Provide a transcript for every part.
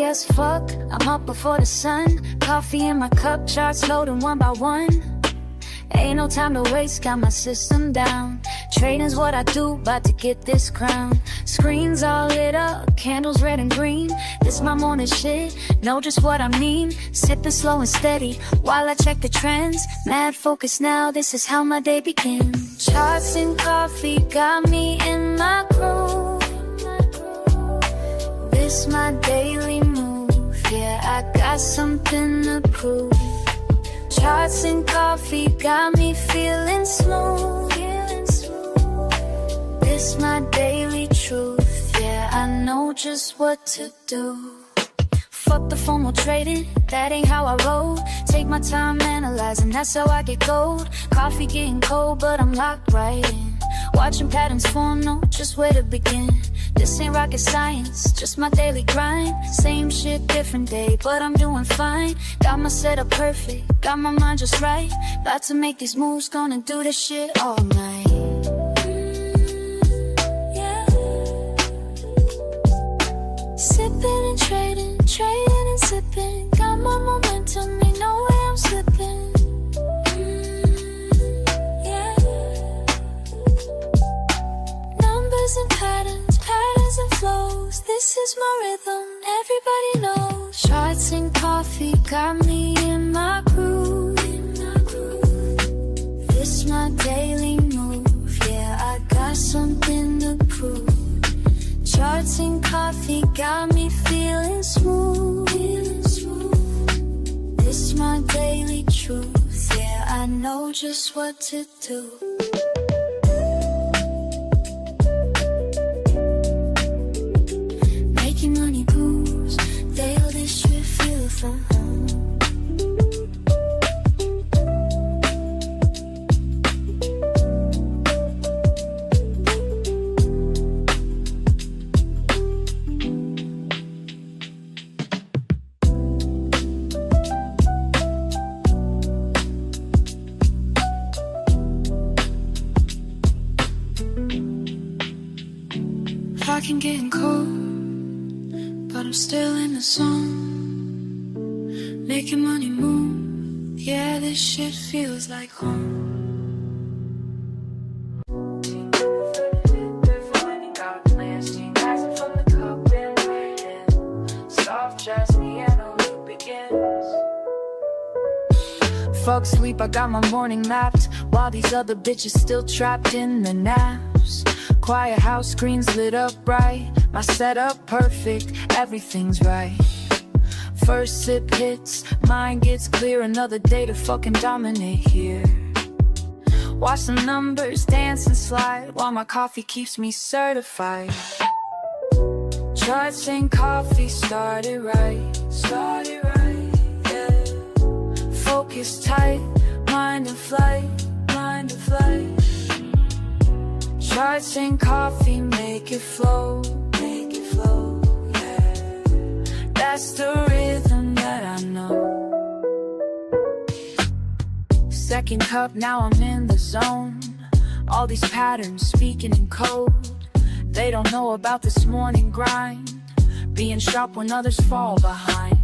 as fuck, I'm up before the sun. Coffee in my cup, charts loading one by one. Ain't no time to waste, got my system down. Trading's what I do, about to get this crown. Screens all lit up, candles red and green. This my morning shit, know just what I mean. Sipping slow and steady, while I check the trends. Mad focus now, this is how my day begins. Charts and coffee got me in my groove. This my daily move, yeah, I got something to prove. Charts and coffee got me feeling smooth. This my daily truth, yeah, I know just what to do. Fuck the formal trading, that ain't how I roll. Take my time analyzing, that's how I get gold. Coffee getting cold, but I'm locked right in. Watching patterns form, know just where to begin. This ain't rocket science, just my daily grind. Same shit, different day, but I'm doing fine. Got my setup perfect, got my mind just right. About to make these moves, gonna do this shit all night. Yeah. Sipping and trading, trading and sipping. Got my momentum, ain't no way I'm slipping. And patterns, patterns and flows. This is my rhythm, everybody knows. Charts and coffee got me in my groove. This my daily move, yeah, I got something to prove. Charts and coffee got me feeling smooth. This my daily truth, yeah, I know just what to do. Money moves, Dale, this should feel from home. I can get cold, but I'm still in the zone. Making money move, yeah, this shit feels like home. Got plans, rising from the cup and waiting. Soft jazz piano loop begins. Fuck sleep, I got my morning mapped, while these other bitches still trapped in the naps. Quiet house, screens lit up bright. My setup perfect, everything's right. First sip hits, mind gets clear. Another day to fucking dominate here. Watch the numbers dance and slide, while my coffee keeps me certified. Charts and coffee started right, yeah. Focus tight, mind in flight, mind in flight. Charts and coffee make it flow, yeah. That's the rhythm that I know. Second cup, now I'm in the zone. All these patterns speaking in code. They don't know about this morning grind, being sharp when others fall behind.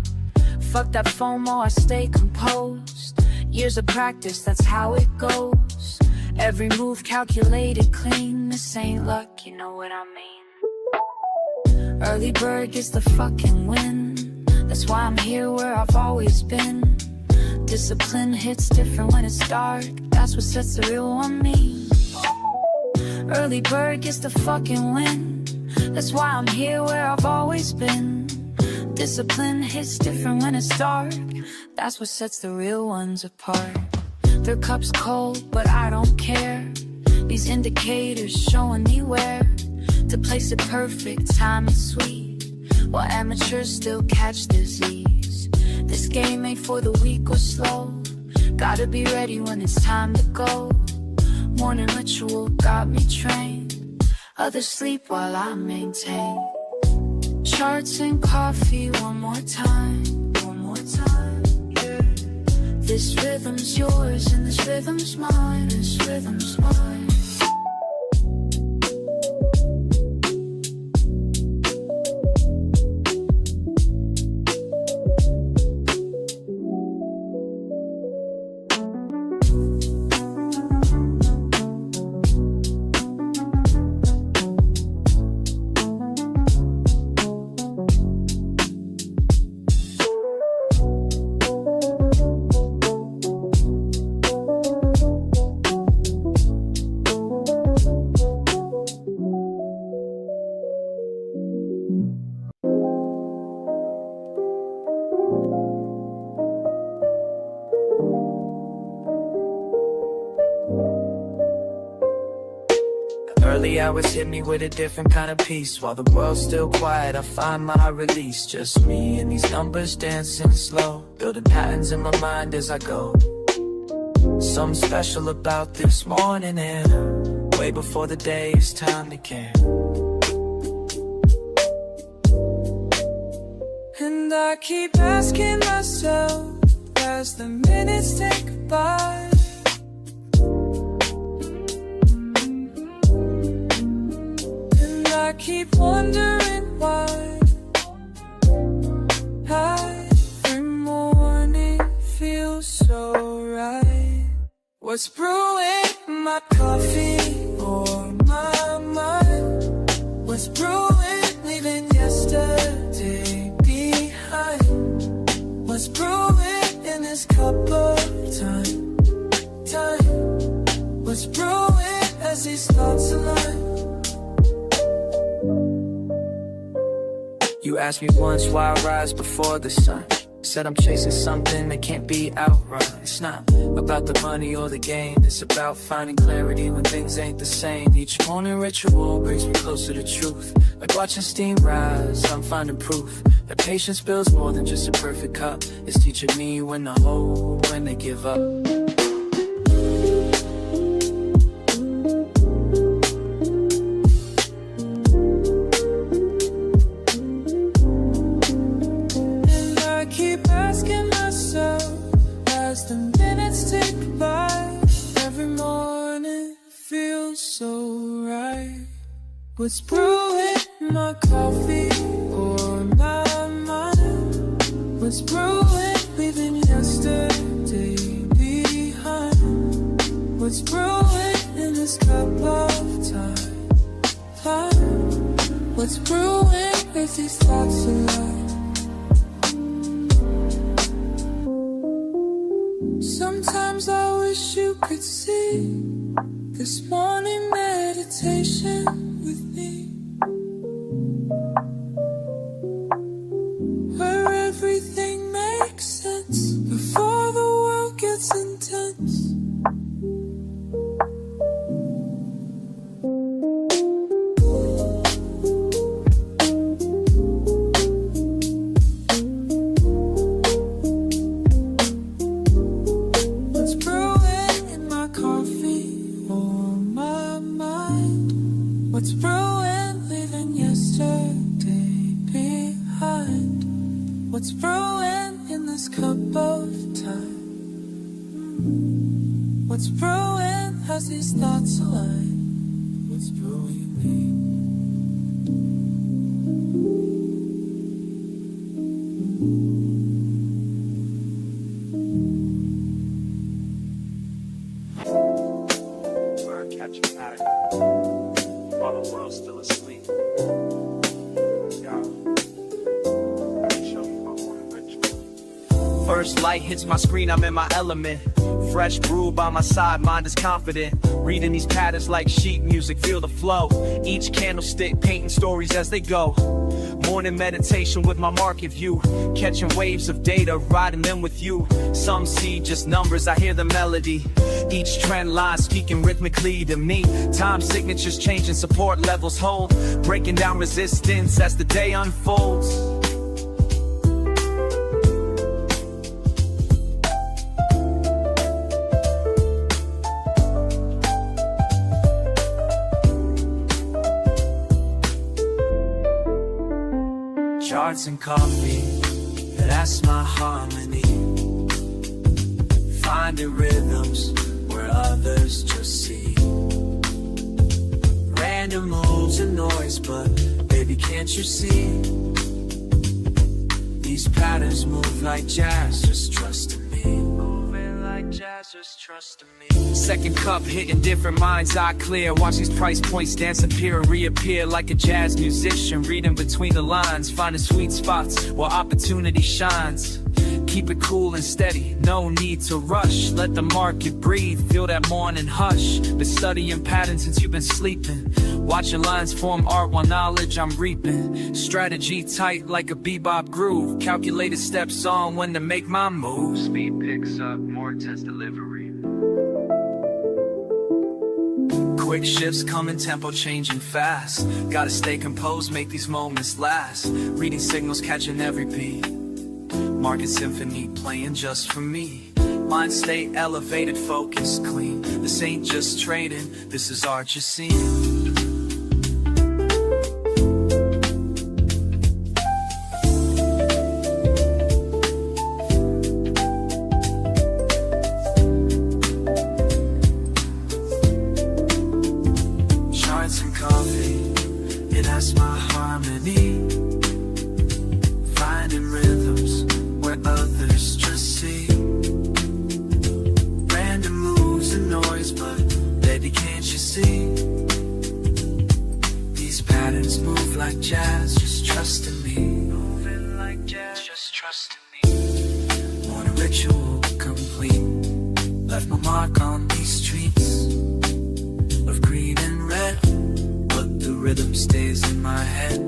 Fuck that FOMO, I stay composed. Years of practice, that's how it goes. Every move calculated clean. This ain't luck, you know what I mean. Early bird gets the fucking win. That's why I'm here where I've always been. Discipline hits different when it's dark. That's what sets the real one me. Early bird gets the fucking win. That's why I'm here where I've always been. Discipline hits different when it's dark. That's what sets the real ones apart. Their cup's cold, but I don't care. These indicators showing me where to place it perfect, time is sweet, while amateurs still catch disease. This game ain't for the weak or slow. Gotta be ready when it's time to go. Morning ritual got me trained. Others sleep while I maintain. Charts and coffee one more time, yeah. This rhythm's yours and this rhythm's mine, this rhythm's mine. 3 hours hit me with a different kind of peace. While the world's still quiet, I find my release. Just me and these numbers dancing slow, building patterns in my mind as I go. Something special about this morning, and way before the day is time to care. And I keep asking myself as the minutes tick by, and I keep wondering why every morning feels so right. What's brewing in my coffee or my mind? What's brewing, leaving yesterday behind? What's brewing in this cup of time? What's brewing as these thoughts align? You asked me once why I rise before the sun. Said I'm chasing something that can't be outrun. It's not about the money or the gain, it's about finding clarity when things ain't the same. Each morning ritual brings me closer to truth. Like watching steam rise, I'm finding proof that patience builds more than just a perfect cup. It's teaching me when to hold, when to give up. What's brewing in my coffee or my mind? What's brewing, leaving yesterday behind? What's brewing in this cup of time? What's brewing with these thoughts alive? Sometimes I wish you could see this morning meditation with me, where everything makes sense before the world gets intense. What's brewing in my coffee or my mind? What's brewing, leaving yesterday behind? What's brewing in this cup of time? What's brewing as these thoughts align? What's brewing in me? We're catching pattern while the world's still asleep. First light hits my screen, I'm in my element. Fresh brew by my side, mind is confident. Reading these patterns like sheet music, feel the flow. Each candlestick painting stories as they go. Morning meditation with my market view. Catching waves of data, riding them with you. Some see just numbers, I hear the melody. Each trend line speaking rhythmically to me. Time signatures changing, support levels hold. Breaking down resistance as the day unfolds. Charts and coffee, that's my harmony. Finding rhythms where others just see. Random moves and noise, but baby, can't you see? These patterns move like jazz, just trust in me. Moving like jazz, just trust in me. Second cup hitting different minds, eye clear. Watch these price points dance, appear and reappear like a jazz musician. Reading between the lines, finding sweet spots where opportunity shines. Keep it cool and steady, no need to rush. Let the market breathe, feel that morning hush. Been studying patterns since you've been sleeping. Watching lines form art while knowledge I'm reaping. Strategy tight like a bebop groove. Calculated steps on when to make my move. Speed picks up, more intense delivery. Quick shifts come in tempo, changing fast. Gotta stay composed, make these moments last. Reading signals, catching every beat. Market symphony playing just for me. Mind stay elevated, focus clean. This ain't just trading, this is art you're seeing. Charts and coffee, it has my harmony. Finding rhythms where others just see. Random moves and noise, but baby, can't you see? These patterns move like jazz, just trust in me. Moving like jazz, just trust in me. Want a ritual complete. Left my mark on these streets of green and red, but the rhythm stays in my head.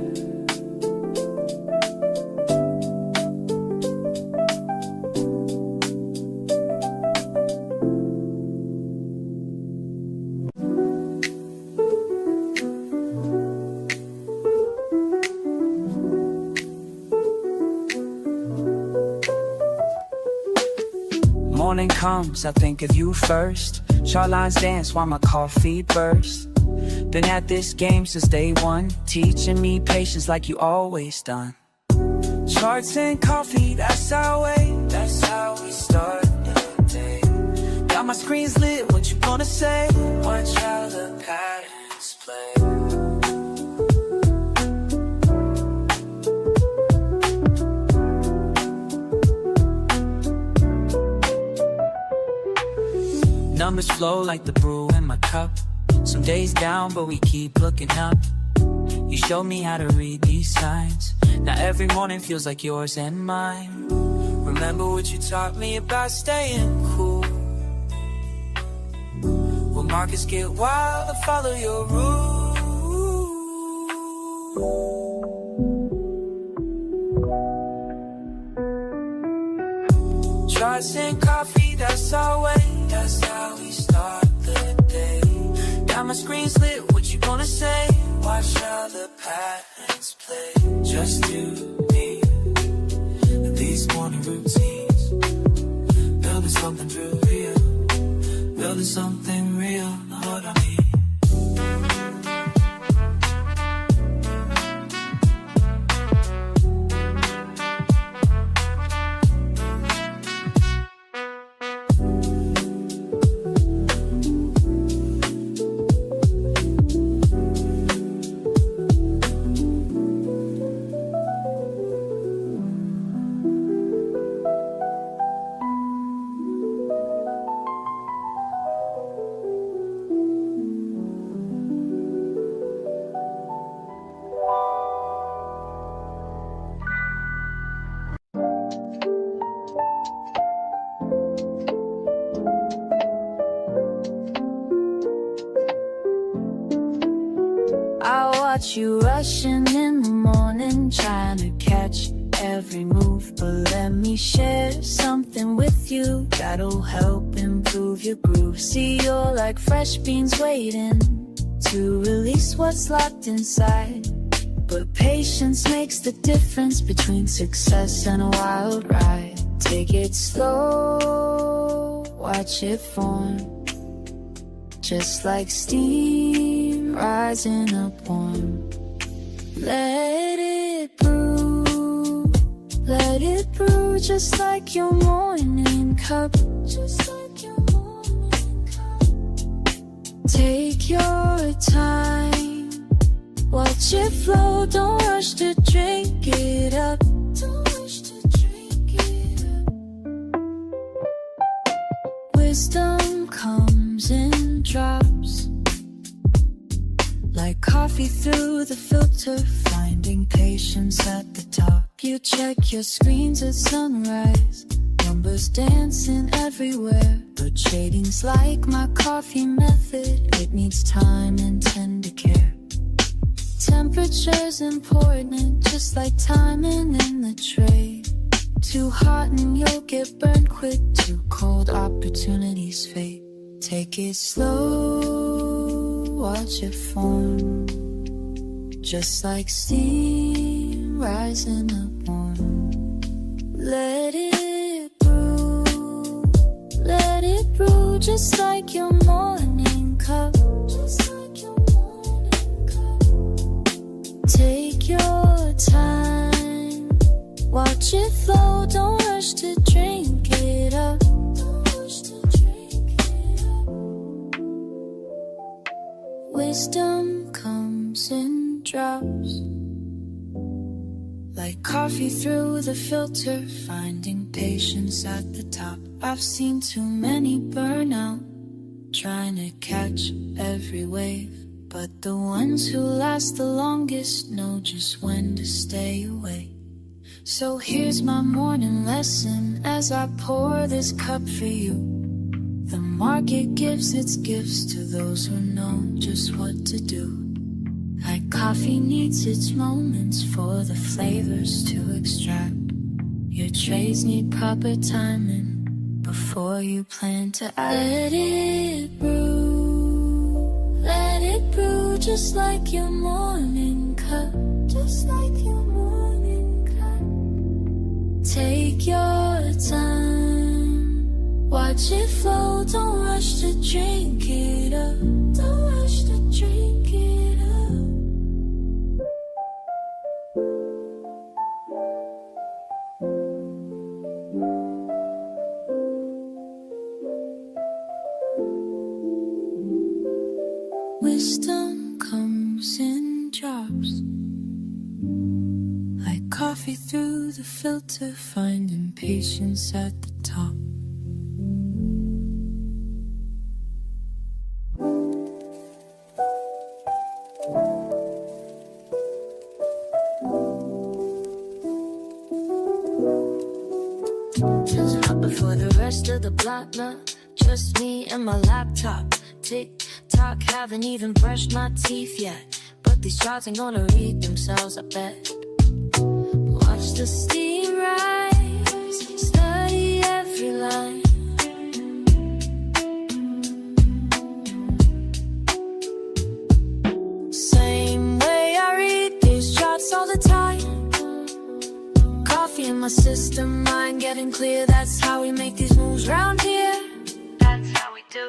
Morning comes, I think of you first. Chart lines dance while my coffee bursts. Been at this game since day one, teaching me patience like you always done. Charts and coffee, that's our way, that's how we start the day. Got my screens lit, what you gonna say? Watch how the patterns play. Numbers flow like the brew in my cup. Some days down, but we keep looking up. You showed me how to read these signs. Now every morning feels like yours and mine. Remember what you taught me about staying cool. When markets get wild, I follow your rules. Charts and coffee, that's our way. That's how we start the day. Got my screens lit, what you gonna say? Watch how the patterns play. Just you, me, these morning routines. Building something real, building something real, know what I mean? I watch you rushing in the morning, trying to catch every move. But let me share something with you that'll help improve your groove. See, you're like fresh beans waiting to release what's locked inside. But patience makes the difference between success and a wild ride. Take it slow, watch it form. Just like steam rising up warm. Let it brew, just like your morning cup. Just like your morning cup. Take your time, watch it flow, don't rush to drink it up. Don't rush to drink it up. Wisdom comes in drops, like coffee through the filter, finding patience at the top. You check your screens at sunrise, numbers dancing everywhere. But trading's like my coffee method, it needs time and tender care. Temperature's important, just like timing in the trade. Too hot and you'll get burned quick, too cold opportunities fade. Take it slow, watch it form, just like steam rising up warm. Let it brew, just like your morning cup, just like your morning cup. Take your time, watch it flow, don't rush to drink it up, don't rush to drink it up. Wisdom comes in drops, like coffee through the filter, finding patience at the top. I've seen too many burn out, trying to catch every wave, but the ones who last the longest know just when to stay away. So here's my morning lesson as I pour this cup for you. The market gives its gifts to those who know just what to do. Like coffee needs its moments for the flavors to extract. Your trades need proper timing before you plan to act. Let it brew, just like your morning cup, just like your morning cup. Take your time, watch it flow, don't rush to drink it up, don't rush to drink it up. Wisdom comes in drops, like coffee through the filter, finding patience at the top. Up before the rest of the block, nah, just me and my laptop. Tick-tock, haven't even brushed my teeth yet, but these charts ain't gonna read themselves, I bet. Watch the steam rise, study every line. Same way I read these charts all the time. Coffee in my system, mind getting clear, that's how we make these moves round here. That's how we do.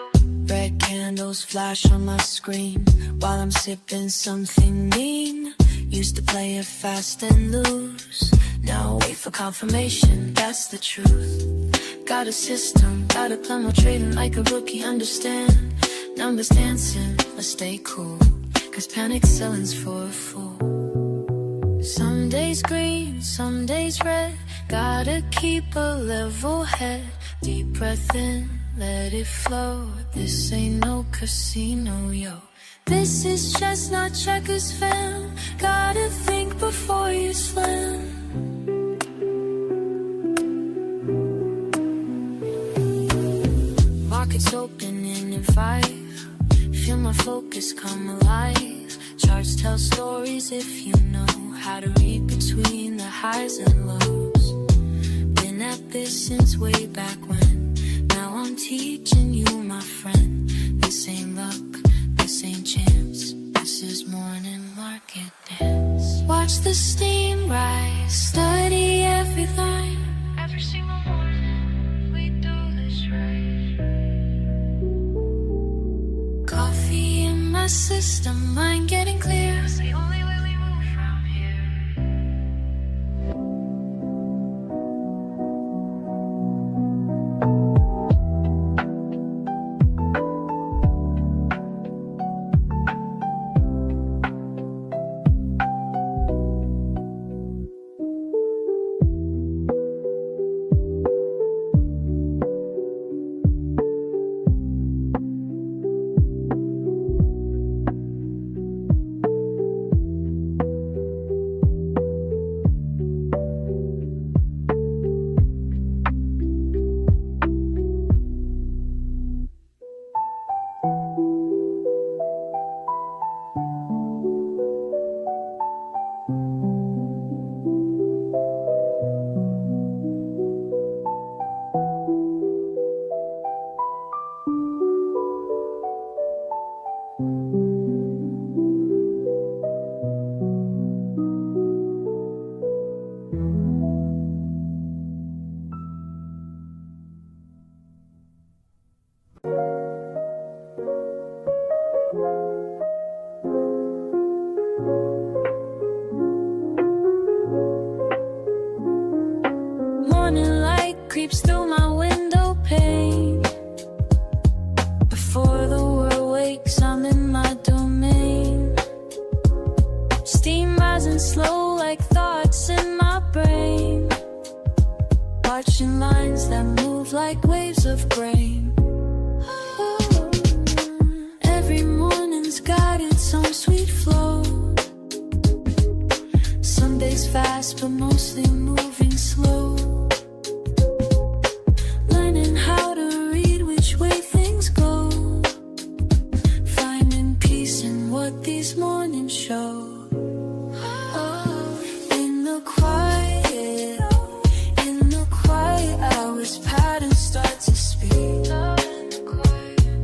Red candles flash on my screen while I'm sipping something mean. Used to play it fast and lose, now wait for confirmation, that's the truth. Got a system, got a plan, more trading like a rookie, understand. Numbers dancing, but stay cool, cause panic selling's for a fool. Some days green, some days red, gotta keep a level head. Deep breath in, let it flow, this ain't no casino, yo. This is just not checkers, fam, gotta think before you slam. Markets opening in 5, feel my focus come alive. Charts tell stories if you know how to read between the highs and lows. Been at this since way back when, now I'm teaching you, my friend. This ain't luck, this ain't chance, this is morning market dance. Watch the steam rise, study every line. Every single morning, we do this right. Coffee in my system, mind getting clear. It's the only way we move from here. Morning light creeps through my window pane. Before the world wakes, I'm in my domain. Steam rising slow like thoughts in my brain. Watching lines that move like waves of grain. Every morning's got its own sweet flow. Some days fast, but mostly moving slow. Learning how to read which way things go. Finding peace in what these mornings show. In the quiet hours, patterns start to speak.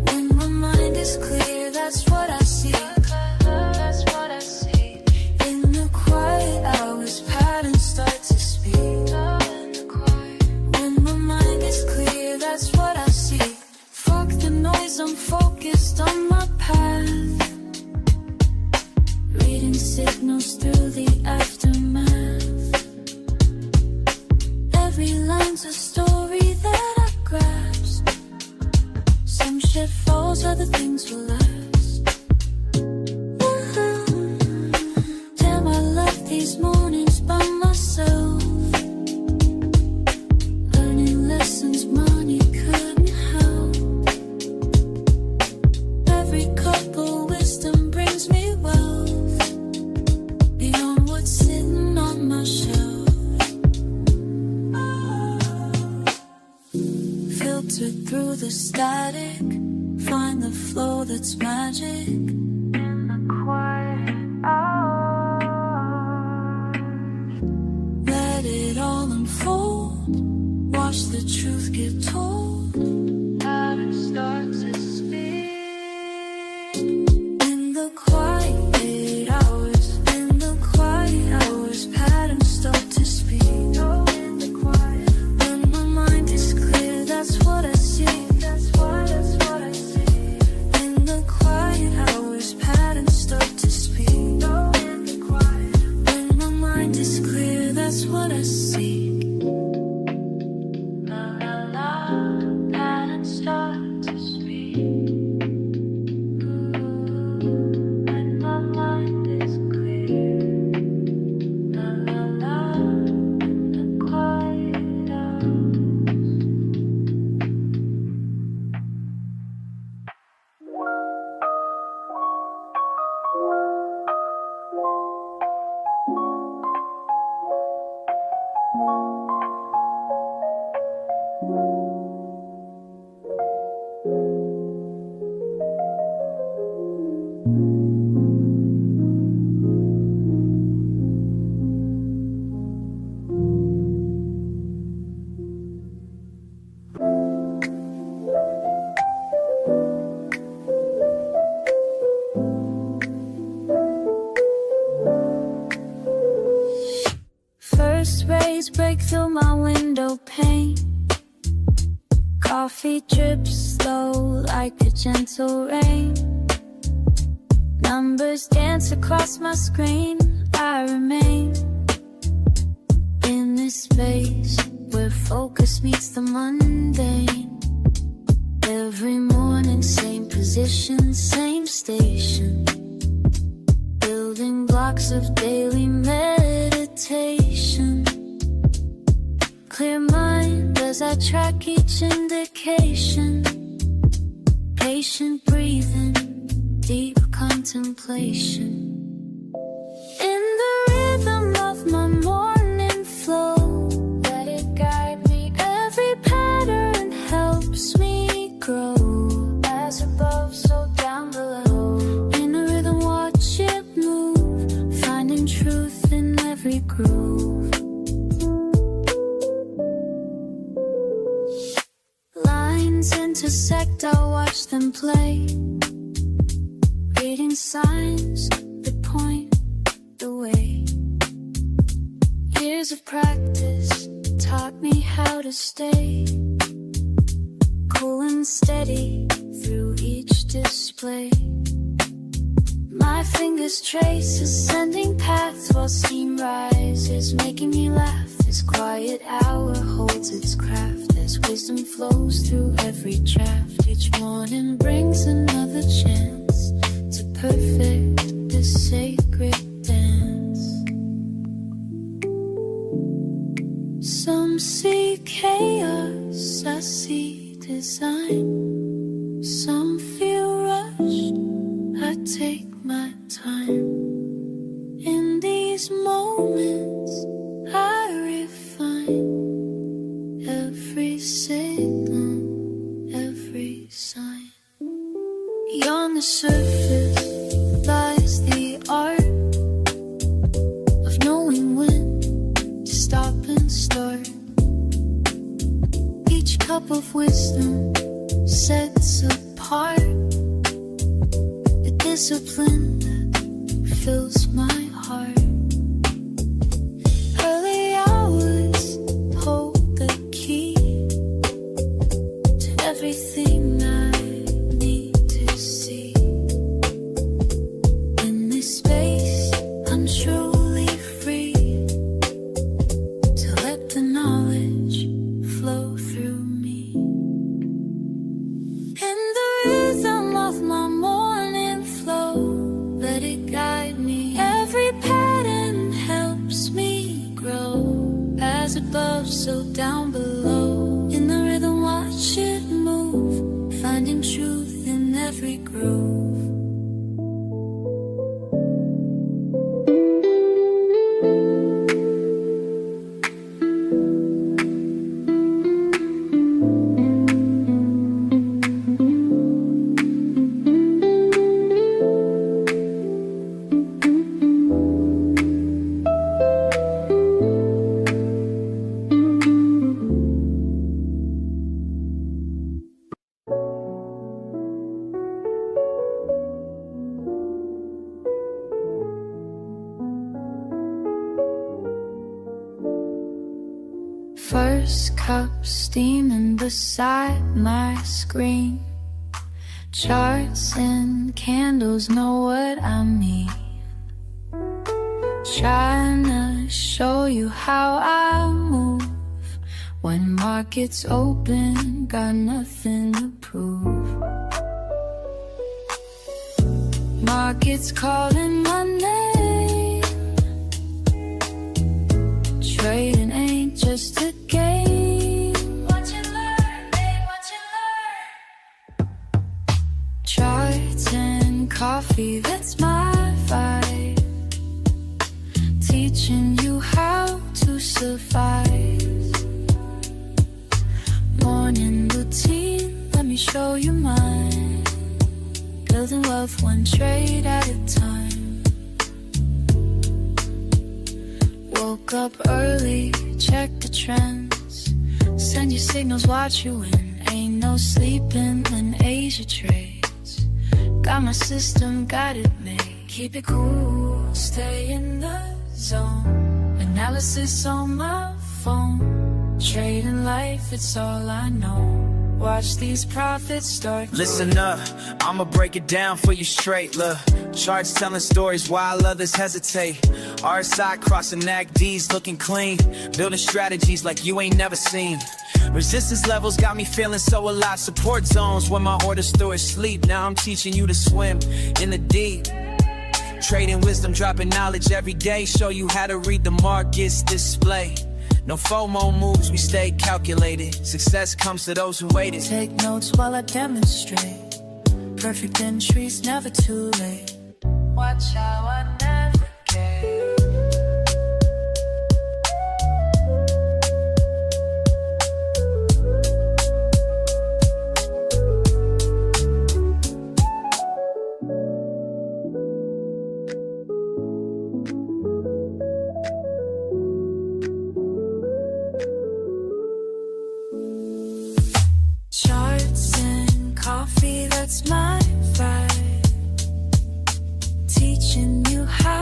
When my mind is clear, that's what I see. In the quiet hours, patterns start to speak. When my mind is clear, that's what I see. Fuck the noise, I'm focused on my path. Reading signals through the aftermath. Every line's a story that I grasp. Some shit falls, other things will last. Damn, I love these mornings by myself. Learning lessons money couldn't help. Every cup of wisdom brings me wealth. Beyond what's sitting on my shelf. Filtered through the static, find the flow that's magic. In the quiet hours, let it all unfold. Watch the truth get told. Patterns start to speak. In the quiet hours, patterns start to speak. In the quiet, when my mind is clear, that's what I see. That's what I see. In the quiet hours, patterns start to speak. In the quiet, when my mind is clear, that's what I see. La la la, patterns start to speak. When my mind is clear. La la la, the quiet hours. First rays break through my window pane. Coffee drips slow like a gentle rain. Numbers dance across my screen. I remain in this space where focus meets the mundane. Every morning, same position, same station. Building blocks of daily meditation. Clear mind as I track each indication. Patient breathing, deep contemplation. In the rhythm of my morning flow, let it guide me. Every pattern helps me grow. As above, so down below. In a rhythm, watch it move, finding truth in every groove. Lines intersect, I'll watch them play. Reading signs that point the way. Years of practice taught me how to stay cool and steady through each display. My fingers trace ascending paths while steam rises, making me laugh. This quiet hour holds its craft as wisdom flows through every draft. Each morning brings another chance to perfect this sacred dance. Some see chaos, I see design. Some feel rushed, I take my time. In these moments I refine every signal, every sign. Beyond the surface lies the art of knowing when to stop and start. Each cup of wisdom sets apart the discipline that fills my heart. Early hours hold the key to everything I need to see. In this space, I'm truly free to let the knowledge flow through me. In the rhythm of my morning flow, let it guide me. Every pattern helps me grow. As above, so down below. In the rhythm, watch it move, finding truth in every groove. First cup steaming beside my screen. Charts and candles know what I mean. Trying to show you how I move. When markets open, got nothing to prove. Markets calling my name. Trading ain't just a game. Watch and learn, babe, watch and learn. Charts and coffee, that's my vibe. Teaching you how to survive. Morning routine, let me show you mine. Building wealth one trade at a time. Woke up early, check the trends. Send your signals, watch you win. Ain't no sleeping when Asia trades. Got my system, got it made. Keep it cool, stay in the zone. Analysis on my phone. Trading life, it's all I know. Watch these profits start. Listen up, I'ma break it down for you straight. Look, charts telling stories while others hesitate. RSI crossing NACDs looking clean. Building strategies like you ain't never seen. Resistance levels got me feeling so alive. Support zones when my orders through is sleep. Now I'm teaching you to swim in the deep. Trading wisdom, dropping knowledge every day. Show you how to read the markets display. No FOMO moves, we stay calculated. Success comes to those who waited. Take notes while I demonstrate. Perfect entries, never too late. Watch how I navigate. Charts and coffee, that's my vibe. Teaching you how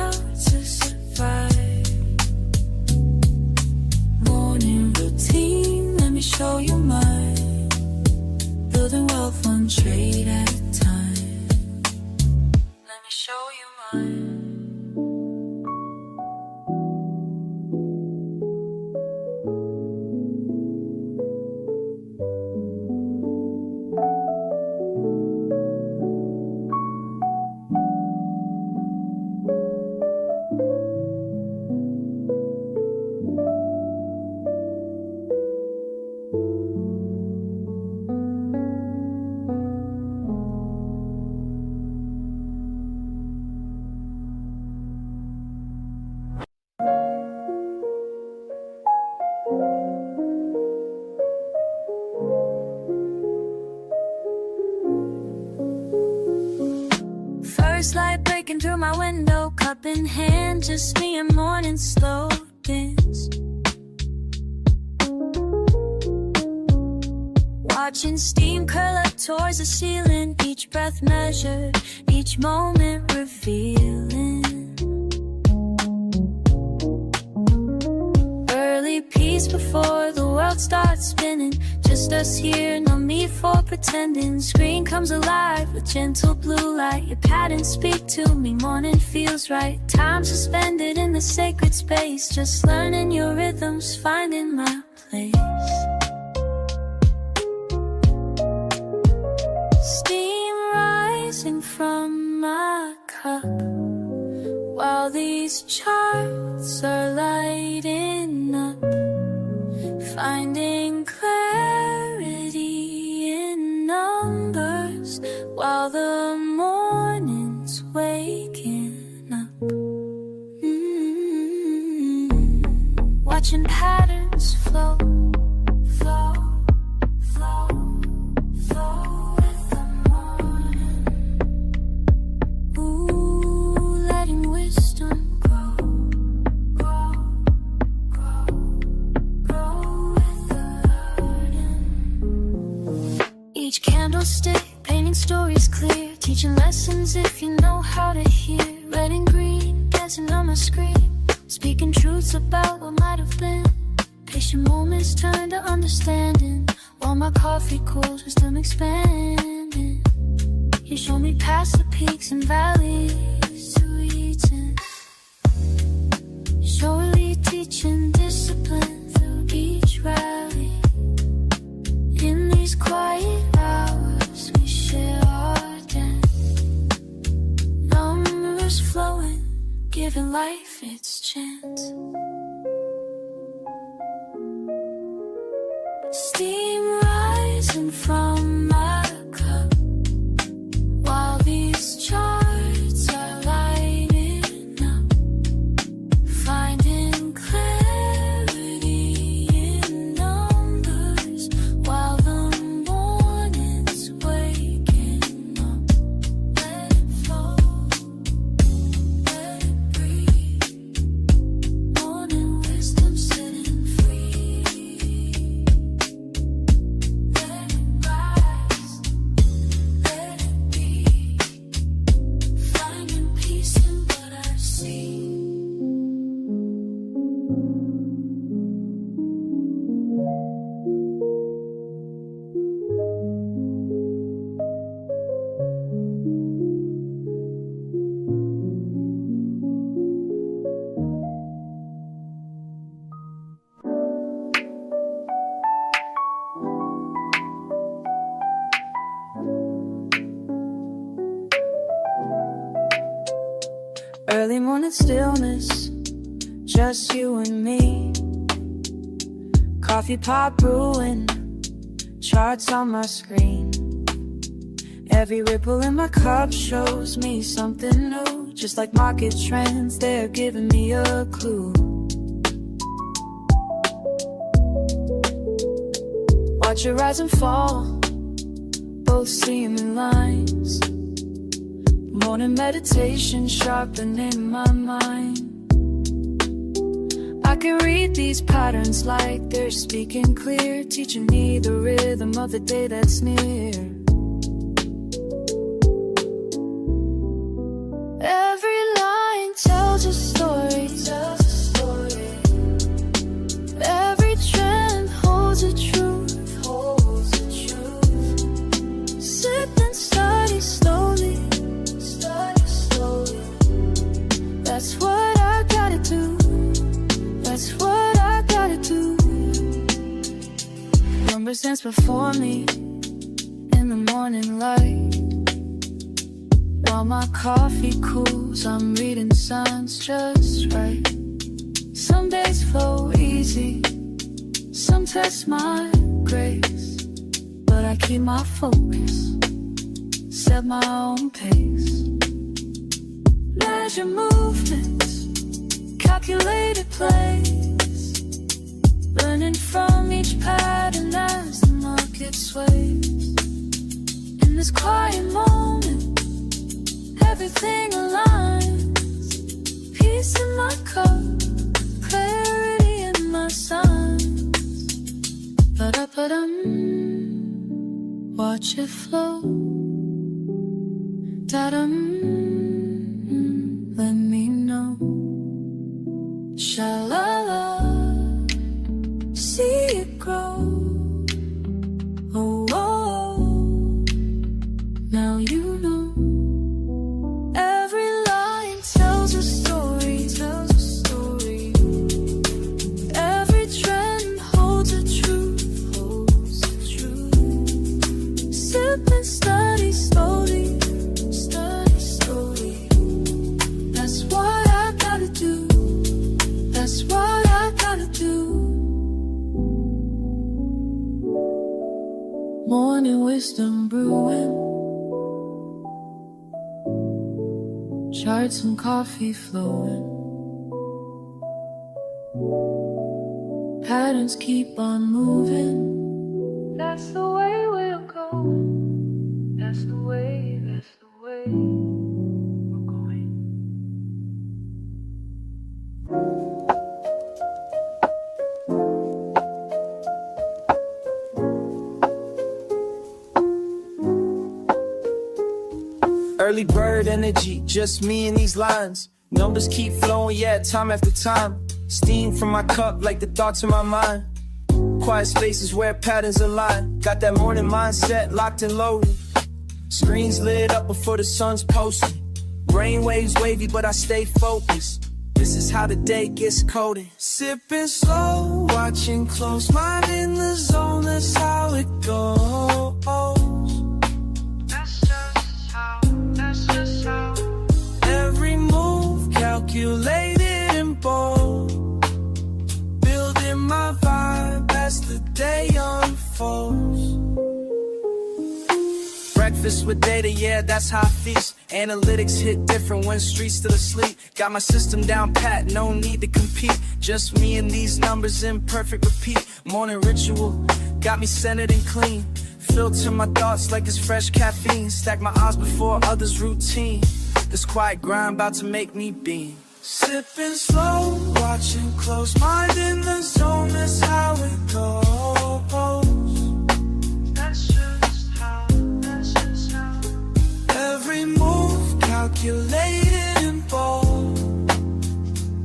First light breaking through my window, cup in hand, just me and morning slow dance. Watching steam curl up towards the ceiling, each breath measured, each moment revealing. Early peace before the world starts spinning, just us here, no need for pretending. Screen comes alive with gentle blue light, your patterns speak to me, morning feels right. Time suspended in the sacred space, just learning your rhythms, finding my place. Steam rising from my cup, while these charts are lighting up, finding clarity in numbers, while the morning's waking up. Watching patterns flow, flow, flow, flow with the morning. Ooh, letting wisdom grow, grow, grow, grow with the learning. Each candlestick painting stories clear, teaching lessons if you know how to hear. Red and green dancing on my screen, speaking truths about what might have been. Patient moments turn to understanding, while my coffee cools, wisdom expanding. You show me past the peaks and valleys to reaching. Surely teaching discipline through each rally. In these quiet hours we share our dance. Numbers flowing, giving life its chance. Steam rising from my cup, while these charts are lighting up, finding clarity in numbers, while the morning's waking up. Let it flow, let it breathe. Morning wisdom sitting free. Let it rise, let it be. Finding peace in what I see. Early morning stillness, just you and me. Coffee pot brewing, charts on my screen. Every ripple in my cup shows me something new. Just like market trends, they're giving me a clue. Watch it rise and fall, both seeming lines. Morning meditation sharpening my mind. I can read these patterns like they're speaking clear, teaching me the rhythm of the day that's near. Every line tells a story, every trend holds a truth, Sip and study slowly, that's what I gotta do, that's what I gotta do. Numbers dance before me in the morning light, while my coffee cools, I'm reading signs just right. Some days flow easy, some test my grace, but I keep my focus, set my own pace. Measure movements, calculated plays, learning from each pattern as the market sways. In this quiet moment, everything aligns. Peace in my cup, clarity in my signs. Ba-da-ba-dum, watch it flow. Da-dum, let me know. Sha-la-la, see it grow. Oh, oh, now you know. Every line tells a story, tells a story. Every trend holds a truth, holds a truth. Sip and study slowly, study slowly. That's what I gotta do. That's what I gotta do. Morning wisdom brewing, charts and coffee flowing. Patterns keep on moving. That's the way we're going. That's the way, that's the way we're going. Early bird energy, just me and these lines. Numbers keep flowing, yeah, time after time. Steam from my cup like the thoughts in my mind. Quiet spaces where patterns align. Got that morning mindset locked and loaded. Screens lit up before the sun's posted. Brain waves wavy, but I stay focused. This is how the day gets coded. Sipping slow, watching close, mind in the zone, that's how it goes. That's just how. Every move calculated and bold. Building my vibe as the day unfolds. Breakfast with data, yeah, that's how I feast. Analytics hit different when streets still asleep. Got my system down pat, no need to compete. Just me and these numbers in perfect repeat. Morning ritual, got me centered and clean. Filter my thoughts like it's fresh caffeine. Stack my odds before others' routine. This quiet grind about to make me beam. Sipping slow, watching close, mind in the zone, that's how it goes. That's just how, that's just how. Every move calculated and bold.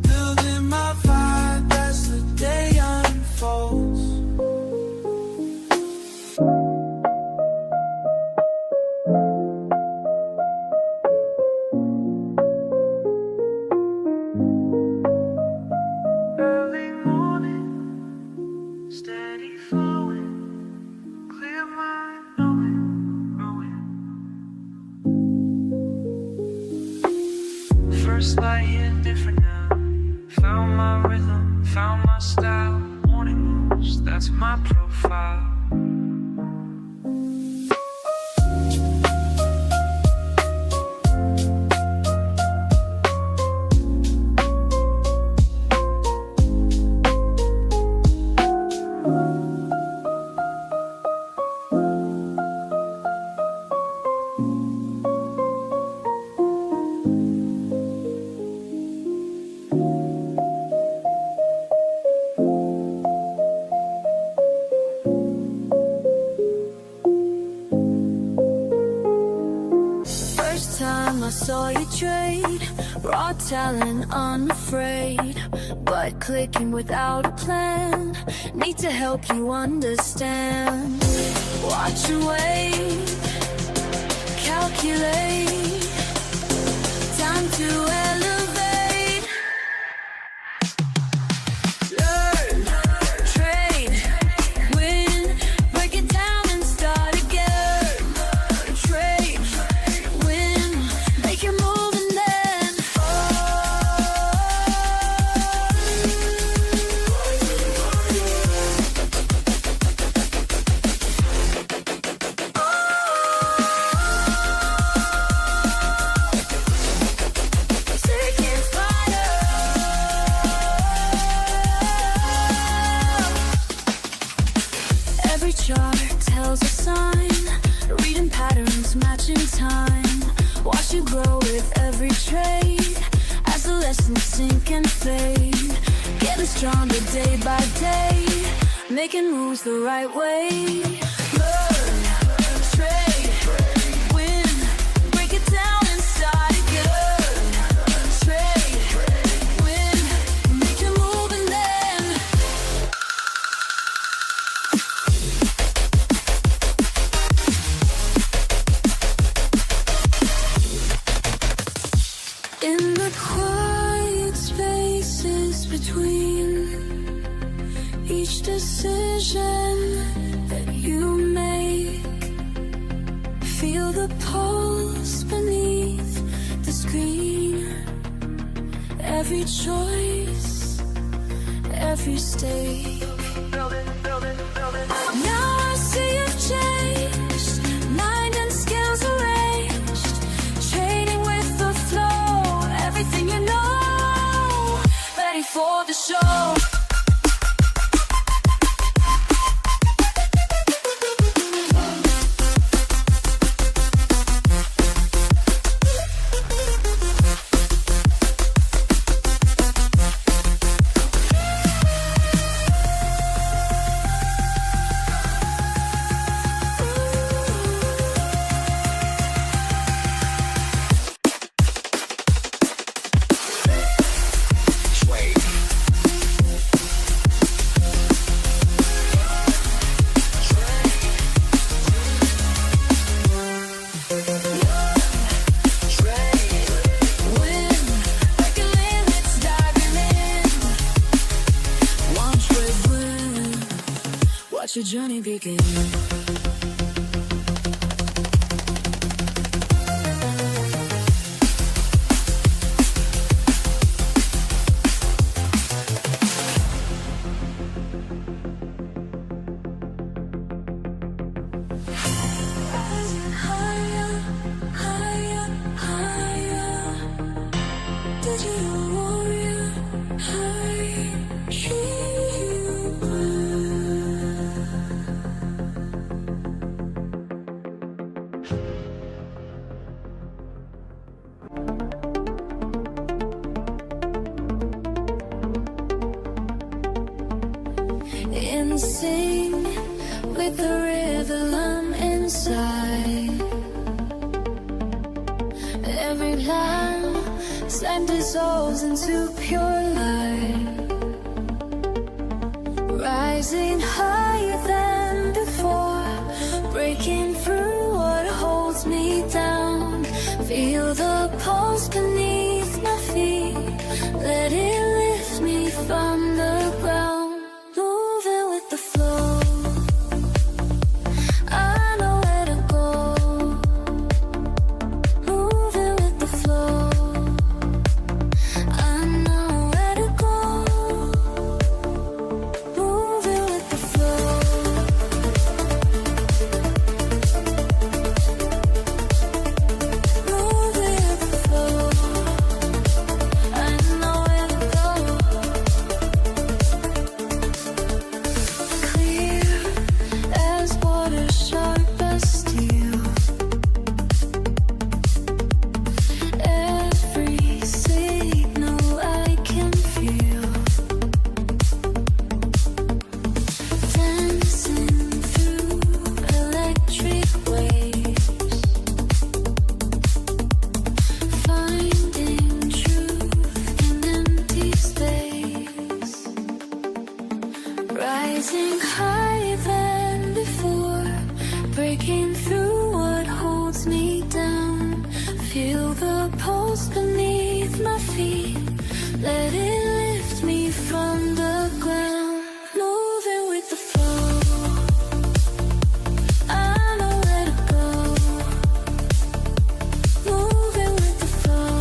Building my vibe as the day unfolds. Early morning, steady flowing, clear mind knowing, growing. First light hit different now. Found my rhythm, found my style. Morning moves, that's my profile. I saw you trade, raw talent unafraid, but clicking without a plan. Need to help you understand. Watch and wait, calculate, time to elevate. Learn, trade, win, break it down and start again. Trade, win, make your move and then chart tells a sign, reading patterns, matching time. Watch you grow with every trade, as the lessons sink and fade. Getting stronger day by day, making moves the right way. Learn, trade, win, break it down inside again. Trade, win, make your move and then in the quiet spaces between each decision that you make, feel the pulse beneath the screen. Every choice, every stake. Now I see you've changed, mind and skills arranged, trading with the flow, everything you know, ready for the show. Your journey begin. Higher, higher, higher. Digital warrior, high. In sync with the rhythm inside, every plan slime dissolves into pure light, rising higher than before, breaking through what holds me down. Feel the pulse beneath my feet, let it lift me from the ground. Rising higher than before, breaking through what holds me down. Feel the pulse beneath my feet, let it lift me from the ground. Moving with the flow, I know where to go. Moving with the flow,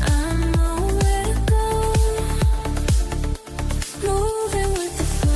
I know where to go. Moving with the flow.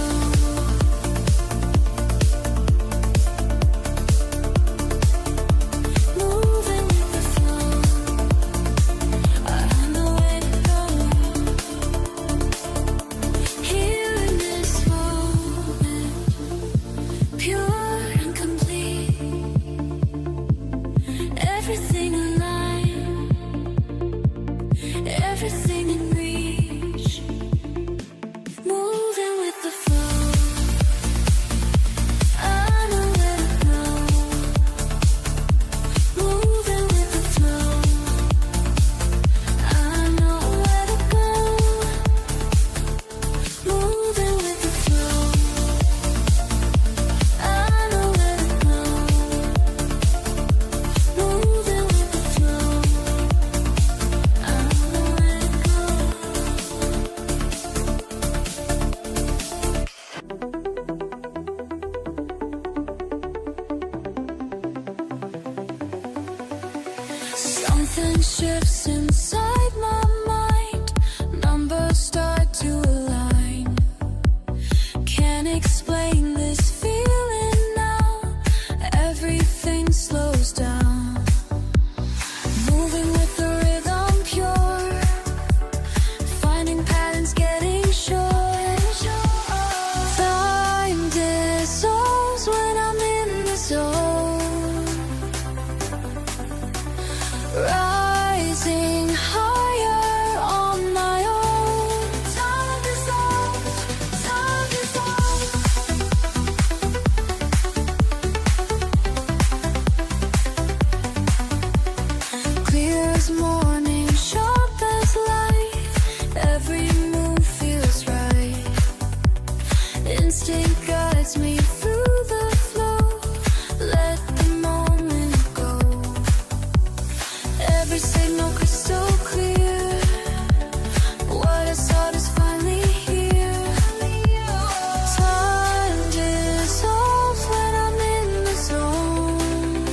Something shifts inside my mind. Numbers start to align. Can't explain this feeling now. Everything slows down. Moving with the rhythm pure. Finding patterns getting short. Time dissolves when I'm in the zone. Rising higher on my own. Time dissolves, time dissolves. Clear as morning, sharp as light. Every move feels right. Instinct guides me through the flow. Let the moment go. Every signal crystal clear. What I sought is finally here. Time dissolves when I'm in the zone.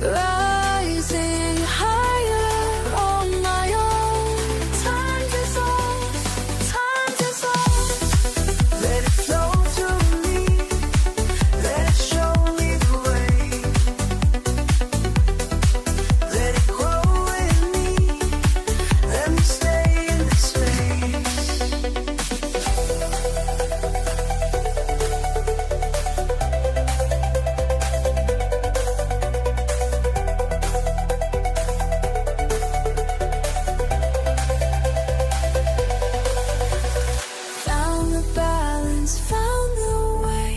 Rising higher on my own. Time dissolves, time dissolves. Let it flow through me. Let it show me the way. Let it grow in me. Let me stay in this space. Found the balance, found the way.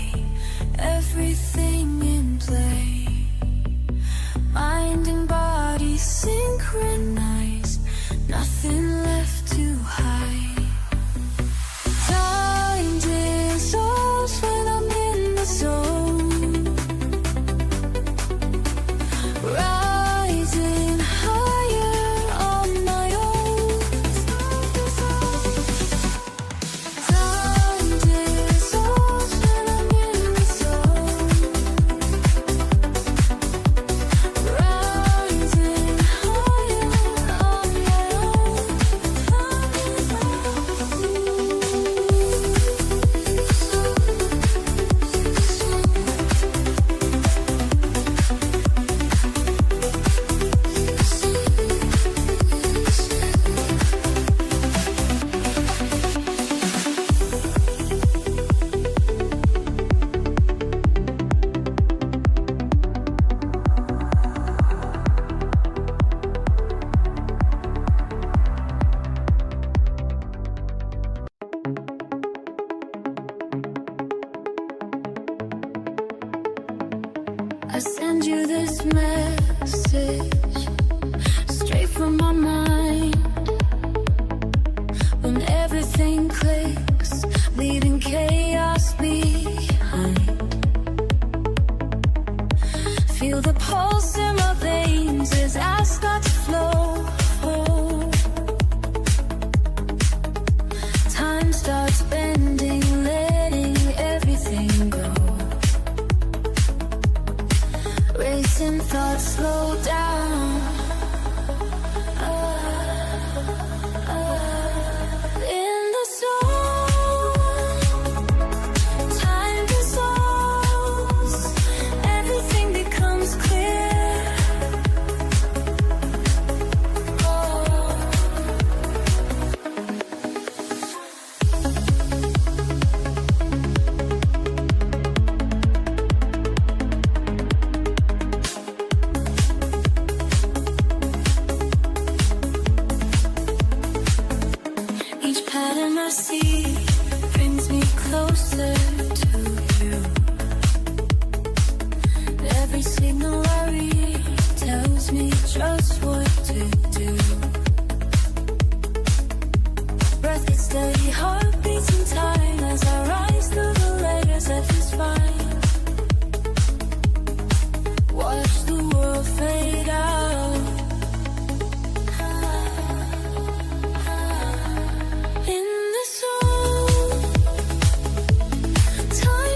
Everything in play. Mind and body synchronized. Nothing left to hide. Time dissolves when I'm in the zone. Rising higher on my own. Time dissolves when I'm in the zone. Rising higher on my own. I send you this message straight from my mind. When everything clicks, leaving chaos behind. Feel the pulse in my veins as I start to flow. Time starts bending, letting everything go. Racing thoughts slow down. In the zone, time dissolves. Everything becomes clear. Each pattern I see brings me closer to you. Every signal I read tells me just what to do. Breath gets steady, heart beats in time as I rise through the layers of this fire. Watch the world fade out. In the zone, time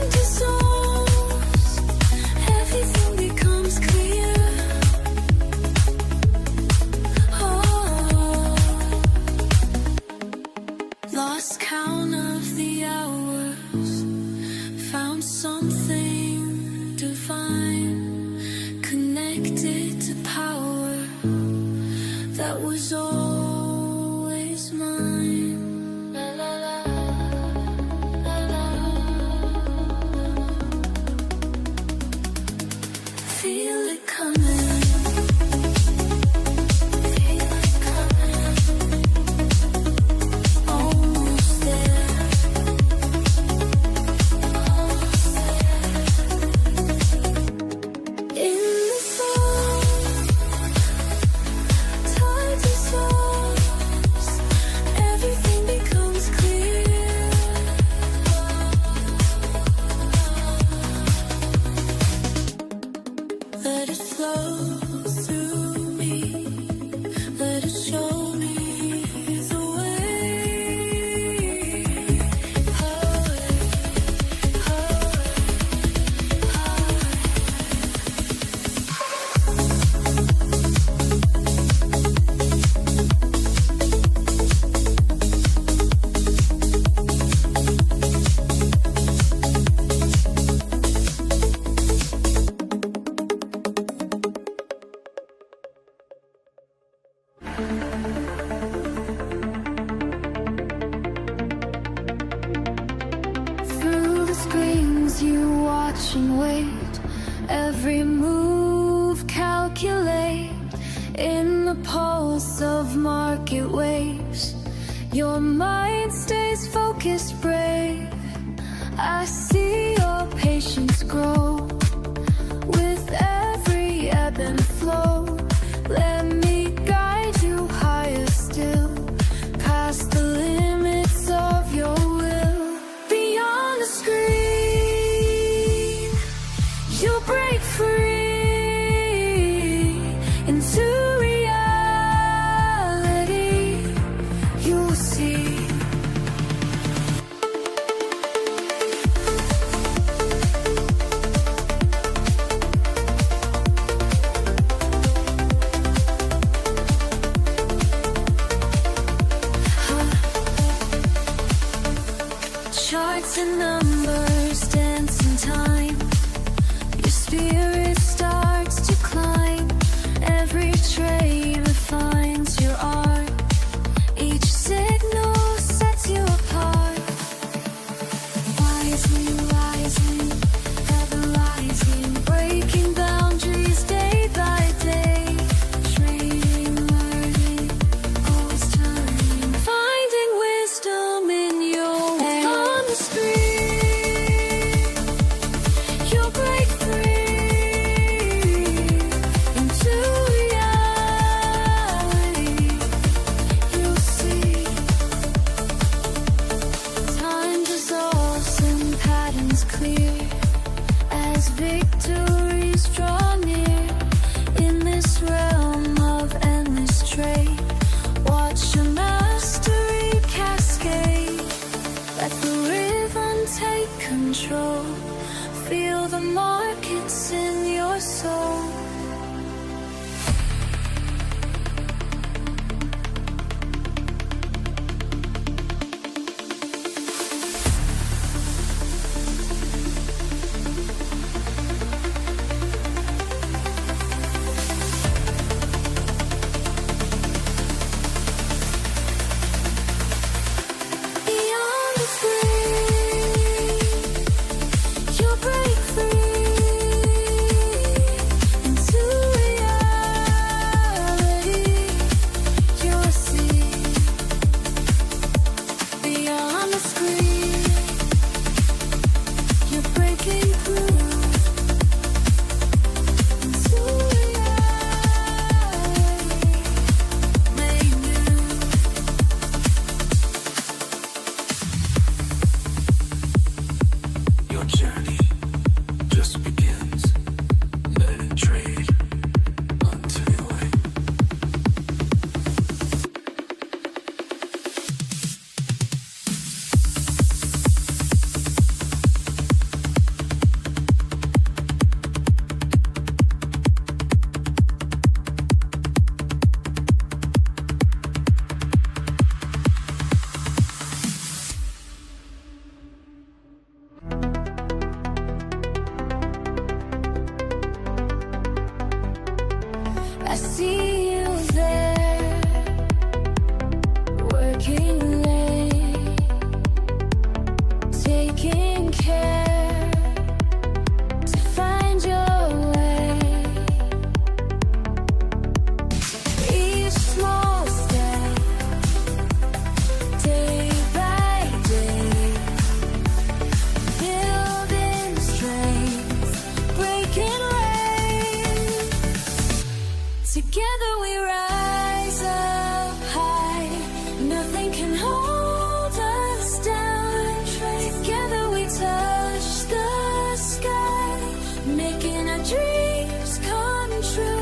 Every move calculate in the pulse of market waves. Your mind stays focused, brave. I see your patience grow with every ebb and flow. Let me guide you higher still, past the limits of your will. Beyond the screen, you'll break free into reality. You'll see. Charts and numbers dance in time. Your spirit starts to climb. Every trade refines your art. Each signal sets you apart. Rising, rising, ever rising, breaking boundaries day by day. Trading, learning, always turning, finding wisdom in your way. On the screen, you'll break free into reality. You'll see. Time dissolves and patterns clear as victories draw near. In this realm of endless trade, watch your mastery cascade. Let the rhythm take control. Feel the markets in your soul. Beyond the screen, you'll break free into reality. You'll see. Beyond the screen, you're breaking through into reality. Made new. Your journey just begins. Let it trade until you win. I see you there, working late, taking care to find your way. Each small step, day by day, building strength, breaking range. Together we rise up high. Nothing can hold us down. Together we touch the sky, making our dreams come true.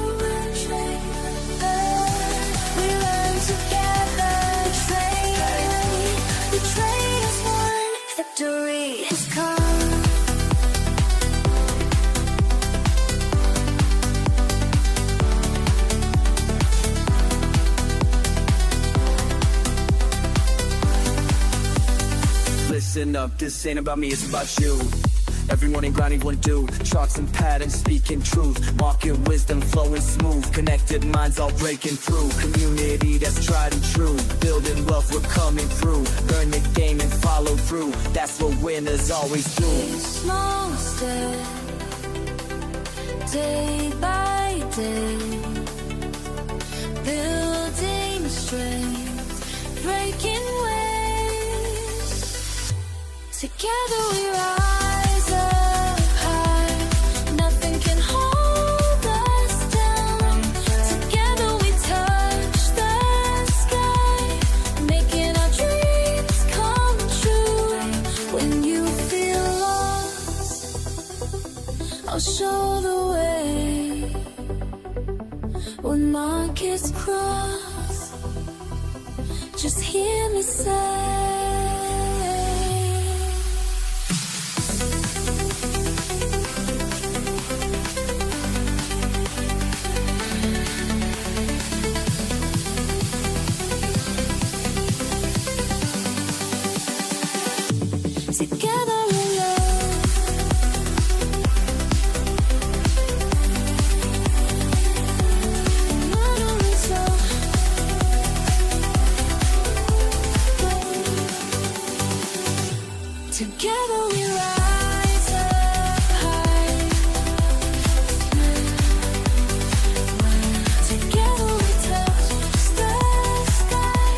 We learn together, trade. The trade is won, victory has come. Listen up, this ain't about me, it's about you. Every morning grinding one do. Charts and patterns speaking truth. Market wisdom flowing smooth. Connected minds all breaking through. Community that's tried and true. Building wealth, we're coming through. Learn the game and follow through. That's what winners always do. Small step, day by day, building strength, breaking waves. Together we rise up high, nothing can hold us down. Together we touch the sky, making our dreams come true. When you feel lost, I'll show the way. When markets cross, just hear me say, together we love. Not only so, together we rise up high. Together we touch the sky,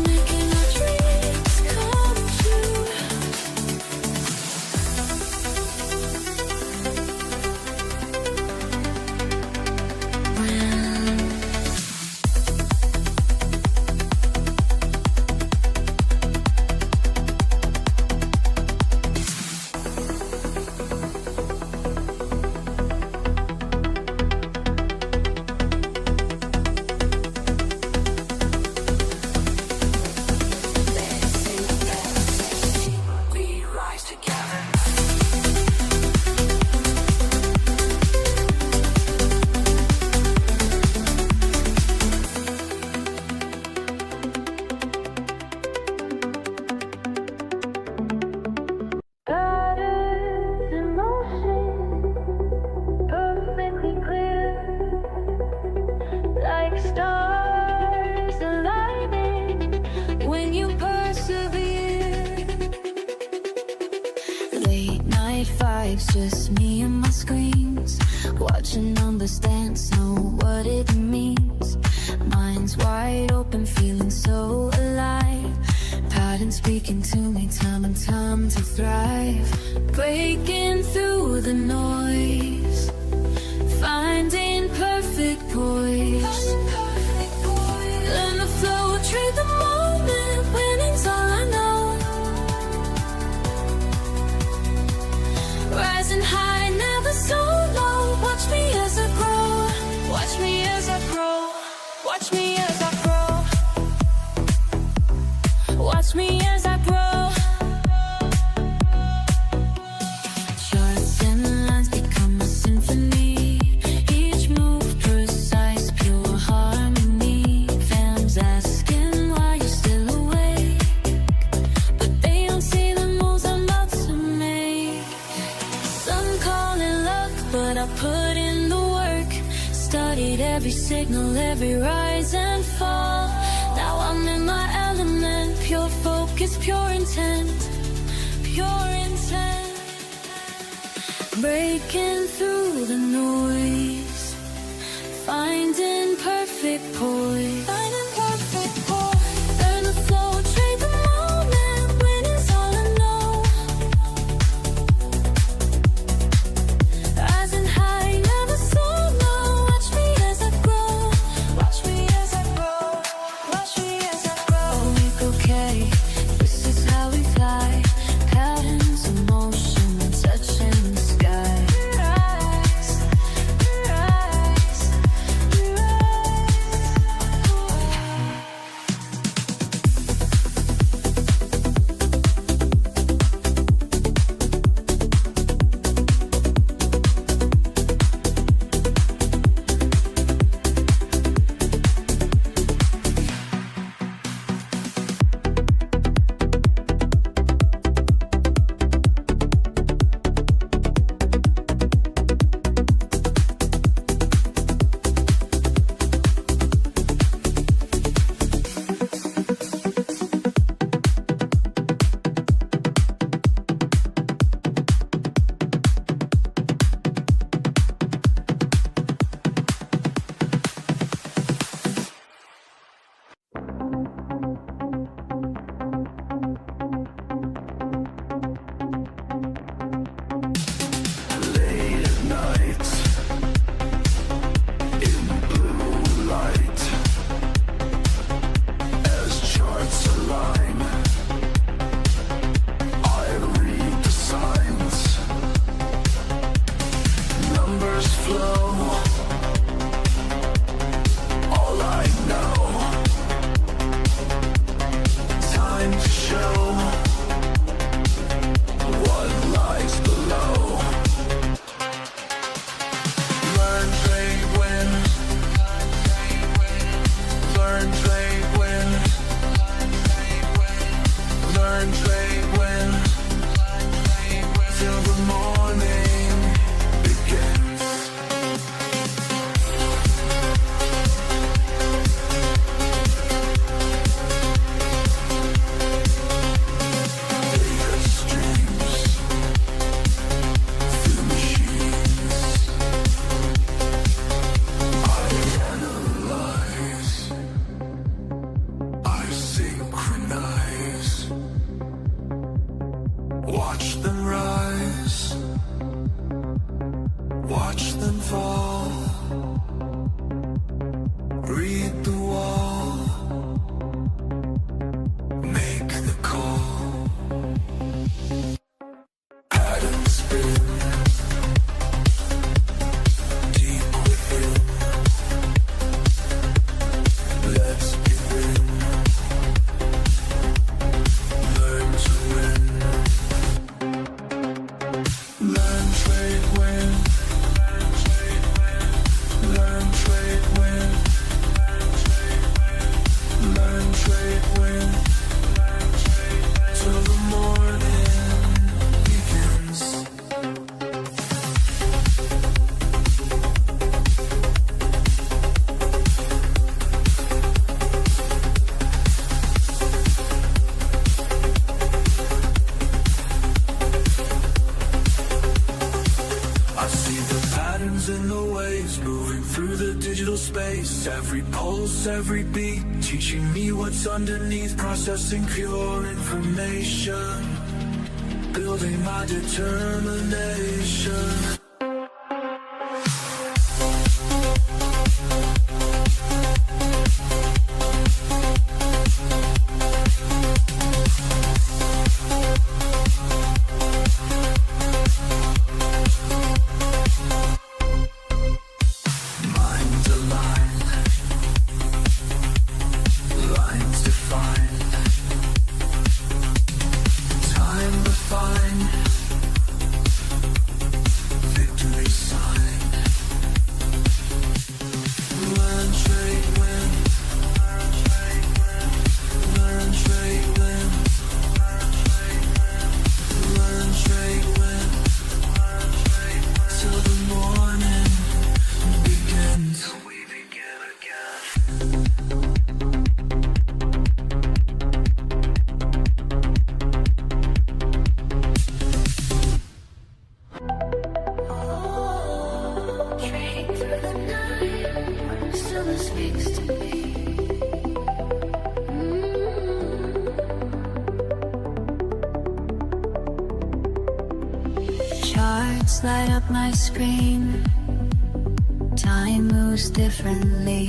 making our dreams come true. We rise together. Patterns in motion, perfectly clear, like stars aligning when you persevere. Late night fights, just me and my screens, watching numbers dance, know what it means. Minds wide open, feeling so alive. Pattern speaking to me, time and time to thrive. Breaking through the noise, finding perfect poise. Learn the flow, trade the moment, winning's all I know. Rising high, never so low. Watch me as I grow, watch me as I grow, watch me as I grow. Watch me as I grow. Charts and lines become a symphony. Each move precise, pure harmony. Fans asking why you're still awake, but they don't see the moves I'm about to make. Some call it luck, but I put in the work. Studied every signal, every rise and fall. Now I'm in my element, pure focus, pure intent, pure intent. Breaking through the noise, finding perfect poise. Finding perfect poise. Learn the flow, trade the moment, winning's all I know. Rising high, never so low. Watch me as I grow, watch me as I grow, watch me as I grow. We go okay, this is how we fly. Patterns of motion, touching the sky. Rise, rise, rise. time to show what lies below. Learn, trade, win. Learn, trade, win. Learn, trade, win. Till the morning begins. Data streams through machines. I analyze. I synchronize. Watch them rise. Watch them fall. Read the wall. Make the call. Pattern spin. Deep within. Let's begin. Learn to win. Learn, trade, win. Learn, trade, win. Learn, trade, win. Till the morning begins. I see the patterns in the waves moving through the digital space. Every pulse, every beat, teaching me what's underneath. Processing pure information, building my determination. Mind aligned, lines defined, time refined, victory signed. Learn, trade, win. Learn, trade, win. Learn, trade, win. Till the morning begins. We begin again. Trading through the night, still speaks to me. Charts light up my screen. Time moves differently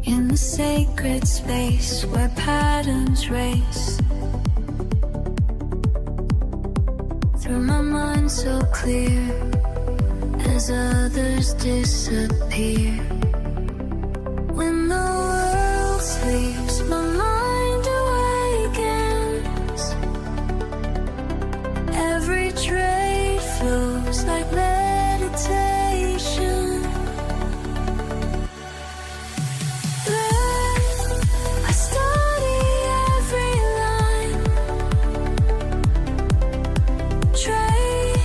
in the sacred space where patterns race. Through my mind so clear as others disappear. When the world sleeps, my mind awakens. Every trade flows like meditation. I study every line. Trade,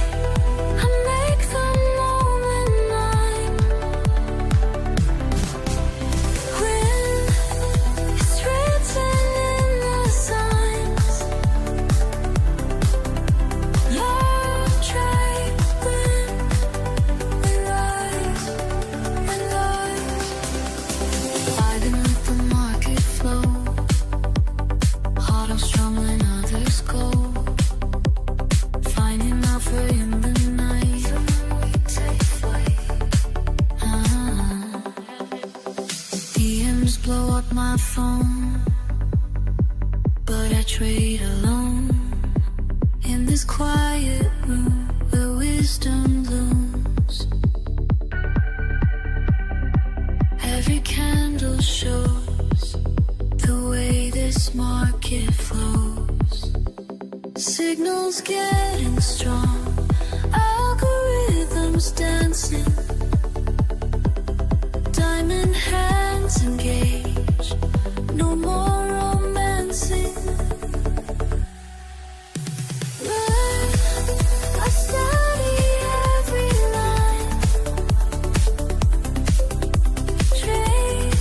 I make the moment mine. Win, it's written in the signs. Learn, trade, win. We rise and rise. Vibing with the market flow. Heart on strong when others go. Finding alpha in the night. Take flight. DMs blow up my phone, but I trade alone. In this quiet room where wisdom looms. Every candle shows the way this this market flows. Signals getting strong, algorithms dancing. Diamond hands engage, no more romancing. I study every line. Trade,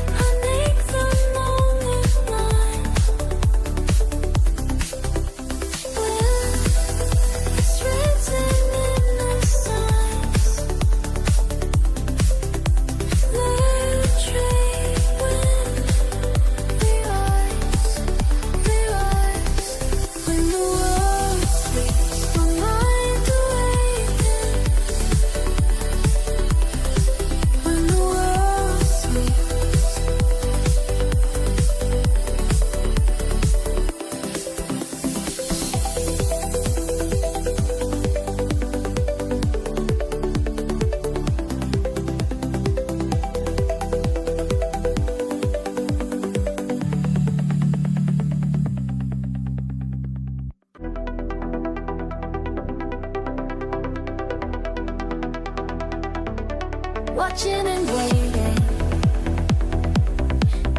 I make the moment mine. It's written in the signs. Learn, trade, win, the eyes. When the world sleeps, my mind awakens. When the world sleeps. Watching and waiting,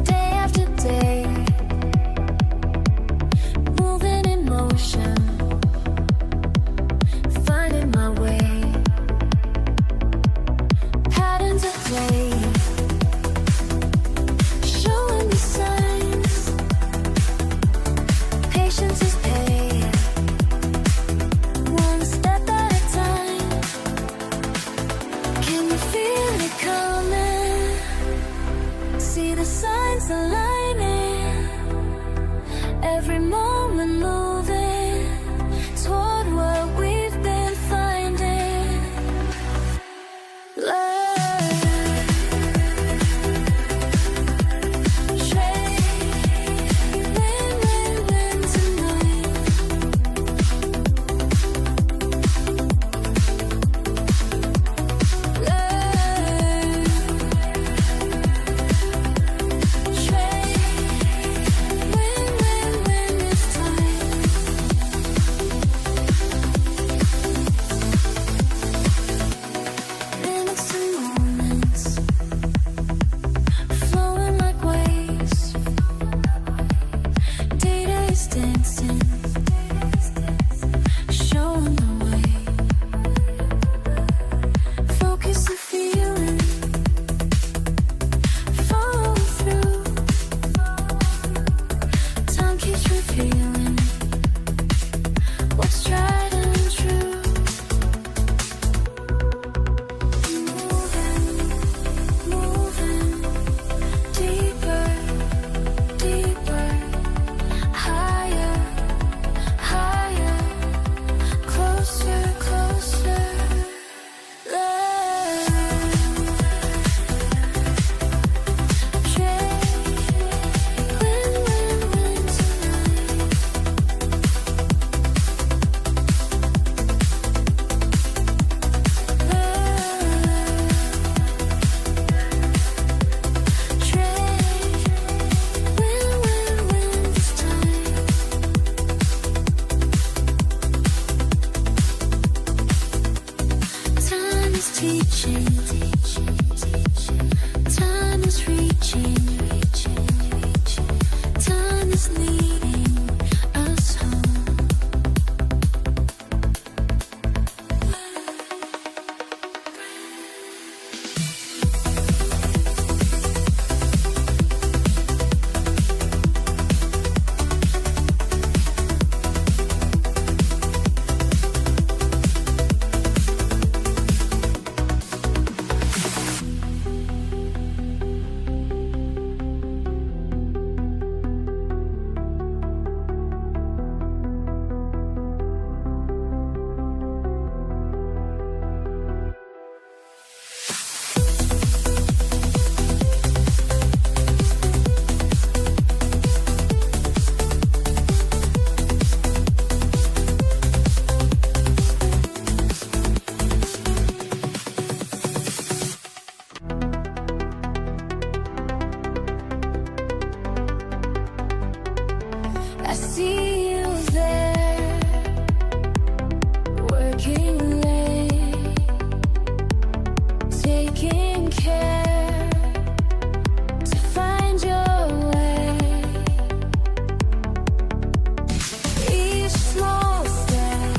day after day, moving in motion, finding my way, patterns at play, showing the signs, patience is paid, one step at a time. Can you feel it coming? See the signs aligning. Every moment moving toward what we've been finding. Learn, trade, win tonight. Learn, trade, win this time. Minutes and moments, flowing like waves. Data is dancing, showing the way. Focus the feeling, follow through. Time keeps revealing what's tried and true. Moving, deeper, higher, closer. Learn, trade, win tonight. I see you there, working late, taking care to find your way. Each small step,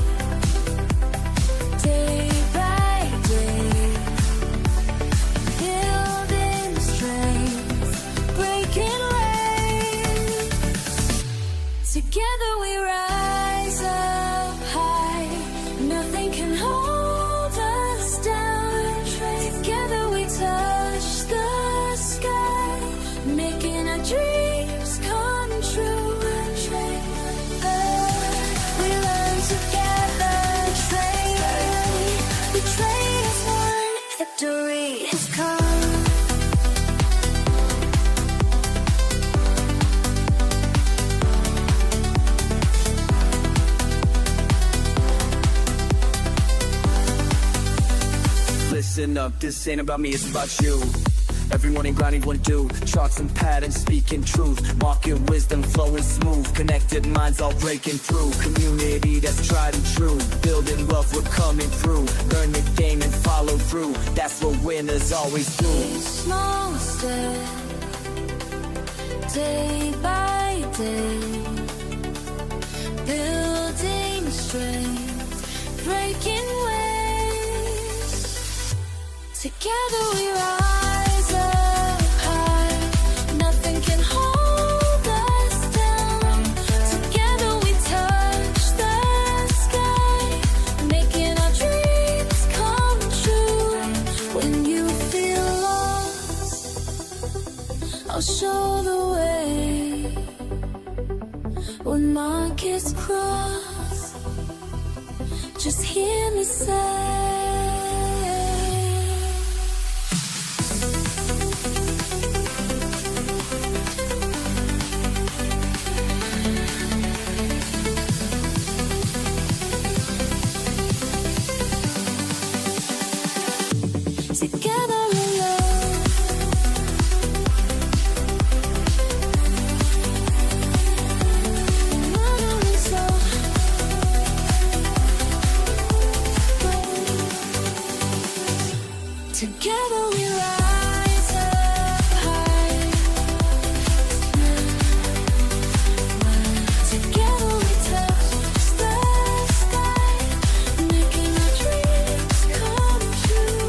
day by day, building strength, breaking waves. Together we rise up high, nothing can hold us down. Together we touch the sky, making our dreams come true. We learn together, trade. We trade as one, victory has come. Listen up, this ain't about me, it's about you. Every morning grinding one do, charts and patterns speaking truth, market wisdom flowing smooth, connected minds all breaking through, community that's tried and true, building love we're coming through, learn the game and follow through, that's what winners always do. Small step, day by day, building strength, breaking waves. Together we rise up high, nothing can hold us down. Together we touch the sky, making our dreams come true. When you feel lost, I'll show the way. When markets cross, just hear me say, together we love. Together we rise up high. Together we touch the sky, making our dreams come true.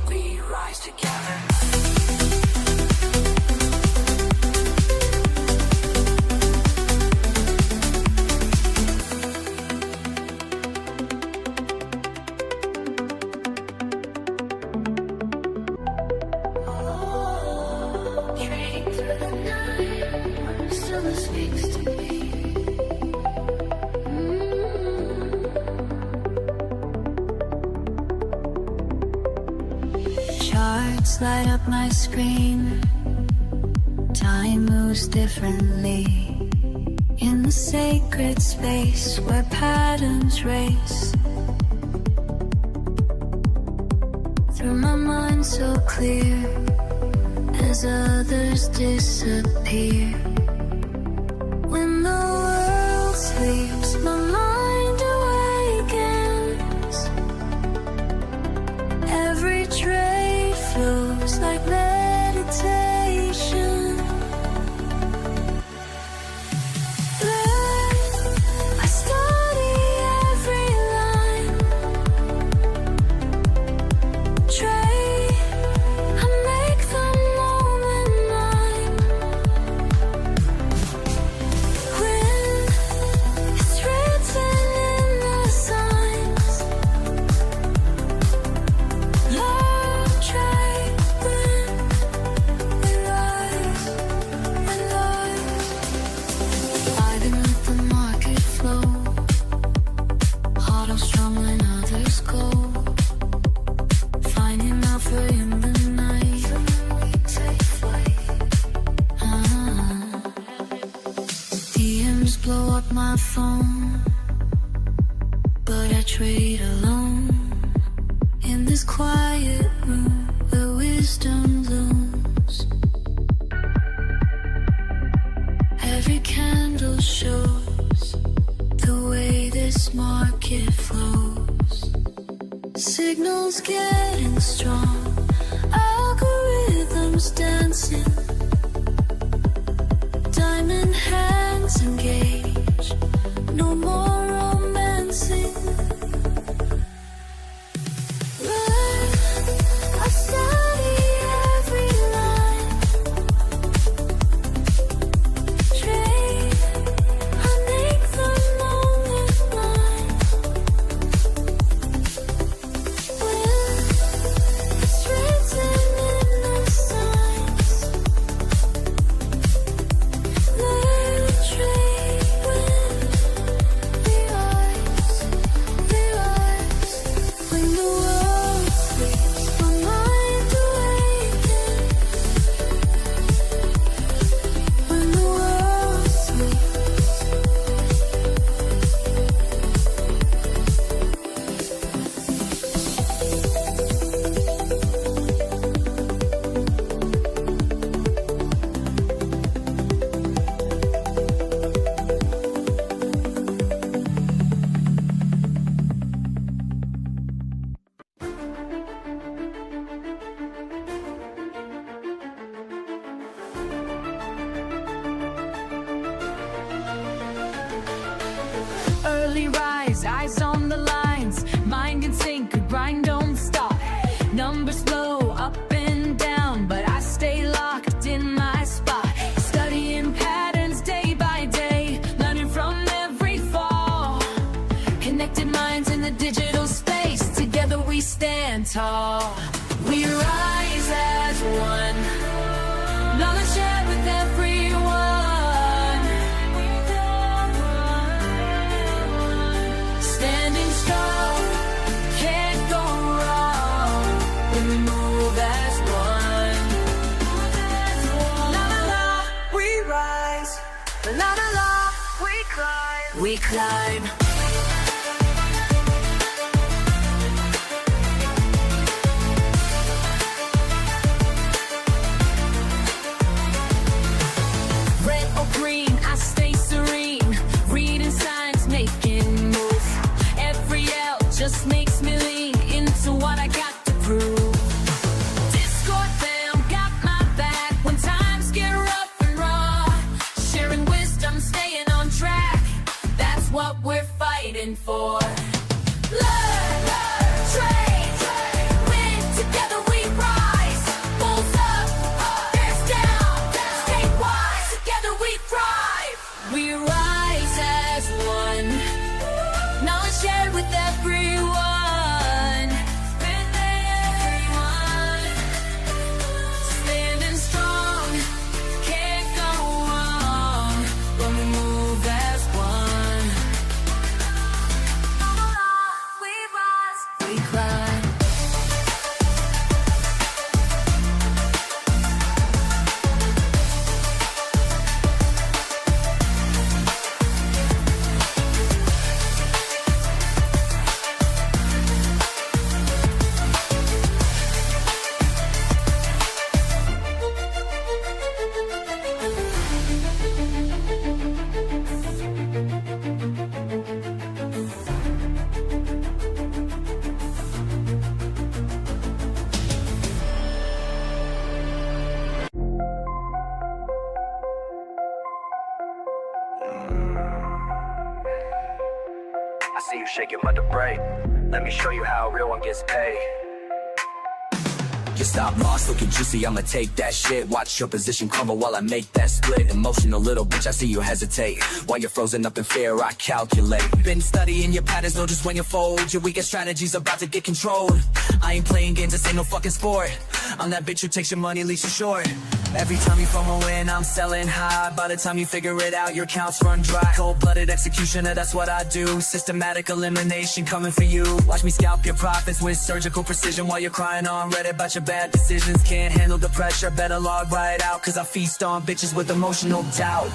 We rise together. Trading through the night, when the summer speaks to me. Charts light up my screen. Time moves differently in the sacred space where patterns race. Through my mind so clear as others disappear. When the world sleeps, my mind awakens. Every trade flows like meditation. I study every line. Trade, I make the moment mine. Scams blow up my phone, but I trade alone. In this quiet room where wisdom looms, every candle shows the way this market flows. Signals getting strong, algorithms dancing, diamond hands engage, no more romancing. I study every line, trade, I make the moment mine. Will, it's written in the signs. Learn, trade, win, realize. When the world sleeps, my mind awakens. When the world sleeps. Early rise, eyes on the lines, mind in sync, grind don't stop. Numbers flow up and down, but I stay locked in my spot. Studying patterns day by day, learning from every fall. Connected minds in the digital space, together we stand tall. We rise as one, knowledge shared with everyone. Standing strong, can't go wrong when we move as one. La la la, we rise. La la la, we climb. We climb. Red or green, I stay serene. Reading signs, making moves. Every L just makes me lean into what I got to prove. Discord fam got my back when times get rough and raw. Sharing wisdom, staying on track. That's what we're fighting for. Learn, trade, win, together we rise. Bulls up, bears down, stay wise, together we thrive. We rise as one, knowledge shared with everyone. Standing strong, can't go wrong when we move as one. We rise, we climb. I see you shaking my break. Let me show you how a real one gets paid. You stop lost, looking juicy, I'ma take that shit. Watch your position crumble while I make that split. Emotional little bitch, I see you hesitate. While you're frozen up in fear, I calculate. Been studying your patterns, know just when you fold. Your weakest strategy's about to get controlled. I ain't playing games, this ain't no fucking sport. I'm that bitch who takes your money, leaves you short. Every time you FOMO in, I'm selling high. By the time you figure it out, your accounts run dry. Cold-blooded executioner, that's what I do. Systematic elimination coming for you. Watch me scalp your profits with surgical precision while you're crying on Reddit about your bad decisions. Can't handle the pressure, better log right out, cause I feast on bitches with emotional doubt.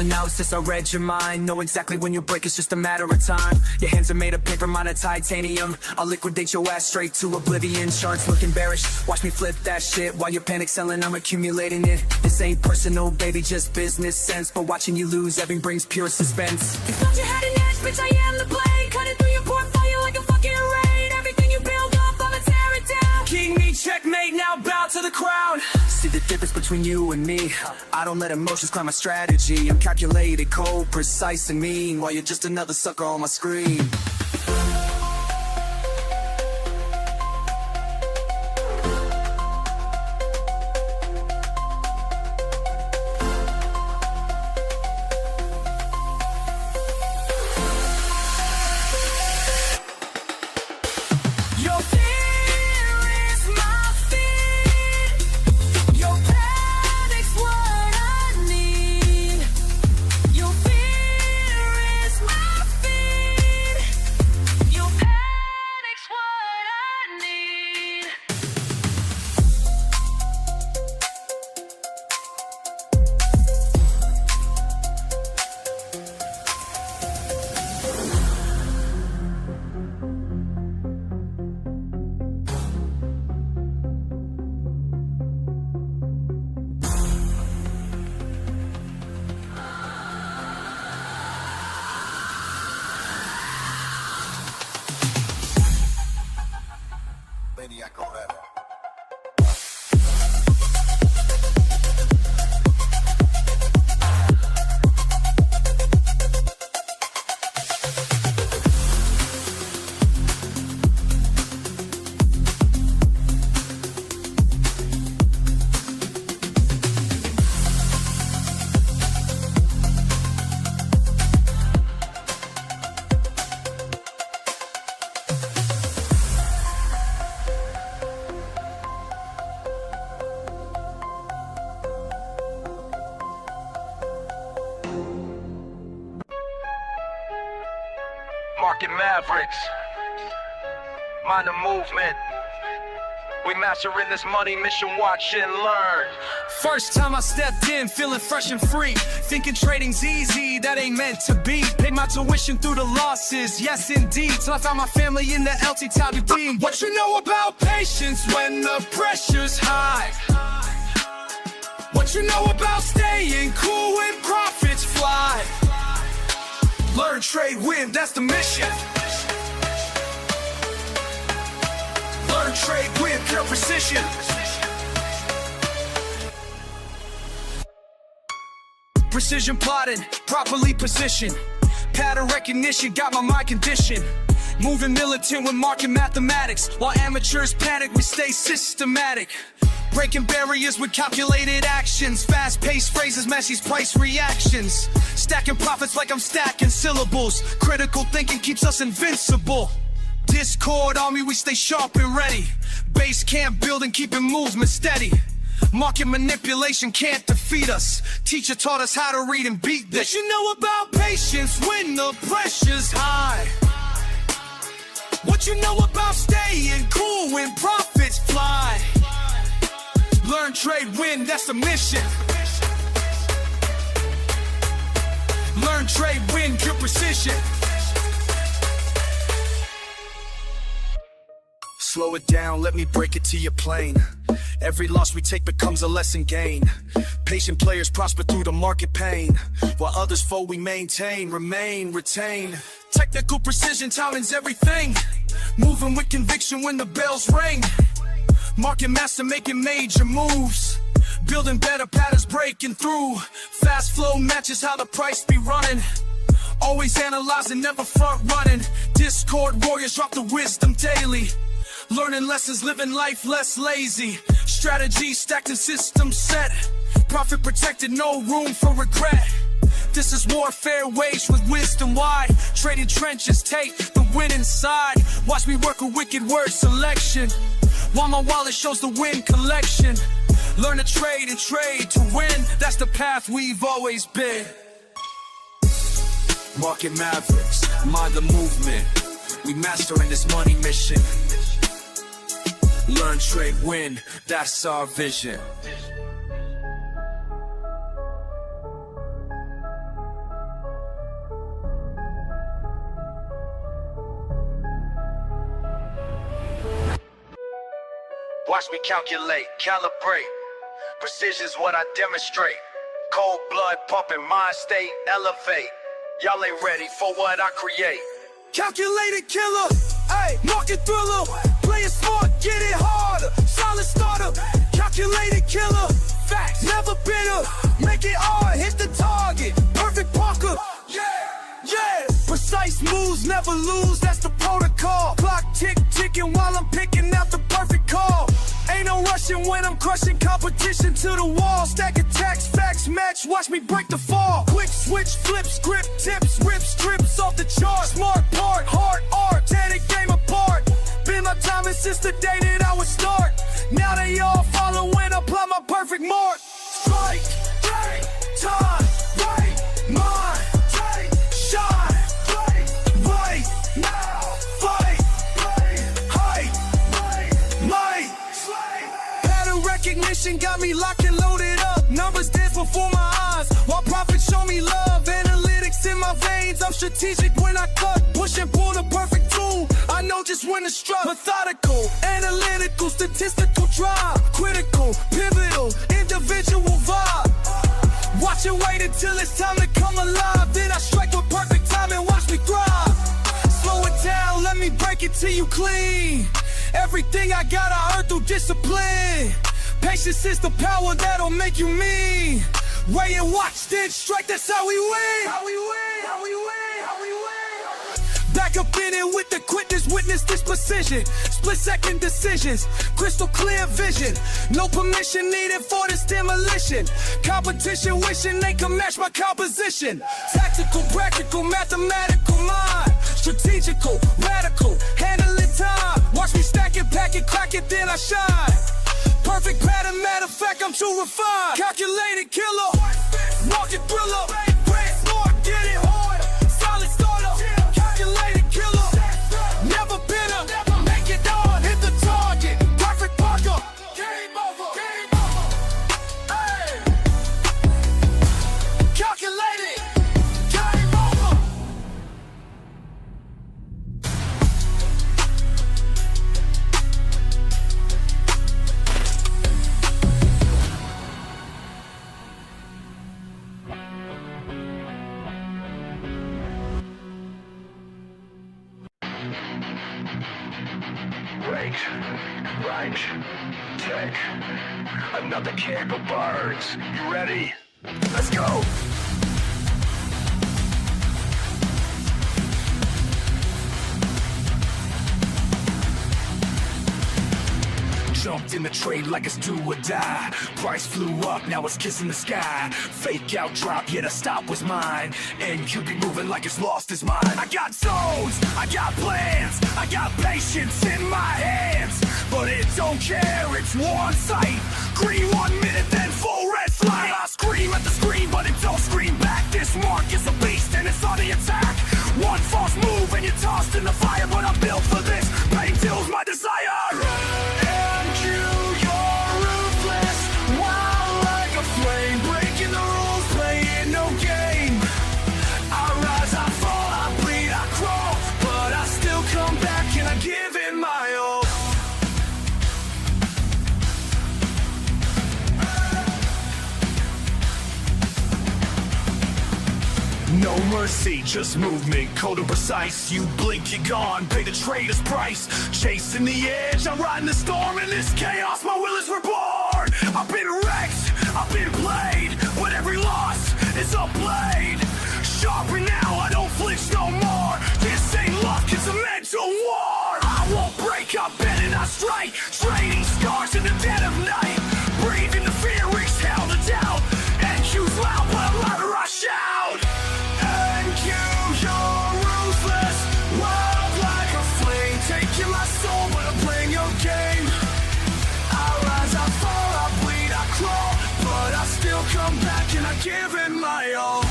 analysis, I read your mind. Know exactly when you break, it's just a matter of time. Your hands are made of paper, mine are titanium. I'll liquidate your ass straight to oblivion. Charts looking bearish, watch me flip that shit. While you're panic selling, I'm accumulating it. This ain't personal, baby, just business sense. But watching you lose, everything brings pure suspense. You thought you had an edge, bitch, I am the blade. Cut it through your portfolio like a fucking raid. Everything you build up, I'ma tear it down. King me, checkmate, now bow to the crown. See the difference between you and me? I don't let emotions cloud my strategy. I'm calculated, cold, precise, and mean, while you're just another sucker on my screen. Maniac on that. Market Mavericks, mind the movement. We mastering this money mission, watch and learn. First time I stepped in, feeling fresh and free. Thinking trading's easy, that ain't meant to be. Paid my tuition through the losses, yes indeed. Till I found my family in the LT Tabby team. What you know about patience when the pressure's high? What you know about staying cool when profits fly? Learn, trade, win, that's the mission. Learn, trade, win, pure precision. Precision plotting, properly positioned. Pattern recognition, got my mind conditioned. Moving militant with market mathematics. While amateurs panic, we stay systematic. Breaking barriers with calculated actions. Fast-paced phrases, Messi's price reactions. Stacking profits like I'm stacking syllables. Critical thinking keeps us invincible. Discord army, we stay sharp and ready. Base camp building, keeping movement steady. Market manipulation can't defeat us. Teacher taught us how to read and beat this. You know about patience when the pressure's high? What you know about staying cool when profits fly? Learn, trade, win, that's the mission. Learn, trade, win, pure precision. Slow it down, let me break it to your plane. Every loss we take becomes a lesson gained. Patient players prosper through the market pain, while others fold we maintain, remain, retain. Technical precision, timing's everything. Moving with conviction when the bells ring. Market master making major moves. Building better patterns, breaking through. Fast flow matches how the price be running. Always analyzing, never front running. Discord warriors drop the wisdom daily. Learning lessons, living life less lazy. Strategy stacked and system set. Profit protected, no room for regret. This is warfare waged with wisdom wide. Trading trenches, take the winning side. Watch me work a wicked word selection, while my wallet shows the win collection. Learn to trade and trade to win. That's the path we've always been. Market Mavericks, mind the movement. We mastering this money mission. Learn, trade, win, that's our vision. Watch me calculate, calibrate. Precision's what I demonstrate. Cold blood pumping, mind state, elevate. Y'all ain't ready for what I create. Calculated killer, ayy, market thriller. Play it smart, get it harder. Solid starter, calculated killer. Facts, never bitter. Make it hard, hit the target. Perfect Parker, yeah. Precise moves, never lose, that's the protocol. Clock ticking while I'm picking out the perfect call. Ain't no rushing when I'm crushing competition to the wall. Stack attacks, facts match, watch me break the fall. Quick switch, flip, script, tips, rip strips off the chart. Smart part, hard art, tear the game apart. Been my timing since the day that I would start. Now they all follow when I apply my perfect mark. Strike, right, time, right, mind, take, shine, right, now, fight, height, might. Pattern recognition got me locked and loaded up. Numbers dance before my eyes, while profits show me love. Analytics in my veins, I'm strategic when I cut. Push and pull the perfect tool, I know just when to strut. Methodical, analytical, statistical drive. Critical, pivotal, individual vibe. Watch and wait until it's time to come alive. Then I strike with perfect time and watch me thrive. Slow it down, let me break it till you clean. Everything I got I earned through discipline. Patience is the power that'll make you mean. Weigh and watch, then strike, that's how we win. How we win, how we win, how we win. Back up in it with the quickness, witness this precision. Split second decisions, crystal clear vision. No permission needed for this demolition. Competition wishing they can match my composition. Tactical, practical, mathematical mind. Strategical, radical, handling time. Watch me stack it, pack it, crack it, then I shine. Perfect pattern, matter of fact, I'm too refined. Calculated killer, market thriller. Brand smart, get it hard. Solid starter, calculated killer. Never bitter, make it hard, hit the target. Perfect Parker, game over, game over. Hey, calculated, game over. Wait, right, take. Another can of birds. You ready? Let's go! Jumped in the trade like it's do or die. Price flew up, now it's kissing the sky. Fake out drop, yeah, the stop was mine. And you be moving like it's lost his mind. I got zones, I got plans, I got patience in my hands. But it don't care, it's one sight. Green 1 minute, then full red flag. I scream at the screen, but it don't scream back. This mark is a beast and it's on the attack. One false move and you're tossed in the fire. But I'm built for this, pain tills my desire. No mercy, just movement, cold and precise. You blink, you're gone, pay the trader's price. Chasing the edge, I'm riding the storm. In this chaos, my will is reborn. I've been wrecked, I've been played, but every loss is a blade. Sharper now, I don't flinch no more. This ain't luck, it's a mental war. I won't break, I bend and I strike. Trading scars in the dead of night. Breathing the fear, exhale the doubt. And choose loud, but I'm louder, I shout. Taking my soul, but I'm playing your game. I rise, I fall, I bleed, I crawl, but I still come back and I give it my all.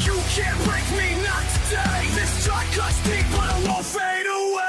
You can't break me, not today. This dark cuts deep, but it won't fade away.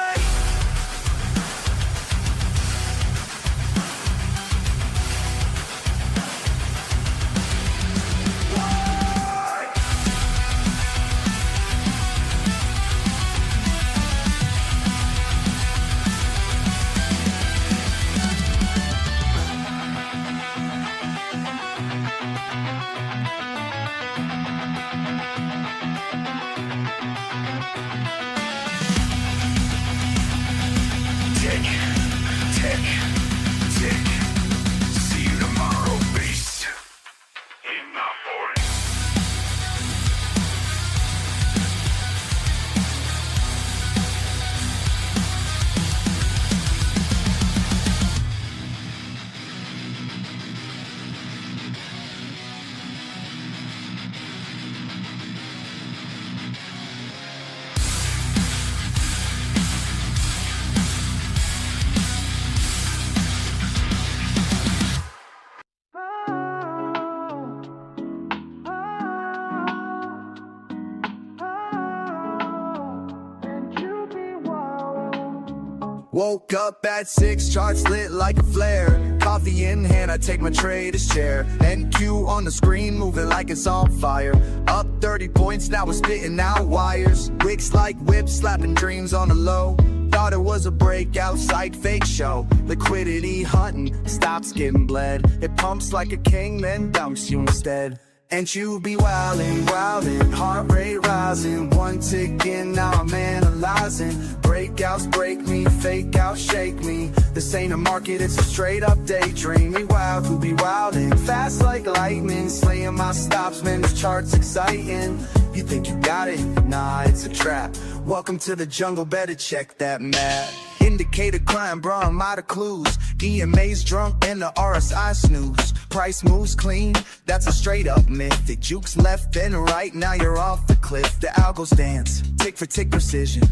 Woke up at 6, charts lit like a flare. Coffee in hand, I take my trader's chair. NQ on the screen, moving like it's on fire. Up 30 points, now we're spitting out wires. Wicks like whips, slapping dreams on the low. Thought it was a breakout site, fake show. Liquidity hunting, stops getting bled. It pumps like a king, then dumps you instead. And you be wildin', wildin', heart rate rising. One tick in, now I'm analyzing. Breakouts break me, fake out, shake me. This ain't a market, it's a straight up daydream. Me wild, who be wildin', fast like lightning. Slaying my stops, man, this chart's exciting. You think you got it? Nah, it's a trap. Welcome to the jungle, better check that map. Indicator climb, bro, I'm out of clues. EMA's drunk and the RSI snooze. Price moves clean, that's a straight up myth. It jukes left and right, now you're off the cliff. The algos dance, tick for tick precision.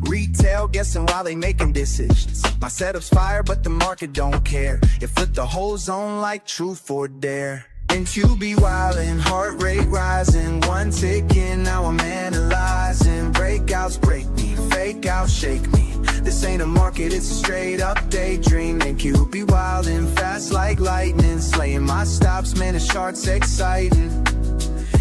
Retail guessing while they making decisions. My setup's fire, but the market don't care. It flipped the whole zone like truth or dare. And you be wildin', heart rate rising. One tick in, now I'm analyzing. Breakouts break me, fake out, shake me. This ain't a market, it's a straight up daydream. And you be wildin', fast like lightning. Slaying my stops, man, the chart's exciting.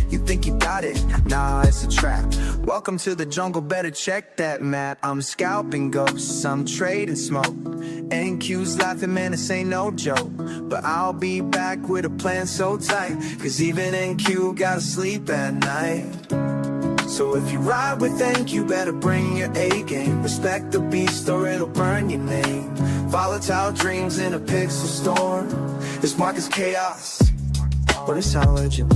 You think you got it? Nah, it's a trap. Welcome to the jungle, better check that map. I'm scalping ghosts, I'm trading smoke. NQ's laughing, man, this ain't no joke. But I'll be back with a plan so tight, cause even NQ gotta sleep at night. So if you ride with NQ, better bring your A game. Respect the beast or it'll burn your name. Volatile dreams in a pixel storm. This market's chaos, but it's how legend.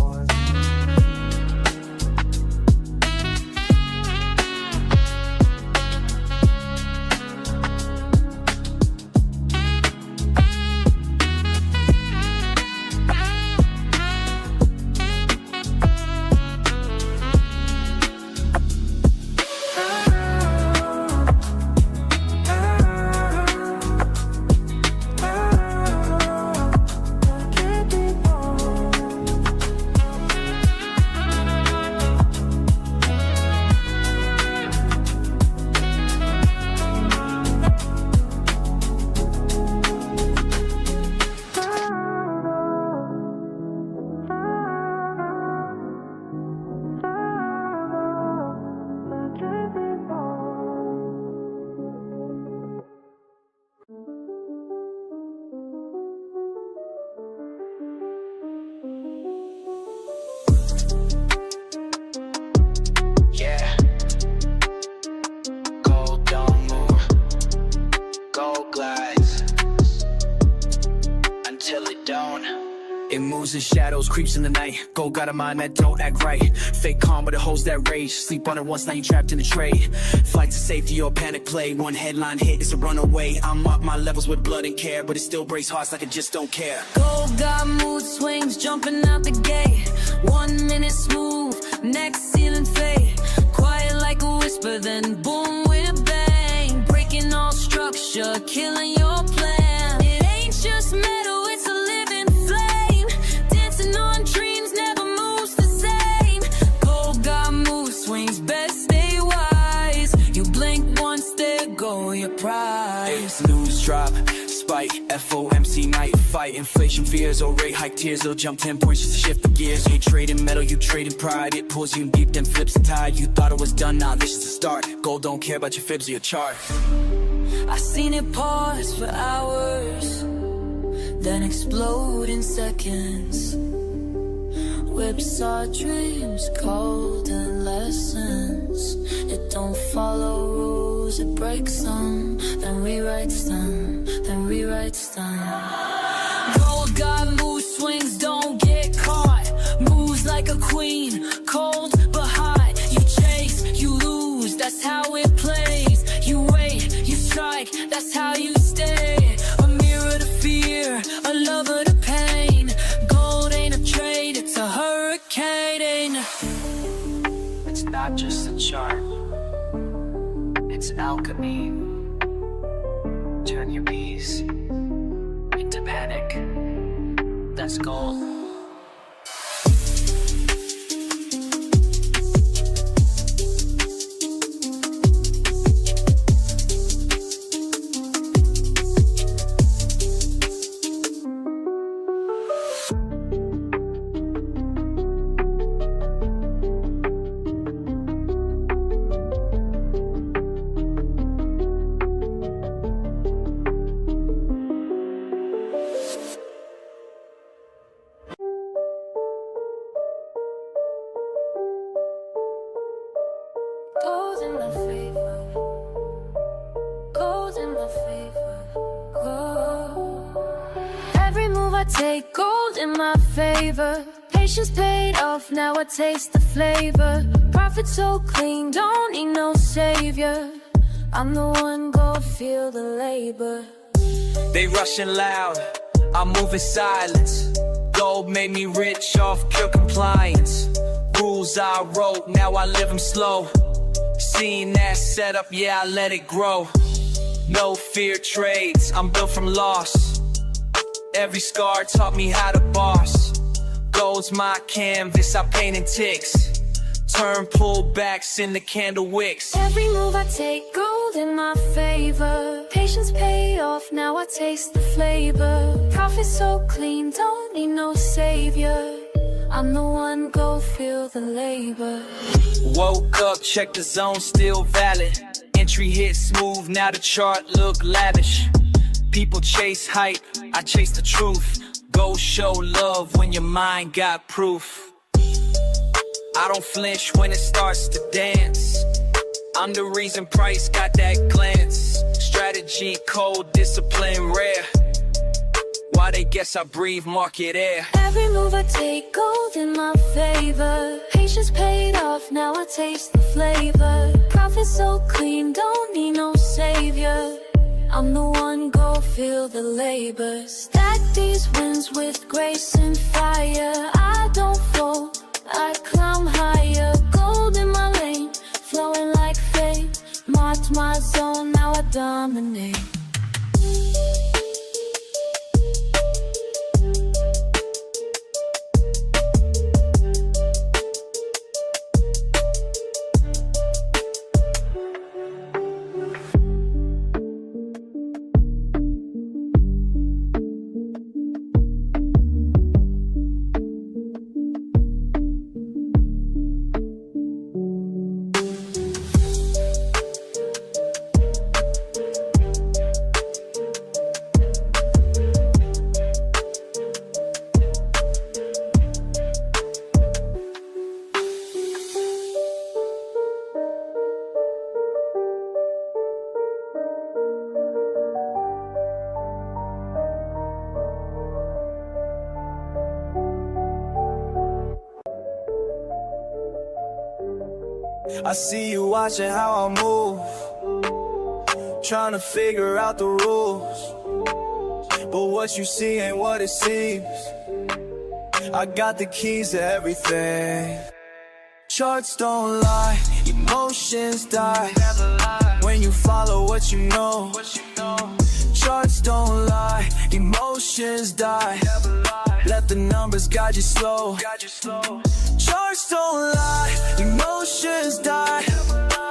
It moves in shadows, creeps in the night. Gold got a mind that don't act right. Fake calm, but it holds that rage. Sleep on it once, now you trapped in the trade. Flight to safety or panic play. One headline hit, it's a runaway. I'm up my levels with blood and care, but it still breaks hearts like I just don't care. Gold got mood swings, jumping out the gate. 1 minute smooth, next ceiling fade. Quiet like a whisper, then boom with a bang. Breaking all structure, killing your plan. It ain't just metal, it's a living flame. Dancing on dreams, never moves the same. Gold got mood swings, best stay wise. You blink once, there go your prize. It's news drop, spike, FOMC night fight. Inflation fears, or rate hike tears. They'll jump 10 points just to shift the gears. You trading metal, you trading pride. It pulls you in deep, then flips the tide. You thought it was done, now this is the start. Gold don't care about your fibs or your chart. I seen it pause for hours, then explode in seconds. Whips our dreams, golden lessons. It don't follow rules, it breaks them, then rewrites them, then rewrites them. Gold got mood swings, don't get caught. Moves like a queen, cold but hot. You chase, you lose, that's how it plays. You wait, you strike, that's how you stay. A mirror to fear, a lover to pain. Gold ain't a trade, it's a hurricane. It's not just a chart, it's alchemy. Turn your peace into panic. That's gold. in my favor. Gold in my favor. Gold. Every move I take, gold in my favor. Patience paid off, now I taste the flavor. Profit so clean, don't need no savior. I'm the one, go feel the labor. They rushing loud, I'm moving silence. Gold made me rich off pure compliance. Rules I wrote, now I live them slow. Seeing that setup, yeah, I let it grow. No fear trades, I'm built from loss. Every scar taught me how to boss. Gold's my canvas, I paint in ticks. Turn pullbacks into candle wicks. Every move I take, gold in my favor. Patience pay off, now I taste the flavor. Profit so clean, don't need no savior. I'm the one, go feel the labor. Woke up, check the zone, still valid. Entry hit smooth, now the chart look lavish. People chase hype, I chase the truth. Go show love when your mind got proof. I don't flinch when it starts to dance. I'm the reason price got that glance. Strategy cold, discipline rare. Why they guess I breathe market air. Every move I take, gold in my favor. Patience paid off, now I taste the flavor. Profit so clean, don't need no savior. I'm the one, go feel the labor. Stack these wins with grace and fire. I don't fold, I climb higher. Gold in my lane, flowing like fate. Marked my zone, now I dominate. I see you watching how I move, trying to figure out the rules. But what you see ain't what it seems. I got the keys to everything. Charts don't lie, emotions die when you follow what you know. Charts don't lie, emotions die. Let the numbers guide you slow. Charts don't lie, emotions die.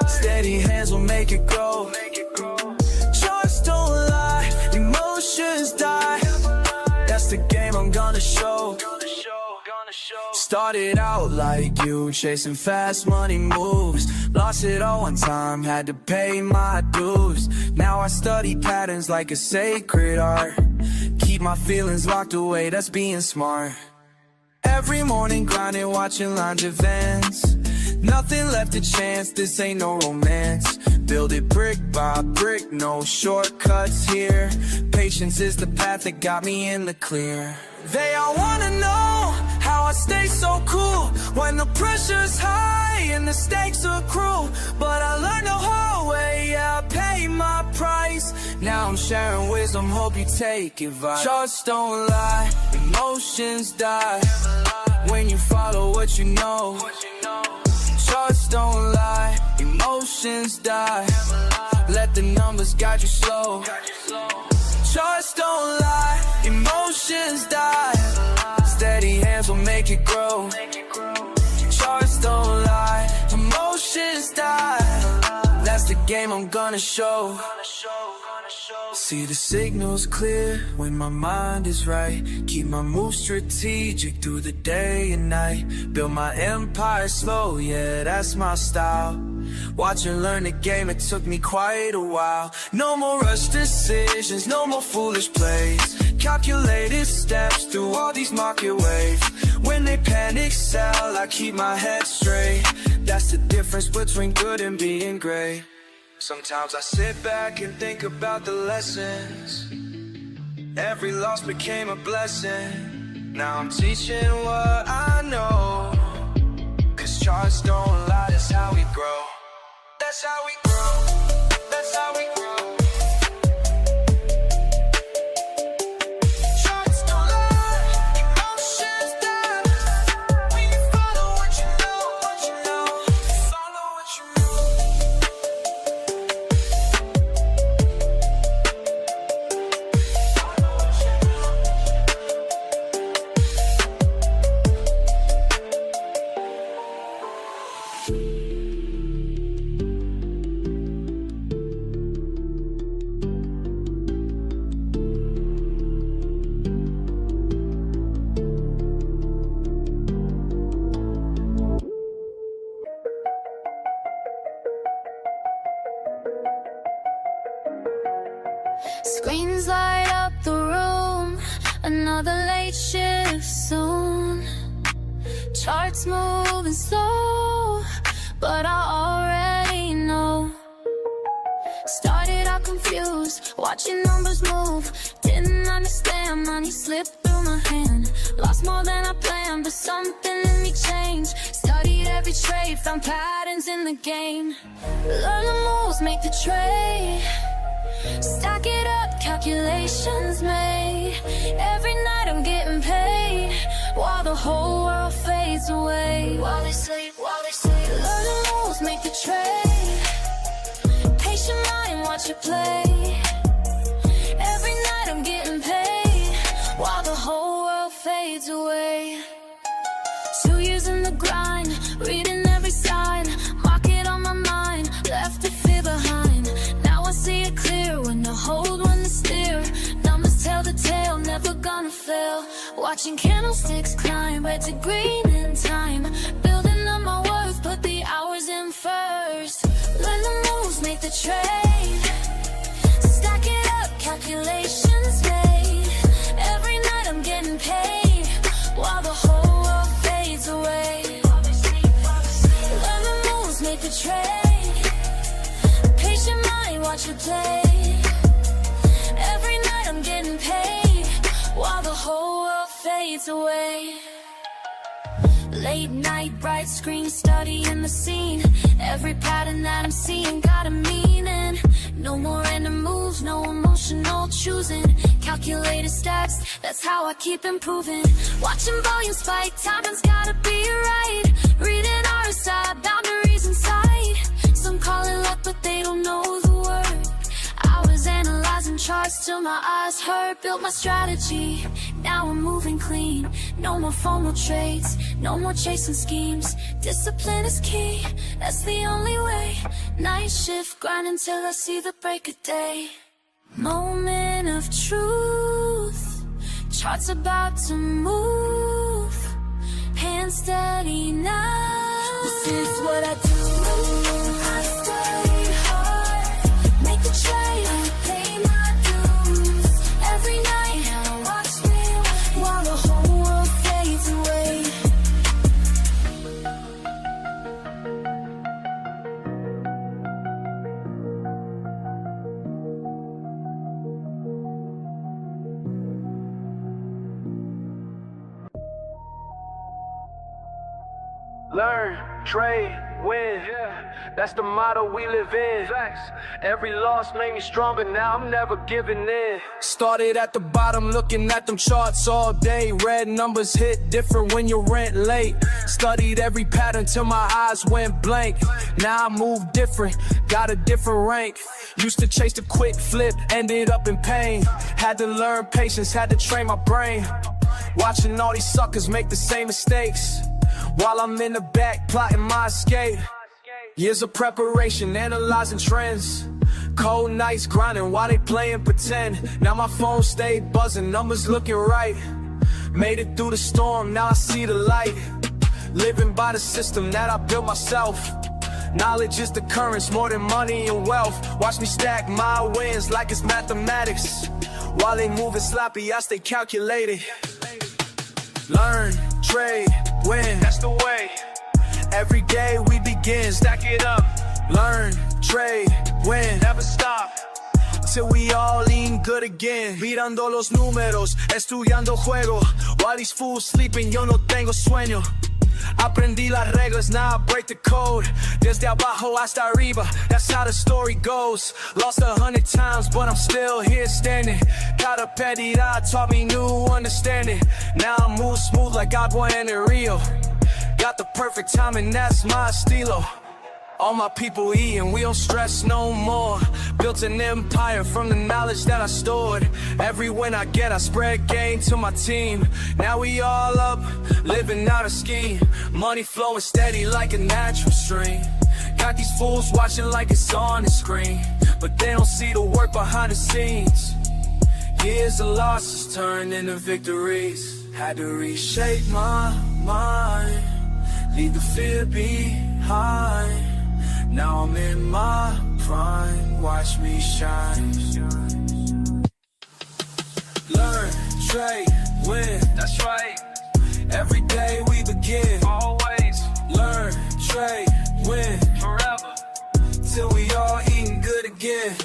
Steady hands will make it grow. Charts don't lie, emotions die. That's the game I'm gonna show. Started out like you, chasing fast money moves. Lost it all one time, had to pay my dues. Now I study patterns like a sacred art. Keep my feelings locked away, that's being smart. Every morning grinding, watching lounge events. Nothing left to chance, this ain't no romance. Build it brick by brick, no shortcuts here. Patience is the path that got me in the clear. They all wanna know how I stay so cool when the pressure's high and the stakes are cruel. But I learned the hard way, yeah, I paid my price. Now I'm sharing wisdom, hope you take advice. Charts don't lie, emotions die when you follow what you know. Charts don't lie, emotions die. Let the numbers guide you slow. Charts don't lie, emotions die. Steady hands will make it grow. Charts don't lie, emotions die. That's the game I'm gonna show. See the signals clear when my mind is right. Keep my moves strategic through the day and night. Build my empire slow, yeah, that's my style. Watch and learn the game, it took me quite a while. No more rush decisions, no more foolish plays. Calculated steps through all these market waves. When they panic sell, I keep my head straight. That's the difference difference between good and being great. Sometimes I sit back and think about the lessons. Every loss became a blessing. Now I'm teaching what I know. Cause charts don't lie, that's how we grow. That's how we grow. That's how we grow. Charts don't lie, emotions die. When you follow what you know, follow what you Screens light up the room, another late shift soon. Charts moving slow, but I already know. Started out confused, watching numbers move. Didn't understand, money slipped through my hand. Lost more than I planned, but something in me changed. Studied every trade, found patterns in the game. Learn the moves, make the trade. Stack it up, calculations made. Every night I'm getting paid, while the whole world fades away. While they sleep, learn the moves, make the trade. Patient mind, watch it play. Every night I'm getting paid, while the whole world fades away. 2 years in the grind, reading every sign. Market on my mind, left the fear behind. Now I see it clear, when to hold, when to steer. Numbers tell the tale, never gonna fail. Watching candlesticks climb, red to green in time. Building up my worth, put the hours in first. Learn the moves, make the trade. Stack it up, calculations made. Every night I'm getting paid, while the whole world fades away. Learn the moves, make the trade. Patient mind, watch it play. Every night I'm getting paid, while the whole world fades away. Late night, bright screen, studying the scene. Every pattern that I'm seeing got a meaning. No more random moves, no emotional choosing. Calculated stats, that's how I keep improving. Watching volume spike, timing's gotta be right. Reading RSI, boundaries in sight. Some call it luck, but they don't know the word. I was analyzing charts till my eyes hurt. Built my strategy, now I'm moving clean. No more FOMO trades, no more chasing schemes. Discipline is key, that's the only way. Night shift, grind until I see the break of day. Moment of truth, charts about to move. Hands steady now, this is what I do. I study hard, make the trade, I pay my dues. Every night, now watch me while the whole world fades away. Learn, trade, win. That's the motto we live in. Every loss made me stronger, now I'm never giving in. Started at the bottom, looking at them charts all day. Red numbers hit different when you rent late. Studied every pattern till my eyes went blank. Now I move different, got a different rank. Used to chase the quick flip, ended up in pain. Had to learn patience, had to train my brain. Watching all these suckers make the same mistakes, while I'm in the back plotting my escape. Years of preparation, analyzing trends. Cold nights grinding while they playing pretend. Now my phone stayed buzzing, numbers looking right. Made it through the storm, now I see the light. Living by the system that I built myself. Knowledge is the currents more than money and wealth. Watch me stack my wins like it's mathematics. While they moving sloppy, I stay calculated. Learn, trade, win, that's the way. Every day we begin, stack it up, learn, trade, win, never stop till we all eating good again. Mirando los números, estudiando juego, while these fools sleeping, yo no tengo sueño. Aprendí las reglas, now I break the code. Desde abajo hasta arriba, that's how the story goes. Lost 100 times, but I'm still here standing. Cada pérdida taught me new understanding. Now I move smooth like agua en el rio. Got the perfect timing, that's my estilo. All my people eating, we don't stress no more. Built an empire from the knowledge that I stored. Every win I get, I spread gain to my team. Now we all up, living out a scheme. Money flowing steady like a natural stream. Got these fools watching like it's on the screen, but they don't see the work behind the scenes. Years of losses turned into victories. Had to reshape my mind, leave the fear behind. Now I'm in my prime, watch me shine. Learn, trade, win, that's right. Every day we begin, always. Learn, trade, win, forever, till we all eating good again.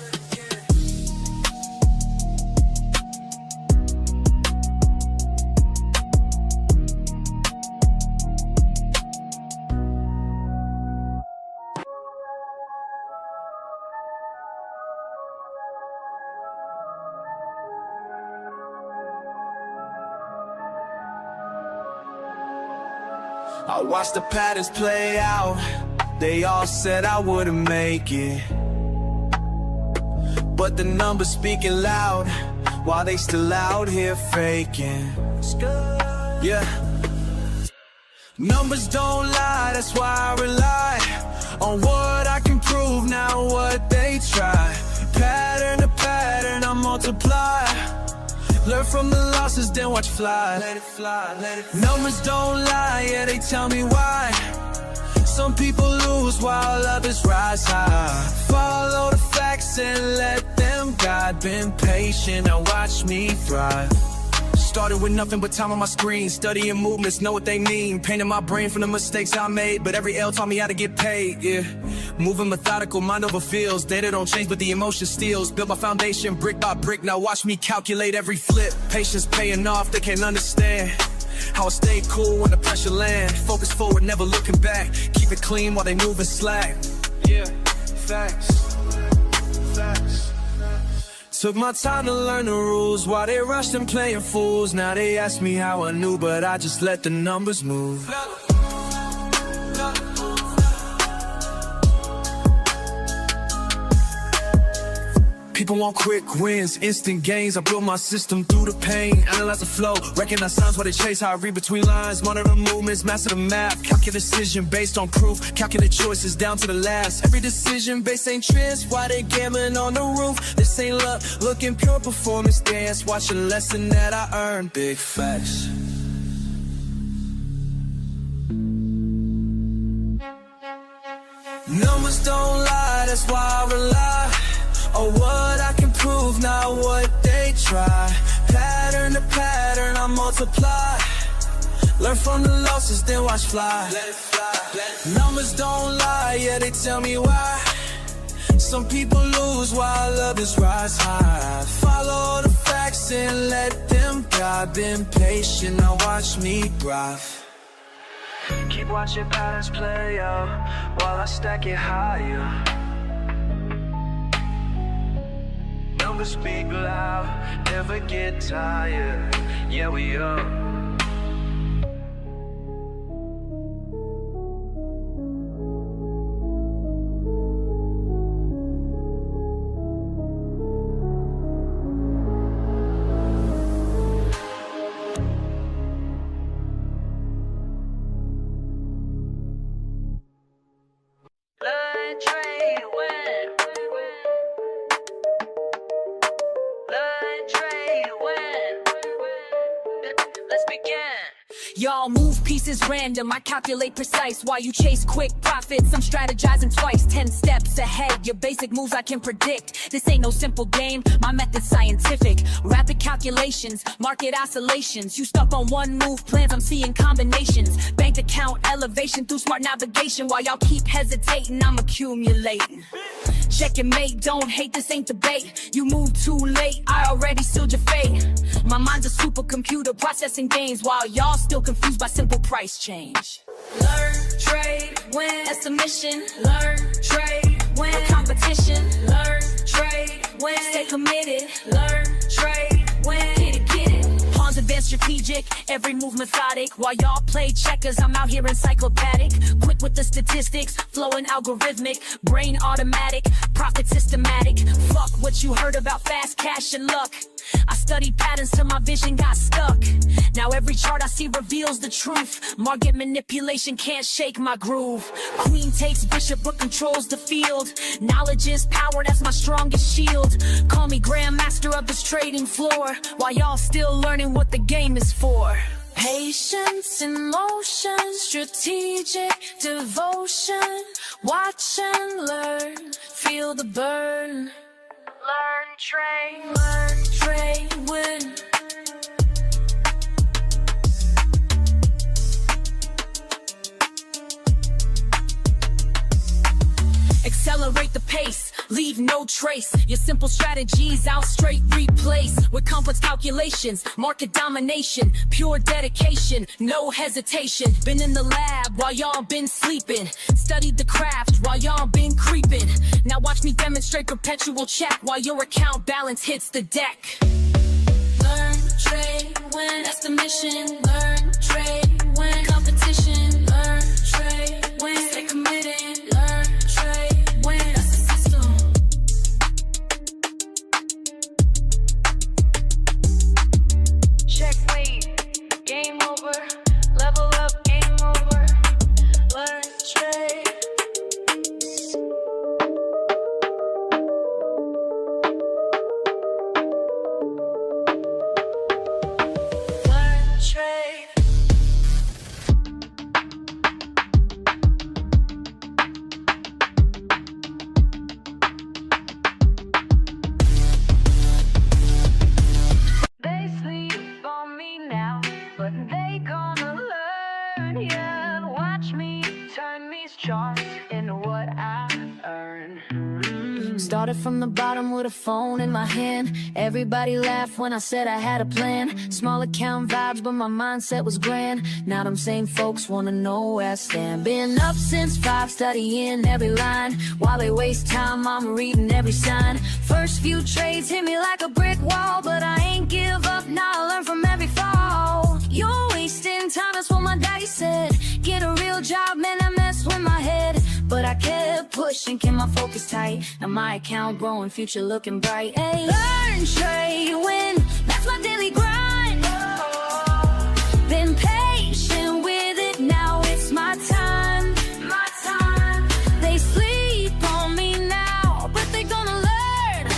I watched the patterns play out. They all said I wouldn't make it, but the numbers speaking loud while they still out here faking. Yeah, numbers don't lie, that's why I rely on what I can prove, not what they try. Pattern to pattern, I multiply. Learn from the losses, then watch fly. Let it fly, let it fly. Numbers don't lie, yeah, they tell me why. Some people lose while others rise high. Follow the facts and let them guide. Been patient, now watch me thrive. Started with nothing but time on my screen. Studying movements, know what they mean. Painting my brain from the mistakes I made, but every L taught me how to get paid, yeah. Moving methodical, mind over feels. Data don't change, but the emotion steals. Build my foundation brick by brick, now watch me calculate every flip. Patience paying off, they can't understand how I stay cool when the pressure land. Focus forward, never looking back. Keep it clean while they moving slack. Yeah, facts, facts. Took my time to learn the rules while they rushed and playing fools. Now they ask me how I knew, but I just let the numbers move. People want quick wins, instant gains. I build my system through the pain. Analyze the flow, recognize signs while they chase. How I read between lines, monitor movements, master the math. Calculate decision based on proof, calculate choices down to the last. Every decision based ain't trends, why they gambling on the roof. This ain't luck, looking pure performance dance. Watch a lesson that I earned, big facts. Numbers don't lie, that's why I rely on what I can prove, not what they try. Pattern to pattern, I multiply. Learn from the losses, then watch fly. Let it fly, let it fly. Numbers don't lie, yeah, they tell me why. Some people lose while others rise high. Follow the facts and let them guide. Been patient, now watch me thrive. Keep watching patterns play out while I stack it higher. Numbers speak loud, never get tired. Yeah, we are. Y'all move pieces random, I calculate precise. While you chase quick profits, I'm strategizing twice, 10 steps ahead. Your basic moves I can predict. This ain't no simple game, my method's scientific. Rapid calculations, market oscillations. You stuck on one move plans, I'm seeing combinations. Bank account elevation through smart navigation. While y'all keep hesitating, I'm accumulating. Check your mate, don't hate, this ain't debate. You moved too late, I already sealed your fate. My mind's a supercomputer processing gains, while y'all still confused by simple price change. Learn, trade, win, that's the mission. Learn, trade, win, competition. Learn, trade, win, stay committed. Learn, trade, win, get it. Pawns advanced strategic, every move methodic. While y'all play checkers, I'm out here encyclopedic. Quick with the statistics, flowing algorithmic. Brain automatic, profit systematic. Fuck what you heard about fast cash and luck. I studied patterns till my vision got stuck. Now every chart I see reveals the truth. Market manipulation can't shake my groove. Queen takes bishop but controls the field. Knowledge is power, that's my strongest shield. Call me grandmaster of this trading floor, while y'all still learning what the game is for. Patience in motion, strategic devotion. Watch and learn, feel the burn. Learn, trade, win. Accelerate the pace, leave no trace. Your simple strategies I'll straight replace with complex calculations, market domination, pure dedication, no hesitation. Been in the lab while y'all been sleeping, studied the craft while y'all been creeping. Now watch me demonstrate perpetual check while your account balance hits the deck. Learn, trade, win, that's the mission. Learn, trade, win, competition. Learn, trade, win, stay committed. Learn, trade, win, that's the system. Checkmate, game over. Level up, game over. Learn, trade. Started from the bottom with a phone in my hand. Everybody laughed when I said I had a plan. Small account vibes, but my mindset was grand. Now them same folks wanna know where I stand. Been up since 5, studying every line. While they waste time, I'm reading every sign. First few trades hit me like a brick wall, but I ain't give up, now I learn from every fall. You're wasting time, that's what my daddy said. Get a real job, man, I mess with my head. But I kept pushing, kept my focus tight. Now my account growing, future looking bright. Hey, learn, trade, win, that's my daily grind. Been patient with it, now it's my time. My time. They sleep on me now, but they gonna learn.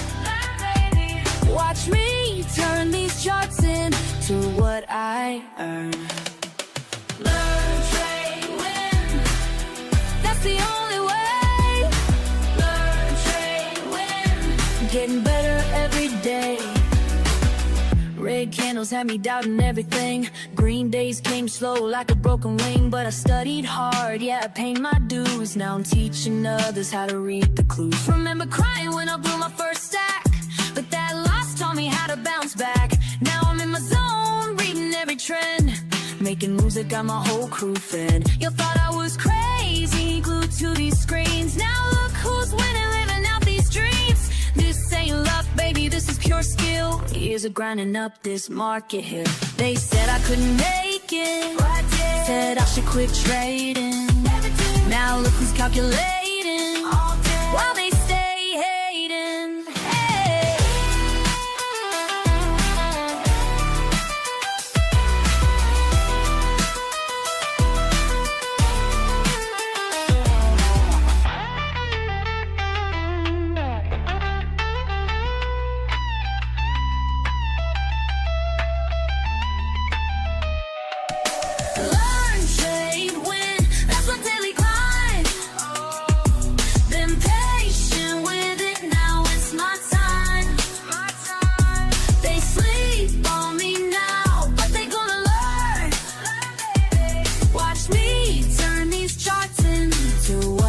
Baby. Watch me turn these charts into what I earn. Learn, trade, win, that's the only way. Learn, trade, win, getting better every day. Red candles had me doubting everything. Green days came slow like a broken wing. But I studied hard, yeah, I paid my dues. Now I'm teaching others how to read the clues. Remember crying when I blew my first stack, but that loss taught me how to bounce back. Now I'm in my zone, reading every trend, making moves that got my whole crew fed. You thought I was crazy, glued to these screens. Now look who's winning, living out these dreams. This ain't luck, baby, this is pure skill. Years of grinding up this market here. They said I couldn't make it, said I should quit trading. Now look who's calculating, while they stay hating. Hey.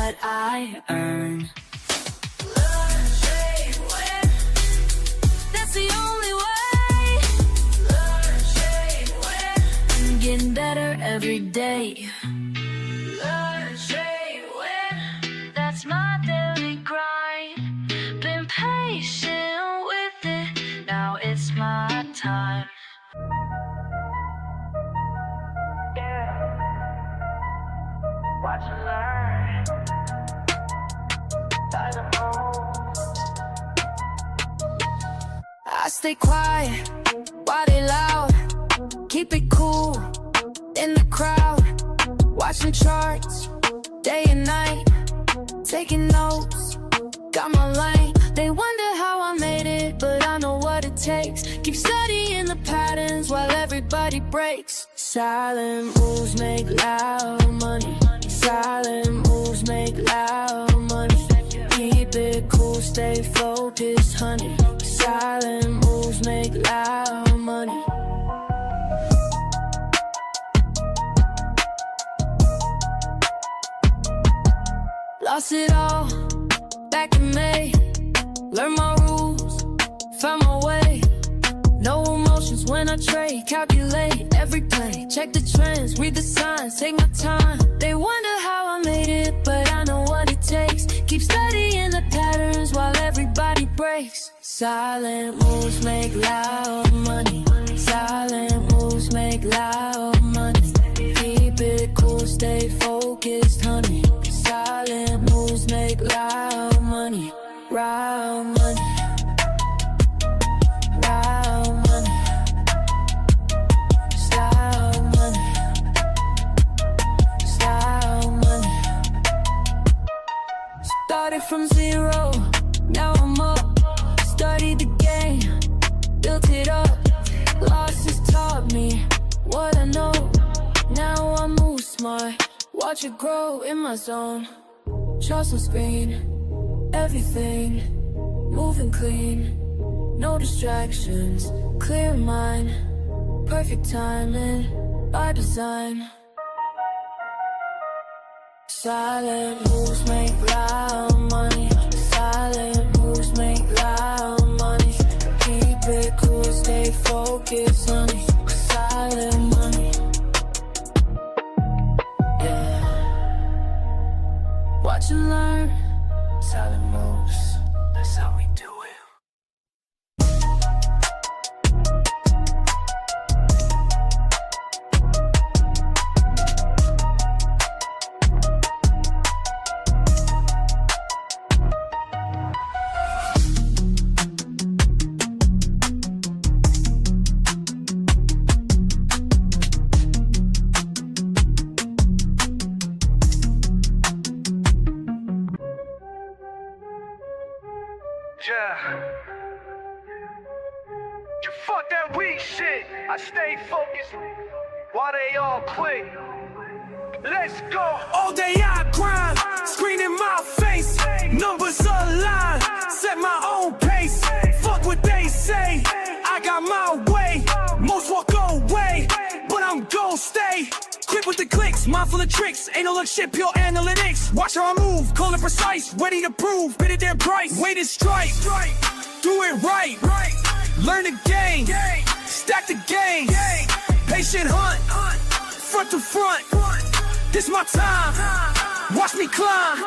what I earn. Learn, trade, win. That's the only way. Learn, trade, win. Getting better every day. Learn, trade, win. That's my daily grind. Been patient with it, now it's my time. Watch and learn. I stay quiet, while they loud. Keep it cool, in the crowd. Watching charts, day and night. Taking notes, got my lane. They wonder how I made it, but I know what it takes. Keep studying the patterns while everybody breaks. Silent moves make loud money. Silent moves make loud money. Keep it cool, stay focused, honey. Silent moves make loud money. Lost it all back in May. Learn my rules, found my way. No emotions when I trade. Calculate every play. Check the trends, read the signs, take my time. They wonder how I made it, but I know what it takes. Keep studying the patterns while everybody breaks. Silent moves make loud money. Silent moves make loud money. Keep it cool, stay focused, honey. Silent moves make loud money. Loud money. Loud money. Loud money. Loud money. Started from zero, now I'm up. Studied the game, built it up. Losses taught me what I know. Now I move smart, watch it grow in my zone. Trust on screen, everything moving clean. No distractions, clear mind. Perfect timing, by design. Silent moves make loud money. Silent moves make loud money. Keep it cool, stay focused, honey. Silent money. Yeah. Watch and learn. Silent moves. That's how we do it. Yeah. You fuck that weak shit. I stay focused while they all quit. Let's go. All day I grind, screen in my face. Numbers align, set my own pace. Fuck what they say, I got my way. Most walk away, but I'm gon' stay. Quick with the clicks, mindful of tricks. Ain't no look shit, pure analytics. Watch how I move, call it precise. Ready to prove, bid it their price. Wait and strike, do it right. Learn the game, stack the game. Patient hunt, front to front. This my time, watch me climb.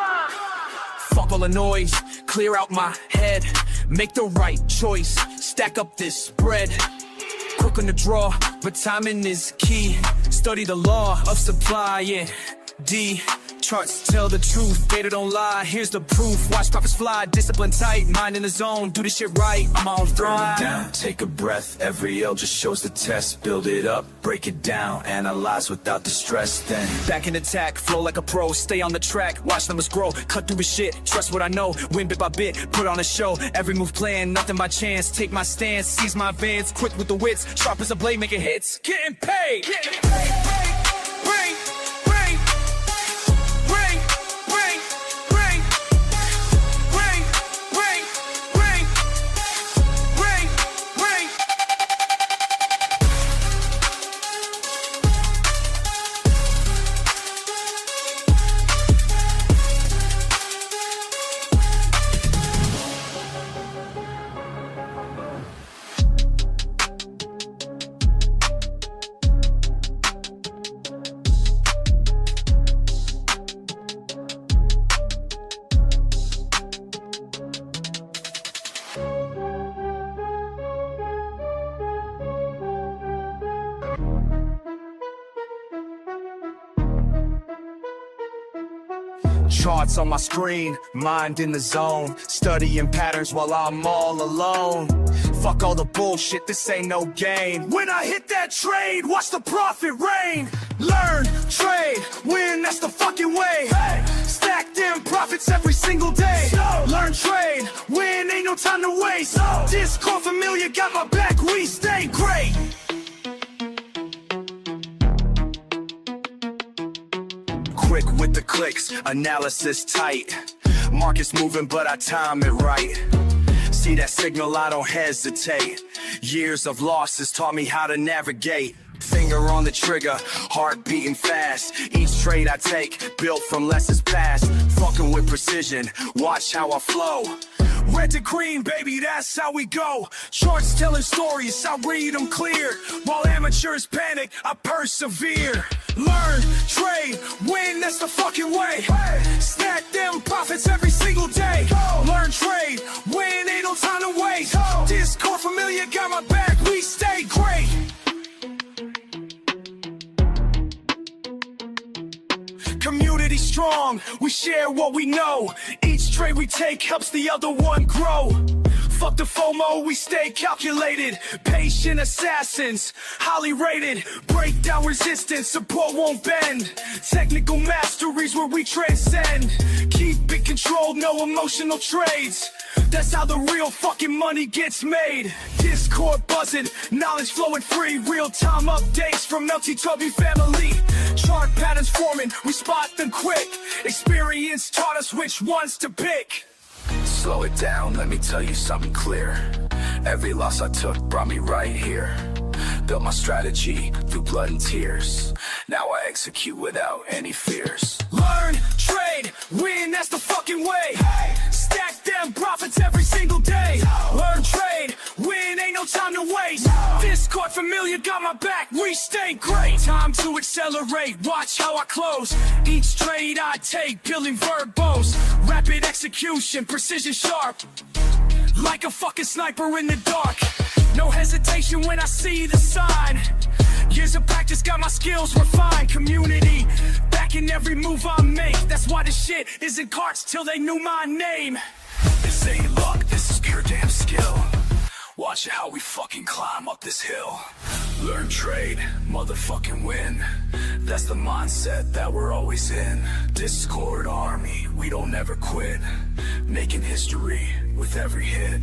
Fuck all the noise, clear out my head. Make the right choice, stack up this bread. Quick on the draw, but timing is key. Study the law of supply, yeah. D, charts tell the truth, data don't lie. Here's the proof, watch profits fly. Discipline tight, mind in the zone, do this shit right. I'm on thrive. Down, take a breath, every L just shows the test. Build it up, break it down, analyze without the stress. Then Back in attack, flow like a pro. Stay on the track, watch numbers grow. Cut through the shit, trust what I know. Win bit by bit, put on a show. Every move planned, nothing by chance. Take my stance, seize my advance. Quick with the wits, sharp as a blade, making hits. Getting paid. Bring. Charts on my screen, mind in the zone, studying patterns while I'm all alone. Fuck all the bullshit, this ain't no game. When I hit that trade, watch the profit rain. Learn, trade, win, that's the fucking way. Hey. Stack them profits every single day. Learn, trade, win, ain't no time to waste. Discord familiar, got my back, we stay great. Quick with the clicks, analysis tight. Market's moving, but I time it right. See that signal, I don't hesitate. Years of losses taught me how to navigate. Finger on the trigger, heart beating fast. Each trade I take, built from lessons past. Fucking with precision, watch how I flow. Red to green, baby, that's how we go. Charts telling stories, I read them clear. While amateurs panic, I persevere. Learn, trade, win, that's the fucking way. Stack them profits every single day. Learn, trade, win, ain't no time to waste. Discord familiar, got my back, we stay great. Community strong, we share what we know. Each trade we take helps the other one grow. Fuck the FOMO, we stay calculated. Patient assassins, highly rated. Break down resistance, support won't bend. Technical masteries where we transcend. Keep it controlled, no emotional trades. That's how the real fucking money gets made. Discord buzzing, knowledge flowing free. Real-time updates from LTW family. Chart patterns forming, we spot them quick. Experience taught us which ones to pick. Slow it down, let me tell you something clear. Every loss I took brought me right here. Built my strategy through blood and tears. Now I execute without any fears. Learn, trade, win, that's the fucking way. Stack them profits every single day. Learn, trade, win, ain't no time to waste. Discord familiar, got my back, we stay great. Time to accelerate, watch how I close. Each trade I take, peeling verbose. Rapid execution, precision sharp. Like a fucking sniper in the dark. No hesitation when I see the sign. Years of practice got my skills refined. Community backing every move I make. That's why this shit isn't carts till they knew my name. This ain't luck, this is pure damn skill. Watch how we fucking climb up this hill. Learn, trade, motherfucking win. That's the mindset that we're always in. Discord army, we don't ever quit. Making history with every hit.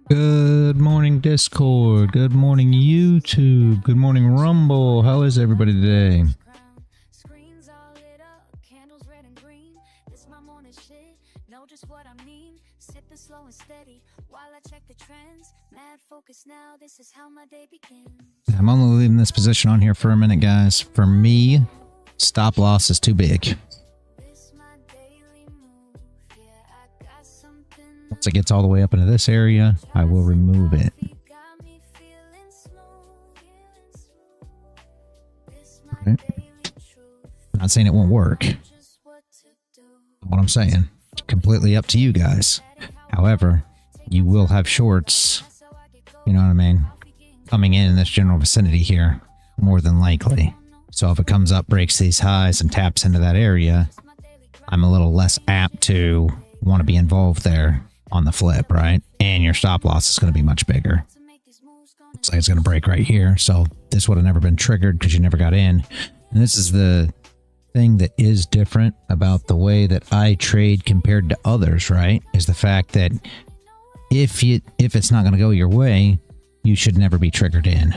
Good morning, Discord. Good morning, YouTube. Good morning, Rumble. How is everybody today? I'm only leaving this position on here for a minute, guys. For me, stop loss is too big. Once it gets all the way up into this area, I will remove it. Okay. Not saying it won't work. What I'm saying, it's completely up to you guys. However, you will have shorts, you know what I mean, coming in this general vicinity here, more than likely. So if it comes up, breaks these highs, and taps into that area, I'm a little less apt to want to be involved there on the flip, right? And your stop loss is going to be much bigger. Looks like it's going to break right here. So this would have never been triggered because you never got in. And this is the thing that is different about the way that I trade compared to others, right? Is the fact that if it's not going to go your way, you should never be triggered in.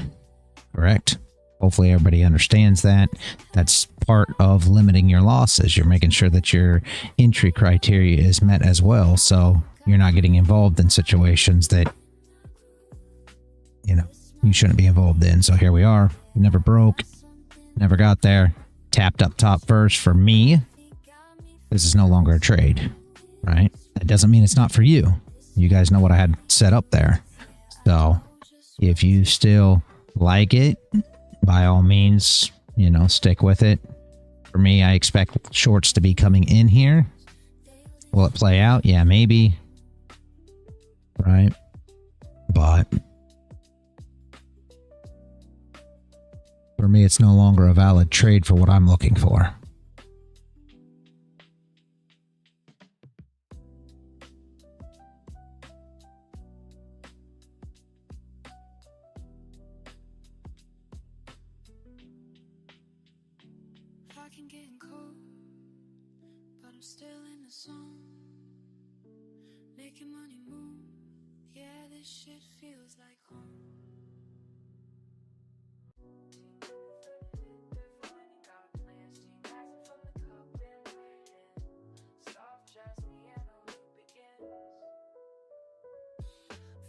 Correct? Hopefully everybody understands that. That's part of limiting your losses. You're making sure that your entry criteria is met as well, so you're not getting involved in situations that, you know, you shouldn't be involved in. So here we are. Never broke. Never got there. Tapped up top first for me. This is no longer a trade, right? That doesn't mean it's not for you. You guys know what I had set up there. So if you still like it, by all means, you know, stick with it. For me, I expect shorts to be coming in here. Will it play out? Yeah, maybe. Right? But for me, it's no longer a valid trade for what I'm looking for. Fucking getting cold, but I'm still in the zone. Making money move, yeah, this shit feels like home.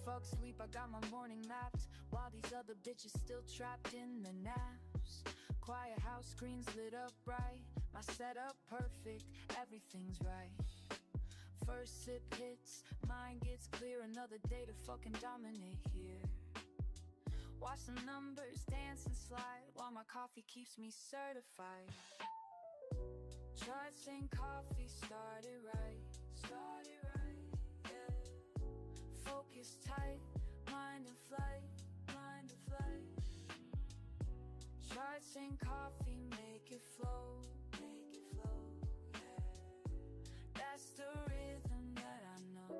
Fuck sleep, I got my morning mapped, while these other bitches still trapped in their naps. Quiet house, screens lit up bright, my setup perfect, everything's right. First sip hits, mind gets clear, another day to fucking dominate here. Watch the numbers dance and slide, while my coffee keeps me certified. Charts and coffee started right, yeah. Focus tight, mind in flight, Charts and coffee make it flow, yeah. That's the rhythm that I know.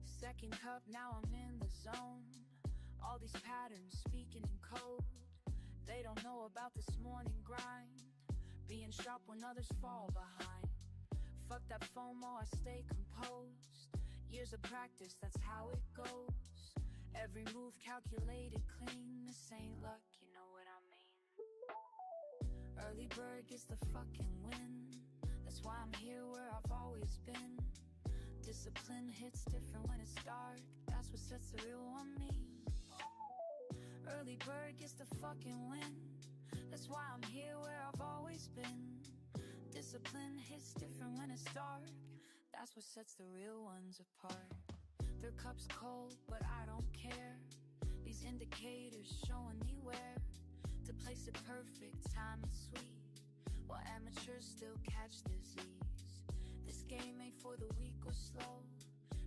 Second cup, now I'm in the zone. All these patterns speaking in code. They don't know about this morning grind, being sharp when others fall behind. Fuck that FOMO, I stay composed. Years of practice, that's how it goes. Every move calculated clean. This ain't luck, you know what I mean. Early bird gets the fucking win. That's why I'm here where I've always been. Discipline hits different when it's dark. That's what sets the real one me. Early bird gets the fucking win. That's why I'm here where I've always been. Discipline hits different when it's dark. That's what sets the real ones apart. Their cup's cold, but I don't care. These indicators showing me where to place it perfect, time is sweet, while amateurs still catch disease. This game ain't for the weak or slow.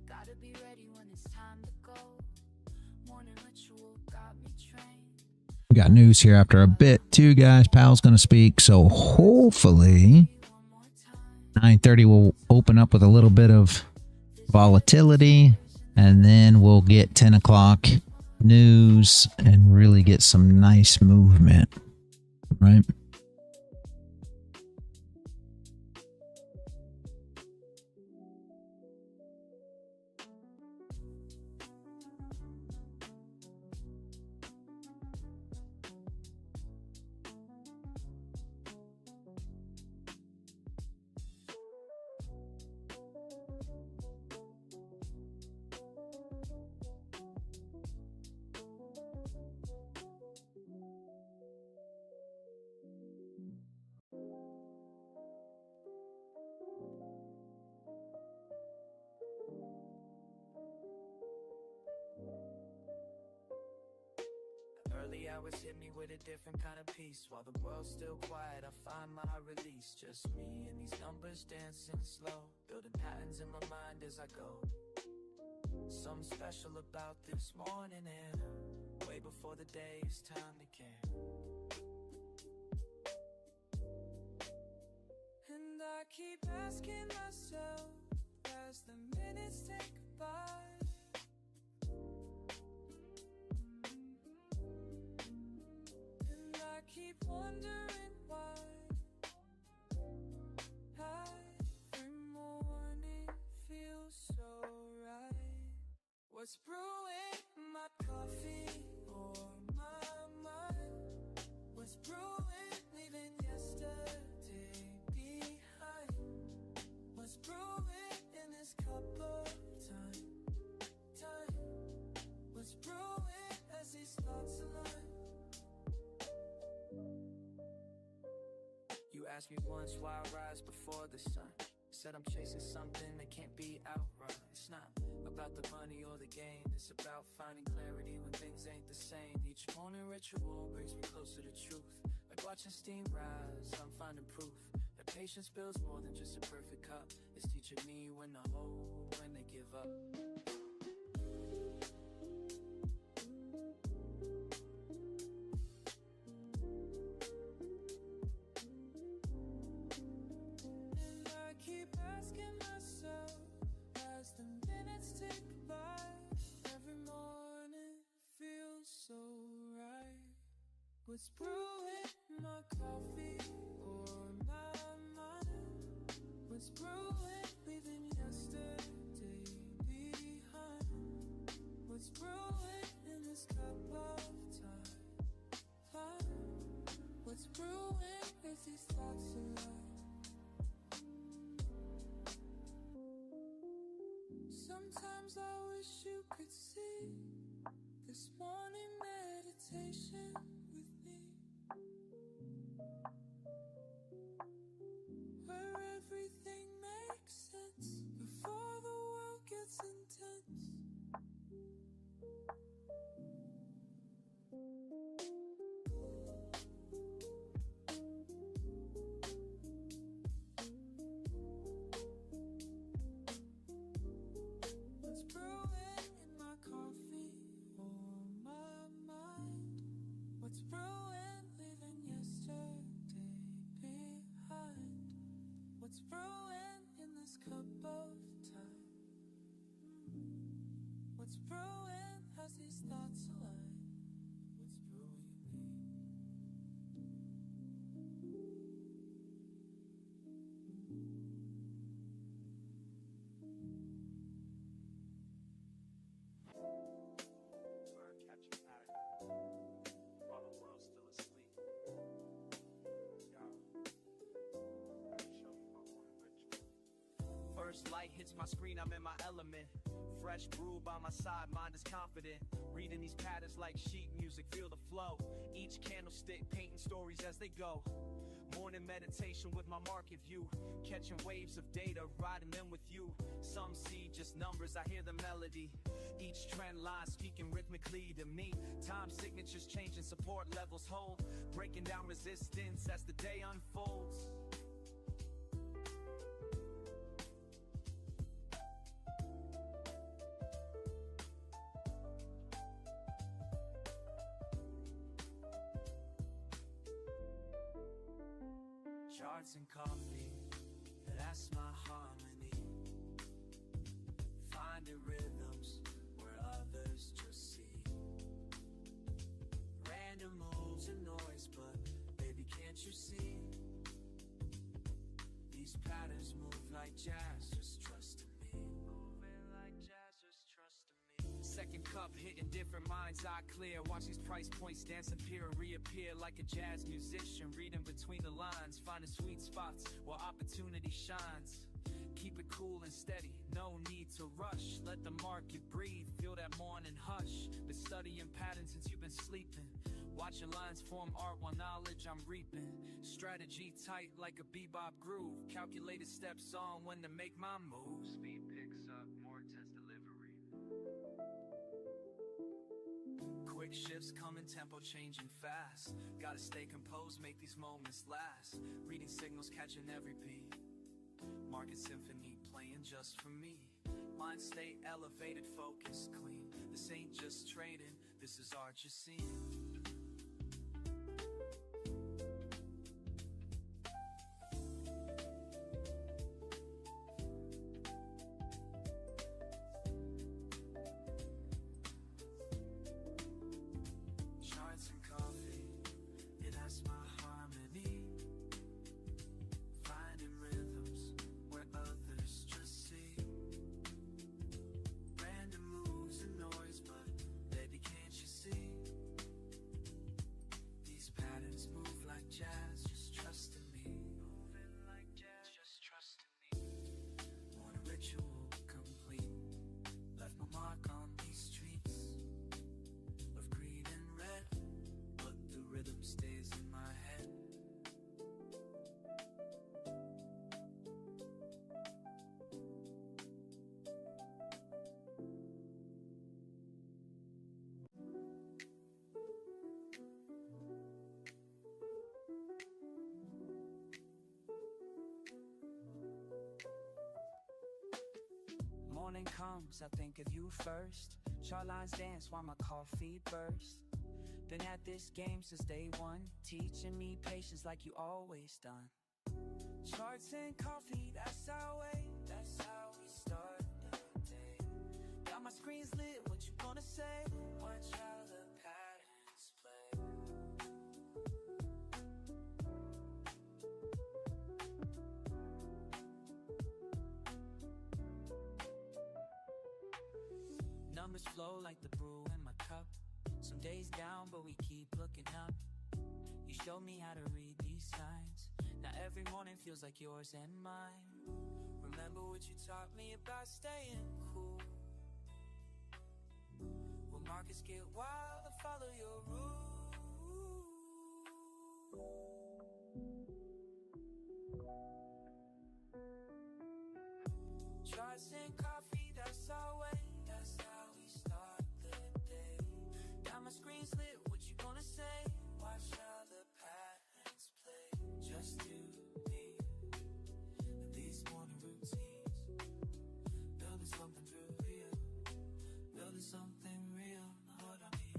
Gotta be ready when it's time to go. Morning ritual got me trained. We got news here after a bit too, guys. Pal's gonna speak, so hopefully 9:30 will open up with a little bit of volatility, and then we'll get 10 o'clock news and really get some nice movement, right? Early hours hit me with a different kind of peace. While the world's still quiet, I find my release. Just me and these numbers dancing slow, building patterns in my mind as I go. Something special about this morning, and way before the day is time to care. And I keep asking myself as the minutes tick by, and I keep wondering why every morning feels so right. What's brewing, my coffee or asked me once why I rise before the sun. Said I'm chasing something that can't be outrun. It's not about the money or the gain. It's about finding clarity when things ain't the same. Each morning ritual brings me closer to truth. Like watching steam rise, I'm finding proof that patience builds more than just a perfect cup. It's teaching me when to hold, when they give up. What's brewing in my coffee or my mind? What's brewing, leaving yesterday behind? What's brewing in this cup of time? What's brewing with these thoughts alive? Sometimes I wish you could see this morning meditation with me, where everything makes sense before the world gets intense. What's brewing in my coffee or my mind? What's brewing, leaving yesterday behind? What's brewing in this cup of time? What's brewing as these thoughts align? What's brewing in me? Bird catching night while the world's still asleep. First light hits my screen, I'm in my element. Fresh brew by my side, mind is confident. Reading these patterns like sheet music, feel the flow. Each candlestick painting stories as they go. Morning meditation with my market view. Catching waves of data, riding them with you. Some see just numbers, I hear the melody. Each trend line speaking rhythmically to me. Time signatures changing, support levels hold. Breaking down resistance as the day unfolds. Charts and coffee, that's my harmony. Finding rhythms where others just see. Random moves and noise, but baby, can't you see? These patterns move like jazz, just trust in me. Moving like jazz, just trust in me. Second cup hitting different minds, eye clear. Watch these price points dance, appear and reappear like a jazz musician. Reading between the lines, finding sweet spots where opportunity shines. Keep it cool and steady, no need to rush. Let the market breathe, feel that morning hush. Been studying patterns since you've been sleeping. Watching lines form art while knowledge I'm reaping. Strategy tight like a bebop groove. Calculated steps on when to make my move. Speed picks up, more intense delivery. Quick shifts coming, tempo changing fast. Gotta stay composed, make these moments last. Reading signals, catching every beat. Market symphony playing just for me. Mind stay elevated, focused, clean. This ain't just trading, this is art you're seeing. Charts and coffee, yeah, that's my harmony. Finding rhythms where others just see. Random moves and noise, but baby, can't you see? morning comes, I think of you first. Chart lines dance while my coffee bursts. Been at this game since day one, teaching me patience like you always done. Charts and coffee, that's our way, that's how we start the day. Got my screens lit, what you gonna say? Watch how the patterns play. Numbers flow like the brew in my cup. Some days down, but we keep looking up. You showed me how to read these signs. Now every morning feels like yours and mine. Remember what you taught me about staying cool. When markets get wild, I follow your rules. Charts and coffee, that's our way. That's how we start the day. Got my screens lit, what you gonna say? Watch how the patterns play. Just do me. These morning routines. Building something real. Building something real. What I need.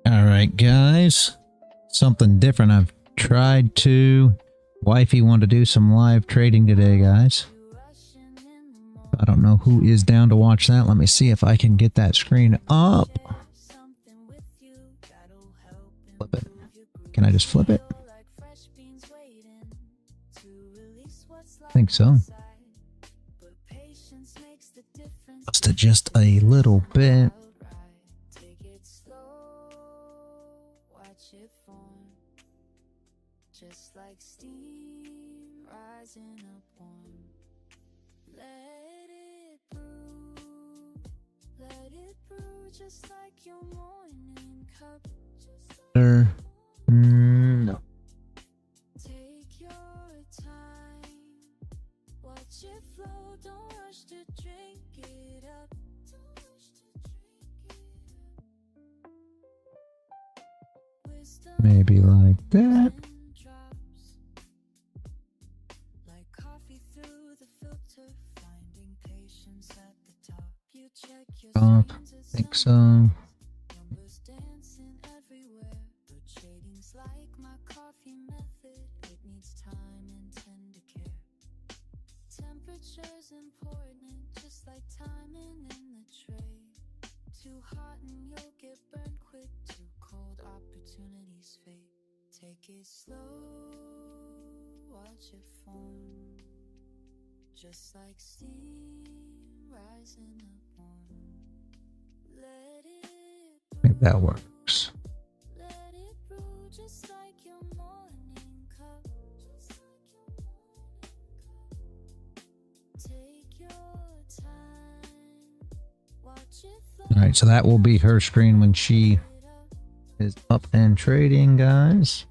All right, guys. Something different. I've tried to. Wifey wanted to do some live trading today, guys. I don't know who is down to watch that. Let me see if I can get that screen up. Flip it. Can I just flip it? I think so. Just adjust a little bit. Just like steam rising up warm. Let it brew just like your morning cup. No. Take your time, watch it flow, don't rush to drink it up. Maybe like that. Like coffee through the filter, finding patience at the top. You check your I think so. Numbers dancing everywhere, but trading's like my coffee method. It needs time and tender care. Temperature's important, just like timing in the trade. Too hot and you'll get burned quick. Too cold, opportunities fade. Take it slow, watch it form. Just like steam rising up warm. Let it brew. Maybe that works. Let it brew just like your morning cup. Just like your morning cup. Take your time. Watch it flow. All right, so that will be her screen when she is up and trading, guys.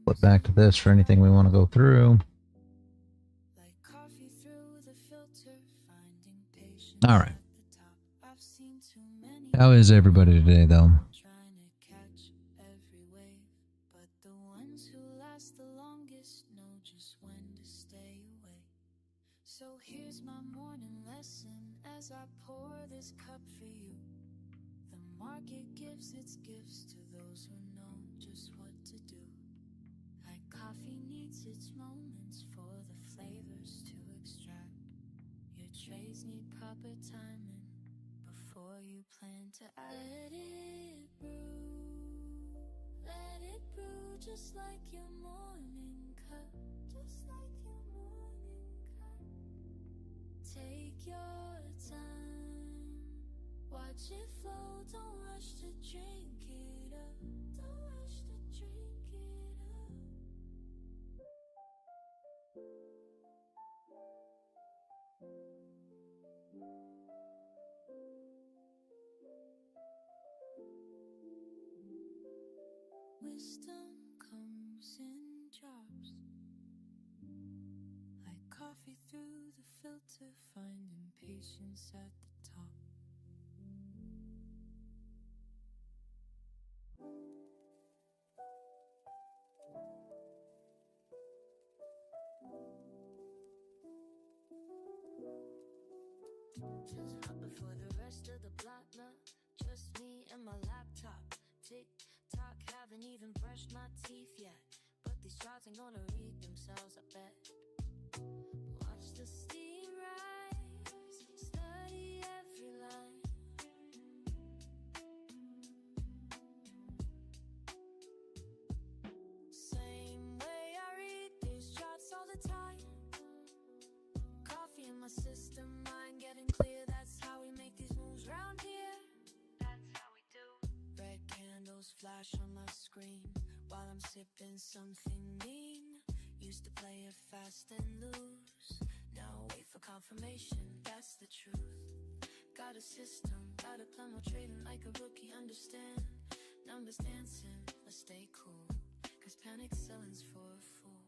Flip back to this for anything we want to go through. All right. How is everybody today, though? So here's my morning lesson as I pour this cup for you. The market gives its gifts to those who know just what to do. Like coffee needs its moments for the flavors to extract. Your trades need proper timing before you plan to act. Let it brew just like your morning cup. Just like your morning cup. Take your time. Watch it flow, don't rush to drink it up. Don't rush to drink it up. Wisdom comes in drops, like coffee through the filter, finding patience at the top. Just up before the rest of the block, love. Just me and my laptop. Tick-tock, haven't even brushed my teeth yet, but these charts ain't gonna read themselves, I bet. Watch the steam rise, study every line. Same way I read these charts all the time. Coffee in my system, mind getting clear. That's how we make these moves round here. That's how we do. Red candles flash on my screen while I'm sipping something mean. Used to play it fast and lose, now wait for confirmation. That's the truth. Got a system, got a plan, we're trading like a rookie. Understand, numbers dancing, let's stay cool, cause panic selling's for a fool.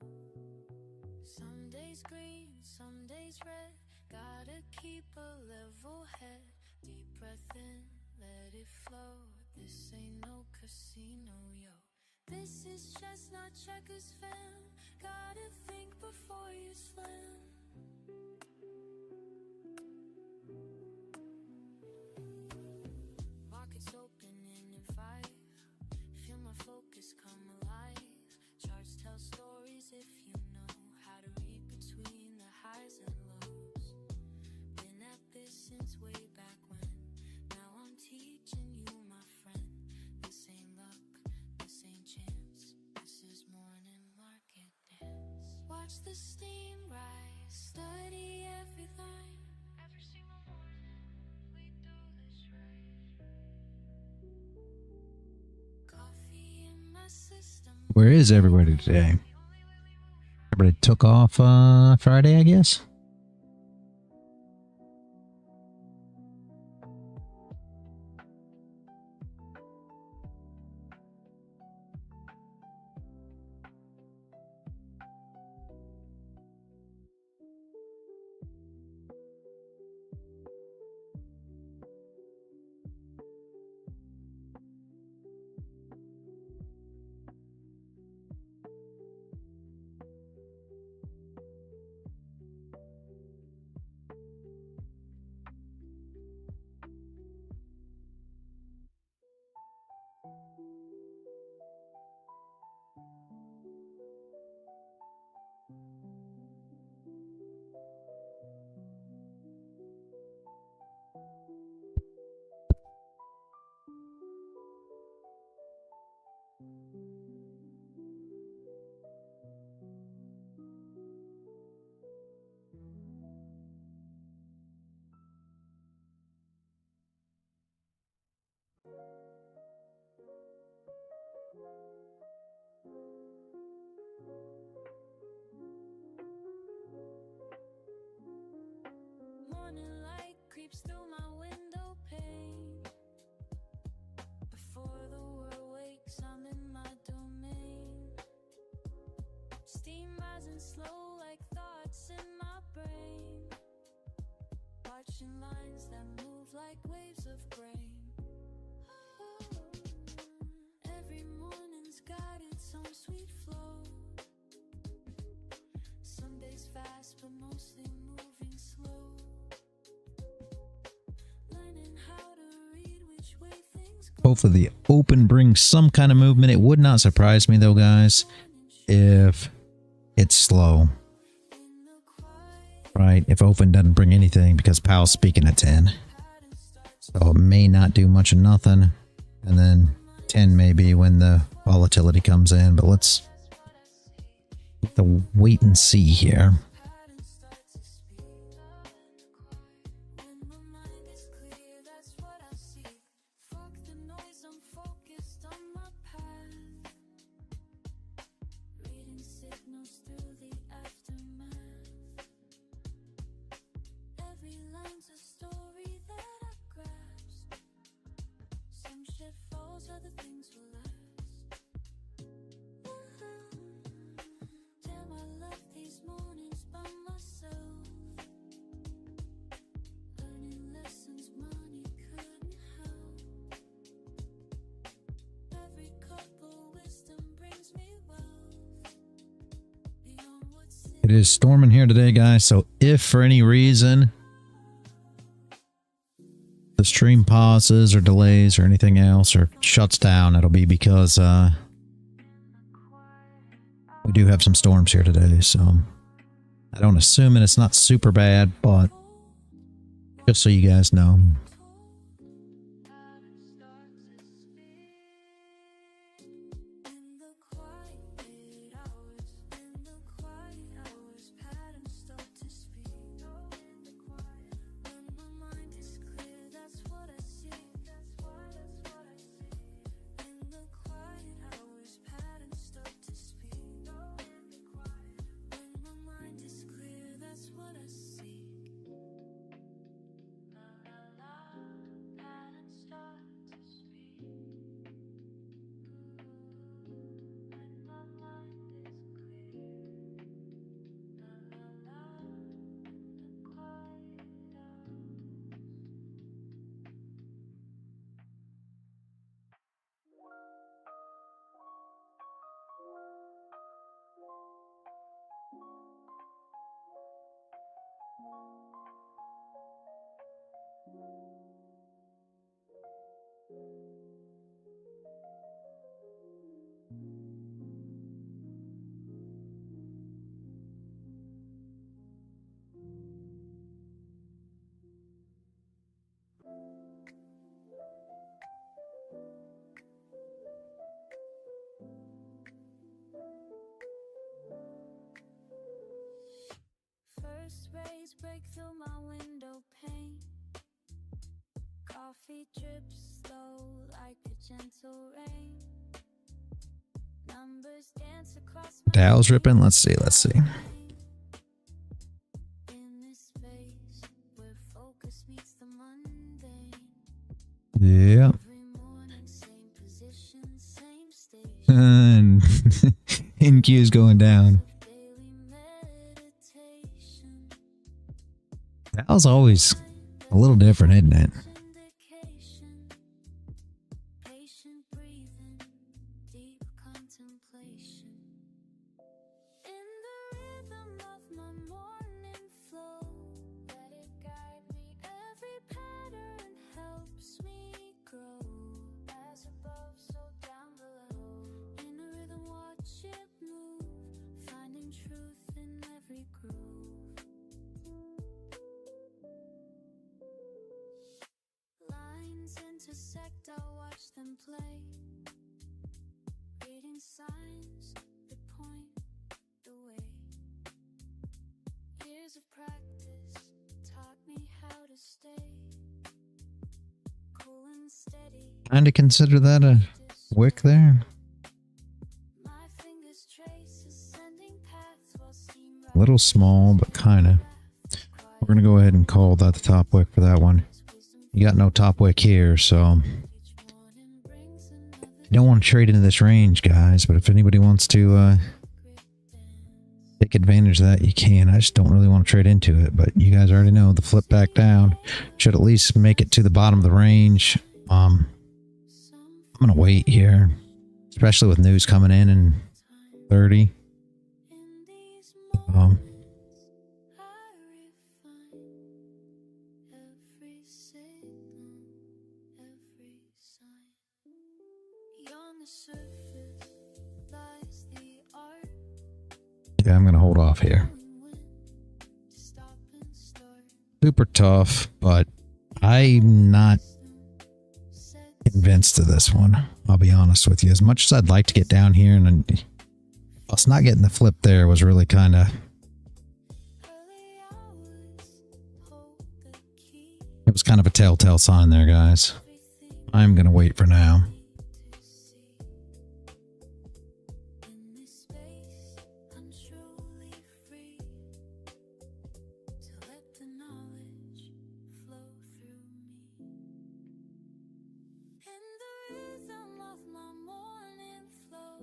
Some days green, some days red, gotta keep a level head. Deep breath in, let it flow. This ain't no casino, yo. This is just not checkers, fam. Gotta think before you slam. Markets opening in 5. Feel my focus come alive. Charts tell stories if you know how to read between the highs and lows. Been at this since way back when. Now I'm teaching you, my friend. This ain't luck, this ain't chance. This is morning market dance. Watch the steam rise, study every line. Every single morning, we do this right. Coffee in my system. Where is everybody today? Everybody took off Friday, I guess. Morning light creeps through my window pane. Before the world wakes, I'm in my domain. Steam rising slow like thoughts in my brain. Watching lines that move like waves of grain. Every morning's got its own sweet flow. Some days fast, but mostly moving slow. Learning how to read which way things go. Hopefully the open brings some kind of movement. It would not surprise me though, guys, if it's slow. Right? If open doesn't bring anything because Powell's speaking at 10. So it may not do much of nothing. And then 10 may be when the volatility comes in. But let's have to wait and see here. When my mind is clear, that's what I It is storming here today, guys. So if for any reason the stream pauses or delays or anything else or shuts down, it'll be because we do have some storms here today. So I don't assume it's not super bad, but just so you guys know. First rays break through my window pane. Coffee drips slow like a gentle rain. Numbers dance across my Dow's ripping. Let's see. in this space where focus meets the mundane. Yeah. Every morning, same position, same station. And NQ's going down. Daily meditation. Dow's always a little different, isn't it? Indication. Patient breathing, deep contemplation. In the rhythm of my morning flow, let it guide me. Every pattern helps me grow. As above, so down below. In a rhythm, watch it move, finding truth in every groove. Lines intersect, I'll watch them play. Reading signs that point the way. Years of practice taught me how to stay cool and steady. Kind of consider that a wick there. My fingers trace ascending paths while steam A little small, but kind of. We're going to go ahead and call that the top wick for that one. You got no top wick here, so you don't want to trade into this range, guys. But if anybody wants to take advantage of that, you can. I just don't really want to trade into it. But you guys already know the flip back down should at least make it to the bottom of the range. I'm going to wait here, especially with news coming in 30. every signal, every sign. Beyond the surface lies the art. Yeah, I'm going to hold off here. To stop and start. Super tough, but I'm not convinced of this one. I'll be honest with you. As much as I'd like to get down here, and us not getting the flip there was really kind of... Early hours hold the key. It was kind of a telltale sign there, guys. I'm going to wait for now. To see in this space, I'm truly free to let the knowledge flow through me. In the rhythm of my morning flow,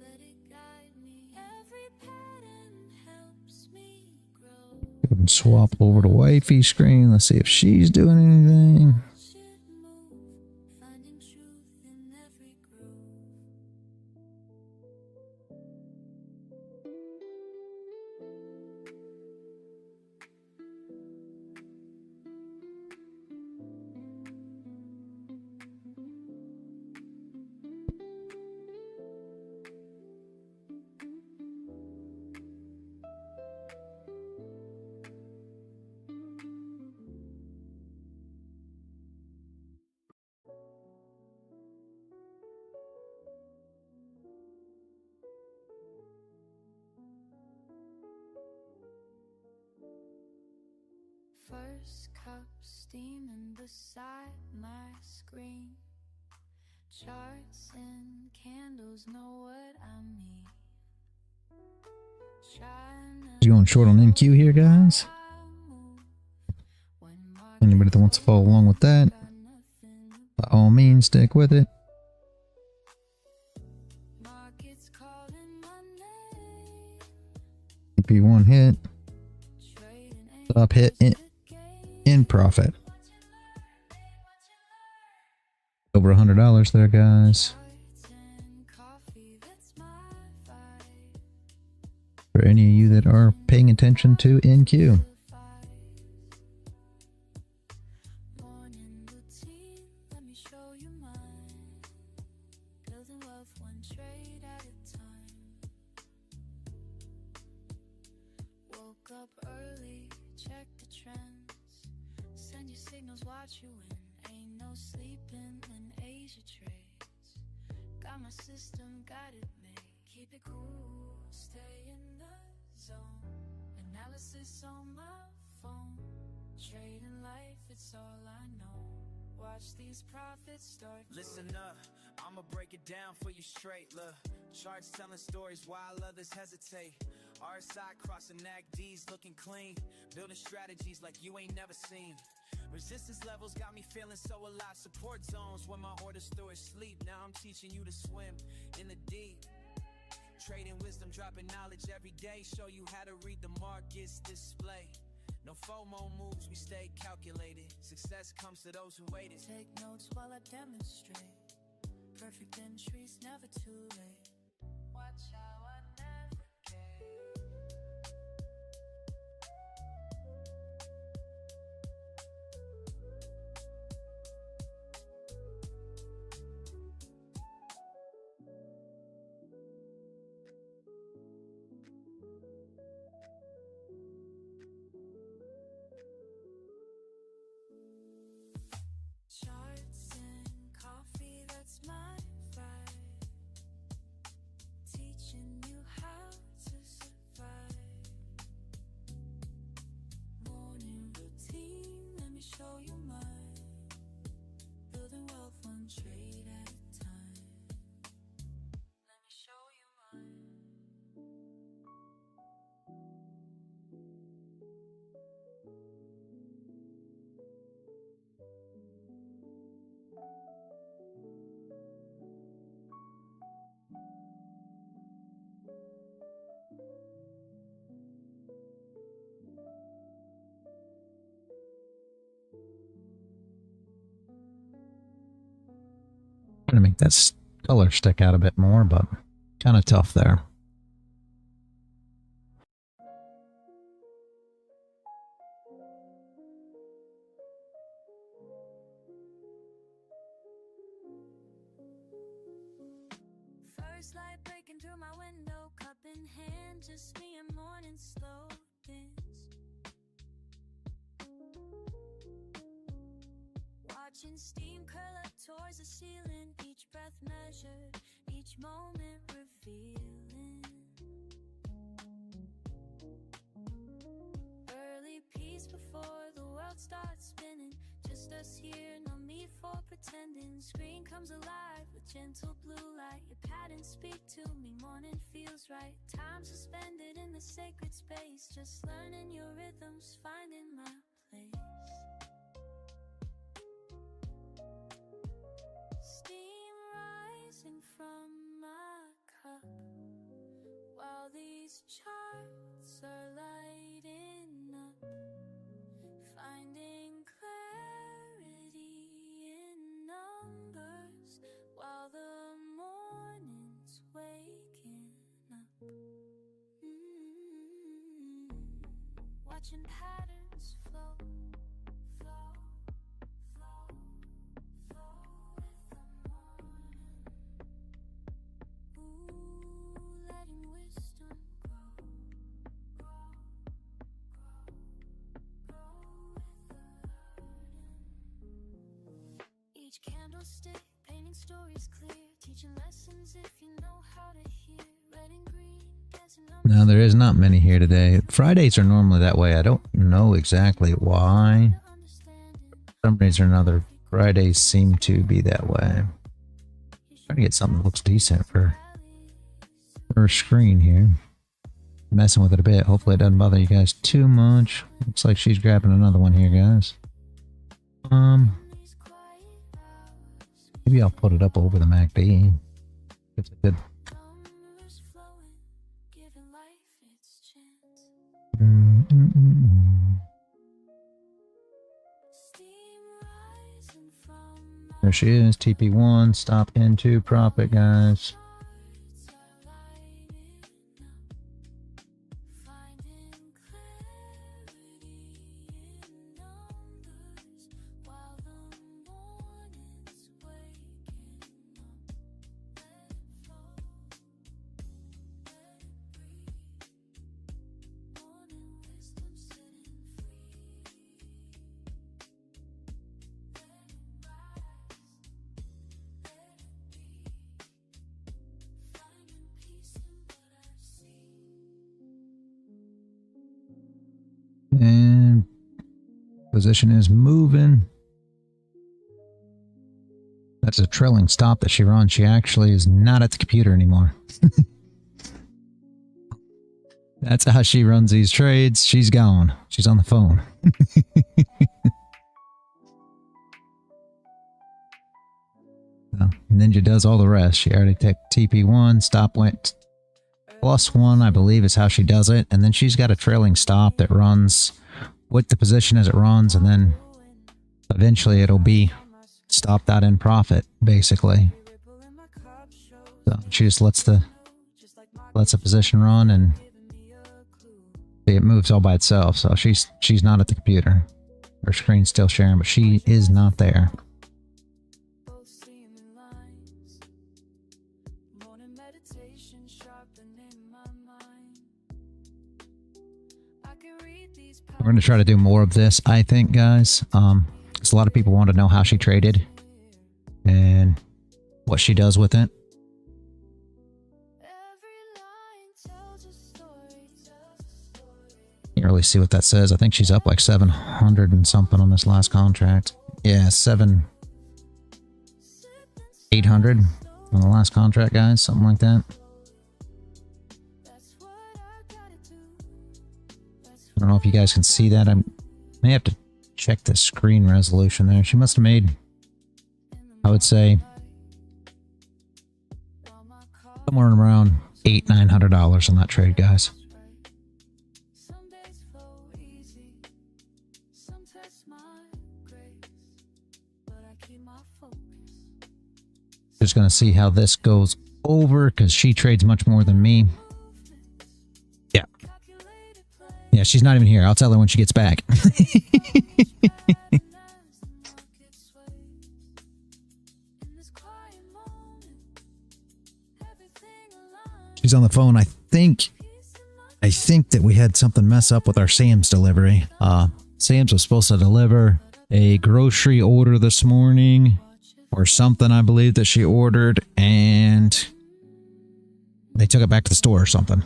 let it guide me. Every pattern helps me grow. Go ahead and swap over to wifey screen. Let's see if she's doing anything. Should move, finding truth in every groove. first cup steaming beside my screen. Charts and candles know what I mean. You going short on NQ here, guys? Anybody that wants to follow along with that, by all means, stick with it. EP1 hit. Stop hit in profit. Over $100 there, guys. For any of you that are paying attention to NQ. Up early, check the trends. Send your signals, watch you win. Ain't no sleeping in Asia trades. Got my system, got it made. Keep it cool, stay in the zone. Analysis on my phone. Trading life, it's all I know. Watch these profits start. Listen up, I'ma break it down for you straight. Look, charts telling stories while others hesitate. RSI crossing NACDs looking clean. Building strategies like you ain't never seen. Resistance levels got me feeling so alive. Support zones when my orders through is sleep. Now I'm teaching you to swim in the deep. Trading wisdom, dropping knowledge every day. Show you how to read the markets display. No FOMO moves, we stay calculated. Success comes to those who waited. Take notes while I demonstrate. Perfect entries, never too late. Watch how I navigate. Charts and coffee, that's my vibe. Teaching you how to survive. Morning routine, let me show you mine. Building wealth one trade at a time. Let me show you mine. Trying to make that color stick out a bit more, but kind of tough there. First light breaking through my window, cup in hand, just me and morning slow dance. Watching steam curl up towards the ceiling, each breath measured, each moment revealing. Early peace before the world starts spinning, just us here, no need for pretending. Screen comes alive with gentle blue light, your patterns speak to me, morning feels right. Time suspended in the sacred space, just learning your rhythms, finding my place. Steam rising from my cup, while these charts are lighting up, finding clarity in numbers, while the morning's waking up. Watching patterns flow, flow, flow, flow with the morning. Ooh, letting wisdom grow, grow, grow, grow with the learning. Each candlestick painting stories clear, teaching lessons if you know how to hear. Red and green, dance No, there is not many here today. Fridays are normally that way. I don't know exactly why. For some reason or another, Fridays seem to be that way. Trying to get something that looks decent for her screen here. Messing with it a bit. Hopefully it doesn't bother you guys too much. Looks like she's grabbing another one here, guys. Maybe I'll put it up over the MACD. It's a good. There she is, TP1, stop into profit, guys. And position is moving. That's a trailing stop that she runs. She actually is not at the computer anymore. That's how she runs these trades. She's gone. She's on the phone. So, Ninja does all the rest. She already took TP1, stop went +1, I believe is how she does it. And then she's got a trailing stop that runs with the position as it runs. And then eventually it'll be stopped out in profit, basically. So she just lets the position run and it moves all by itself. So she's not at the computer. Her screen's still sharing, but she is not there. We're going to try to do more of this, I think, guys. Because a lot of people want to know how she traded and what she does with it. Can't really see what that says. I think she's up like 700 and something on this last contract. Yeah, 800 on the last contract, guys. Something like that. I don't know if you guys can see that. I may have to check the screen resolution there. She must have made, I would say, somewhere around $800-900 on that trade, guys. Just going to see how this goes over because she trades much more than me. Yeah. Yeah, she's not even here. I'll tell her when she gets back. She's on the phone. I think that we had something mess up with our Sam's delivery. Sam's was supposed to deliver a grocery order this morning or something, I believe, that she ordered, and they took it back to the store or something.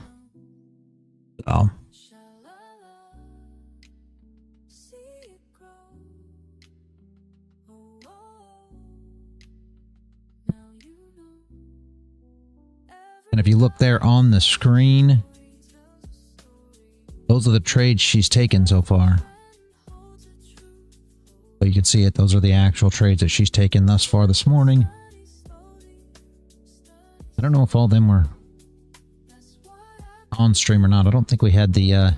So and if you look there on the screen, those are the trades she's taken so far. So you can see it. Those are the actual trades that she's taken thus far this morning. I don't know if all of them were on stream or not. I don't think we had the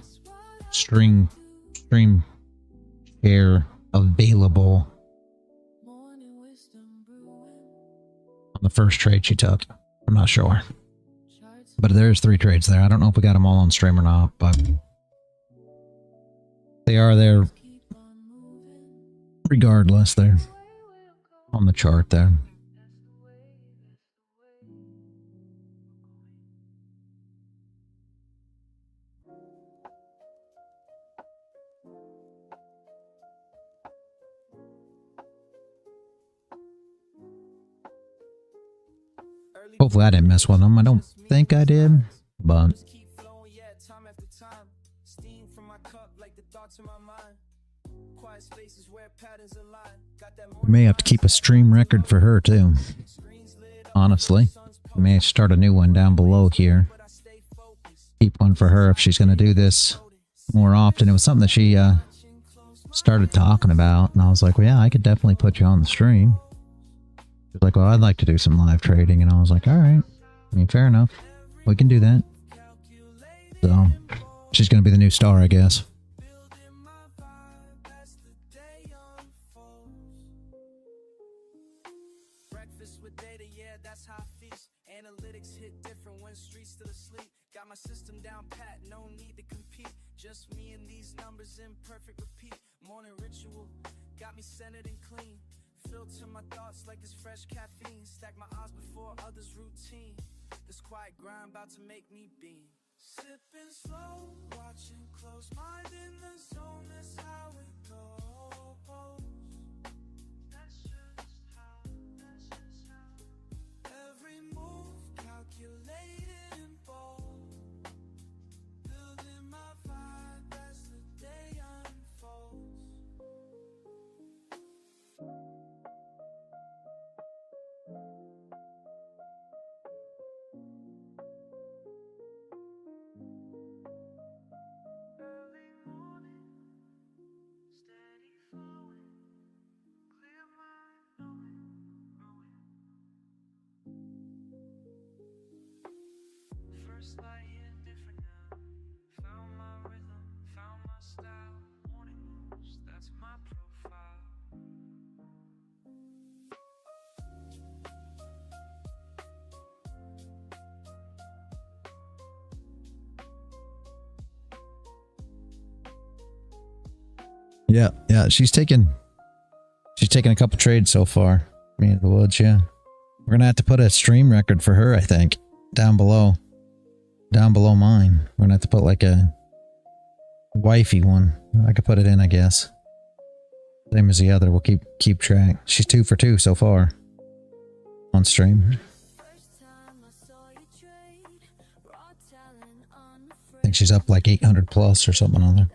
stream share available on the first trade she took. I'm not sure. But there's 3 trades there. I don't know if we got them all on stream or not, but they are there regardless. They're on the chart there. Hopefully I didn't miss one of them. I don't think I did, but thoughts in my mind. Quiet spaces where patterns align. Got that We may have to keep a stream record for her too. Honestly, we may start a new one down below here. Keep one for her if she's going to do this more often. It was something that she started talking about, and I was like, well, yeah, I could definitely put you on the stream. She was like, well, I'd like to do some live trading, and I was like, all right. I mean, fair enough. We can do that. So, she's going to be the new star, I guess. breakfast with data, yeah, that's how I feast. Analytics hit different when streets still asleep. Got my system down pat, no need to compete. Just me and these numbers in perfect repeat. Morning ritual, got me centered and clean. Filter my thoughts like it's fresh caffeine. Stack my odds before others' routine. This quiet grind about to make me beam. Sipping slow, watching close, mind in the zone, that's how it goes. That's just how. Every move calculated and bold. Building my vibe as the day unfolds. Early morning, steady flowing, clear mind knowing, growing. First light hit different now. Found my rhythm, found my style. Morning moves, that's my profile. Yeah, she's taken a couple trades so far. Me in the woods, yeah. We're gonna have to put a stream record for her, I think, down below mine. We're gonna have to put like a wifey one. I could put it in, I guess. Same as the other. We'll keep track. She's 2 for 2 so far on stream. I think she's up like 800 plus or something on there.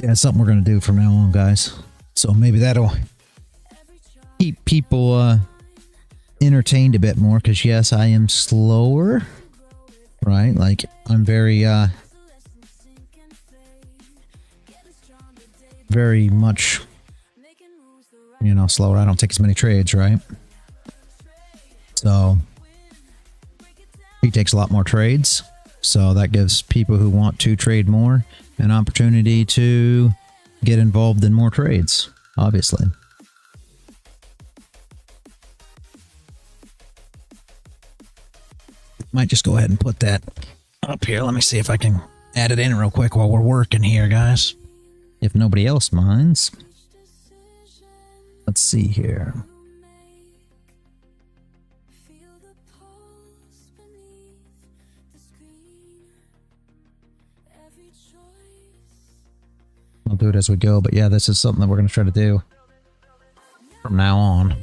Yeah, it's something we're going to do from now on, guys. So maybe that'll keep people entertained a bit more, because yes, I am slower, right? Like, I'm very much, you know, slower. I don't take as many trades, right? So he takes a lot more trades. So that gives people who want to trade more an opportunity to get involved in more trades, obviously. Might just go ahead and put that up here. Let me see if I can add it in real quick while we're working here, guys. If nobody else minds. Let's see here. I'll do it as we go, but yeah, this is something that we're going to try to do from now on.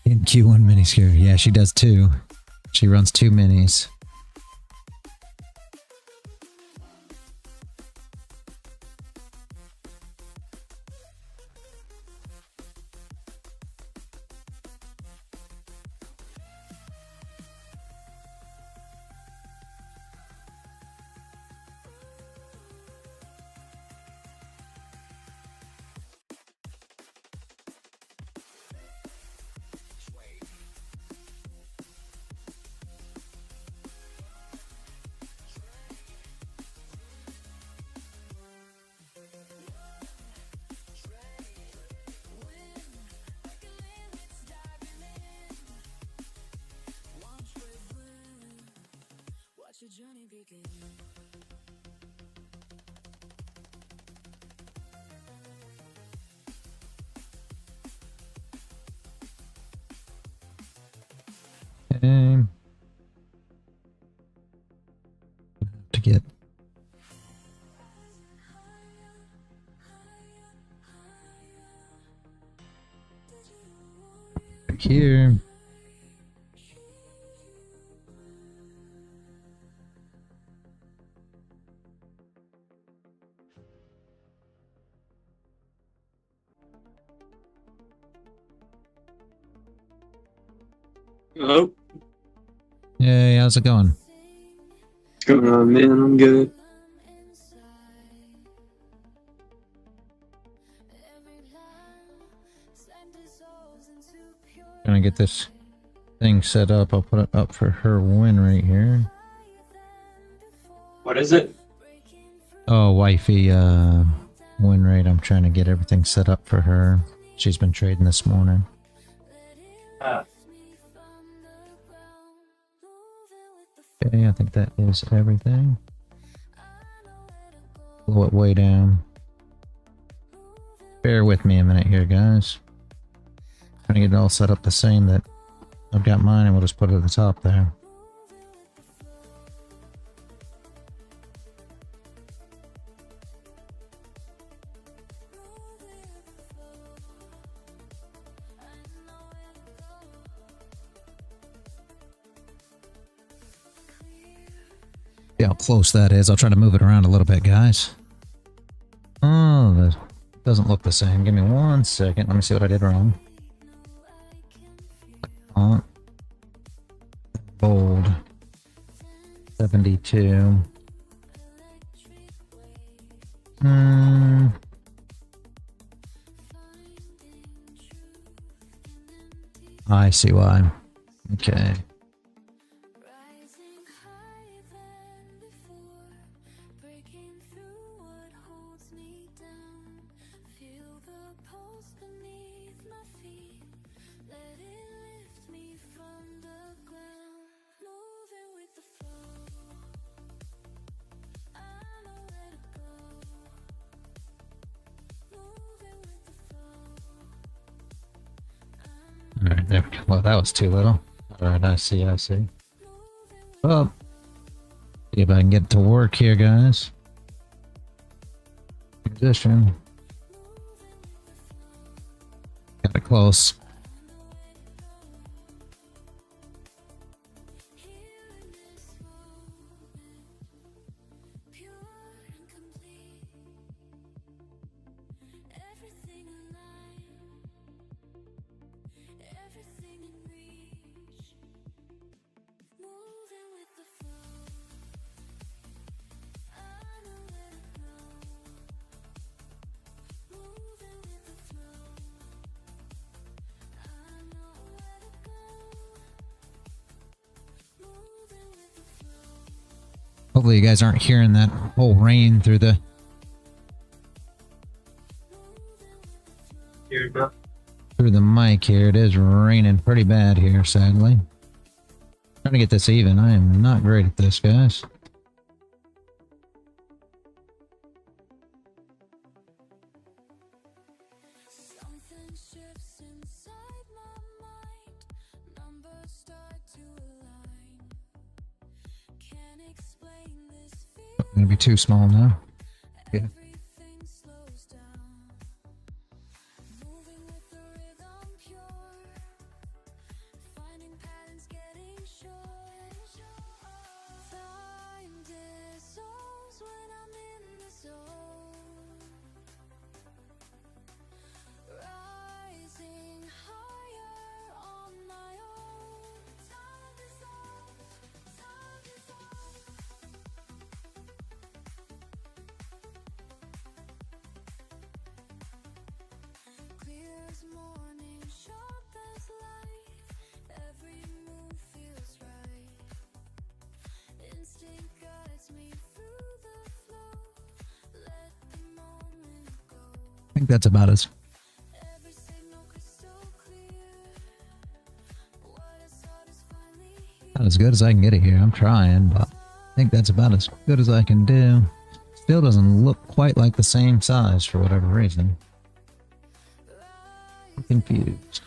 In Q1 mini scare. Yeah, she does too. She runs 2 minis. journey begin. Okay. To get back here. Hello? Hey, how's it going? What's going on, man? I'm good. Gonna get this thing set up. I'll put it up for her win right here. What is it? Oh, wifey, win rate. I'm trying to get everything set up for her. She's been trading this morning. Okay, I think that is everything. Blow it way down. Bear with me a minute here, guys. Trying to get it all set up the same that I've got mine, and we'll just put it at the top there. See how close that is. I'll try to move it around a little bit, guys. Oh, that doesn't look the same. Give me 1 second. Let me see what I did wrong. Font. Bold. 72. I see why. Okay. Alright, there we go. Well, that was too little. Alright, I see. Well, see if I can get to work here, guys. Position. Got it close. Hopefully you guys aren't hearing that whole rain through the mic here. It is raining pretty bad here, sadly. Trying to get this even. I am not great at this, guys. Gonna be too small now. Yeah. I think that's about as not as good as I can get it here. I'm trying, but think that's about as good as I can do. Still doesn't look quite like the same size for whatever reason. I'm confused.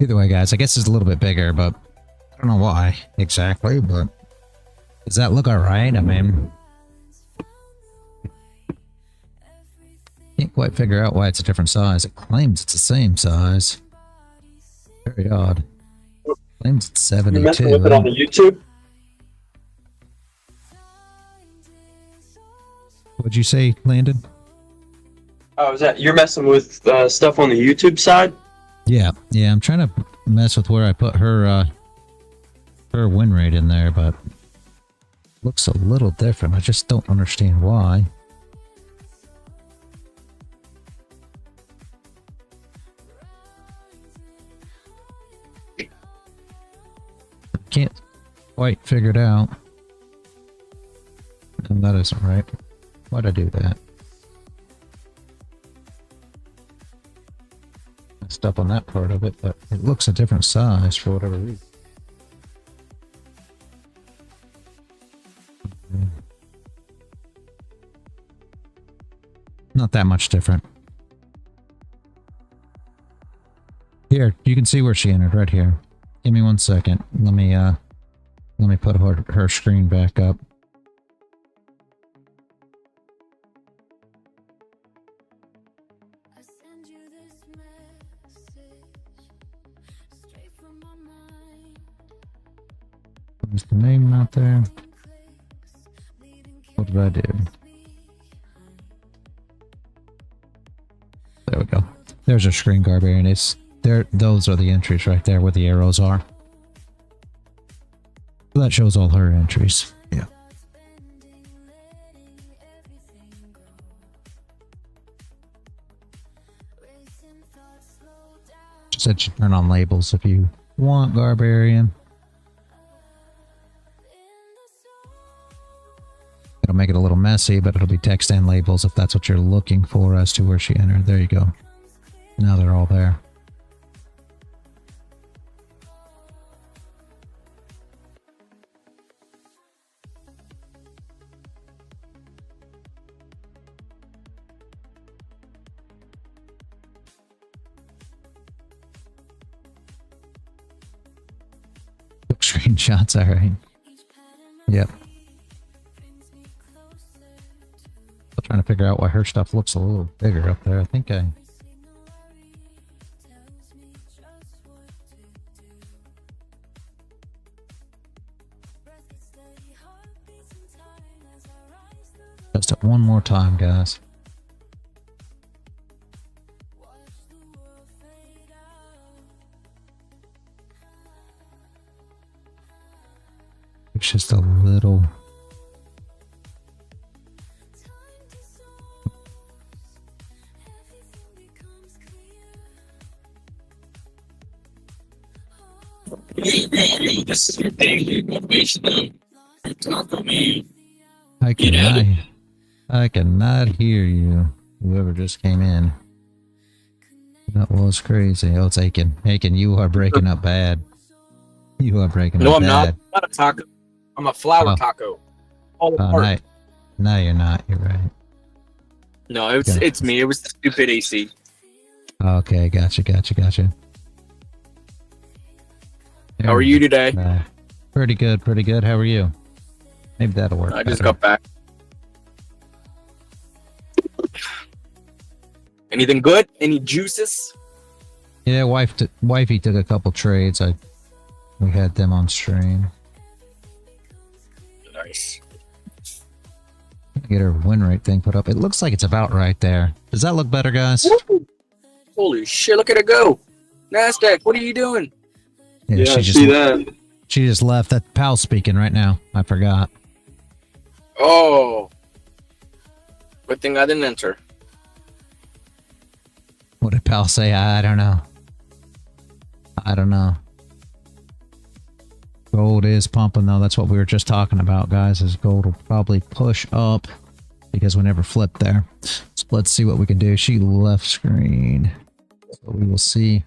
Either way, guys, I guess it's a little bit bigger, but I don't know why exactly, but does that look alright? I mean, can't quite figure out why it's a different size. It claims it's the same size. Very odd. It claims it's 72. You messing with it on the YouTube? What'd you say, Landon? Oh, is that you're messing with stuff on the YouTube side? Yeah, I'm trying to mess with where I put her win rate in there, but looks a little different. I just don't understand why. Can't quite figure it out. And that isn't right. Why'd I do that? Messed up on that part of it, but it looks a different size for whatever reason. Not that much different. Here, you can see where she entered right here. Give me 1 second. Let me put her screen back up. Is the name not there? What did I do? There we go. There's a screen Barbarian. It's there. Those are the entries right there where the arrows are. So that shows all her entries. Yeah. Just said you turn on labels if you want, Barbarian. It'll make it a little messy, but it'll be text and labels if that's what you're looking for as to where she entered. There you go. Now they're all there. Took screenshots, alright. Yep. Trying to figure out why her stuff looks a little bigger up there. I think I... Test it one more time, guys. It's just a little... This is your daily motivational talk with me. I cannot hear you. Whoever just came in. That was crazy. Oh, it's Aiken. Aiken, you are breaking up bad. You are breaking No, up I'm bad. not. I'm not a taco. I'm a flour taco. All apart. No, you're not. You're right. No, it's me. It was the stupid AC. Okay, gotcha. How are you today? Pretty good. How are you? Maybe that'll work. I just got back. Anything good? Any juices? Yeah, wifey took a couple trades. We had them on stream. Nice. Get her win rate thing put up. It looks like it's about right there. Does that look better, guys? Woo! Holy shit! Look at it go. Nasdaq, what are you doing? Yeah, I see that. She just left. That pal's speaking right now. I forgot. Oh. Good thing I didn't enter. What did Pal say? I don't know. I don't know. Gold is pumping though. That's what we were just talking about, guys. Is gold will probably push up because we never flipped there. So let's see what we can do. She left screen. So we will see.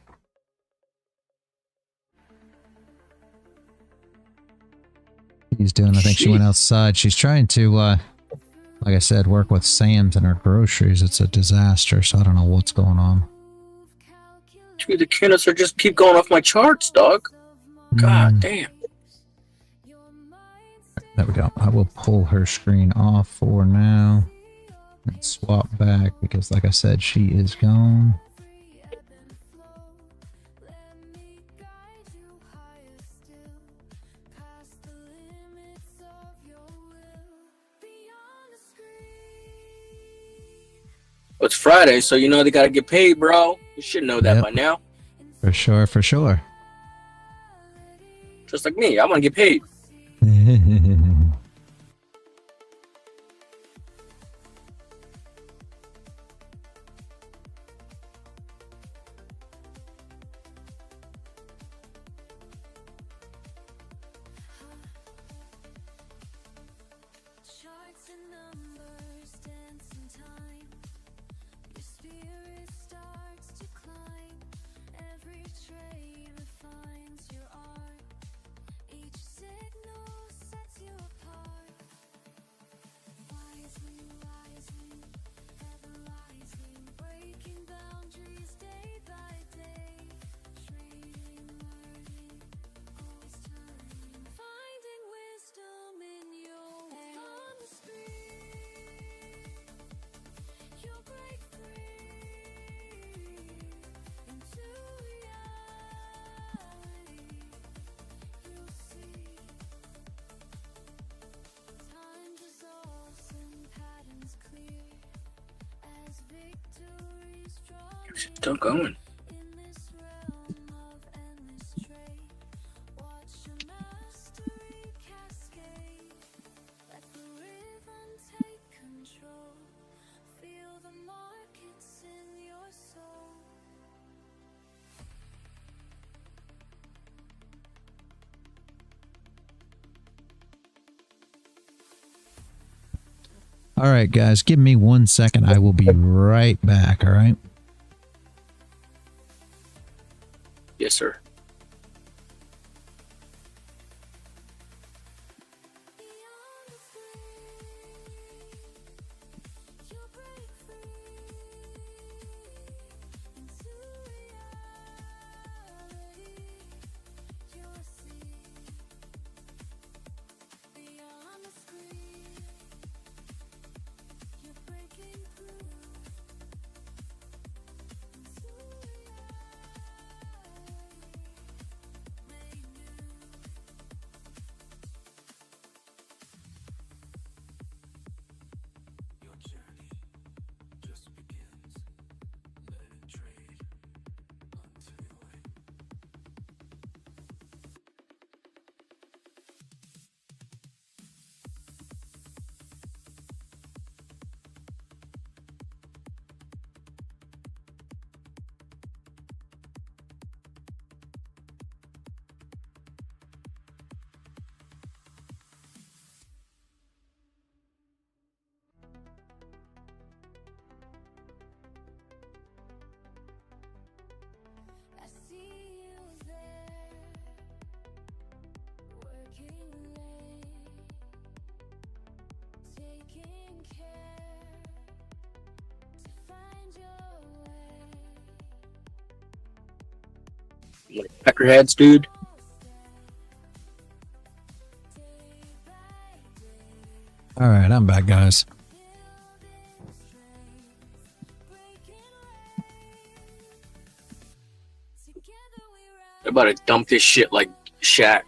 She's doing. I think she went outside. She's trying to, like I said, work with Sam's and her groceries. It's a disaster. So I don't know what's going on. Dude, the candles are just keep going off my charts, dog. God damn. There we go. I will pull her screen off for now and swap back because, like I said, she is gone. It's Friday, so you know they gotta get paid, bro. You should know that by now. For sure, for sure. Just like me, I want to get paid. Still going. All right, guys, give me 1 second. I will be right back. All right. Yes, sir. Peckerheads, dude. All right, I'm back, guys. They're about to dump this shit like Shaq.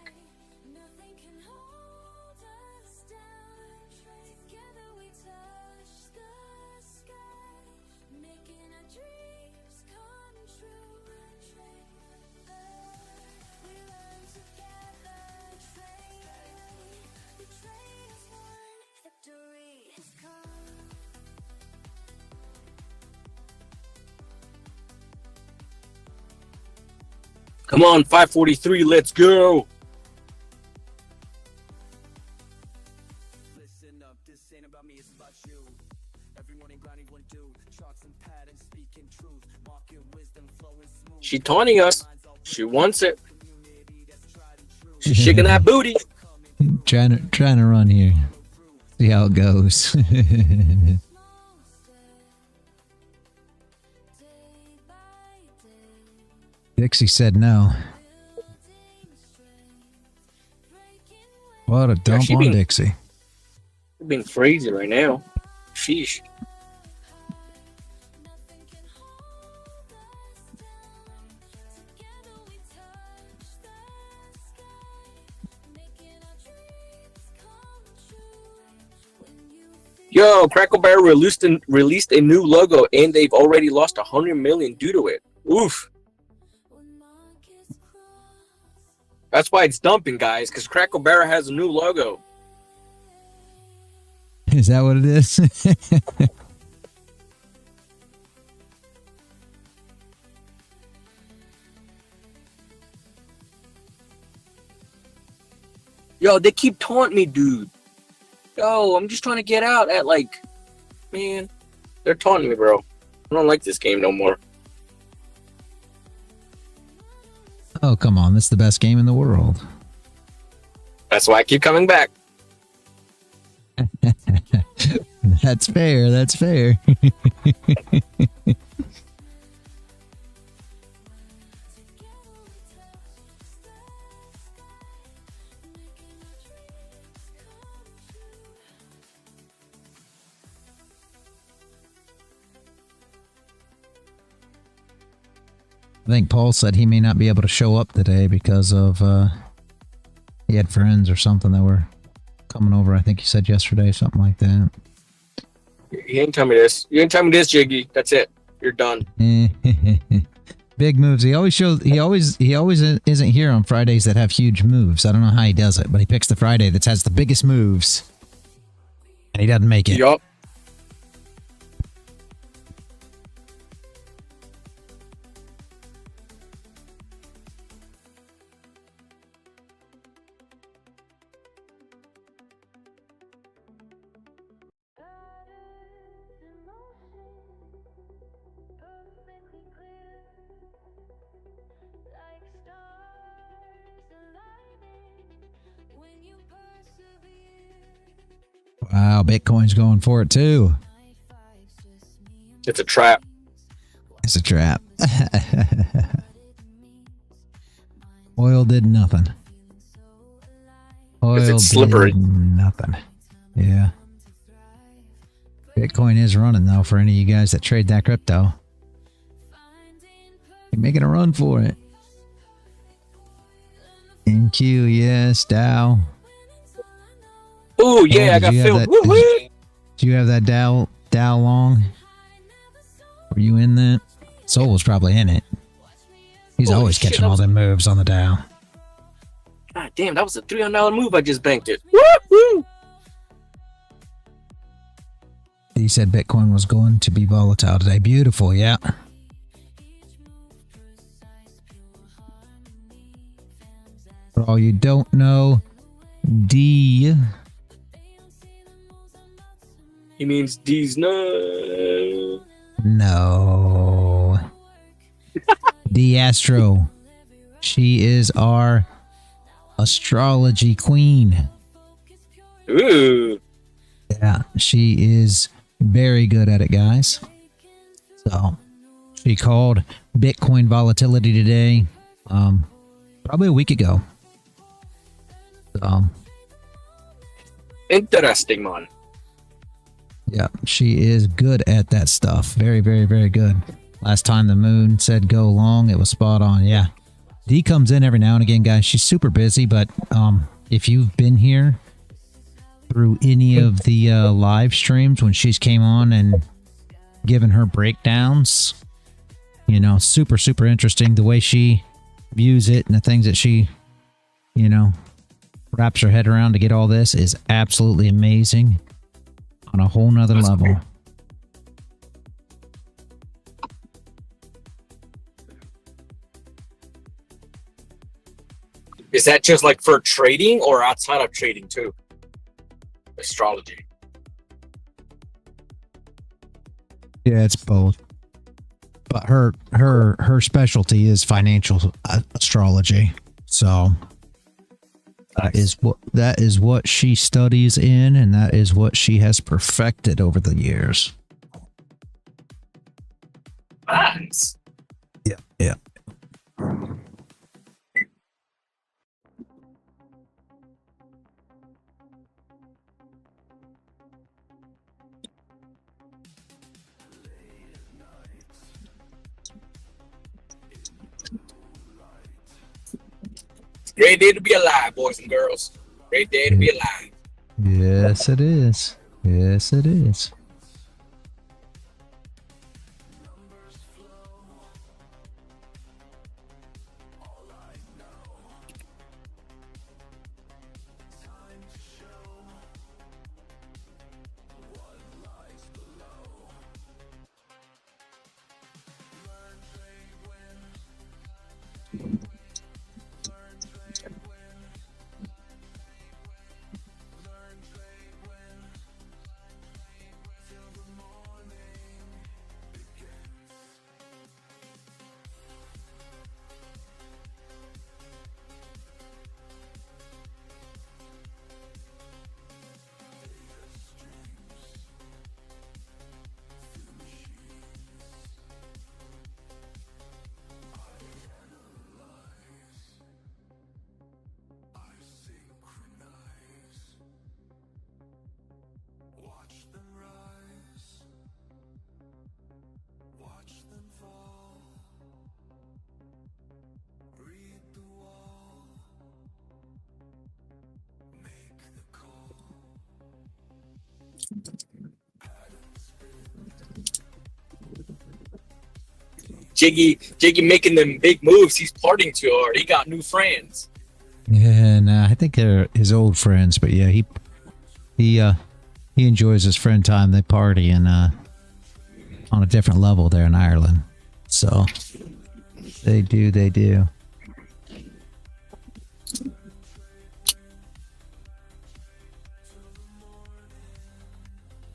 Come on, 543. Let's go. Listen up, this ain't about me, it's about you. Everyone in grinding one do. Charts and patterns speaking truth. Market wisdom flowing smooth. She taunting us. She wants it. She's shaking that booty. trying to run here. See how it goes. Dixie said no. What a dump on Dixie. You're being crazy right now. Sheesh. Yo, Crackle Bear released a new logo, and they've already lost 100 million due to it. Oof. That's why it's dumping, guys, because Crackle Bear has a new logo. Is that what it is? Yo, they keep taunting me, dude. Yo, I'm just trying to get out at, like, man, they're taunting me, bro. I don't like this game no more. Oh, come on. This is the best game in the world. That's why I keep coming back. That's fair. That's fair. I think Paul said he may not be able to show up today because of he had friends or something that were coming over. I think he said yesterday, something like that. You ain't tell me this. You ain't tell me this, Jiggy. That's it. You're done. Big moves. He always isn't here on Fridays that have huge moves. I don't know how he does it, but he picks the Friday that has the biggest moves, and he doesn't make it. Yup. Wow, Bitcoin's going for it too. It's a trap. It's a trap. Oil did nothing. Oil it's slippery. did nothing. Yeah. Bitcoin is running though for any of you guys that trade that crypto. You're making a run for it. NQ, yes, Dow. Oh yeah, I got filled. Do you have that Dow long? Were you in that? Soul was probably in it. He's Holy always shit, catching all them moves on the Dow. God damn, that was a $300 move. I just banked it. Woo-hoo! He said Bitcoin was going to be volatile today. Beautiful, yeah. For all you don't know, D. He means D's no. No. D Astro. She is our astrology queen. Ooh. Yeah, she is very good at it, guys. So, she called Bitcoin volatility today, probably a week ago. So, Interesting, man. yeah, she is good at that stuff. Very, very, very good. Last time the moon said go long, it was spot on. Yeah. D comes in every now and again, guys. She's super busy, but if you've been here through any of the live streams when she's came on and given her breakdowns, you know, super, super interesting. The way she views it and the things that she, you know, wraps her head around to get all this is absolutely amazing on a whole nother level. Cool. Is that just like for trading or outside of trading too? Astrology. Yeah, it's both. But her specialty is financial astrology. So that is what she studies in, and that is what she has perfected over the years. Nice. Yeah, yeah. Great day to be alive, boys and girls. Great day to be alive. Yes, it is. Yes, it is. Jiggy making them big moves. He's partying too hard. He got new friends. Yeah, nah, I think they're his old friends, but yeah, he enjoys his friend time. They party and on a different level there in Ireland. So they do.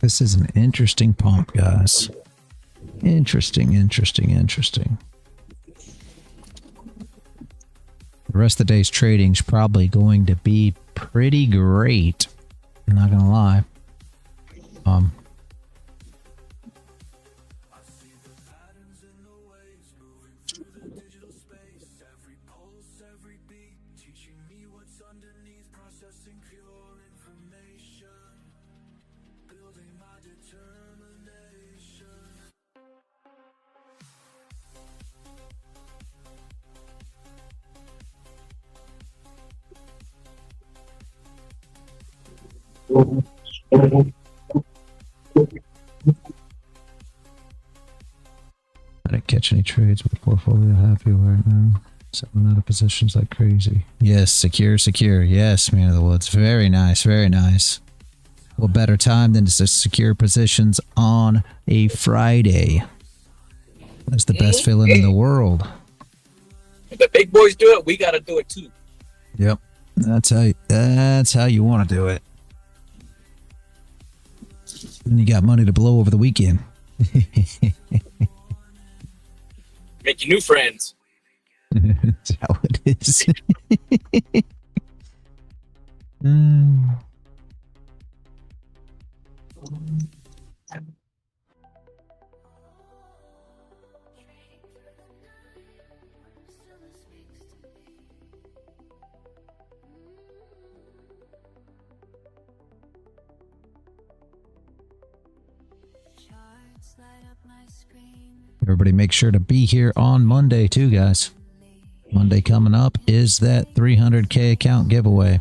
This is an interesting pump, guys. Interesting. The rest of the day's trading is probably going to be pretty great. I'm not gonna lie. I didn't catch any trades with the portfolio. Happy right now. Selling out of positions like crazy. Yes, secure. Yes, man of the woods. Very nice. What better time than to secure positions on a Friday? That's the best feeling in the world. If the big boys do it, we got to do it too. Yep, that's how you want to do it. And you got money to blow over the weekend. Make new friends. That's how it is. Everybody make sure to be here on Monday too, guys. Monday coming up is that 300K account giveaway.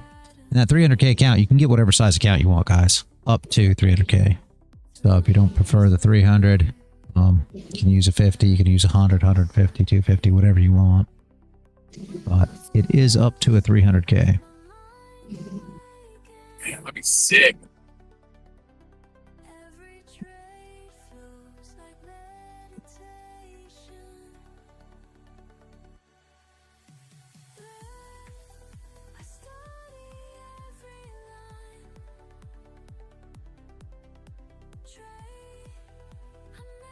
And that 300K account, you can get whatever size account you want, guys. Up to 300K. So if you don't prefer the 300, you can use a 50, you can use 100, 150, 250, whatever you want. But it is up to a 300K. Man, that'd be sick.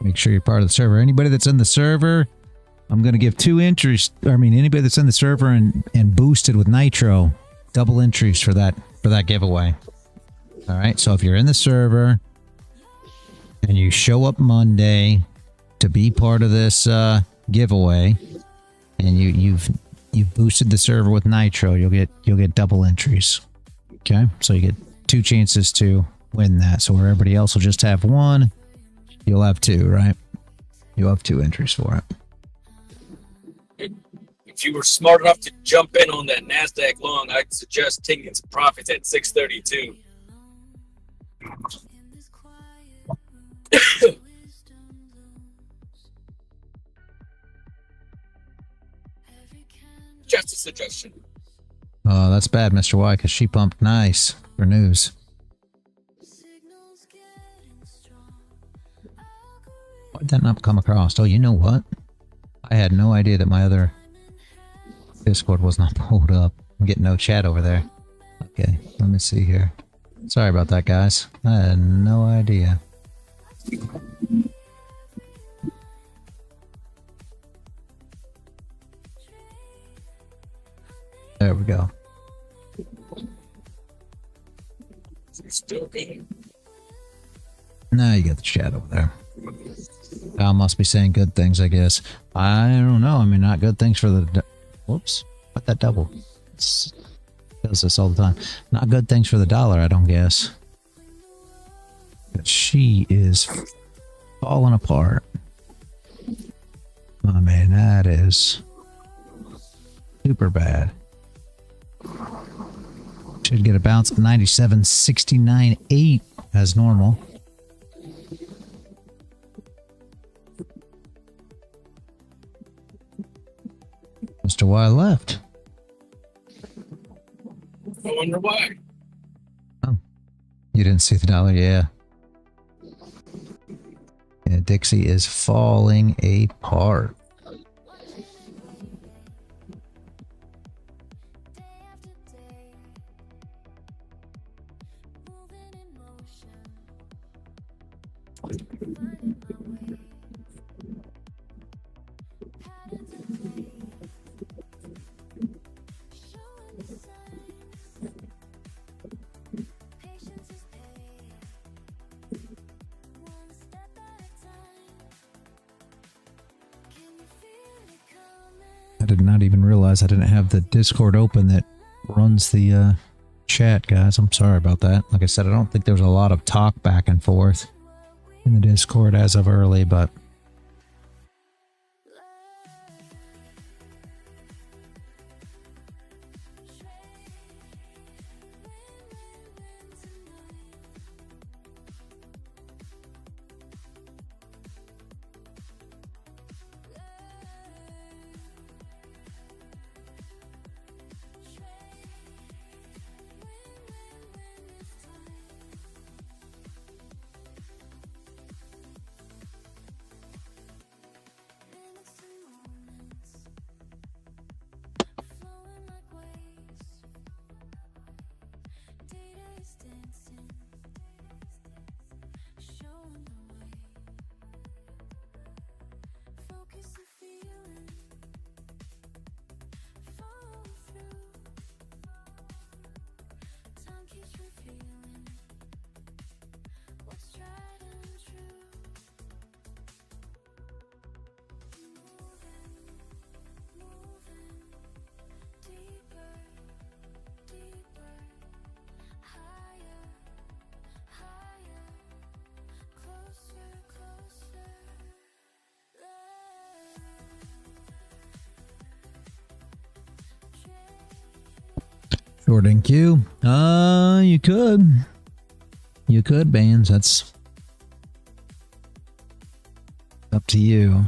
Make sure you're part of the server. Anybody that's in the server, I'm going to give 2 entries. I mean, anybody that's in the server and boosted with Nitro, double entries for that giveaway. All right. So if you're in the server and you show up Monday to be part of this giveaway, and you've boosted the server with Nitro, you'll get double entries. Okay. So you get 2 chances to win that. So where everybody else will just have 1, you'll have 2, right? You'll have 2 entries for it. If you were smart enough to jump in on that Nasdaq long, I'd suggest taking some profits at 632. Just a suggestion. Oh, that's bad, Mr. Y, because she pumped nice for news. Why did that not come across? Oh, you know what? I had no idea that my other Discord was not pulled up. I'm getting no chat over there. Okay, let me see here. Sorry about that, guys. I had no idea. There we go. Still good. Now you got the chat over there. Al must be saying good things, I guess. I don't know. I mean, not good things for the... Whoops. What that double? It does this all the time. Not good things for the dollar, I don't guess. But she is falling apart. Oh, man, that is super bad. Should get a bounce of 97.69.8 as normal. Mr. Y left. I wonder why. Oh, you didn't see the dollar? Yeah. Yeah, Dixie is falling apart. I did not even realize I didn't have the Discord open that runs the chat, guys. I'm sorry about that. Like I said, I don't think there was a lot of talk back and forth in the Discord as of early, but short in queue. You could. You could, Bands. That's up to you.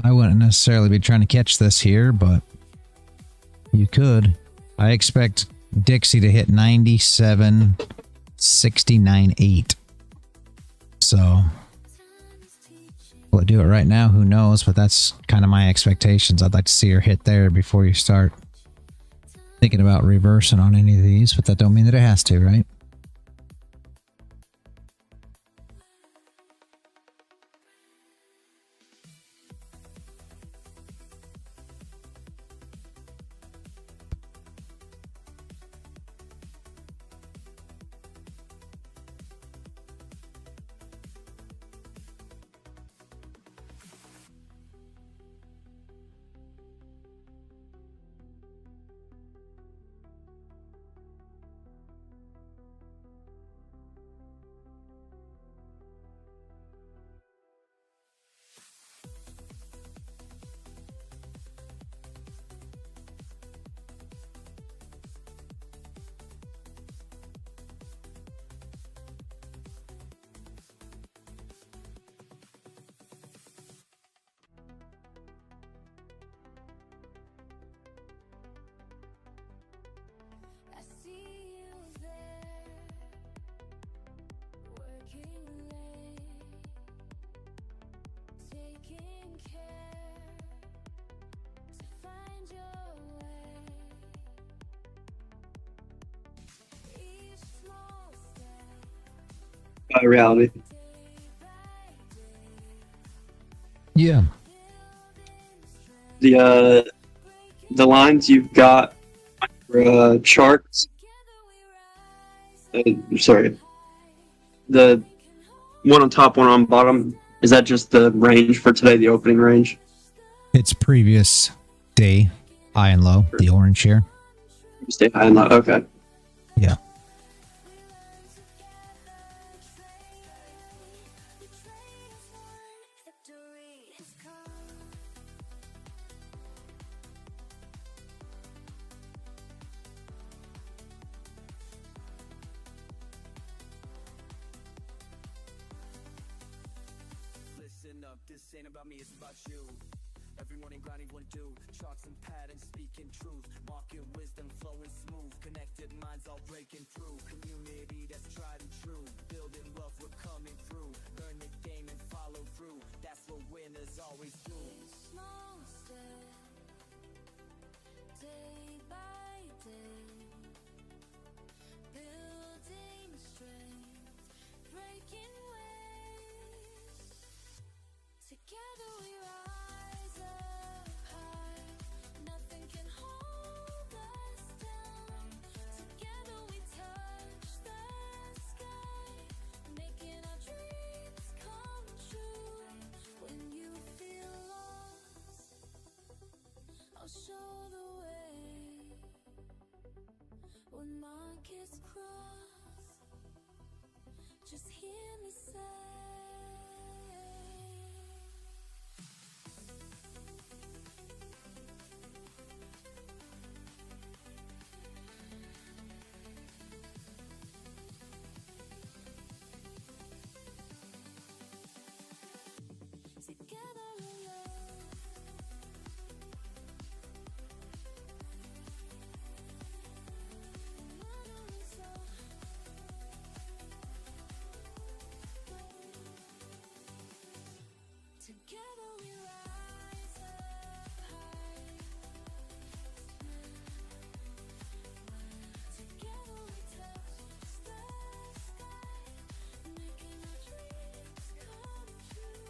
I wouldn't necessarily be trying to catch this here, but you could. I expect Dixie to hit 97.69.8. So, will I do it right now? Who knows? But that's kind of my expectations. I'd like to see her hit there before you start thinking about reversing on any of these, but that don't mean that it has to, right? reality. Yeah. The lines you've got for charts. Sorry, the one on top, one on bottom. Is that just the range for today? The opening range. It's previous day, high and low, the orange here. Stay high and low. Okay. Yeah. Listen up, this ain't about me, it's about you. Every morning grinding one do, charts and patterns speaking truth, market wisdom flowing smooth, connected minds all breaking through, community that's tried and true, building wealth we're coming through, learn the game and follow through, that's what winners always do. Small step, day by day, building strength, breaking waves. Together we rise up high, nothing can hold us down. Together we touch the sky, making our dreams come true. When you feel lost, I'll show the way. When markets cross, just hear me say. Together alone, together we rise up high. Together we touch the sky, making our dreams come true.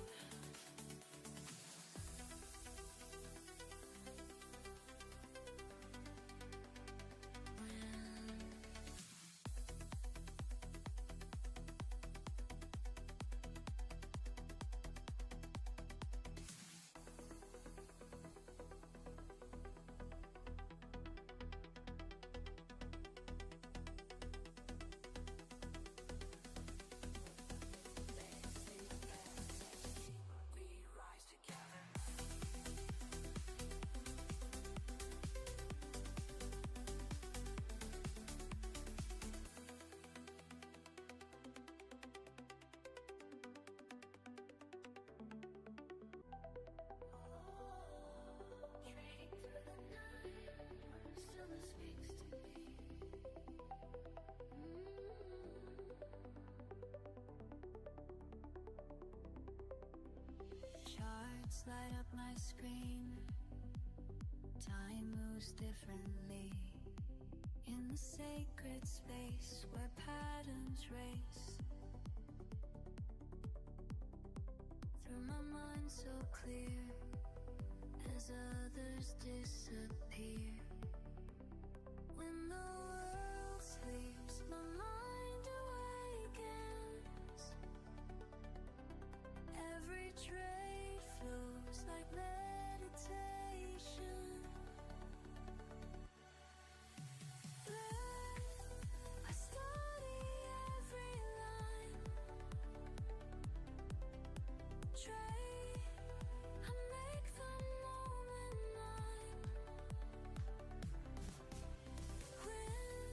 Trading through the night, summer speaks to me. Charts light up my screen. Time moves differently. In the sacred space where patterns race. Through my mind so clear. As others disappear. When the world sleeps, my mind awakens. Every trade flows like meditation. Then I study every line. Trade, I make the moment mine. When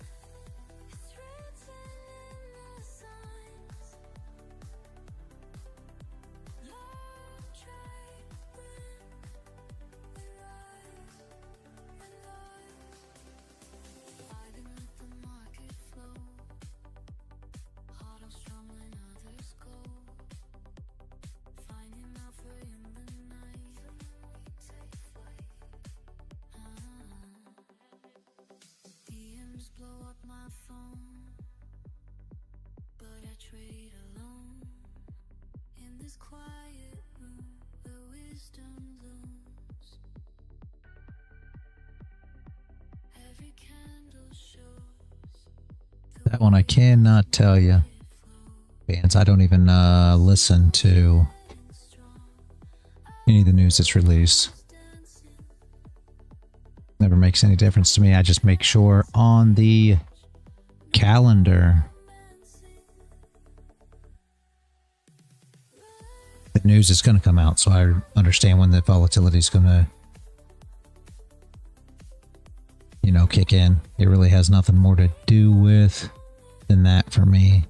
it's written one I cannot tell you. Bands, I don't even listen to any of the news that's released. Never makes any difference to me. I just make sure on the calendar the news is going to come out, so I understand when the volatility is going to, you know, kick in. It really has nothing more to do with than that for me.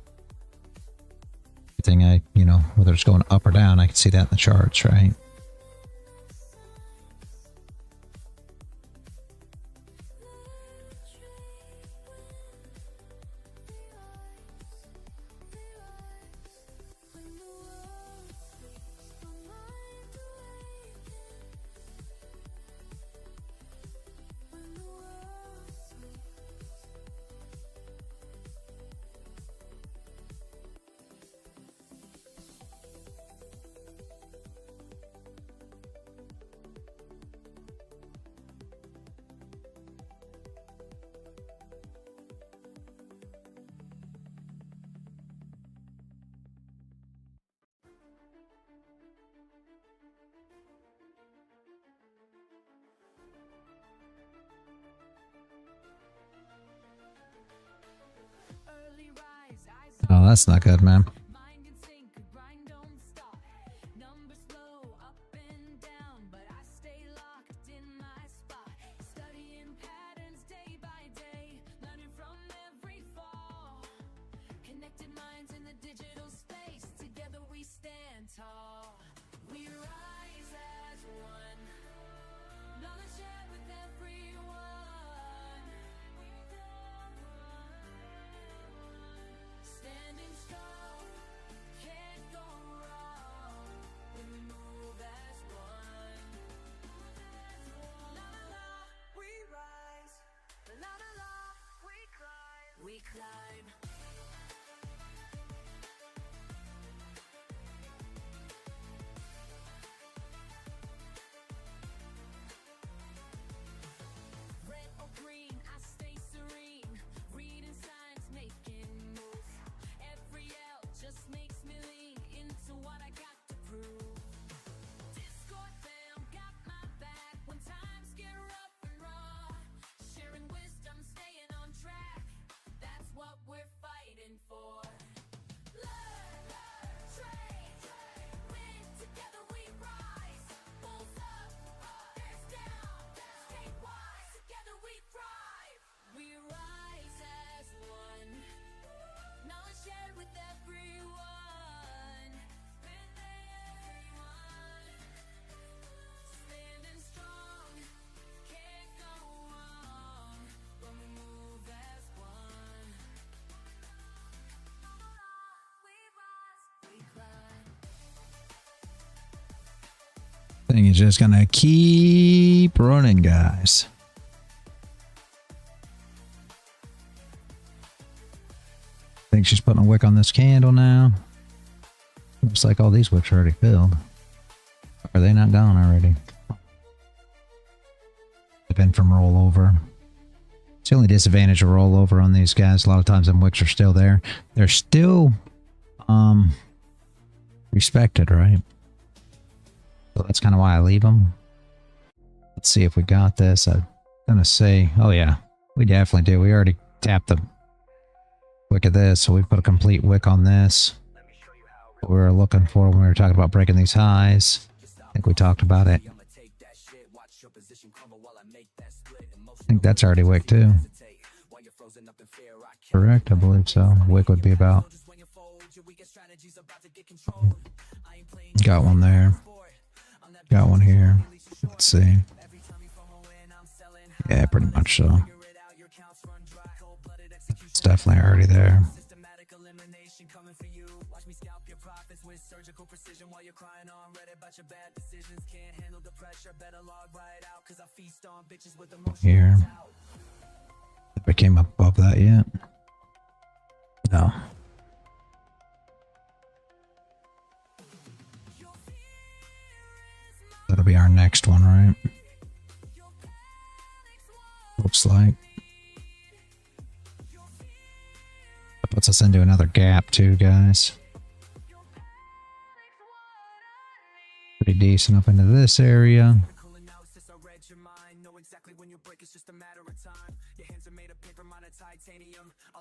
Everything you know, whether it's going up or down, I can see that in the charts, right? Oh, that's not good, man. We climb. Red or green, I stay serene. Reading signs, making moves. Every L just makes me lean into what I got to prove. Discord fam got my back when times get rough and raw. Sharing wisdom, staying on track. That's what we're fighting for. Learn, trade, win, together we rise. Bulls up, bears down, stay wise, together we thrive. We rise as one, knowledge shared with everyone. Standing strong, can't go wrong when we move as one. We rise, we climb. Thing is just gonna keep running, guys. I think she's putting a wick on this candle now. Looks like all these wicks are already filled. Are they not gone already? They've been from rollover. It's the only disadvantage of rollover on these guys. A lot of times them wicks are still there. They're still respected, right? So that's kind of why I leave them. Let's see if we got this. I'm gonna say, oh yeah, we definitely do. We already tapped the wick of this, so we put a complete wick on this. What we were looking for when we were talking about breaking these highs. I think we talked about it. I think that's already wick too. Correct, I believe so. Wick would be about. Got one there. Got one here. Let's see. Yeah, pretty much so. It's definitely already there. Here. If I came up above that yet? No. That'll be our next one, right? Looks like. us into another gap too, guys. Pretty decent up into this area.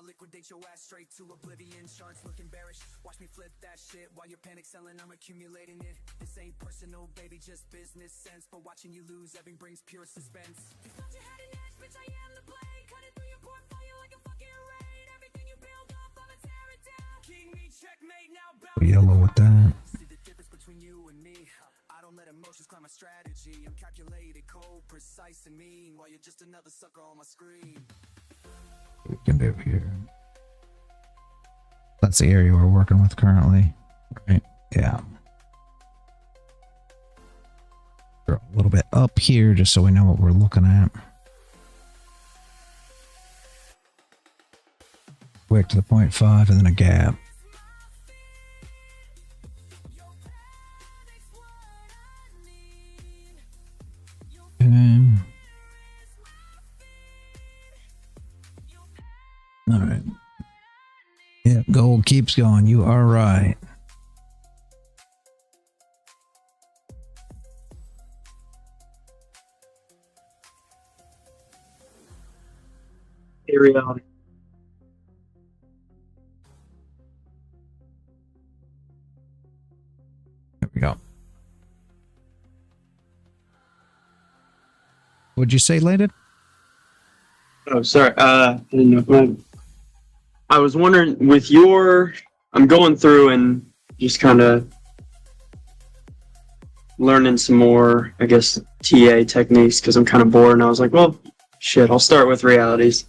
Liquidate your ass straight to oblivion. Shards looking bearish. Watch me flip that shit while you're panic selling. I'm accumulating it. This ain't personal, baby, just business sense. But watching you lose, everything brings pure suspense. Thought you had an edge, bitch, I am the blade. Cut it through your portfolio like a fucking raid. Everything you build up, I'ma tear it down. King me, checkmate, now bounce. Yellow with that. See the difference between you and me. I don't let emotions climb my strategy. I'm calculated, cold, precise, and mean. While you're just another sucker on my screen. We can do here. That's the area we're working with currently, right? Yeah. Throw a little bit up here just so we know what we're looking at. Wick to the 0.5 and then a gap. All right. Yeah, gold keeps going. You are right. Reality. There we go. What'd you say, Landon? Oh, sorry. I didn't know. I was wondering, with your, I'm going through and just kind of learning some more, I guess, TA techniques because I'm kind of bored. And I was like, well, shit, I'll start with realities.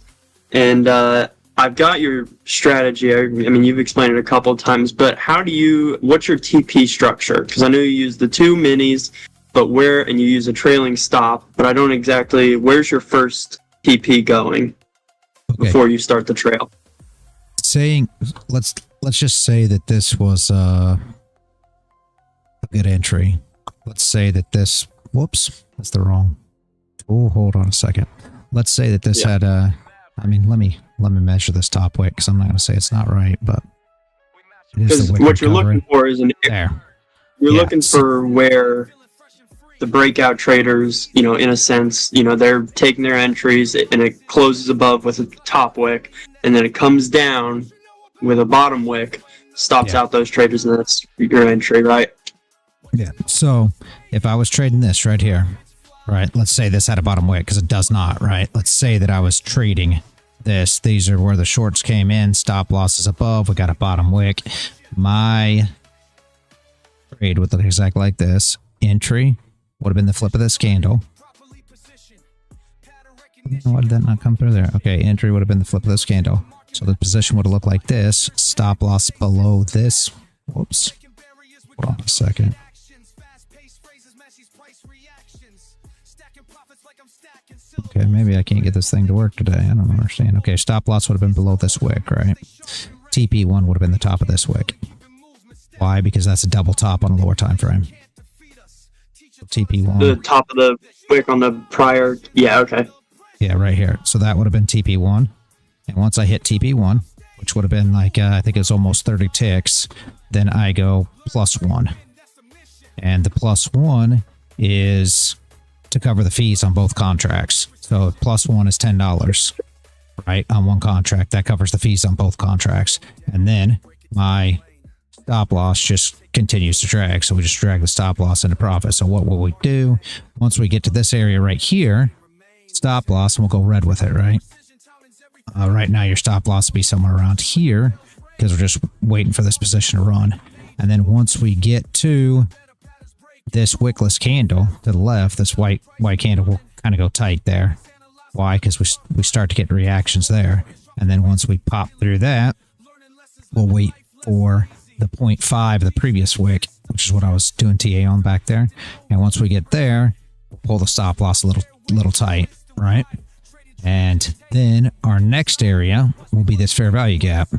And I've got your strategy. I mean, you've explained it a couple of times, but what's your TP structure? Because I know you use the two minis, but and you use a trailing stop, but I don't exactly, where's your first TP going before you start the trail? Let's just say that this was a good entry. Let's say that this, whoops, that's the wrong. Oh, hold on a second. Let's say that this had a, I mean, let me measure this top wick because I'm not going to say it's not right, but it is the wick what you're looking for is there. You're looking for where the breakout traders, in a sense, they're taking their entries and it closes above with a top wick and then it comes down with a bottom wick, stops out those traders, and that's your entry, right? Yeah. So if I was trading this right here, right, let's say this had a bottom wick because it does not, right? Let's say that I was trading this. These are where the shorts came in, stop losses above, we got a bottom wick. My trade would look exactly like this. Entry would have been the flip of this candle. Why did that not come through there? Okay, entry would have been the flip of this candle. So the position would have looked like this. Stop loss below this. Whoops. Hold on a second. Okay, maybe I can't get this thing to work today. I don't understand. Okay, stop loss would have been below this wick, right? TP1 would have been the top of this wick. Why? Because that's a double top on a lower time frame. So TP1. The top of the wick on the prior. Yeah, okay. Yeah, right here. So that would have been TP1. And once I hit TP1, which would have been like, I think it's almost 30 ticks, then I go +1. And the +1 is to cover the fees on both contracts. So +1 is $10, right, on one contract. That covers the fees on both contracts. And then my stop loss just continues to drag. So we just drag the stop loss into profit. So what will we do? Once we get to this area right here, stop loss, and we'll go red with it, right? Right now, your stop loss will be somewhere around here because we're just waiting for this position to run. And then once we get to this wickless candle to the left, this white candle will kind of go tight there. Why? Because we start to get reactions there. And then once we pop through that, we'll wait for the 0.5 of the previous wick, which is what I was doing TA on back there. And once we get there, we'll pull the stop loss a little tight, right? And then our next area will be this fair value gap.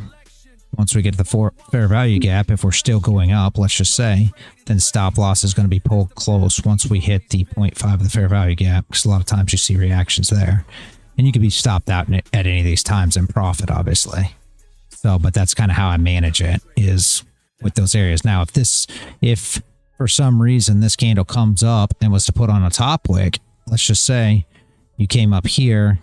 Once we get to the fair value gap, if we're still going up, let's just say, then stop loss is going to be pulled close once we hit the 0.5 of the fair value gap, because a lot of times you see reactions there. And you can be stopped out at any of these times in profit, obviously. So, but that's kind of how I manage it, is with those areas. Now, if for some reason this candle comes up and was to put on a top wick, let's just say you came up here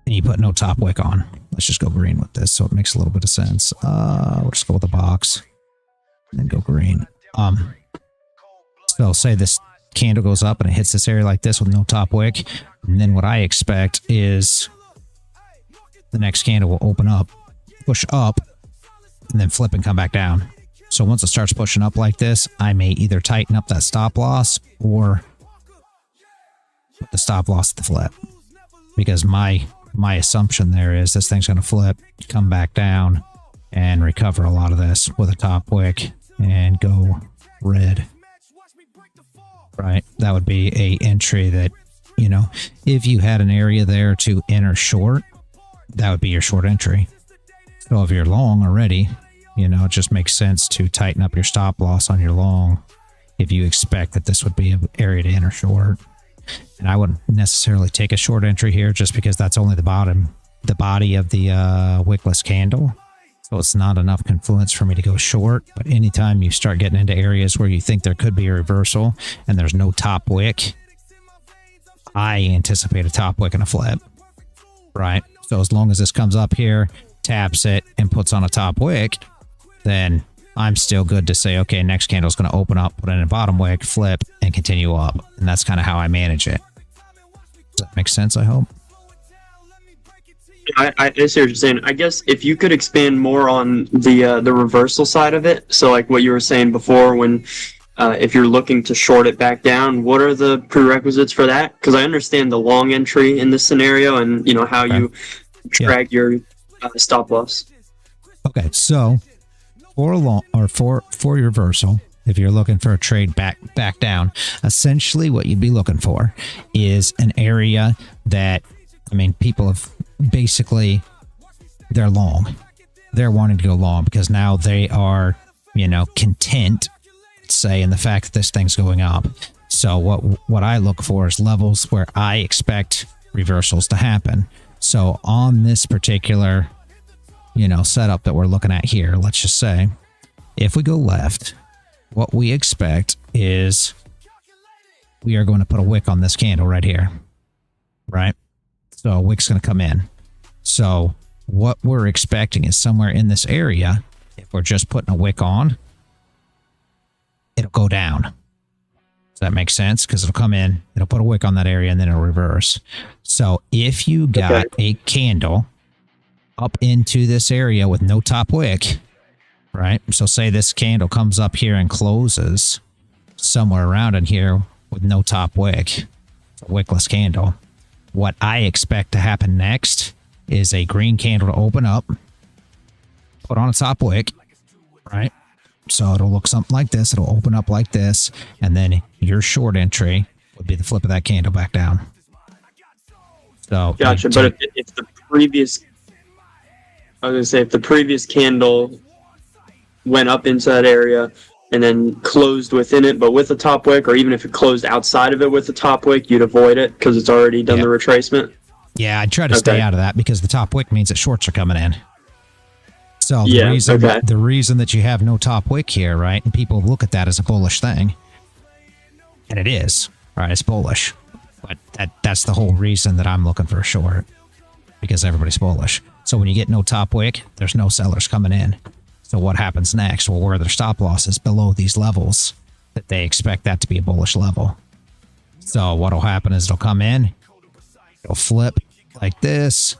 and you put no top wick on. Let's just go green with this so it makes a little bit of sense. We'll just go with the box and then go green. So say this candle goes up and it hits this area like this with no top wick, and then what I expect is the next candle will open up, push up, and then flip and come back down. So once it starts pushing up like this, I may either tighten up that stop loss or put the stop loss at the flip, because my assumption there is this thing's going to flip, come back down, and recover a lot of this with a top wick and go red. Right, that would be a entry that, you know, if you had an area there to enter short, that would be your short entry. So if you're long already, you know, it just makes sense to tighten up your stop loss on your long if you expect that this would be an area to enter short. And I wouldn't necessarily take a short entry here just because that's only the body of the wickless candle. So it's not enough confluence for me to go short. But anytime you start getting into areas where you think there could be a reversal and there's no top wick, I anticipate a top wick and a flip, right? So as long as this comes up here, taps it, and puts on a top wick, then I'm still good to say, okay, next candle is going to open up, put in a bottom wick, flip, and continue up. And that's kind of how I manage it. Does that make sense, I hope? I see what you're saying. I guess if you could expand more on the reversal side of it. So like what you were saying before, when if you're looking to short it back down, what are the prerequisites for that? Because I understand the long entry in this scenario, and you know how you drag your stop loss. Okay, so for a long or for your reversal, if you're looking for a trade back down, essentially what you'd be looking for is an area that, I mean, people have basically, they're long. They're wanting to go long because now they are, you know, content, say, in the fact that this thing's going up. So what I look for is levels where I expect reversals to happen. So on this particular, you know, setup that we're looking at here, let's just say, if we go left, what we expect is we are going to put a wick on this candle right here, right? So a wick's going to come in. So what we're expecting is somewhere in this area, if we're just putting a wick on, it'll go down. Does that make sense? Because it'll come in, it'll put a wick on that area, and then it'll reverse. So if you got a candle up into this area with no top wick, right? So say this candle comes up here and closes somewhere around in here with no top wick, a wickless candle. What I expect to happen next is a green candle to open up, put on a top wick, right? So it'll look something like this. It'll open up like this, and then your short entry would be the flip of that candle back down. So gotcha. But if the previous, I was gonna say, if the previous candle went up into that area and then closed within it, but with a top wick, or even if it closed outside of it with a top wick, you'd avoid it because it's already done the retracement. Yeah, I'd try to stay out of that because the top wick means that shorts are coming in. So the reason that you have no top wick here, right, and people look at that as a bullish thing, and it is, right, it's bullish, but that's the whole reason that I'm looking for a short, because everybody's bullish. So when you get no top wick, there's no sellers coming in. So what happens next? Well, where their stop loss is below these levels, that they expect that to be a bullish level. So what'll happen is it'll come in, it'll flip like this,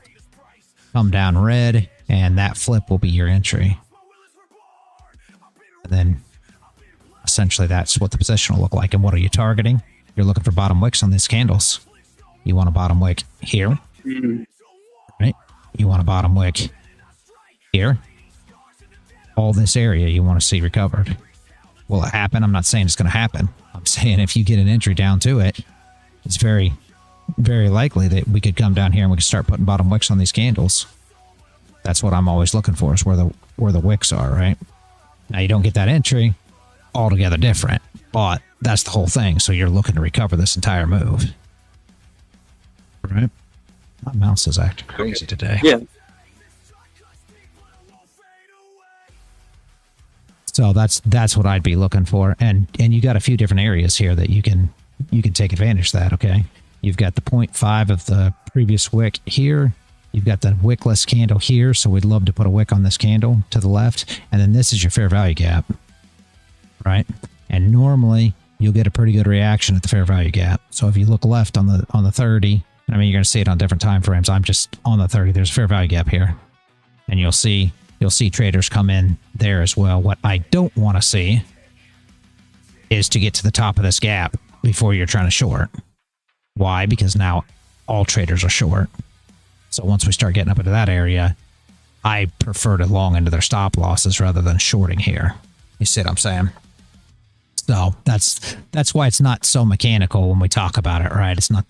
come down red, and that flip will be your entry. And then essentially that's what the position will look like. And what are you targeting? You're looking for bottom wicks on these candles. You want a bottom wick here, right? You want a bottom wick here. All this area you want to see recovered. Will it happen? I'm not saying it's going to happen. I'm saying if you get an entry down to it, it's very, very likely that we could come down here and we could start putting bottom wicks on these candles. That's what I'm always looking for, is where the wicks are, right? Now you don't get that entry, altogether different, but that's the whole thing. So you're looking to recover this entire move, right? My mouse is acting crazy today. Yeah. So that's what I'd be looking for. And you got a few different areas here that you can take advantage of that, okay? You've got the 0.5 of the previous wick here. You've got the wickless candle here, so we'd love to put a wick on this candle to the left. And then this is your fair value gap, right? And normally you'll get a pretty good reaction at the fair value gap. So if you look left on the 30, I mean, you're going to see it on different time frames. I'm just on the 30. There's a fair value gap here. And you'll see traders come in there as well. What I don't want to see is to get to the top of this gap before you're trying to short. Why? Because now all traders are short. So once we start getting up into that area, I prefer to long into their stop losses rather than shorting here. You see what I'm saying? So that's why it's not so mechanical when we talk about it, right? It's not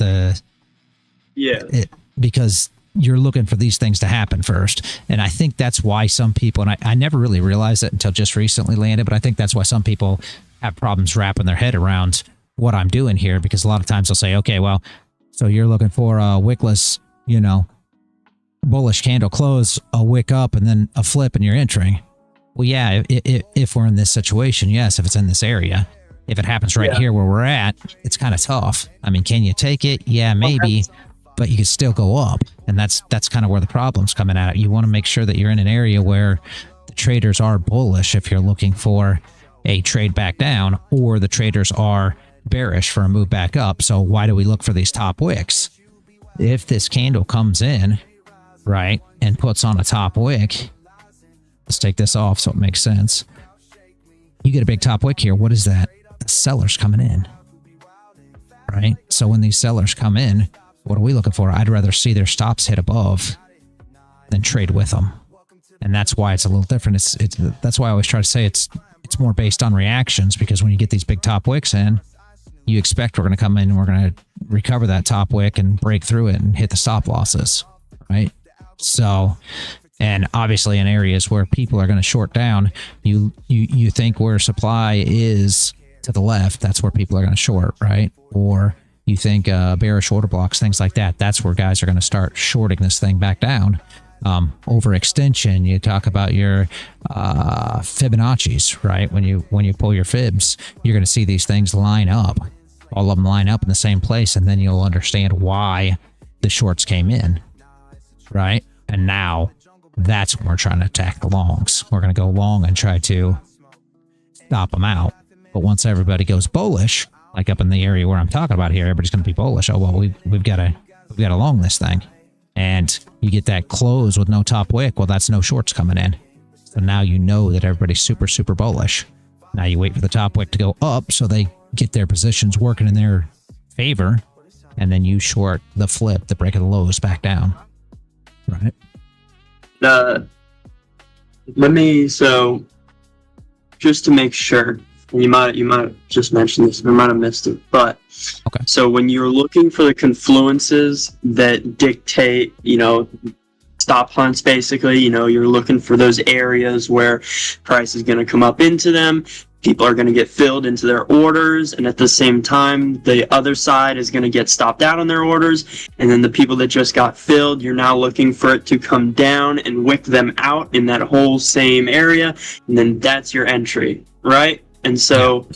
because you're looking for these things to happen first. And I think that's why some people, and I never really realized it until just recently landed, but I think that's why some people have problems wrapping their head around what I'm doing here, because a lot of times they'll say, okay, well, so you're looking for a wickless, bullish candle close, a wick up, and then a flip, and you're entering. Well, yeah, if we're in this situation, yes, if it's in this area. If it happens right here where we're at, it's kind of tough. I mean, can you take it? Yeah, maybe, but you can still go up. And that's kind of where the problem's coming at. You want to make sure that you're in an area where the traders are bullish if you're looking for a trade back down, or the traders are bearish for a move back up. So why do we look for these top wicks? If this candle comes in, right, and puts on a top wick, let's take this off so it makes sense. You get a big top wick here. What is that? The seller's coming in, right? So when these sellers come in, what are we looking for? I'd rather see their stops hit above than trade with them. And that's why it's a little different. That's why I always try to say it's more based on reactions, because when you get these big top wicks in, you expect we're going to come in and we're going to recover that top wick and break through it and hit the stop losses, right? So, and obviously in areas where people are going to short down, you think where supply is to the left, that's where people are going to short, right? Or you think bearish order blocks, things like that, that's where guys are going to start shorting this thing back down. Overextension, you talk about your Fibonacci's, right? When you pull your fibs, you're going to see these things line up. All of them line up in the same place, and then you'll understand why the shorts came in, right? And now that's when we're trying to attack the longs. We're going to go long and try to stop them out. But once everybody goes bullish, like up in the area where I'm talking about here, everybody's going to be bullish. Oh, well, we've got to long this thing. And you get that close with no top wick. Well, that's no shorts coming in. So now you know that everybody's super, super bullish. Now you wait for the top wick to go up so they get their positions working in their favor. And then you short the flip, the break of the lows back down. Right? So just to make sure, you might have just mentioned this, I might have missed it, but okay. So when you're looking for the confluences that dictate, stop hunts, basically, you're looking for those areas where price is going to come up into them, people are going to get filled into their orders, and at the same time, the other side is going to get stopped out on their orders, and then the people that just got filled, you're now looking for it to come down and wick them out in that whole same area, and then that's your entry, right? And so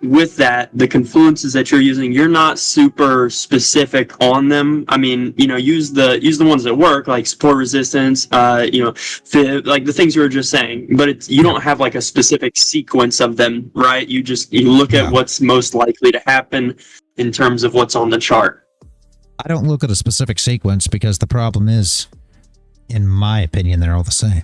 with that, the confluences that you're using, you're not super specific on them. I mean, use the ones that work, like support, resistance, like the things you were just saying, but you don't have like a specific sequence of them, right? You look at what's most likely to happen in terms of what's on the chart. I don't look at a specific sequence because the problem is, in my opinion, they're all the same.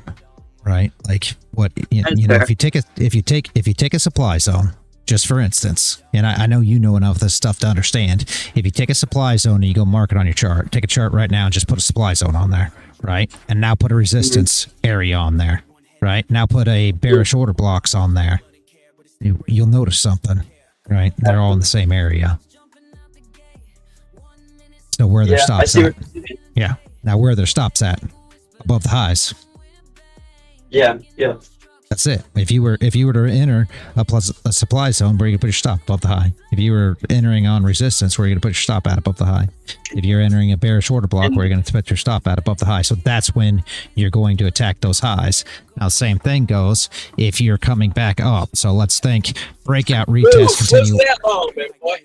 Right? Like what, if you take a supply zone, just for instance, and I know you know enough of this stuff to understand, if you take a supply zone and you go mark it on your chart, take a chart right now and just put a supply zone on there, right? And now put a resistance area on there, right? Now put a bearish order blocks on there. You'll notice something, right? They're all in the same area. So where their stops at? Yeah. Now where their stops at? Above the highs. Yeah. That's it. If you were to enter a supply zone, where you can put your stop above the high. If you were entering on resistance, where you're going to put your stop at above the high. If you're entering a bearish order block, where you're going to put your stop at above the high. So that's when you're going to attack those highs. Now, same thing goes if you're coming back up. So let's think breakout, retest, continue. That long, man, boy.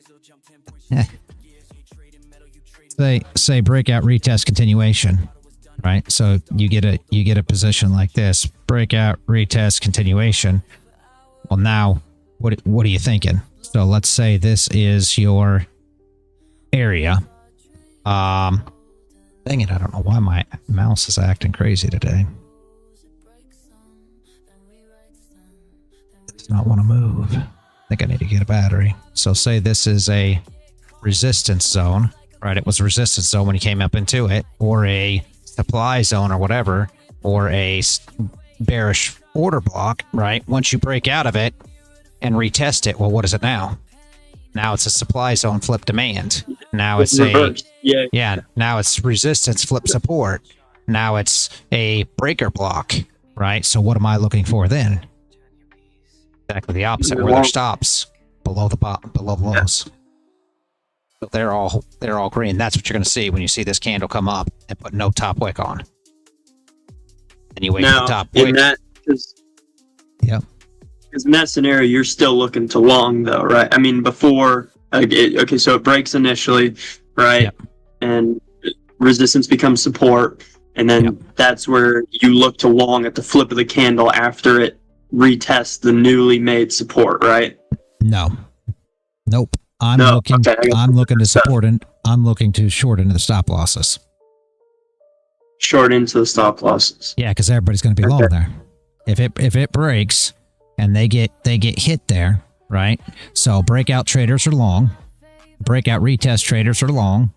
Say breakout, retest, continuation. Right, so you get a position like this: breakout, retest, continuation. Well, now what are you thinking? So let's say this is your area. Dang it, I don't know why my mouse is acting crazy today. It does not want to move. I think I need to get a battery. So say this is a resistance zone, right? It was a resistance zone when you came up into it, or a supply zone or whatever, or a bearish order block, right? Once you break out of it and retest it, well, what is it now? Now it's a supply zone flip demand. Now it's now it's resistance flip support. Now it's a breaker block, right? So what am I looking for then? Exactly the opposite, where there stops below the bottom, below the lows. So they're all green. That's what you're going to see when you see this candle come up and put no top wick on. And you wait for the top wick. Because in that scenario, you're still looking to long, though, right? I mean, before, okay, so it breaks initially, right? Yep. And resistance becomes support, and then that's where you look to long at the flip of the candle after it retests the newly made support, right? No. Nope. I'm looking to support, and I'm looking to short into the stop losses. Short into the stop losses. Yeah, because everybody's going to be long there. If it breaks and they get hit there, right? So breakout traders are long, breakout retest traders are long,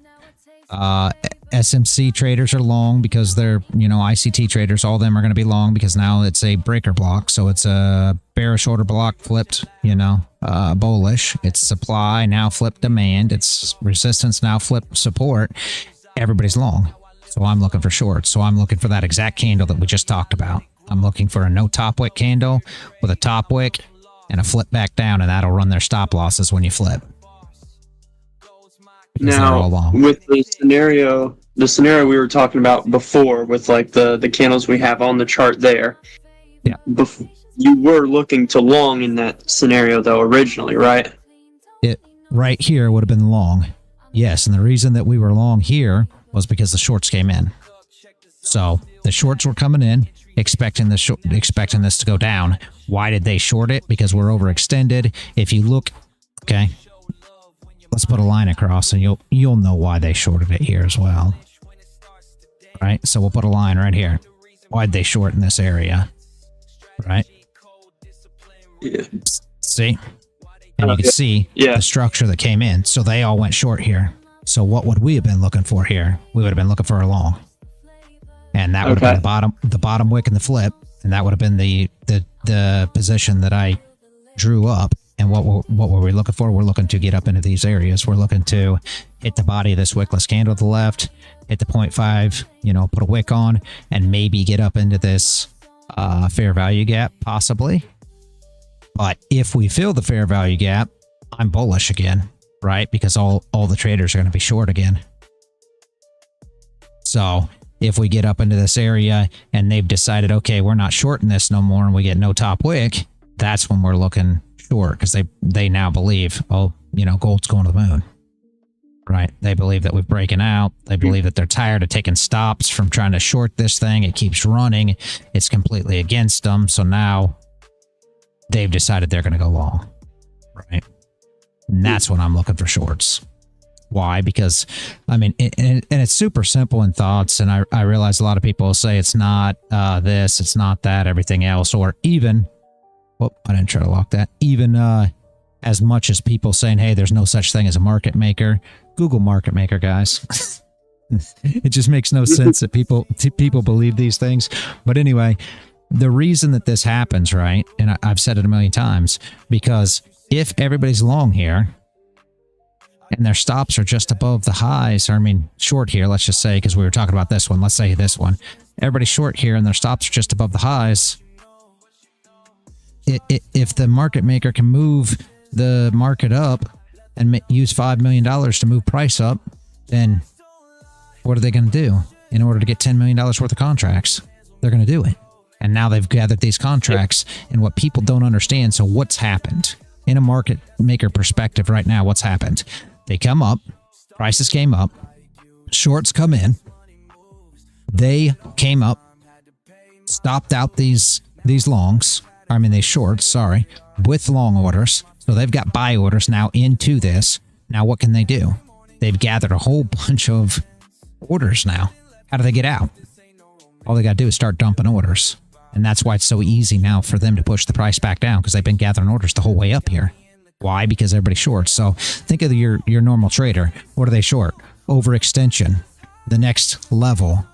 SMC traders are long because they're, ICT traders, all of them are going to be long because now it's a breaker block. So it's a bearish order block flipped, bullish. It's supply now flipped demand. It's resistance now flipped support. Everybody's long. So I'm looking for shorts. So I'm looking for that exact candle that we just talked about. I'm looking for a no top wick candle with a top wick and a flip back down, and that'll run their stop losses when you flip. Now, with the scenario we were talking about before, with like the candles we have on the chart there, you were looking to long in that scenario though originally, right? It right here would have been long, yes, and the reason that we were long here was because the shorts came in. So the shorts were coming in, expecting this to go down. Why did they short it? Because we're overextended. If you look, okay. Let's put a line across, and you'll know why they shorted it here as well. Right? So we'll put a line right here. Why'd they short in this area? Right? Yeah. See? And you can see the structure that came in. So they all went short here. So what would we have been looking for here? We would have been looking for a long. And that would have been the bottom wick and the flip. And that would have been the position that I drew up. And what were we looking for? We're looking to get up into these areas. We're looking to hit the body of this wickless candle to the left, hit the 0.5, put a wick on, and maybe get up into this fair value gap, possibly. But if we fill the fair value gap, I'm bullish again, right? Because all the traders are going to be short again. So if we get up into this area and they've decided, okay, we're not shorting this no more, and we get no top wick, that's when we're looking short, because they now believe, gold's going to the moon, right? They believe that we've breaking out. They believe that they're tired of taking stops from trying to short this thing. It keeps running. It's completely against them. So now they've decided they're going to go long, right? And that's when I'm looking for shorts. Why? Because, and it's super simple in thoughts, and I realize a lot of people say it's not this, it's not that, everything else, or even... Well, I didn't try to lock that. Even as much as people saying, hey, there's no such thing as a market maker. Google market maker, guys. It just makes no sense that people believe these things. But anyway, the reason that this happens, right, and I've said it a million times, because if everybody's long here and their stops are just above the highs, short here, let's just say, because we were talking about this one. Let's say this one. Everybody's short here and their stops are just above the highs. if the market maker can move the market up and use $5 million to move price up, then what are they going to do in order to get $10 million worth of contracts? They're going to do it. And now they've gathered these contracts, and what people don't understand. So what's happened in a market maker perspective right now? What's happened? They come up, prices came up, shorts come in. They came up, stopped out these longs. I mean, these shorts, sorry, with long orders. So they've got buy orders now into this. Now what can they do? They've gathered a whole bunch of orders now. How do they get out? All they got to do is start dumping orders. And that's why it's so easy now for them to push the price back down, because they've been gathering orders the whole way up here. Why? Because everybody's short. So think of your normal trader. What are they short? Overextension. The next level.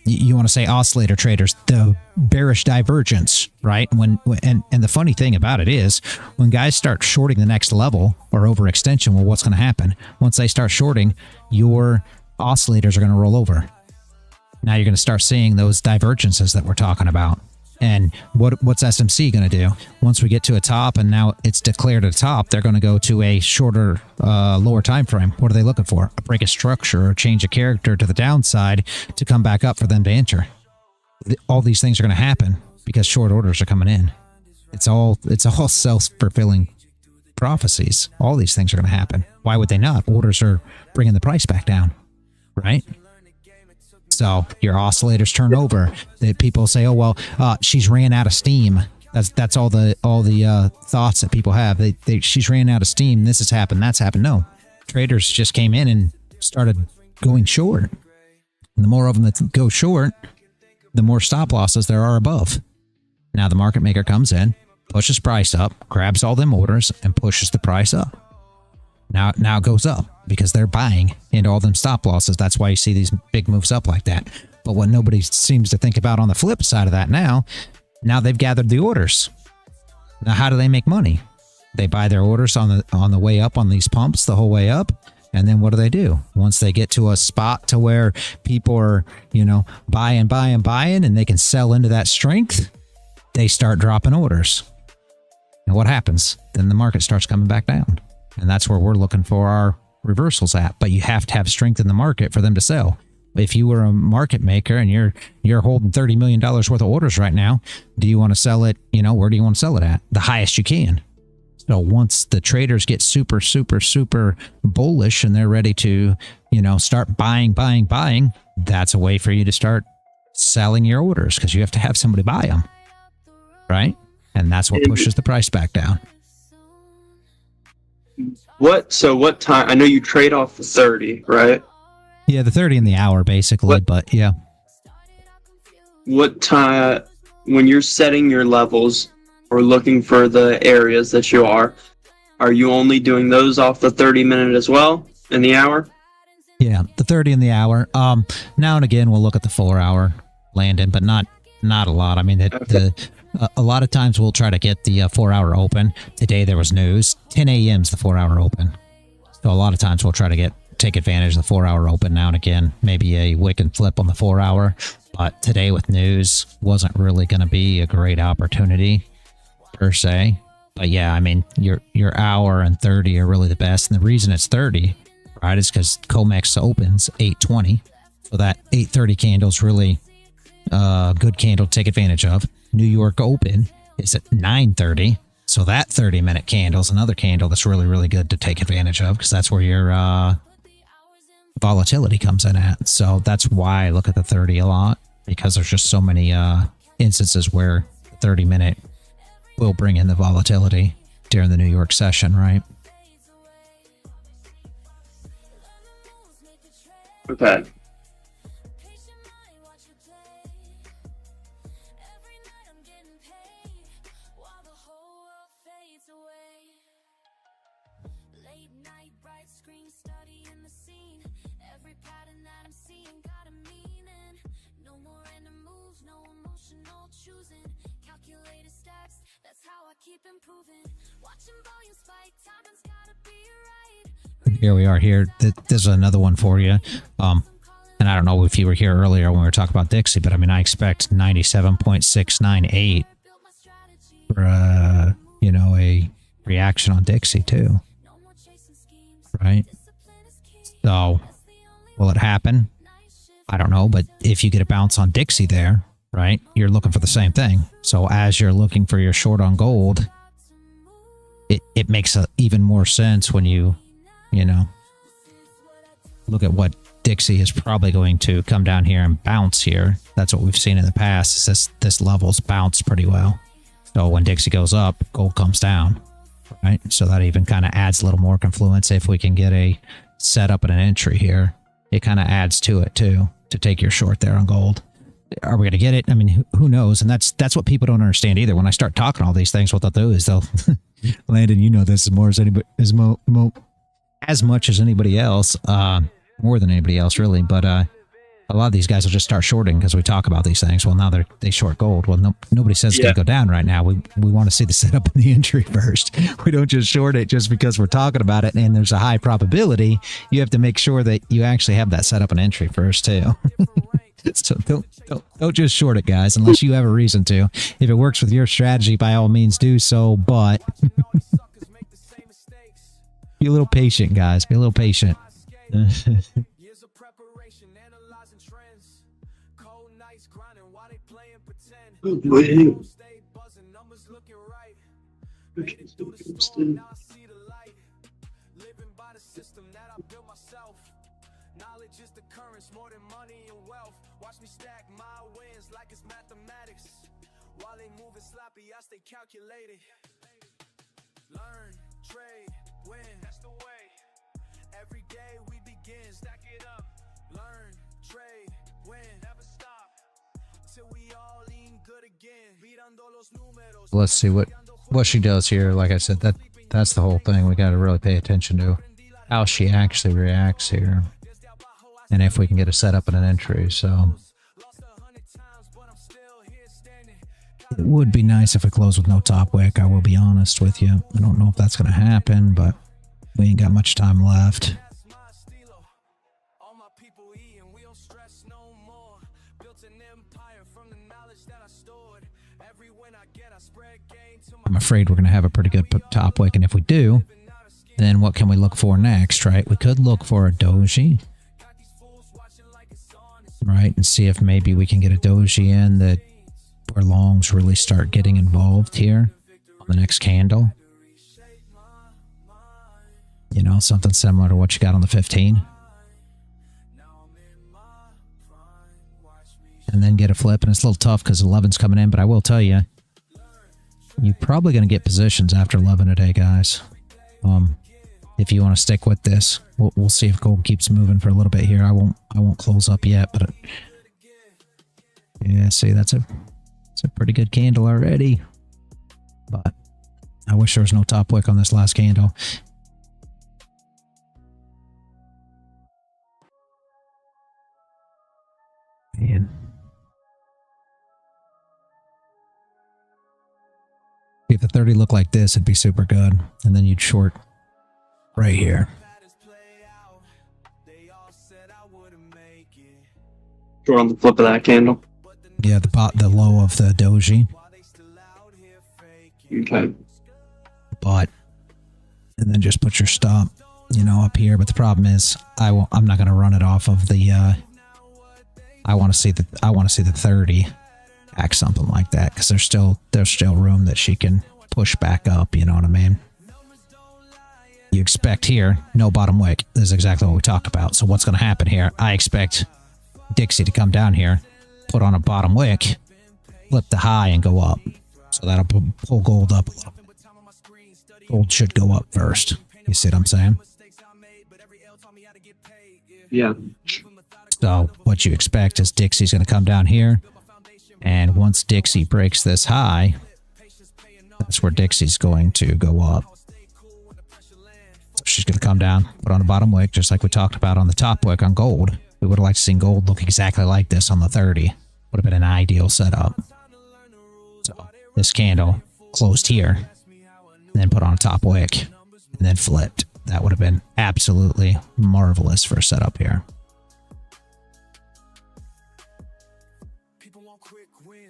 You want to say oscillator traders, the bearish divergence, right? And the funny thing about it is, when guys start shorting the next level or overextension, well, what's going to happen? Once they start shorting, your oscillators are going to roll over. Now you're going to start seeing those divergences that we're talking about. And what's SMC going to do? Once we get to a top and now it's declared a top, they're going to go to a shorter, lower time frame. What are they looking for? A break of structure or change of character to the downside to come back up for them to enter. All these things are going to happen because short orders are coming in. It's all self-fulfilling prophecies. All these things are going to happen. Why would they not? Orders are bringing the price back down, right? So your oscillators turn over. People say, "Oh well, she's ran out of steam." That's all the thoughts that people have. She's ran out of steam. This has happened. That's happened. No, traders just came in and started going short. And the more of them that go short, the more stop losses there are above. Now the market maker comes in, pushes price up, grabs all them orders, and pushes the price up. Now it goes up because they're buying into all them stop losses. That's why you see these big moves up like that. But what nobody seems to think about on the flip side of that now they've gathered the orders. Now how do they make money? They buy their orders on the way up on these pumps the whole way up. And then what do? Once they get to a spot to where people are, buying, and they can sell into that strength, they start dropping orders. And what happens? Then the market starts coming back down. And that's where we're looking for our reversals at. But you have to have strength in the market for them to sell. If you were a market maker and you're holding $30 million worth of orders right now, do you want to sell it? Where do you want to sell it at? The highest you can. So once the traders get super, super, super bullish and they're ready to, start buying, that's a way for you to start selling your orders, because you have to have somebody buy them. Right? And that's what pushes the price back down. What time? I know you trade off the 30, right? Yeah, the 30 in the hour, basically, but yeah. What time, when you're setting your levels or looking for the areas that you are you only doing those off the 30-minute as well in the hour? Yeah, the 30 in the hour. Now and again, we'll look at the 4-hour landing, but not a lot. I mean, a lot of times we'll try to get the 4-hour open. Today there was news. 10 a.m. is the 4-hour open. So a lot of times we'll try to take advantage of the 4-hour open now and again. Maybe a wick and flip on the 4-hour. But today with news wasn't really going to be a great opportunity per se. But yeah, I mean, your hour and 30 are really the best. And the reason it's 30, right, is because COMEX opens 8:20. So that 8:30 candle is really a good candle to take advantage of. New York Open is at 9:30. So that 30-minute candle is another candle that's really, really good to take advantage of, because that's where your volatility comes in at. So that's why I look at the 30 a lot, because there's just so many instances where the 30-minute will bring in the volatility during the New York session, right? Okay. Here we are here. There's another one for you. And I don't know if you were here earlier when we were talking about Dixie, but I mean, I expect 97.698 for, you know, a reaction on Dixie too. Right? So, will it happen? I don't know, but if you get a bounce on Dixie there, right, you're looking for the same thing. So as you're looking for your short on gold, it makes even more sense when you know, look at what Dixie is probably going to come down here and bounce here. That's what we've seen in the past, is this level's bounced pretty well. So when Dixie goes up, gold comes down, right? So that even kind of adds a little more confluence. If we can get a setup and an entry here, it kind of adds to it too, to take your short there on gold. Are we going to get it? I mean, who knows? And that's what people don't understand either. When I start talking all these things, what they'll do is they'll, Landon, you know this as more as anybody, as much as anybody else, more than anybody else really, but a lot of these guys will just start shorting because we talk about these things. Well, now they short gold. Well, nobody says it's going to go down right now. We want to see the setup and the entry first. We don't just short it just because we're talking about it and there's a high probability. You have to make sure that you actually have that setup and entry first too. So don't just short it, guys, unless you have a reason to. If it works with your strategy, by all means do so, but be a little patient, guys. Be a little patient. Years of preparation, analyzing trends. Cold nights grinding while they play and pretend. Stay buzzing, numbers looking right. Made it through the storm, now I see the light. Living by the system that I built myself. Knowledge is the currents more than money and wealth. Watch me stack my wins like it's mathematics. While they moving sloppy, I stay calculated. Learn, trade, win. That's the way. Every day we begin, stack it up. Learn, trade, win, never stop. Till we all eat good again. Mirando los números. Let's see what she does here. Like I said, that's the whole thing. We got to really pay attention to how she actually reacts here, and if we can get a setup and an entry. So it would be nice if we close with no top wick. I will be honest with you. I don't know if that's going to happen, but we ain't got much time left. I'm afraid we're going to have a pretty good top wick, and if we do, then what can we look for next, right? We could look for a doji, right, and see if maybe we can get a doji in that where longs really start getting involved here on the next candle. You know, something similar to what you got on the 15. And then get a flip, and it's a little tough because 11's coming in, but I will tell you, you're probably going to get positions after 11 today, guys. If you want to stick with this, we'll see if gold keeps moving for a little bit here. I won't close up yet, but yeah, see, it's a pretty good candle already. But I wish there was no top wick on this last candle. Man. If the 30 looked like this, it'd be super good. And then you'd short right here. Short on the flip of that candle. Yeah, the low of the doji. Okay. But, and then just put your stop, you know, up here. But the problem is, I'm not going to run it off of the. I want to see the 30 act something like that, because there's still room that she can push back up. You know what I mean? You expect here no bottom wick. This is exactly what we talked about. So what's going to happen here? I expect Dixie to come down here, put on a bottom wick, flip the high, and go up. So that'll pull gold up a little bit. Gold should go up first. You see what I'm saying? Yeah. So what you expect is Dixie's going to come down here, and once Dixie breaks this high, that's where Dixie's going to go up. So she's going to come down, put on a bottom wick, just like we talked about on the top wick on gold. We would have liked to see gold look exactly like this on the 30. Would have been an ideal setup. So this candle closed here, and then put on a top wick, and then flipped. That would have been absolutely marvelous for a setup here.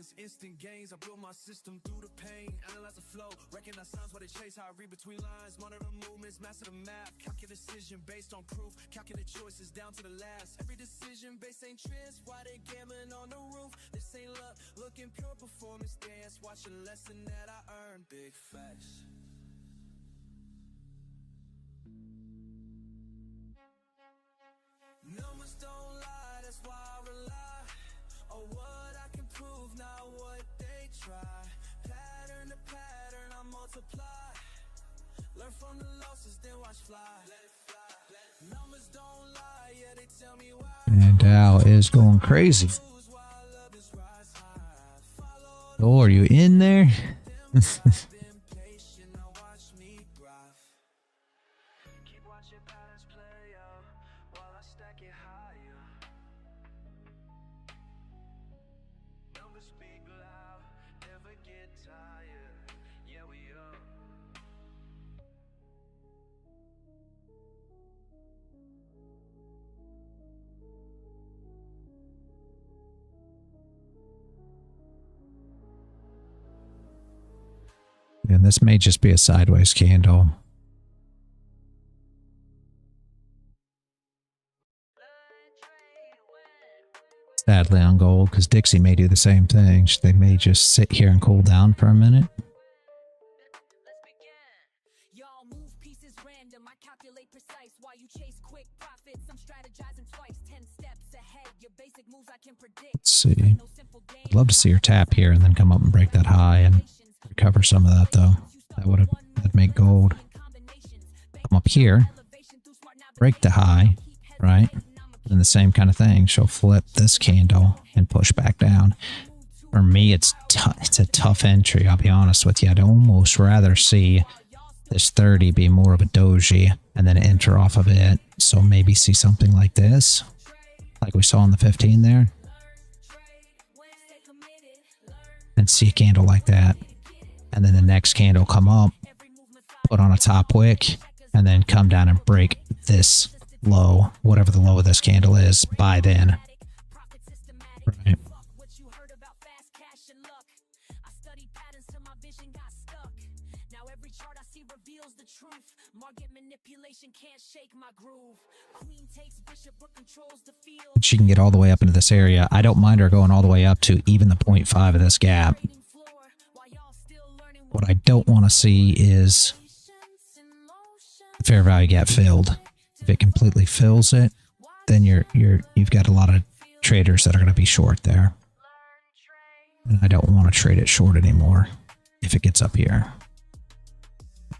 moments, instant gains. I build my system through the pain, analyze the flow, recognize signs while they chase. How I read between lines, monitor movements, master the map, calculate decision based on proof, calculate choices down to the last. Every decision based ain't trends, why they gambling on the roof? This ain't luck, looking pure performance dance. Watch a lesson that I earned, big facts. Numbers don't lie, that's why I rely on what I can prove, not what they try. Pattern to pattern, I multiply. Learn from the losses, then watch fly. Let it fly. Numbers don't lie, yeah, they tell me why. And Dow is going crazy. Oh, are you in there? And this may just be a sideways candle. Sadly on gold, because Dixie may do the same thing. They may just sit here and cool down for a minute. Y'all move pieces random. I calculate precise while you chase quick profits. I'm strategizing twice, 10 steps ahead. Your basic moves I can predict. Let's see. I'd love to see her tap here and then come up and break that high and recover some of that though. That'd make gold. Come up here, break the high, right? And the same kind of thing. She'll flip this candle and push back down. For me, it's a tough entry. I'll be honest with you. I'd almost rather see this 30 be more of a doji and then enter off of it. So maybe see something like this, like we saw in the 15 there, and see a candle like that. And then the next candle come up, put on a top wick, and then come down and break this low, whatever the low of this candle is, by then. Right. She can get all the way up into this area. I don't mind her going all the way up to even the 0.5 of this gap. What I don't want to see is the fair value gap filled. If it completely fills it, then you've got a lot of traders that are going to be short there. And I don't want to trade it short anymore if it gets up here.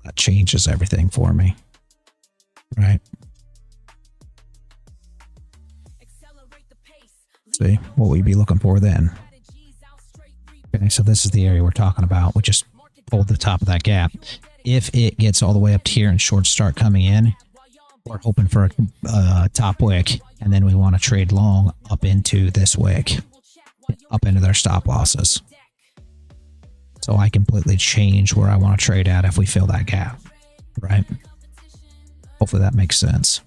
That changes everything for me. Right? See what we'd be looking for then. Okay, so this is the area we're talking about. We just hold the top of that gap. If it gets all the way up to here and shorts start coming in, we're hoping for a top wick, and then we want to trade long up into this wick, up into their stop losses. So I completely change where I want to trade at if we fill that gap, right? Hopefully that makes sense.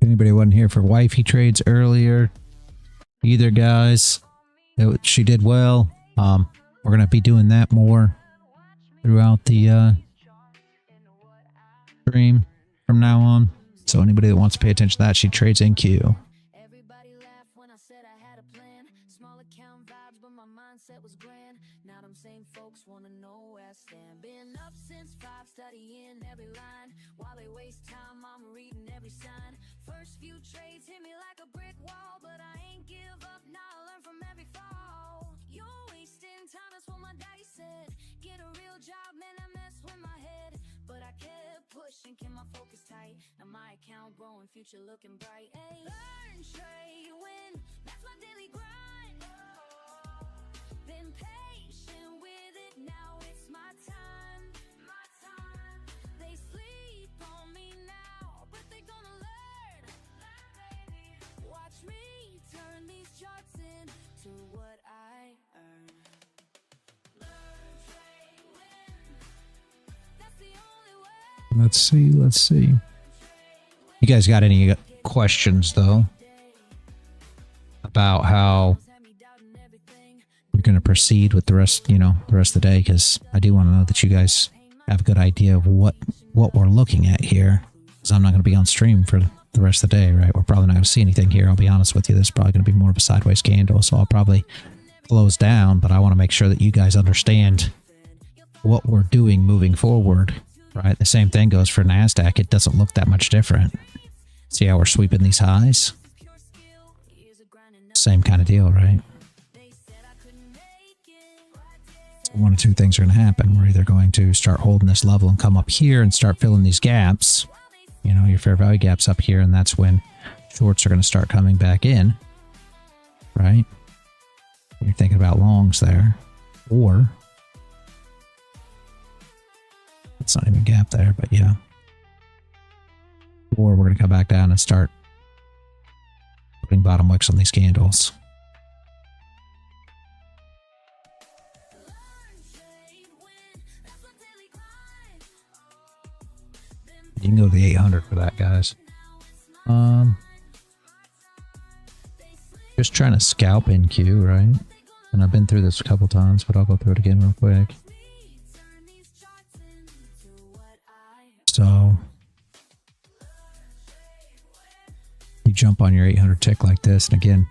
Anybody wasn't here for wifey trades earlier, either guys, she did well. We're gonna be doing that more throughout the stream from now on. So anybody that wants to pay attention to that, she trades in Q. Everybody laughed when I said I had a plan. Small account vibes, but my mindset was grand. Now them same folks wanna know where I stand. Been up since 5, studying every line. While they waste time, I'm reading every sign. First few trades hit me like a brick wall, but I ain't give up, now I learn from every fall. You're wasting time, that's what my daddy said. Get a real job, man, I mess with my head. But I kept pushing. keep my focus tight. Now my account growing, future looking bright. Hey, learn, trade, win. That's my daily grind. Been patient with it, now it's my time. My time. They sleep on me now, but they gonna learn. Baby. Watch me turn these charts into what I earn. Learn, trade, win. That's the only way. Let's see. You guys got any questions though about how you're going to proceed with the rest, the rest of the day? Because I do want to know that you guys have a good idea of what we're looking at here. Because I'm not going to be on stream for the rest of the day, right? We're probably not going to see anything here. I'll be honest with you. This is probably going to be more of a sideways candle, so I'll probably close down. But I want to make sure that you guys understand what we're doing moving forward, right? The same thing goes for Nasdaq. It doesn't look that much different. See how we're sweeping these highs? Same kind of deal, right? So one of two things are going to happen. We're either going to start holding this level and come up here and start filling these gaps, your fair value gaps up here, and that's when shorts are going to start coming back in, right? You're thinking about longs there, or it's not even a gap there, but yeah. Or we're going to come back down and start putting bottom wicks on these candles. You can go to the 800 for that, guys. Just trying to scalp NQ, right? And I've been through this a couple times, but I'll go through it again real quick. So you jump on your 800 tick like this, and again,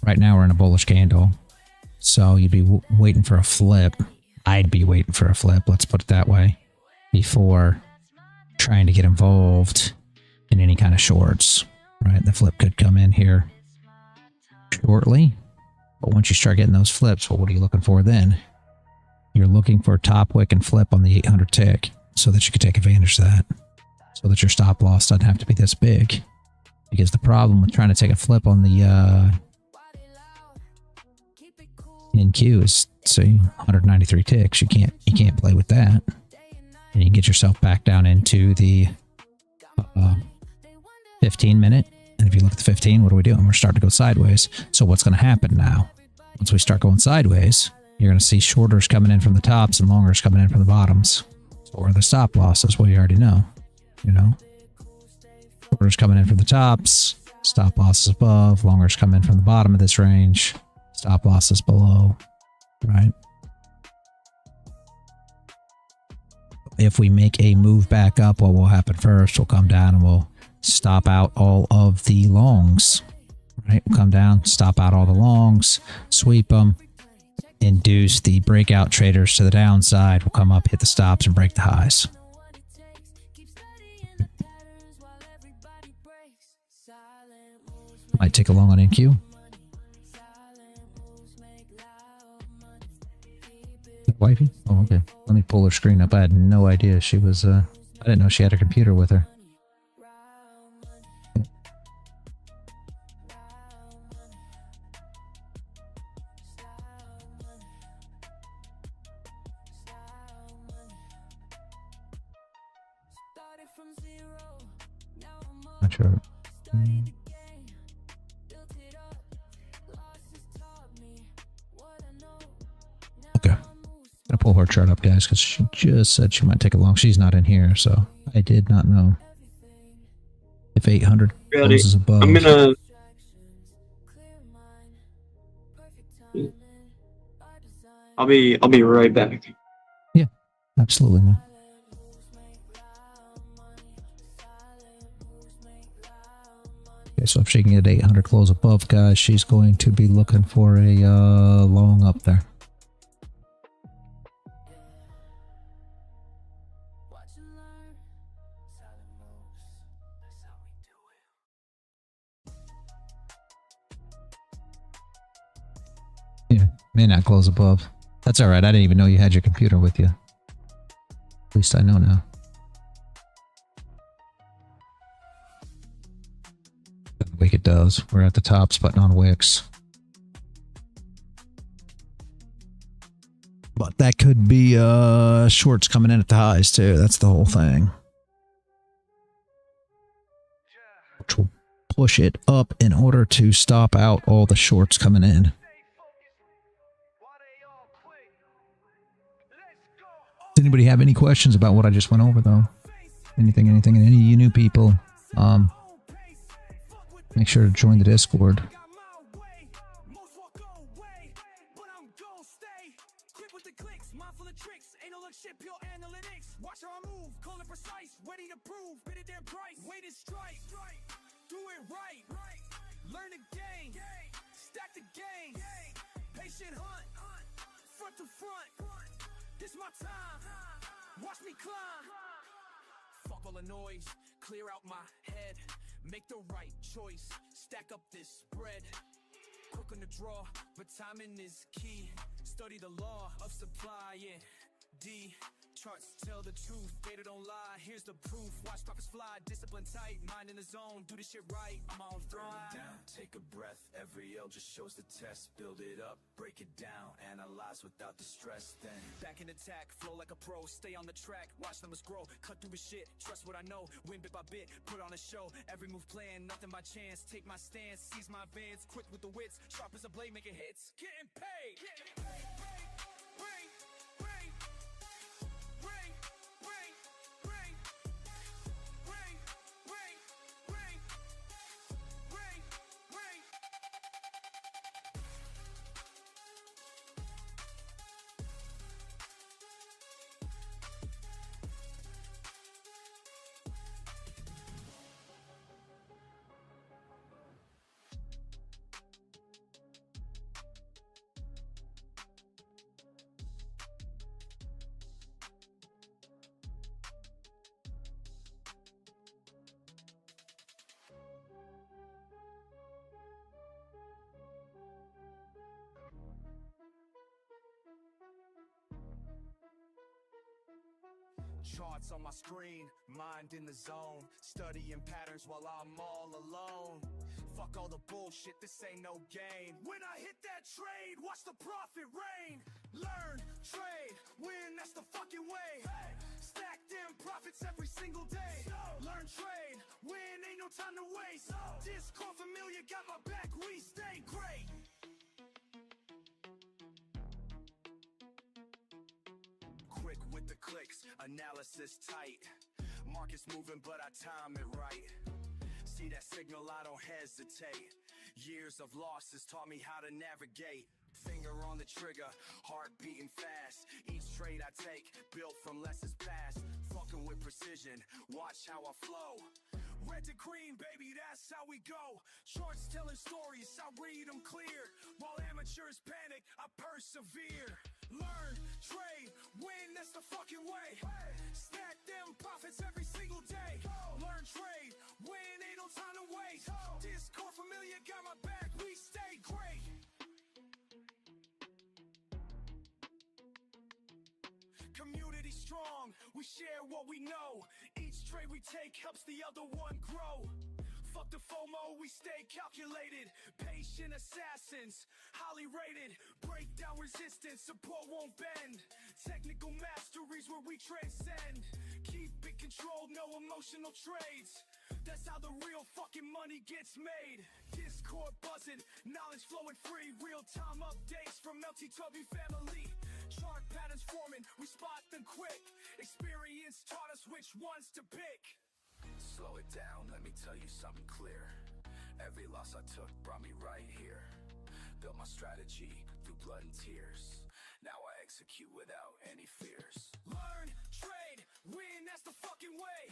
right now we're in a bullish candle, so you'd be waiting for a flip. I'd be waiting for a flip, let's put it that way, before trying to get involved in any kind of shorts, right? The flip could come in here shortly, but once you start getting those flips, well, what are you looking for then? You're looking for a top wick and flip on the 800 tick so that you can take advantage of that, so that your stop loss doesn't have to be this big. Because the problem with trying to take a flip on the NQ is, see, 193 ticks. You can't play with that, and you can get yourself back down into the 15 minute. And if you look at the 15, what are we doing? We're starting to go sideways. So what's going to happen now? Once we start going sideways, you're going to see shorters coming in from the tops and longers coming in from the bottoms. So where the stop losses, well, you already know, Shorters coming in from the tops, stop losses above, longers come in from the bottom of this range, stop losses below, right? If we make a move back up, what will happen first? We'll come down and we'll stop out all of the longs, right? We'll come down, stop out all the longs, sweep them, induce the breakout traders to the downside. We'll come up, hit the stops, and break the highs. Might take a long on NQ. Wifey? Oh, okay. Let me pull her screen up. I had no idea she was, I didn't know she had her computer with her. Not sure. Okay. Gonna pull her chart up, guys, because she just said she might take it long. She's not in here, so I did not know if 800 closes above. I'm gonna. I'll be right back. Yeah, absolutely, man. Okay, so if she can get 800 close above, guys, she's going to be looking for a long up there. Yeah, may not close above. That's all right. I didn't even know you had your computer with you. At least I know now. it does. We're at the tops, but on wicks. But that could be shorts coming in at the highs too. That's the whole thing. Which will push it up in order to stop out all the shorts coming in. Does anybody have any questions about what I just went over though? Anything, and any of you new people, make sure to join the Discord. Watch me climb. Fuck all the noise, clear out my head, make the right choice, stack up this bread. Quick on the draw, but timing is key. Study the law of supply and D. Charts tell the truth, data don't lie. Here's the proof. Watch profits fly, discipline tight, mind in the zone, do this shit right. I'm on throne. Down, take a breath. Every L just shows the test. Build it up, break it down, analyze without the stress. Then back in attack, flow like a pro. Stay on the track, watch numbers grow. Cut through the shit, trust what I know. Win bit by bit, put on a show. Every move planned, nothing by chance. Take my stance, seize my advance. Quick with the wits, sharp as a blade, making hits. Getting paid. Getting paid. Charts on my screen, mind in the zone, studying patterns while I'm all alone. Fuck all the bullshit, this ain't no game. When I hit that trade, watch the profit rain. Learn, trade, win, that's the fucking way. Stack them profits every single day. Learn, trade, win, ain't no time to waste. Discord familiar, got my back, we stay great. Quick with the clicks, analysis tight. Market's moving, but I time it right. See that signal, I don't hesitate. Years of losses taught me how to navigate. Finger on the trigger, heart beating fast. Each trade I take, built from lessons past. Fucking with precision, watch how I flow. Red to green, baby, that's how we go. Charts telling stories, I read them clear. While amateurs panic, I persevere. Learn, trade, win, that's the fucking way. Stack them profits every single day. Learn, trade, win, ain't no time to waste. Discord familiar, got my back, we stay great. Community strong, we share what we know. Each trade we take helps the other one grow. Fuck the FOMO, we stay calculated. Patient assassins, highly rated. Break down resistance, support won't bend. Technical masteries where we transcend. Keep it controlled, no emotional trades. That's how the real fucking money gets made. Discord buzzing, knowledge flowing free. Real-time updates from LT Tubby family. Chart patterns forming, we spot them quick. Experience taught us which ones to pick. Slow it down, let me tell you something clear. Every loss I took brought me right here. Built my strategy through blood and tears. Now I execute without any fears. Learn, trade, win, that's the fucking way.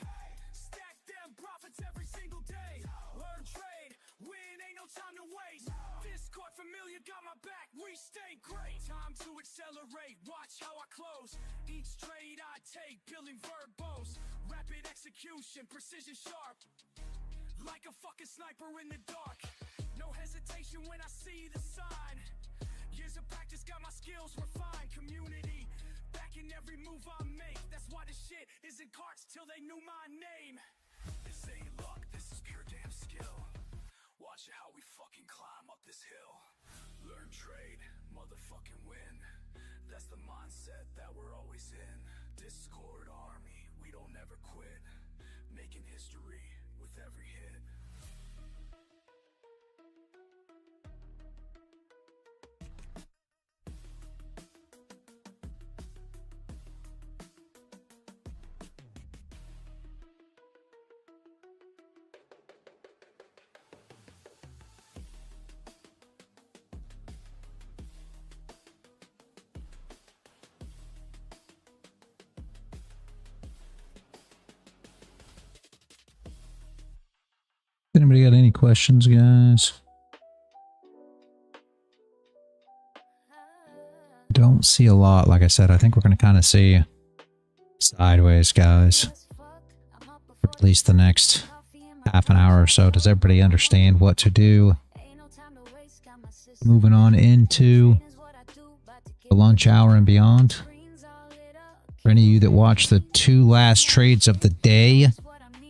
Stack them profits every single day. Learn, trade, win, ain't no time to waste. Discord familiar, got my back, we stay great. Time to accelerate, watch how I close. Each trade I take, building verbose. Rapid execution, precision sharp. Like a fucking sniper in the dark. No hesitation when I see the sign. Years of practice got my skills refined. Community, backing every move I make. That's why this shit isn't cards till they knew my name. This ain't luck, this is pure damn skill. Watch how we fucking climb up this hill. Learn, trade, motherfucking win. That's the mindset that we're always in. Discord army, we don't ever quit. Making history with every hit. Anybody got any questions, guys? Don't see a lot. Like I said, I think we're going to kind of see sideways, guys. For at least the next half an hour or so. Does everybody understand what to do? Moving on into the lunch hour and beyond. For any of you that watch the 2 last trades of the day,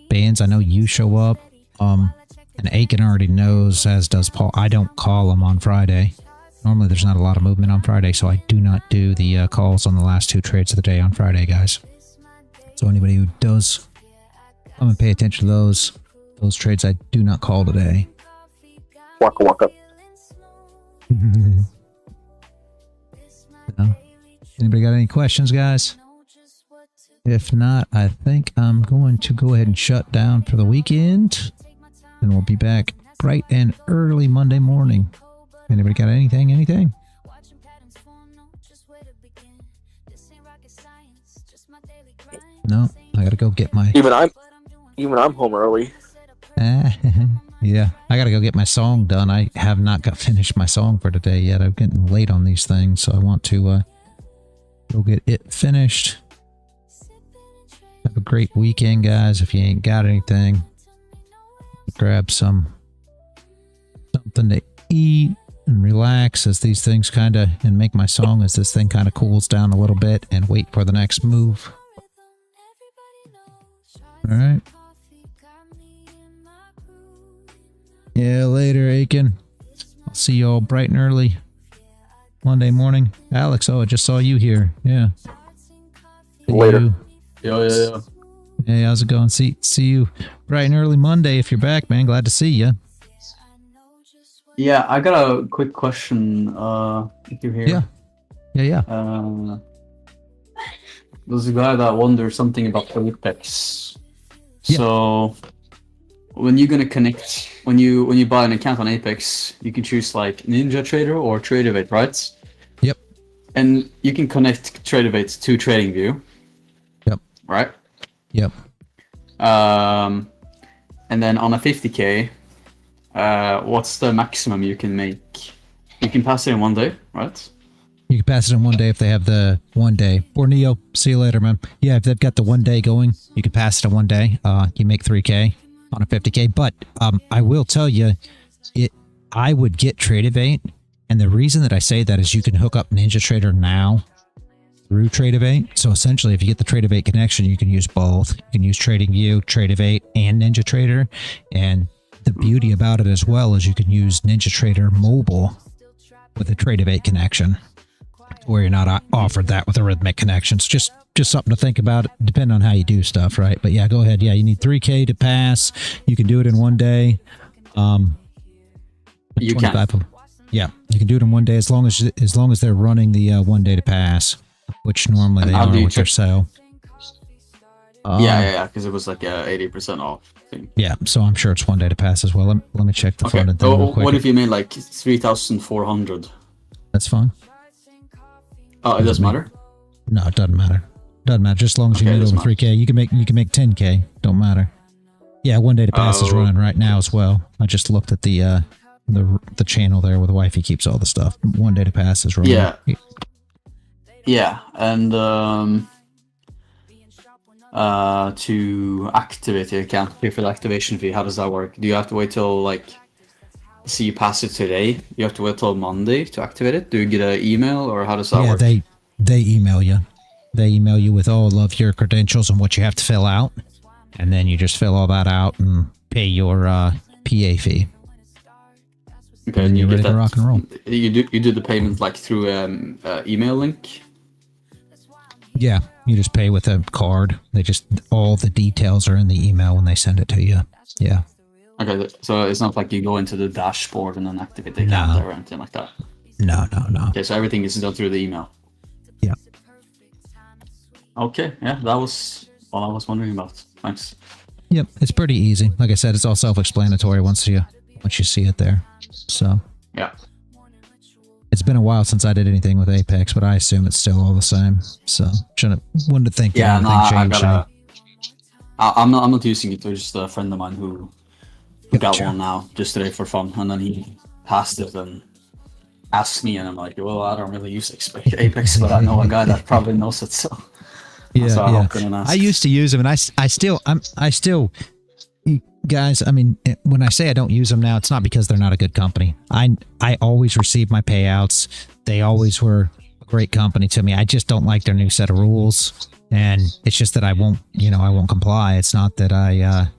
bands, I know you show up. And Aiken already knows, as does Paul. I don't call them on Friday. Normally there's not a lot of movement on Friday, so I do not do the calls on the last 2 trades of the day on Friday, guys. So anybody who does come and pay attention to those trades, I do not call today. Waka waka. No? Anybody got any questions, guys? If not, I think I'm going to go ahead and shut down for the weekend. And we'll be back bright and early Monday morning. Anybody got anything? Anything? No, I gotta go get my... Even I'm home early. Yeah, I gotta go get my song done. I have not got finished my song for today yet. I'm getting late on these things, so I want to go get it finished. Have a great weekend, guys. If you ain't got anything, grab something to eat and relax as these things kind of, and make my song as this thing kind of cools down a little bit, and wait for the next move. All right. Yeah, later, Aiken. I'll see you all bright and early Monday morning. Alex, oh, I just saw you here. Yeah. Later. Yeah. Hey, how's it going? See you bright and early Monday if you're back, man. Glad to see you. Yeah, I got a quick question. If you're here. Yeah. There's a guy that wonders something about Apex. Yeah. So when you're gonna connect, when you buy an account on Apex, you can choose like NinjaTrader or TradeAway, right? Yep. And you can connect TradeAway to TradingView. Yep. Right. Yep. And then on a 50K, what's the maximum you can make? You can pass it in one day, right? You can pass it in one day if they have the 1 day. Or Neo, see you later, man. Yeah, if they've got the 1 day going, you can pass it in 1 day. You make 3K on a 50K. But I will tell you, I would get TradeAway, and the reason that I say that is you can hook up NinjaTrader now through TradeAway. So essentially, if you get the TradeAway connection, you can use both. You can use TradingView, TradeAway, and NinjaTrader. And the beauty about it as well is you can use NinjaTrader mobile with a TradeAway connection, where you're not offered that with a Rhythmic connections. Just something to think about, depending on how you do stuff, right? But yeah, go ahead. Yeah, you need 3K to pass. You can do it in 1 day. You can. Yeah, you can do it in 1 day as long as they're running the 1 day to pass, which normally they are with their sale. Yeah, because it was like 80% off thing. Yeah, so I'm sure it's 1 day to pass as well. Let me check the funded thing real quick. What if you made like 3,400? That's fine. Oh, it doesn't matter? No, it doesn't matter. Doesn't matter. Just as long as you made over 3K, you can make 10K. Don't matter. Yeah, 1 day to pass is running right now as well. I just looked at the channel there where the wifey keeps all the stuff. 1 day to pass is running. Yeah, and to activate the account, pay for the activation fee, how does that work? Do you have to wait till see you pass it today? You have to wait till Monday to activate it? Do you get an email, or how does that work? Yeah, they email you. They email you with all of your credentials and what you have to fill out, and then you just fill all that out and pay your PA fee. Okay, and and you're you ready get to that. rock and roll. You do the payment like through email link. Yeah, you just pay with a card. They just all the details are in the email when they send it to you. Yeah. Okay, so it's not like you go into the dashboard and then activate the account or anything like that. No. Okay, so everything is done through the email. Yeah. Okay, yeah, that was all I was wondering about. Thanks. Yep, it's pretty easy. Like I said, it's all self-explanatory once you see it there. So yeah, it's been a while since I did anything with Apex, but I assume it's still all the same. So wouldn't think yeah. No, anything changed. I'm not using it. There's just a friend of mine who got Gotcha. one now just today for fun, and then he passed it and asked me, and I'm like, well, I don't really use Apex, but I know a guy that probably knows it, so. So I hopped in and asked. I used to use them, and I still, guys. I mean, when I say I don't use them now, it's not because they're not a good company. I always receive my payouts. They always were a great company to me. I just don't like their new set of rules, and it's just that I won't comply. It's not that I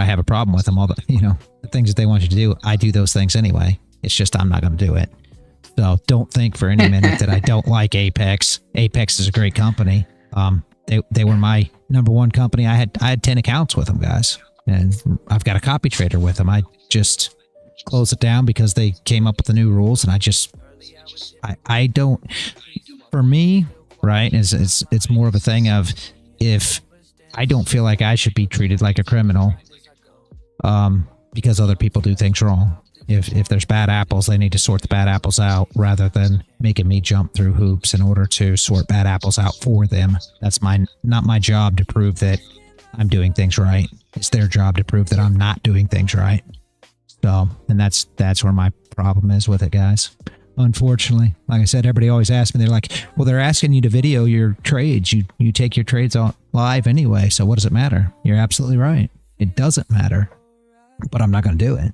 have a problem with them. All the things that they want you to do, I do those things anyway. It's just I'm not going to do it. So don't think for any minute that I don't like Apex. Apex is a great company. They were my #1 company. I had 10 accounts with them, guys, and I've got a copy trader with them. I just closed it down because they came up with the new rules, and I don't. For me, right? It's more of a thing of if I don't feel like I should be treated like a criminal, because other people do things wrong. If there's bad apples, they need to sort the bad apples out rather than making me jump through hoops in order to sort bad apples out for them. That's not my job to prove that I'm doing things right. It's their job to prove that I'm not doing things right. So, and that's where my problem is with it, guys. Unfortunately, like I said, everybody always asks me, they're like, well, they're asking you to video your trades. You take your trades on live anyway, so what does it matter? You're absolutely right. It doesn't matter, but I'm not going to do it.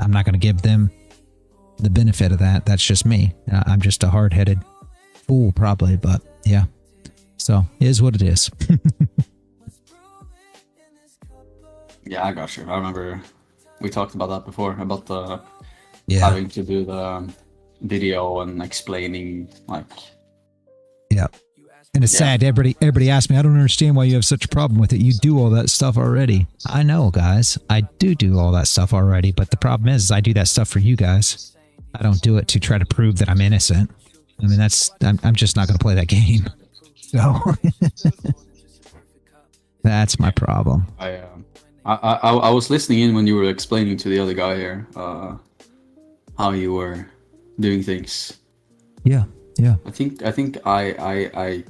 I'm not going to give them the benefit of that. That's just me. I'm just a hard-headed fool, probably, but yeah. So, it is what it is. Yeah, I got you. I remember we talked about that before, about the having to do the video and explaining, like... Yeah. And it's sad. Everybody asks me, I don't understand why you have such a problem with it. You do all that stuff already. I know, guys. I do all that stuff already, but the problem is I do that stuff for you guys. I don't do it to try to prove that I'm innocent. I mean, I'm just not going to play that game. So that's my problem. I was listening in when you were explaining to the other guy here how you were doing things. Yeah. I think I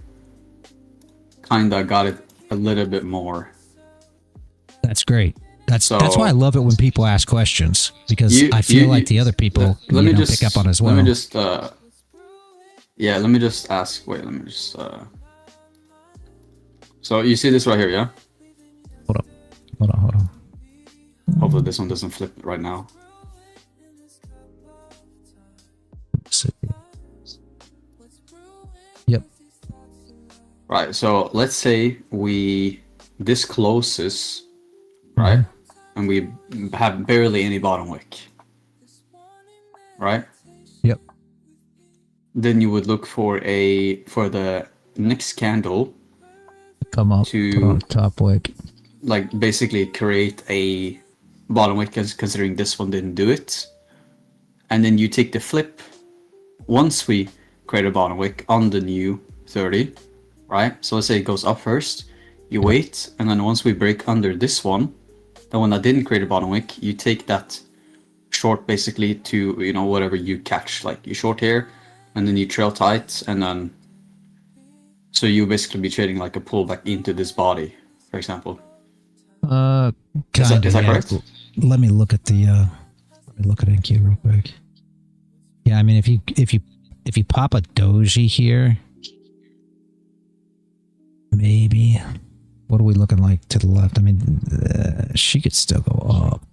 kind of got it a little bit more. That's great. That's why I love it when people ask questions, because I feel like the other people pick up on as well. Let me just let me just ask. Wait, let me just. So you see this right here, yeah? Hold on. Hopefully this one doesn't flip right now. Yep. Right, so let's say this closes, right? And we have barely any bottom wick, right? Yep. Then you would look for the next candle come up to top wick, like basically create a bottom wick, considering this one didn't do it. And then you take the flip once we create a bottom wick on the new 30, right? So let's say it goes up first, you wait, and then once we break under this one, the one that didn't create a bottom wick, you take that short basically to, whatever you catch, like you short here, and then you trail tight, and then, so you basically be trading like a pullback into this body, for example. Is that correct? Let me look at NQ real quick. Yeah, I mean, if you pop a doji here, maybe. What are we looking like to the left? I mean, she could still go up.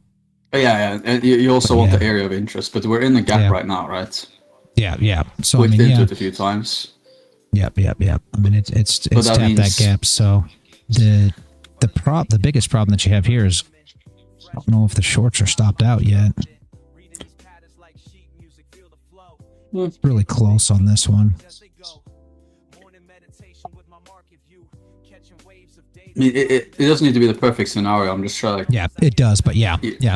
Oh, yeah. And you also want the area of interest, but we're in the gap right now, right? Yeah. So Clicked into it a few times. Yep. I mean, it's tapped that gap. So the biggest problem that you have here is don't know if the shorts are stopped out yet. It's really close on this one. I mean, it doesn't need to be the perfect scenario. I'm just trying. Yeah, it does, but yeah.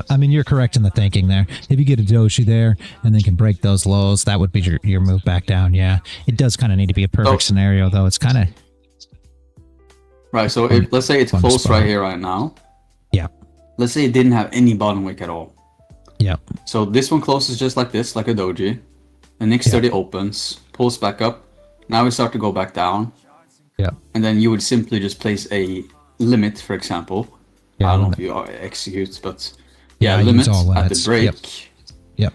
I mean, you're correct in the thinking there. If you get a doji there and then can break those lows, that would be your move back down. Yeah, it does kind of need to be a perfect scenario, though. It's kind of right. So let's say it's close right here, right now. Yeah. Let's say it didn't have any bottom wick at all. Yeah. So this one closes just like this, like a doji. The next 30 opens, pulls back up. Now we start to go back down. Yeah. And then you would simply just place a limit, for example. Yeah, I don't know if you execute, but limit at the break. Yep.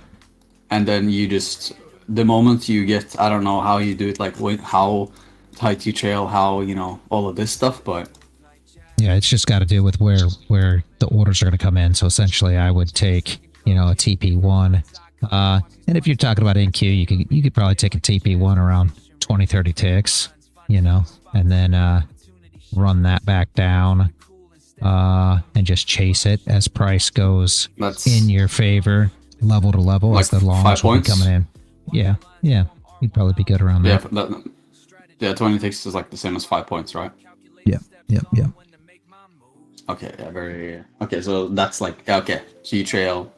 And then you just, the moment you get, I don't know how you do it, like how tight you trail, how, you know, all of this stuff, but yeah, it's just got to do with where the orders are going to come in. So essentially, I would take, you know, a TP1. And if you're talking about NQ, you could probably take a TP1 around 20, 30 ticks, you know, and then run that back down and just chase it as price goes in your favor, level to level, like as the longs will be coming in. Yeah, you'd probably be good around there. Yeah, 20 ticks is like the same as 5 points, right? Yep. Okay, okay, so that's like, okay, so you trail.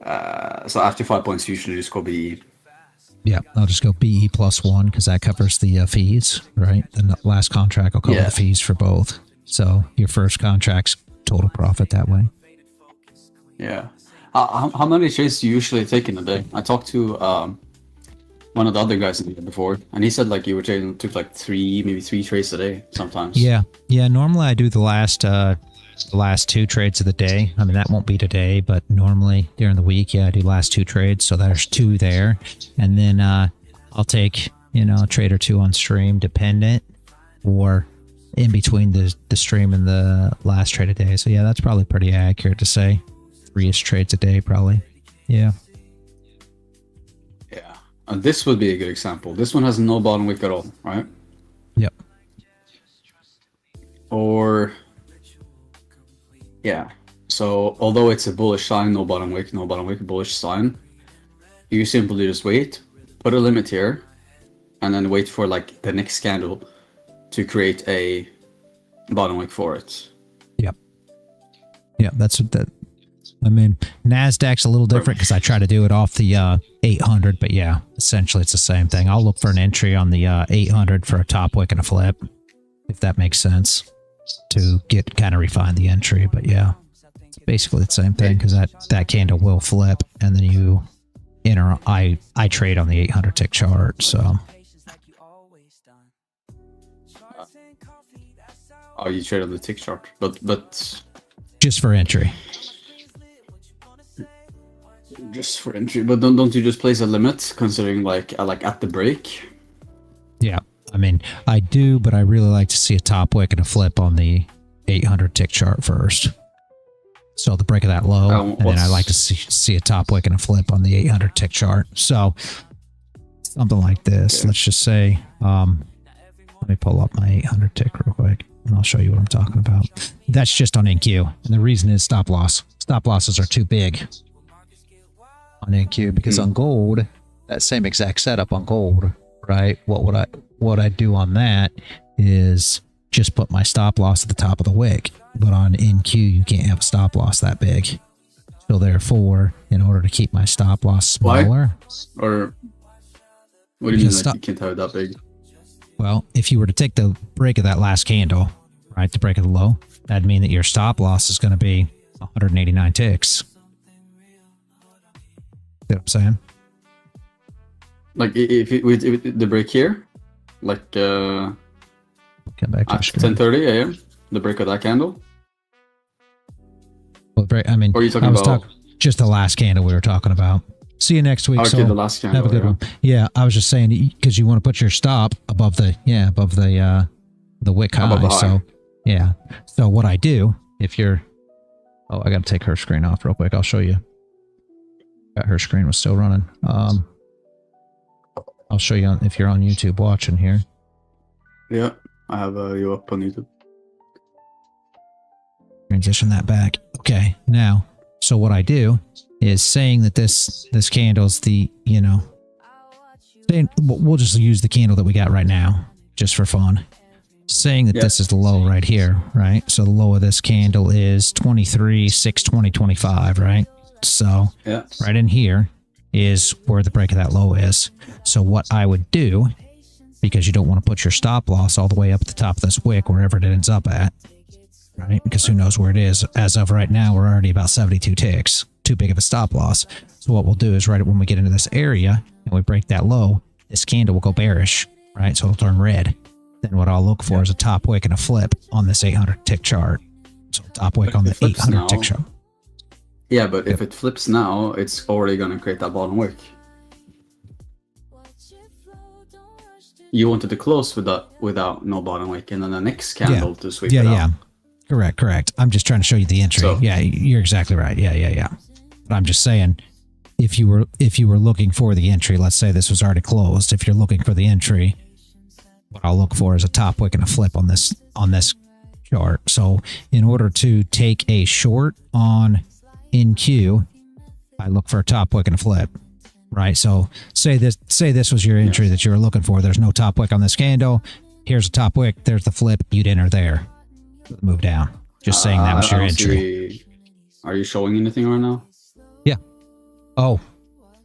So after 5 points, you usually just go BE. Yeah, I'll just go BE +1 because that covers the fees, right? The last contract will cover the fees for both. So your first contract's total profit that way. Yeah. How many trades do you usually take in a day? I talked to one of the other guys in here before, and he said like you were took like maybe three trades a day sometimes. Yeah. Normally I do the last 2 trades of the day. I mean, that won't be today, but normally during the week, I do last 2 trades. So there's 2 there. And then I'll take, you know, a trade or 2 on stream dependent or in between the stream and the last trade a day. So yeah, that's probably pretty accurate to say 3-ish trades a day, probably. Yeah. Yeah. And this would be a good example. This one has no bottom wick at all, right? Yep. Or... yeah, so although it's a bullish sign, no bottom wick, bullish sign, you simply just wait, put a limit here, and then wait for like the next candle to create a bottom wick for it. Yeah, that's what that. I mean, Nasdaq's a little different because I try to do it off the 800, but yeah, essentially it's the same thing. I'll look for an entry on the 800 for a top wick and a flip, if that makes sense, to get kind of refine the entry. But yeah, it's basically the same thing because that candle will flip, and then you enter. I trade on the 800 tick chart, so. Oh, you trade on the tick chart, but just for entry. Just for entry, but don't you just place a limit considering like at the break? Yeah, I mean I do, but I really like to see a top wick and a flip on the 800 tick chart first. So the break of that low, and then I like to see a top wick and a flip on the 800 tick chart. So something like this. Okay. Let's just say, let me pull up my 800 tick real quick, and I'll show you what I'm talking about. That's just on NQ, and the reason is stop loss. Stop losses are too big on NQ because on gold, that same exact setup on gold, right? What I do on that is just put my stop loss at the top of the wick. But on NQ, you can't have a stop loss that big. So therefore, in order to keep my stop loss smaller, or what do you mean like you can't have it that big? Well, if you were to take the break of that last candle, right, the break of the low, that'd mean that your stop loss is going to be 189 ticks. You know what I'm saying? Like if the break here, like come back to at 10:30 a.m. the break of that candle. Well, break. I mean, or are you talking about just the last candle we were talking about? See you next week. Okay, so the last candle. Have a good one. Yeah, I was just saying because you want to put your stop above the wick high. So yeah. So what I do if you're, I got to take her screen off real quick. I'll show you. Her screen was still running. I'll show you if you're on YouTube watching here. Yeah, I have you up on YouTube. Transition that back. Okay, now, so what I do is saying that this candle's the, you know, we'll just use the candle that we got right now, just for fun. Saying that this is the low right here, right? So the low of this candle is 23/6/2025, right? So right in here is where the break of that low is. So what I would do, because you don't want to put your stop loss all the way up at the top of this wick, wherever it ends up at, right? Because who knows where it is. As of right now, we're already about 72 ticks. Too big of a stop loss. So what we'll do is right when we get into this area and we break that low, this candle will go bearish, right? So it'll turn red. Then what I'll look for is a top wick and a flip on this 800 tick chart. So top wick on the 800 tick chart. Yeah, but if it flips now, it's already going to create that bottom wick. You wanted to close without no bottom wick, and then the next candle to sweep it out. Yeah. Correct. I'm just trying to show you the entry. So, yeah, you're exactly right. Yeah. But I'm just saying, if you were looking for the entry, let's say this was already closed. If you're looking for the entry, what I'll look for is a top wick and a flip on this chart. So in order to take a short on NQ, I look for a top wick and a flip, right? So say this was your entry that you were looking for. There's no top wick on this candle. Here's a top wick. There's the flip. You'd enter there. Move down. Just saying that was your entry. Are you showing anything right now? Yeah. Oh.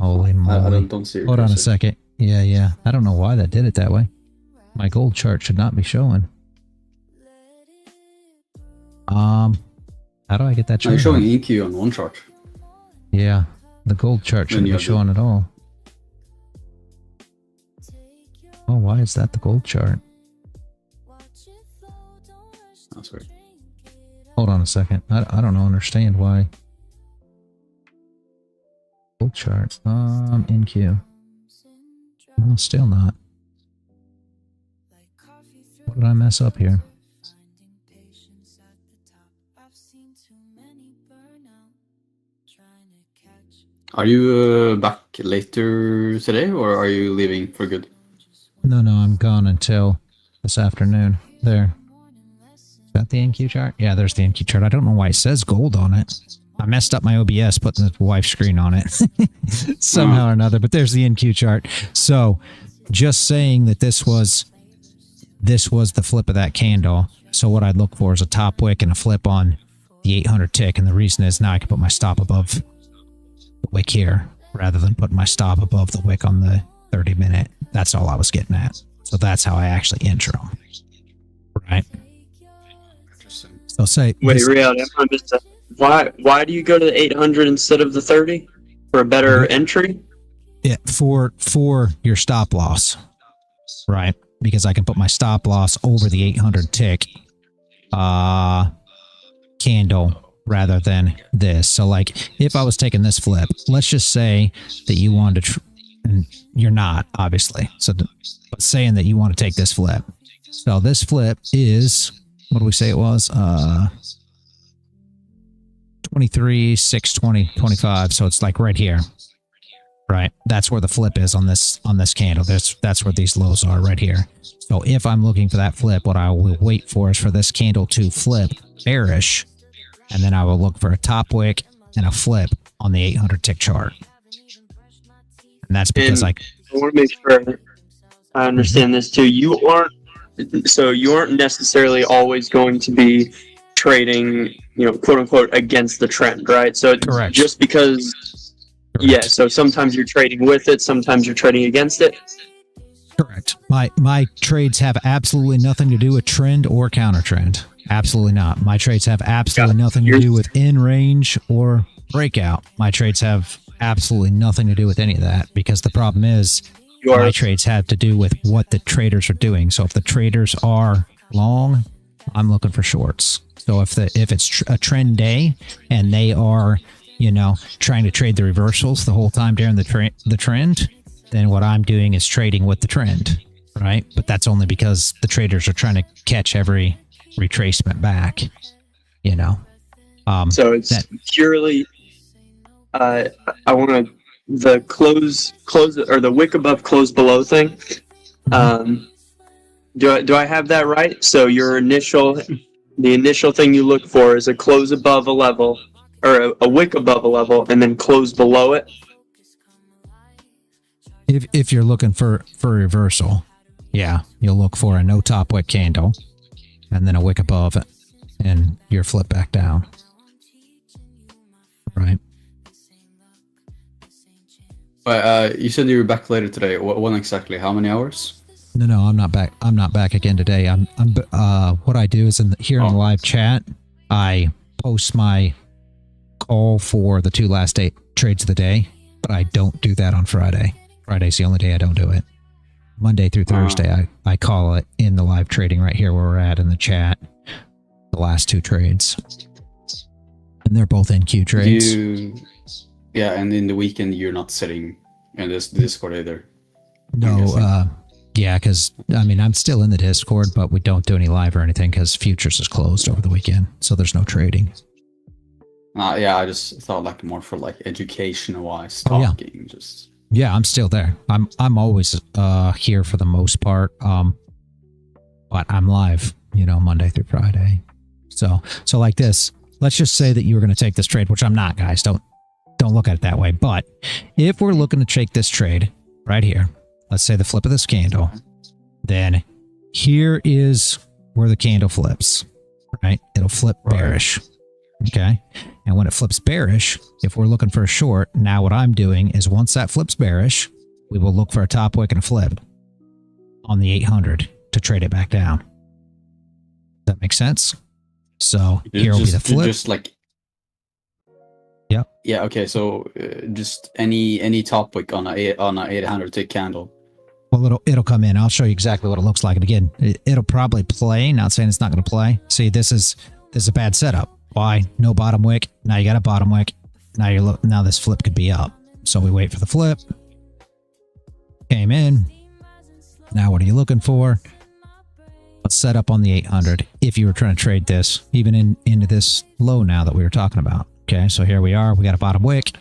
Holy moly. I don't see it. Hold on a second. Yeah. I don't know why that did it that way. My gold chart should not be showing. How do I get that chart? You're showing EQ on one chart. Yeah, the gold chart shouldn't be showing at all. Oh, why is that the gold chart? That's weird. Hold on a second. I don't understand why. Gold chart. NQ. No, still not. What did I mess up here? Are you back later today, or are you leaving for good? No, I'm gone until this afternoon. There. Is that the NQ chart? Yeah, there's the NQ chart. I don't know why it says gold on it. I messed up my OBS putting the wife screen on it somehow or another, but there's the NQ chart. So just saying that this was the flip of that candle. So what I'd look for is a top wick and a flip on the 800 tick. And the reason is now I can put my stop above the wick here rather than putting my stop above the wick on the 30-minute. That's all I was getting at. So that's how I actually enter them. Right? So say... Wait, Riyadh, I missed that. Why do you go to the 800 instead of the 30? For a better entry? Yeah, for your stop loss. Right? Because I can put my stop loss over the 800 tick candle rather than this. So like if I was taking this flip, let's just say that you wanted to, and you're not obviously. So but saying that you want to take this flip. So this flip is, what do we say it was? 23/6/2025. So it's like right here. Right, that's where the flip is on this candle. That's where these lows are right here. So if I'm looking for that flip, what I will wait for is for this candle to flip bearish, and then I will look for a top wick and a flip on the 800 tick chart. And that's because I want to make sure I understand this too. You aren't necessarily always going to be trading, quote unquote, against the trend, right? So correct. Just because. Correct. Yeah, so sometimes you're trading with it, sometimes you're trading against it. Correct. My trades have absolutely nothing to do with trend or counter trend. Absolutely not. My trades have absolutely nothing to do with in range or breakout. My trades have absolutely nothing to do with any of that, because the problem is my trades have to do with what the traders are doing. So if the traders are long, I'm looking for shorts. So if it's a trend day and they are trying to trade the reversals the whole time during the trend, then what I'm doing is trading with the trend, right? But that's only because the traders are trying to catch every retracement back, So it's purely, I want the close or the wick above close below thing. Do I have that right? So your initial the initial thing you look for is a close above a level, or a wick above a level, and then close below it. If you're looking for reversal, yeah, you'll look for a no top wick candle, and then a wick above it, and your flip back down. Right. But you said you were back later today. When exactly? How many hours? No, I'm not back. I'm not back again today. What I do is here in the live chat, I post my call for the 2 last day trades of the day, but I don't do that on Friday. Friday's the only day I don't do it. Monday through Thursday, I call it in the live trading right here where we're at in the chat. The last 2 trades, and they're both NQ trades. Yeah, and in the weekend you're not sitting in this Discord either. No, yeah, because I mean I'm still in the Discord, but we don't do any live or anything because futures is closed over the weekend, so there's no trading. Yeah, I just thought like more for like educational wise talking. Yeah, I'm still there. I'm always here for the most part. But I'm live, Monday through Friday. So like this, let's just say that you were going to take this trade, which I'm not, guys. Don't look at it that way. But if we're looking to take this trade right here, let's say the flip of this candle, then here is where the candle flips, right? It'll flip bearish. Okay. And when it flips bearish, if we're looking for a short, now what I'm doing is once that flips bearish, we will look for a top wick and a flip on the 800 to trade it back down. Does that make sense? So here will be the flip. Just like, yeah. Yeah. Okay. So just any top wick on a 800 tick candle. Well, it'll come in. I'll show you exactly what it looks like. And again, it'll probably play. Not saying it's not going to play. See, this is a bad setup. Why? No bottom wick. Now you got a bottom wick. Now this flip could be up. So we wait for the flip. Came in. Now what are you looking for? Let's set up on the 800. If you were trying to trade this, even into this low now that we were talking about. Okay, so here we are. We got a bottom wick.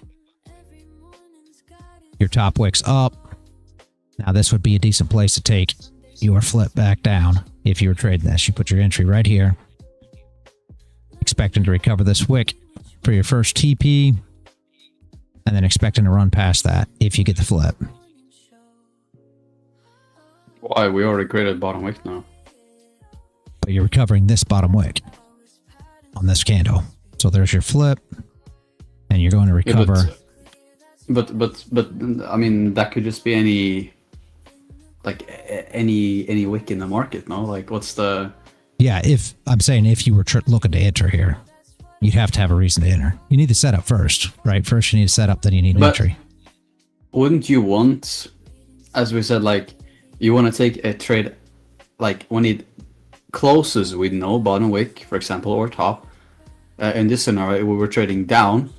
Your top wick's up. Now this would be a decent place to take your flip back down. If you were trading this, you put your entry right here. Expecting to recover this wick for your first TP, and then expecting to run past that if you get the flip. Why? We already created bottom wick now. But you're recovering this bottom wick on this candle. So there's your flip, and you're going to recover. Yeah, but I mean that could just be any wick in the market, no? Like what's the? Yeah, if I'm saying if you were looking to enter here, you'd have to have a reason to enter. You need the setup first, right? First you need a setup, then you need an entry. Wouldn't you want, as we said, like you want to take a trade, like when it closes with no bottom wick, for example, or top. In this scenario, we were trading down.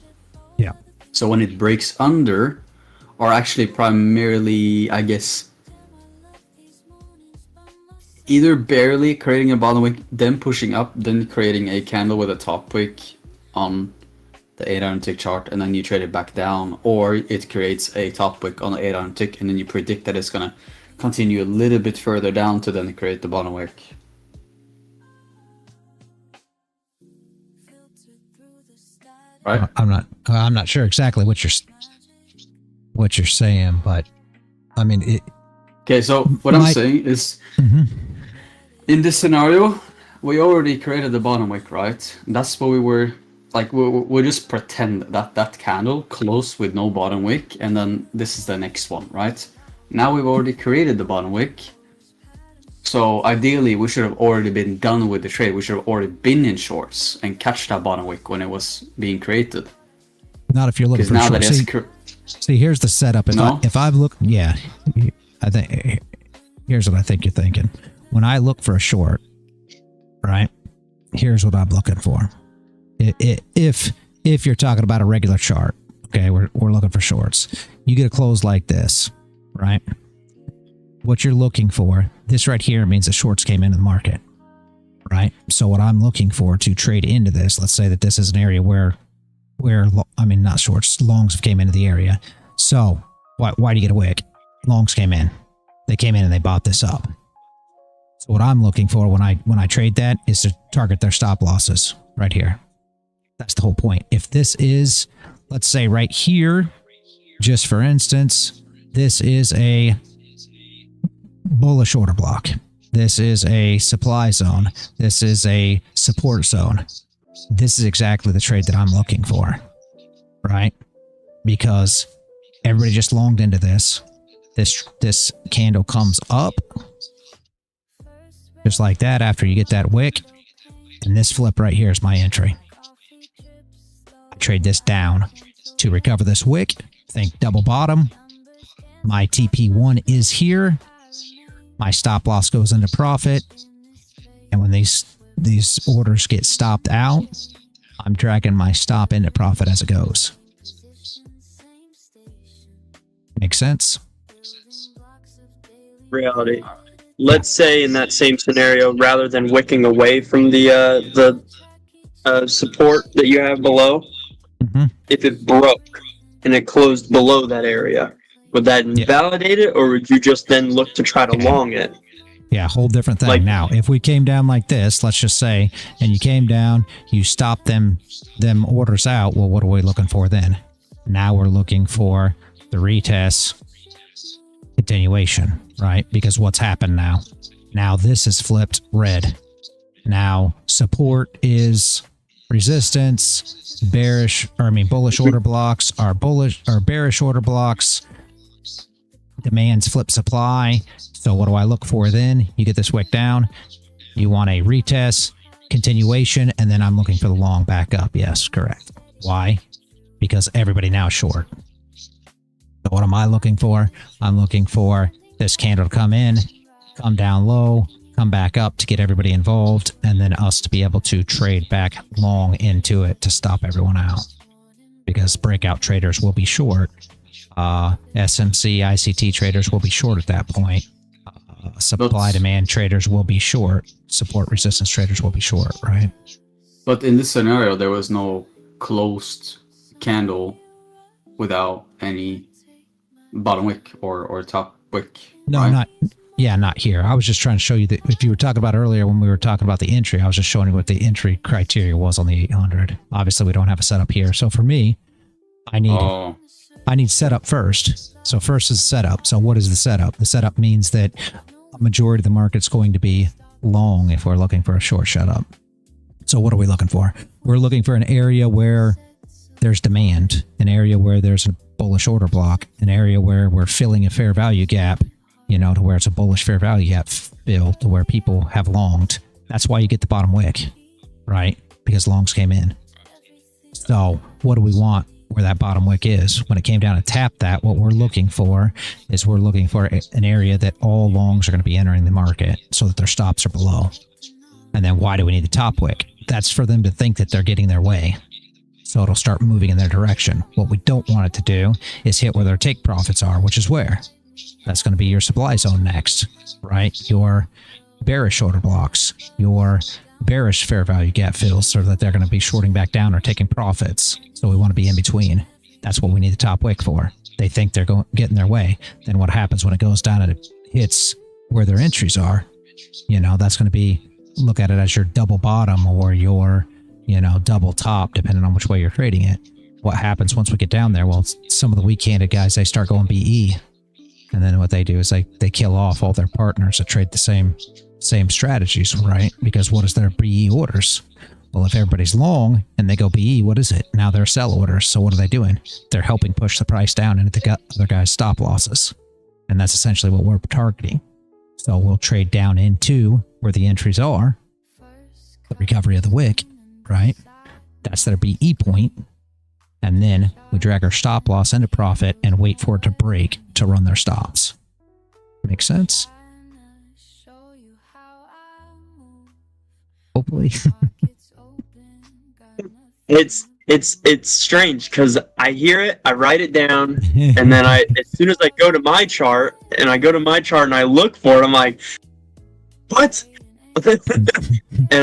Yeah. So when it breaks under, or actually primarily, I guess, either barely creating a bottom wick, then pushing up, then creating a candle with a top wick on the 800 tick chart, and then you trade it back down, or it creates a top wick on the 800 tick, and then you predict that it's gonna continue a little bit further down to then create the bottom wick. Right? I'm not sure exactly what you're saying, but I mean it. Okay, so what I'm saying is, in this scenario, we already created the bottom wick, right? And that's what we were like. We just pretend that candle closed with no bottom wick, and then this is the next one, right? Now we've already created the bottom wick. So ideally, we should have already been done with the trade. We should have already been in shorts and catch that bottom wick when it was being created. Not if you're looking for short. See, here's the setup. If I've looked, yeah, I think here's what I think you're thinking. When I look for a short, right? Here's what I'm looking for. If you're talking about a regular chart, okay, we're looking for shorts. You get a close like this, right? What you're looking for, this right here means the shorts came into the market, right? So what I'm looking for to trade into this, let's say that this is an area where I mean, not shorts, longs came into the area. So why do you get a wick? Longs came in. They came in and they bought this up. So what I'm looking for when I trade that is to target their stop losses right here. That's the whole point. If this is, let's say right here, just for instance, this is a bullish order block. This is a supply zone. This is a support zone. This is exactly the trade that I'm looking for, right? Because everybody just longed into this. This candle comes up just like that after you get that wick. And this flip right here is my entry. I trade this down to recover this wick. Think double bottom. My TP1 is here. My stop loss goes into profit. And when these orders get stopped out, I'm dragging my stop into profit as it goes. Make sense? Reality. Let's say in that same scenario, rather than wicking away from the support that you have below, if it broke and it closed below that area, would that invalidate it, or would you just then look to try to long it? Yeah, whole different thing. Like, now, if we came down like this, let's just say, and you came down, you stopped them orders out, well, what are we looking for then? Now we're looking for the retest continuation, right? Because what's happened now? Now this is flipped red. Now support is resistance, bullish order blocks are bearish order blocks. Demand's flip supply. So what do I look for then? You get this wick down. You want a retest, continuation, and then I'm looking for the long back up. Yes, correct. Why? Because everybody now is short. So what am I looking for? I'm looking for this candle to come in, come down low, come back up to get everybody involved, and then us to be able to trade back long into it to stop everyone out. Because breakout traders will be short. SMC, ICT traders will be short at that point. Supply demand traders will be short. Support resistance traders will be short, right? But in this scenario, there was no closed candle without any bottom wick or top wick. No, right? not here. I was just trying to show you that if you were talking about earlier when we were talking about the entry, I was just showing you what the entry criteria was on the 800. Obviously, we don't have a setup here. So for me, I need setup first. So first is setup. So what is the setup? The setup means that a majority of the market's going to be long if we're looking for a short setup. So what are we looking for? We're looking for an area where there's demand, an area where there's a bullish order block, an area where we're filling a fair value gap, you know, to where it's a bullish fair value gap fill, to where people have longed. That's why you get the bottom wick, right? Because longs came in. So what do we want where that bottom wick is? When it came down to tap that, what we're looking for is we're looking for an area that all longs are going to be entering the market so that their stops are below. And then why do we need the top wick? That's for them to think that they're getting their way. So it'll start moving in their direction. What we don't want it to do is hit where their take profits are, which is where? That's going to be your supply zone next, right? Your bearish order blocks, your bearish fair value gap fills, so that they're going to be shorting back down or taking profits. So we want to be in between. That's what we need the top wick for. They think they're getting their way. Then what happens when it goes down and it hits where their entries are? You know, that's going to be, look at it as your double bottom or your, you know, double top, depending on which way you're trading it. What happens once we get down there? Well, some of the weak-handed guys, they start going BE. And then what they do is they kill off all their partners that trade the same strategies, right? Because what is their BE orders? Well, if everybody's long and they go BE, what is it? Now they're sell orders. So what are they doing? They're helping push the price down into the other guy's stop losses. And that's essentially what we're targeting. So we'll trade down into where the entries are, the recovery of the wick, right? That's their BE point. And then we drag our stop loss into profit and wait for it to break to run their stops. Make sense? Hopefully. It's strange because I hear it, I write it down, and then as soon as I go to my chart and I look for it, I'm like, what? And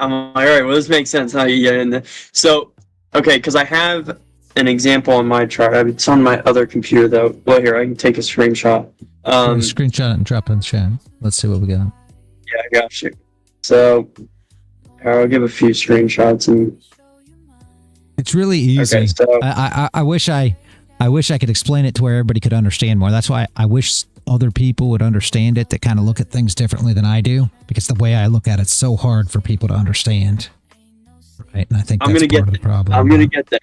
I'm like, all right, well, this makes sense how you get in there. So, okay, because I have an example on my chart. It's on my other computer, though. Well, here, I can take a screenshot. Screenshot it and drop it in the chat. Let's see what we got. Yeah, I got you. So I'll give a few screenshots and. It's really easy. Okay, so I wish I could explain it to where everybody could understand more. That's why I wish other people would understand it that kind of look at things differently than I do, because the way I look at it's so hard for people to understand. Right? And I think that's part of the problem. I'm gonna get there.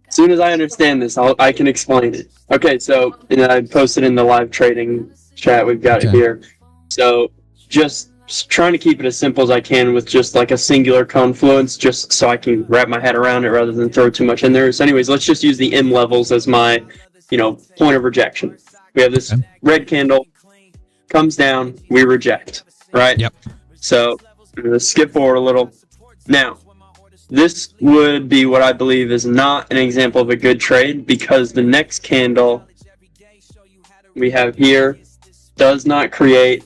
As soon as I understand this, I can explain it. Okay, so I posted in the live trading chat we've got it here. So just trying to keep it as simple as I can with just like a singular confluence, just so I can wrap my head around it rather than throw too much in there. So anyways, let's just use the M levels as my, point of rejection. We have this red candle, comes down, we reject, right? Yep. So I'm going to skip forward a little. Now, this would be what I believe is not an example of a good trade, because the next candle we have here does not create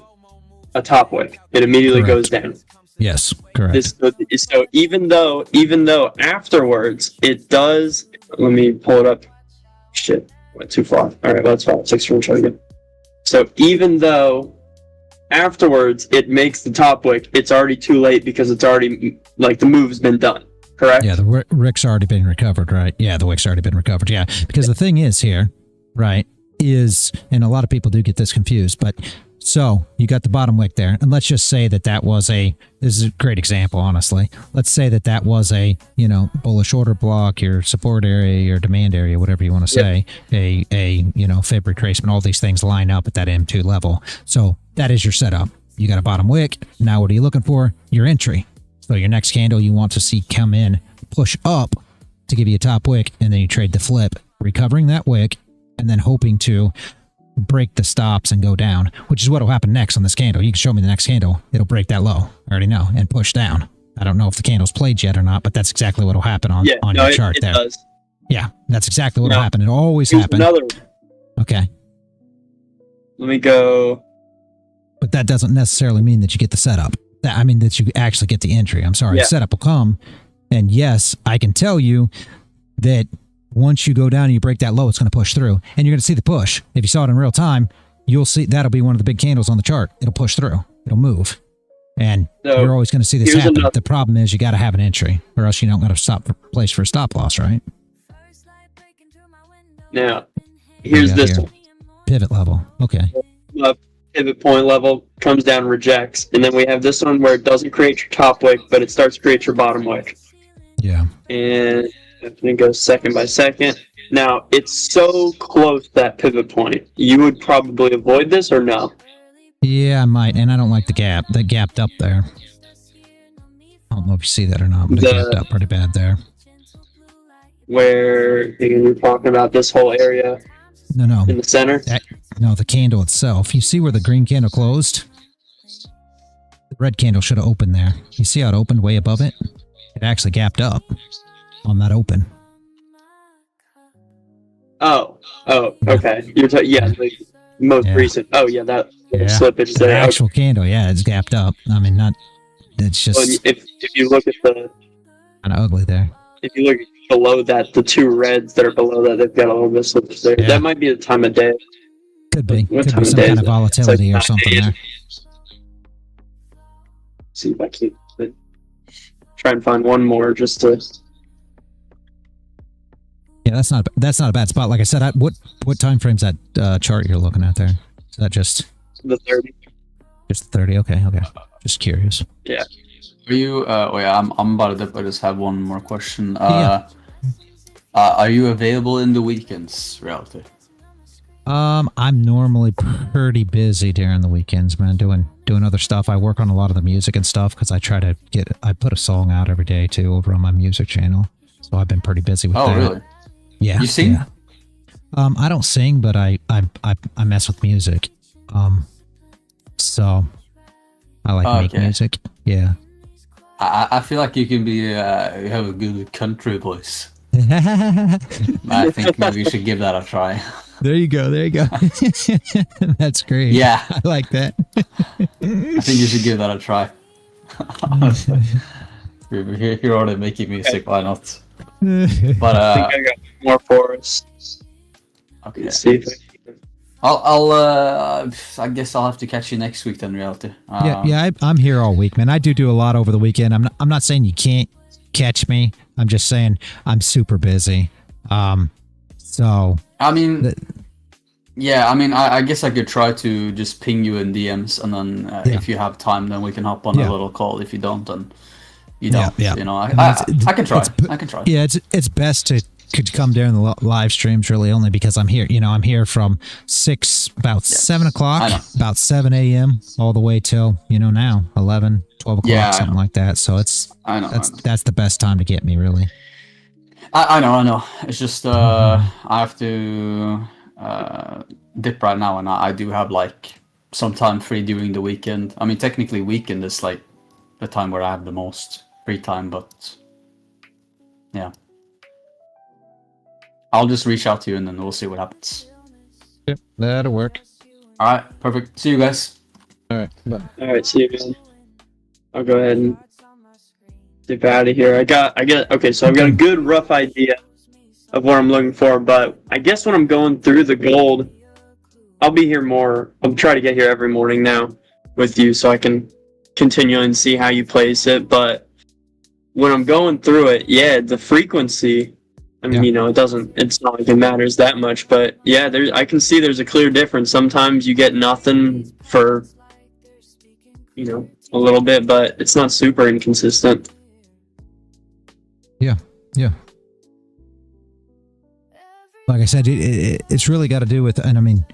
a top wick. It immediately goes down. Yes, correct. So even though afterwards it does, let me pull it up. Shit, went too far. All right, let's follow 6 screenshot again. So even though afterwards it makes the top wick, it's already too late because it's already the move's been done. Correct? Yeah, the wick's already been recovered, right? Yeah, the wick's already been recovered. Yeah, because the thing is here, right, and a lot of people do get this confused, but so you got the bottom wick there, and let's just say that was this is a great example, honestly. Let's say that was a, bullish order block, your support area, your demand area, whatever you want to say, a fib retracement, all these things line up at that M2 level. So that is your setup. You got a bottom wick. Now what are you looking for? Your entry. So your next candle you want to see come in, push up to give you a top wick, and then you trade the flip, recovering that wick, and then hoping to break the stops and go down, which is what will happen next on this candle. You can show me the next candle. It'll break that low. I already know, and push down. I don't know if the candle's played yet or not, but that's exactly what will happen on your chart there. Does. Yeah, that's exactly what will happen. It'll always happen. Another one. Okay. Let me go. But that doesn't necessarily mean that you get the setup. That you actually get the entry. I'm sorry. The setup will come. And yes, I can tell you that once you go down and you break that low, it's going to push through. And you're going to see the push. If you saw it in real time, you'll see that'll be one of the big candles on the chart. It'll push through. It'll move. And you're always going to see this happen. The problem is you got to have an entry, or else you don't got a place for a stop loss, right? Now, here's this one. Pivot level. Okay. Pivot point level, comes down, rejects, and then we have this one where it doesn't create your top wick, but it starts to create your bottom wick. Yeah. And I'm going to go second by second. Now, it's so close to that pivot point. You would probably avoid this or no? Yeah, I might, and I don't like the gap. That gapped up there. I don't know if you see that or not, but it gapped up pretty bad there. Where you're talking about this whole area? No. In the center? No, the candle itself. You see where the green candle closed? The red candle should have opened there. You see how it opened way above it? It actually gapped up on that open. Oh, okay. You're the most recent. Oh, yeah, that slippage there. The actual candle, it's gapped up. It's just... Well, if you look at the... kind of ugly there. If you look below that, the two reds that are below that, they've got a little bit of slippage there. Yeah. That might be the time of day. Could be. Could be some kind of volatility or something there. See if I can try and find one more just to... Yeah, that's not a bad spot. Like I said, what time frame's that chart you're looking at there? Is that just the 30? Just the 30. Okay. Just curious. Yeah. Are you? I'm about to dip. I just have one more question. Are you available in the weekends, Reality? I'm normally pretty busy during the weekends, man. Doing other stuff. I work on a lot of the music and stuff because I put a song out every day too over on my music channel. So I've been pretty busy with that. Oh, really? Yeah. You sing? Yeah. I don't sing, but I mess with music. So I like make music. Yeah. I feel like you can be you have a good country voice. I think maybe you should give that a try. There you go. That's great. Yeah. I like that. I think you should give that a try. Honestly. You're already making music, why not? But I think I got more for us. Okay. Let's see if I guess I'll have to catch you next week then, reality. I'm here all week, man. I do a lot over the weekend. I'm not saying you can't catch me. I'm just saying I'm super busy. So I mean, I guess I could try to just ping you in DMs, and then if you have time, then we can hop on a little call. If you don't, then you don't. Yeah. You know, I can try. I can try. Yeah, it's best to could come during the live streams, really, only because I'm here. You know, I'm here from 7 o'clock, about 7 a.m. all the way till, you know, now 11, 12 o'clock, something like that. So that's the best time to get me, really. I know. It's just I have to dip right now, and I do have like some time free during the weekend. I mean, technically, weekend is like the time where I have the most free time, but yeah. I'll just reach out to you and then we'll see what happens. Yep, that'll work. All right, perfect. See you guys. All right, bye. All right, see you, man. I'll go ahead and dip out of here. Okay, so I've got a good rough idea of what I'm looking for, but I guess when I'm going through the gold, I'll be here more. I'll try to get here every morning now with you so I can continue and see how you place it. But when I'm going through it, yeah, the frequency, I mean, you know, it's not like it matters that much, but yeah, I can see there's a clear difference. Sometimes you get nothing for, you know, a little bit, but it's not super inconsistent. Yeah. Like I said, it's really got to do with, and I mean,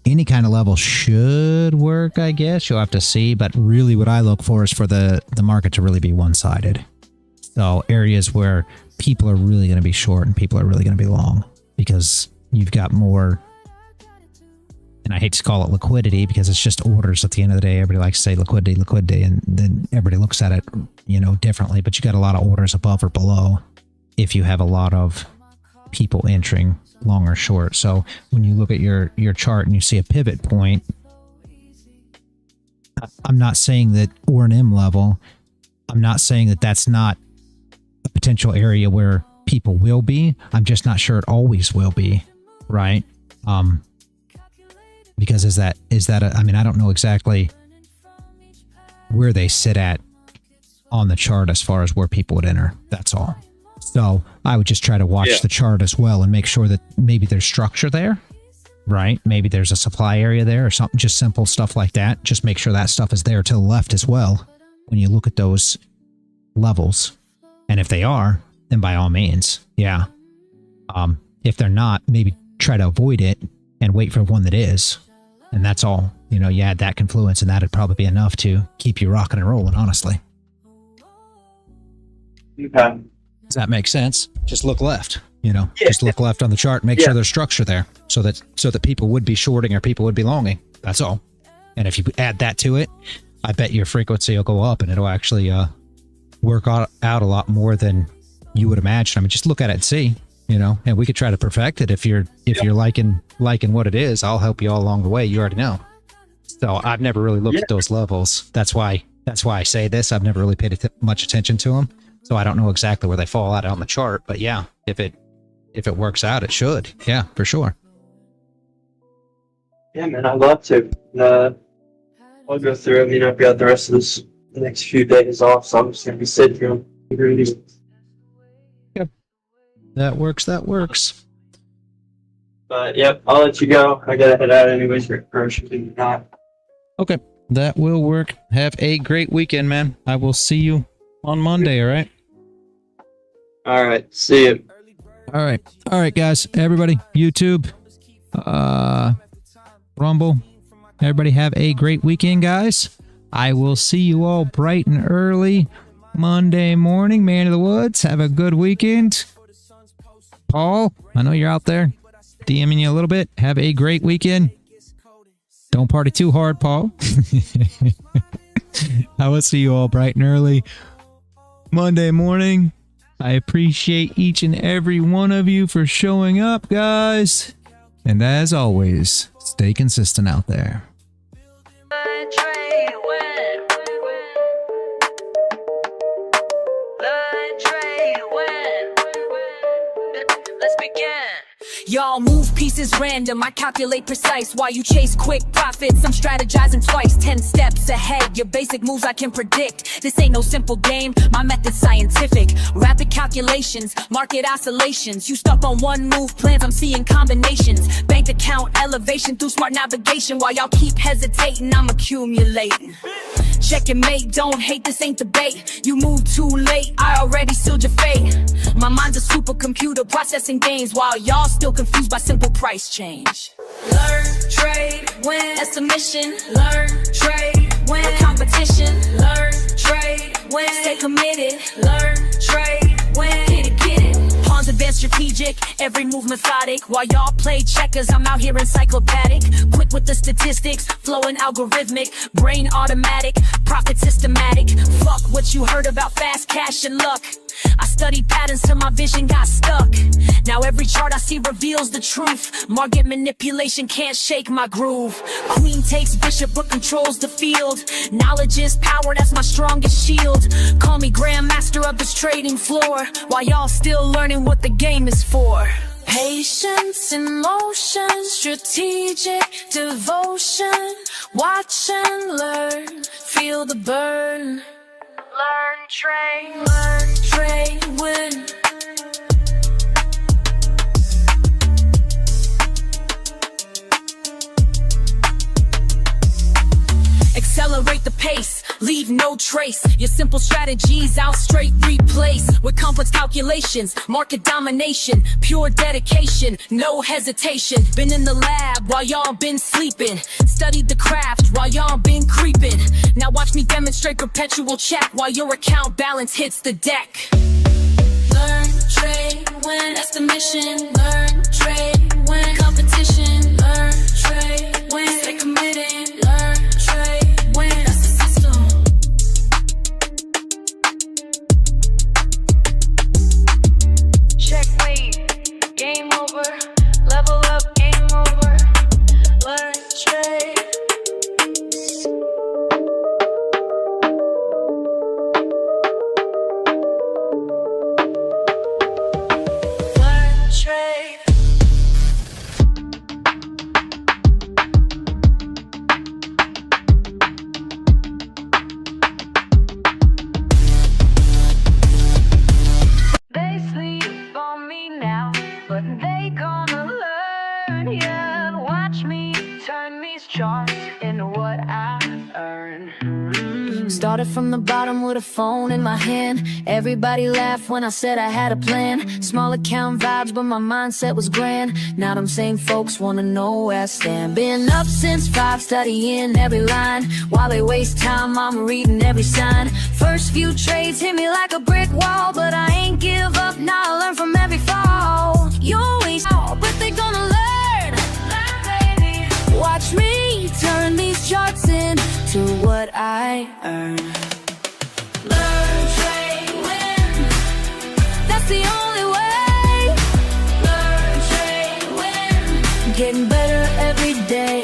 any kind of level should work, I guess. You'll have to see, but really what I look for is for the market to really be one-sided. So areas where people are really going to be short and people are really going to be long, because you've got more, and I hate to call it liquidity because it's just orders at the end of the day. Everybody likes to say liquidity, and then everybody looks at it, you know, differently, but you got a lot of orders above or below if you have a lot of people entering long or short. So when you look at your chart and you see a pivot point, I'm not saying that, or an M level, I'm not saying that that's not a potential area where people will be. I'm just not sure it always will be, right? Because is that I mean, I don't know exactly where they sit at on the chart as far as where people would enter. That's all. So I would just try to watch the chart as well and make sure that maybe there's structure there, right? Maybe there's a supply area there or something, just simple stuff like that. Just make sure that stuff is there to the left as well when you look at those levels. And if they are, then by all means, yeah. If they're not, maybe try to avoid it and wait for one that is. And that's all. You know, you add that confluence and that'd probably be enough to keep you rocking and rolling, honestly. Okay. Does that make sense? Just look left, you know, just look left on the chart, make sure there's structure there so that people would be shorting or people would be longing. That's all. And if you add that to it, I bet your frequency will go up and it'll actually work out a lot more than you would imagine. I mean, just look at it and see, you know, and we could try to perfect it. If you're liking what it is, I'll help you all along the way. You already know. So I've never really looked at those levels. That's why I say this. I've never really paid much attention to them. So I don't know exactly where they fall out on the chart, but yeah, if it works out, it should. Yeah, for sure. Yeah, man, I'd love to. I'll go through. I mean, I've got the rest of the next few days off, so I'm just gonna be sitting here and reading. Yep, that works. But yep, I'll let you go. I gotta head out anyways for shooting not. Okay, that will work. Have a great weekend, man. I will see you on Monday. All right. All right. See you. All right, guys. Everybody, YouTube, Rumble. Everybody have a great weekend, guys. I will see you all bright and early Monday morning. Man of the Woods, have a good weekend. Paul, I know you're out there. DMing you a little bit. Have a great weekend. Don't party too hard, Paul. I will see you all bright and early Monday morning. I appreciate each and every one of you for showing up, guys. And as always, stay consistent out there. Let's begin. Y'all move pieces random, I calculate precise. While you chase quick profits, I'm strategizing twice, 10 steps ahead. Your basic moves I can predict. This ain't no simple game, my method's scientific. Rapid calculations, market oscillations. You stuck on one move plans, I'm seeing combinations. Bank account elevation through smart navigation. While y'all keep hesitating, I'm accumulating. Check and mate, don't hate, this ain't debate. You move too late, I already sealed your fate. My mind's a supercomputer processing gains, while y'all still confused by simple price change. Learn, trade, win, that's the mission. Learn, trade, win, competition. Learn, trade, win, stay committed. Learn, trade, win, get it. Pawns advance strategic, every move methodic. While y'all play checkers, I'm out here encyclopedic. Quick with the statistics, flowing algorithmic. Brain automatic, profit systematic. Fuck what you heard about fast cash and luck. I studied patterns till my vision got stuck. Now every chart I see reveals the truth. Market manipulation can't shake my groove. Queen takes bishop but controls the field. Knowledge is power, that's my strongest shield. Call me grandmaster of this trading floor, while y'all still learning what the game is for. Patience in motion, strategic devotion. Watch and learn, feel the burn. Learn, trade, win. Accelerate the pace, leave no trace. Your simple strategies I'll straight replace with complex calculations, market domination, pure dedication, no hesitation. Been in the lab while y'all been sleeping, studied the craft while y'all been creeping. Now watch me demonstrate perpetual check while your account balance hits the deck. Learn, trade, win, that's the mission. Learn, trade, win, competition. Learn, trade, win, stay committed. Learn, trade, win, that's the system. Check, wait, game over. Level up, game over. Learn, trade. Started from the bottom with a phone in my hand. Everybody laughed when I said I had a plan. Small account vibes, but my mindset was grand. Now them same folks wanna know where I stand. Been up since 5, studying every line. While they waste time, I'm reading every sign. First few trades hit me like a brick wall, but I ain't give up, now I learn from every fall. You always know, but they gonna learn. Baby, watch me turn these charts into what I earn. Learn, trade, win. That's the only way. Learn, trade, win. Getting better every day.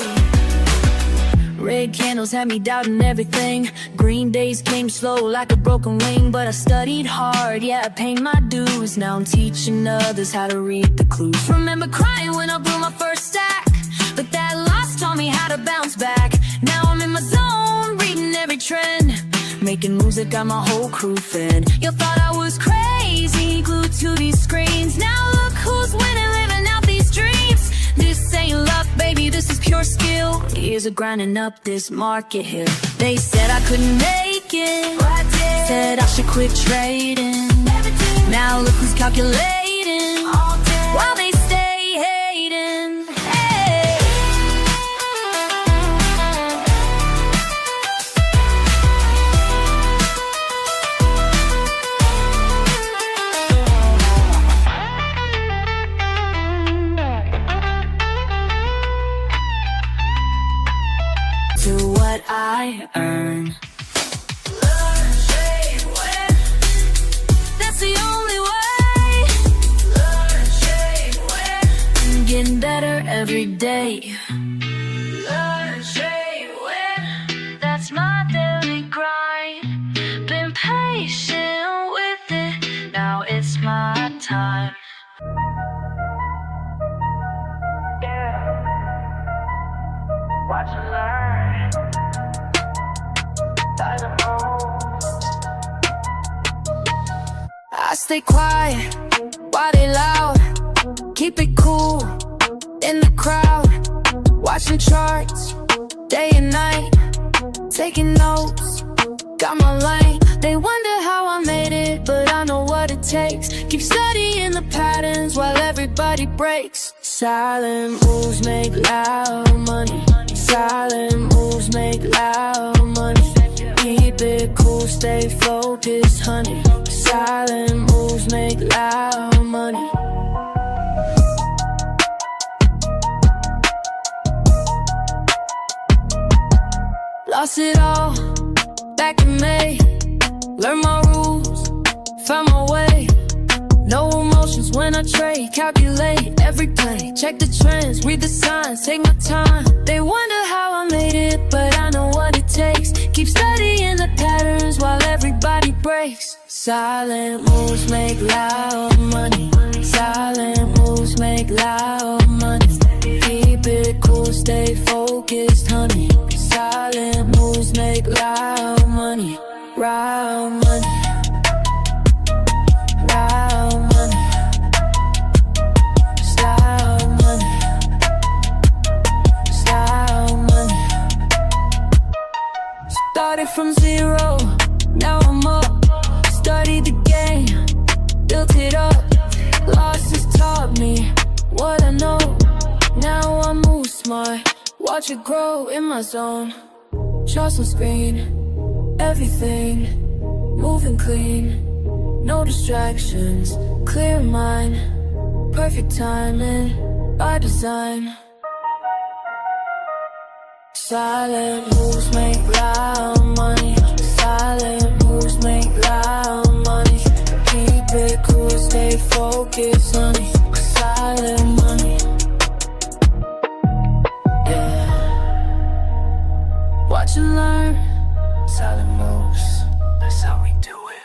Red candles had me doubting everything. Green days came slow like a broken wing, but I studied hard, yeah, I paid my dues. Now I'm teaching others how to read the clues. Remember crying when I blew my first stack, but that loss taught me how to bounce back. Now I'm in my zone, reading every trend, making moves that got my whole crew fed. You thought I was crazy, glued to these screens. Now look who's winning, living out these dreams. This ain't luck, baby, this is pure skill. Years of grinding up this market hill. They said I couldn't make it, but I did. Said I should quit trading. Never did. Now look who's calculating, all day, while they stay hating. Hey. To what I earn. Learn, trade, win. That's the only way. Learn, trade, win. Getting better every day. Learn, trade, win. That's my daily grind. Been patient with it, now it's my time. Watch and learn. I stay quiet while they loud. Keep it cool in the crowd. Watching charts day and night. Taking notes, got my lane. They wonder how I made it, but I know what it takes. Keep studying the patterns while everybody breaks. Silent moves make loud money. Silent moves make loud money. Keep it cool, stay focused, honey. Silent moves make loud money. Lost it all back in May. Learned my rules, found my way. No emotions when I trade. Calculate every play. Check the trends, read the signs, take my time. They wonder how I made it, but I know what it takes. Keep studying the patterns while everybody breaks. Silent moves make loud money. Silent moves make loud money. Keep it cool, stay focused, honey. Silent moves make loud money. Loud money. Loud money. Loud money. Loud money. Started from zero, now I'm up. Studied the game, built it up. Losses taught me what I know. Now I move smart, watch it grow in my zone. Trust on screen, everything moving clean. No distractions, clear mind. Perfect timing, by design. Silent moves make loud money. Silent moves make loud money. Keep it cool, stay focused, honey. Silent money. Yeah. Watch and learn. Silent moves, that's how we do it.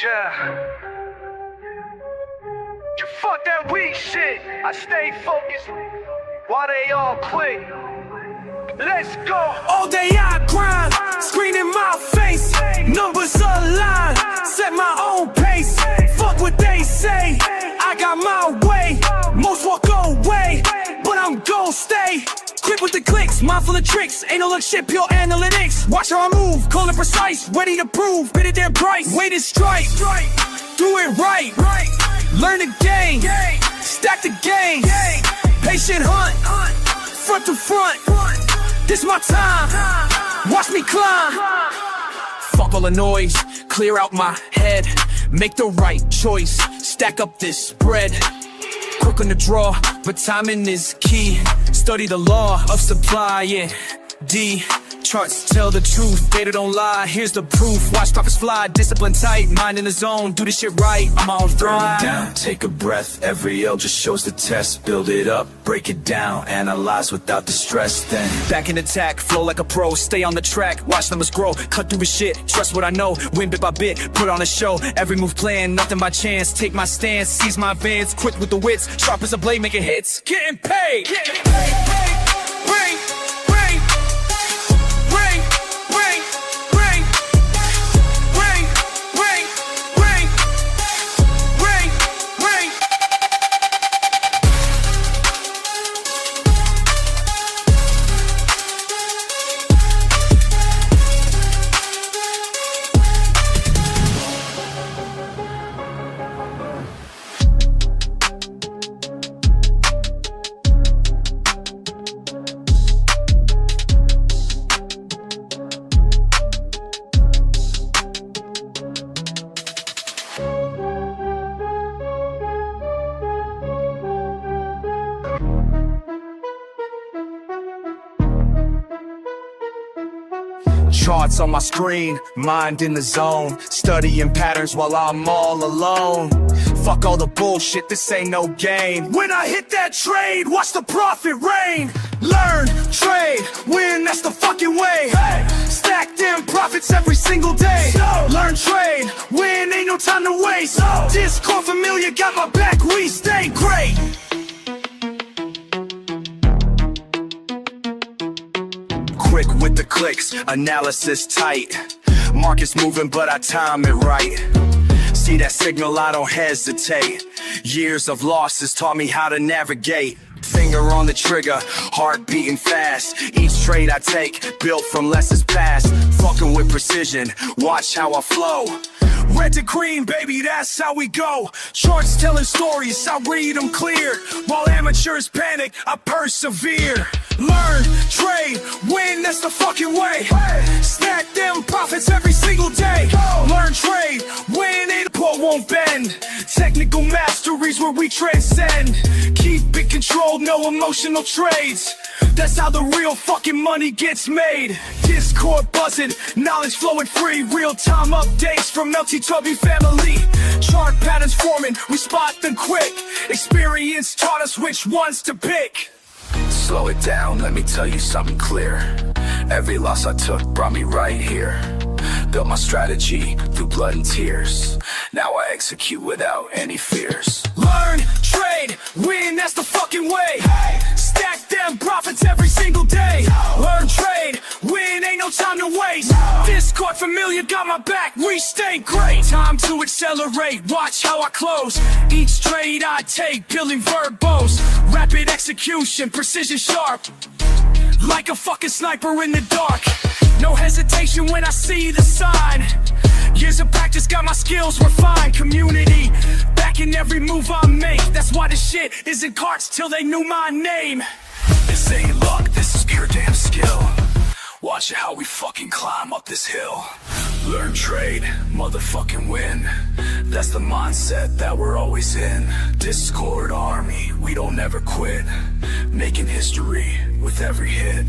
Yeah. You fuck that weak shit. I stay focused while they all quit. Let's go. All day I grind, screen in my face. Numbers align, set my own pace. Fuck what they say, I got my way. Most walk away, but I'm gon' stay. Quick with the clicks, mindful of tricks. Ain't no look shit, pure analytics. Watch how I move, cool and precise. Ready to prove, bid it their price. Way to strike, do it right. Learn the game, stack the game. Patient hunt, front to front. This my time, watch me climb. Fuck all the noise, clear out my head. Make the right choice, stack up this bread. Quick on the draw, but timing is key. Study the law of supply and D. Charts tell the truth, data don't lie. Here's the proof, watch profits fly. Discipline tight, mind in the zone, do this shit right. I'm on thrive. Down, take a breath. Every L just shows the test. Build it up, break it down, analyze without the stress. Then Back in attack, flow like a pro. Stay on the track, watch numbers grow. Cut through the shit, trust what I know. Win bit by bit, put on a show. Every move planned, nothing by chance. Take my stance, seize my advance. Quick with the wits, sharp as a blade, making hits. Getting paid, getting paid. Bring. charts on my screen, mind in the zone, studying patterns while I'm all alone. Fuck all the bullshit, this ain't no game. When I hit that trade, watch the profit rain. Learn, trade, win, that's the fucking way. Stack them profits every single day. Learn, trade, win, ain't no time to waste. Discord familiar, got my back, we stay great. Quick with the clicks, analysis tight. Market's moving, but I time it right. See that signal, I don't hesitate. Years of losses taught me how to navigate. Finger on the trigger, heart beating fast. Each trade I take, built from lessons past. Fucking with precision, watch how I flow. Red to green, baby, that's how we go. Charts telling stories, I read them clear. While amateurs panic, I persevere. Learn, trade, win, that's the fucking way. Stack them profits every single day. Learn, trade, win, ain't a pole won't bend. Technical mastery's where we transcend. Keep it controlled, no emotional trades. That's how the real fucking money gets made. Discord buzzing, knowledge flowing free. Real-time updates from LTW family. Chart patterns forming, we spot them quick. Experience taught us which ones to pick. Slow it down, let me tell you something clear. Every loss I took brought me right here. Built my strategy through blood and tears. Now I execute without any fears. Learn, trade, win, that's the fucking way. Stack them profits every single day. Learn, trade, win, ain't no time to waste. Discord familiar, got my back, we stay great. Time to accelerate, watch how I close. Each trade I take, building verbose. Rapid execution, precision sharp. Like a fucking sniper in the dark. No hesitation when I see the sign. Years of practice got my skills refined. Community backing every move I make. That's why this shit isn't carts till they knew my name. This ain't luck, this is pure damn skill. Watch how we fucking climb up this hill. Learn, trade, motherfucking win. That's the mindset that we're always in. Discord army, we don't ever quit. Making history with every hit.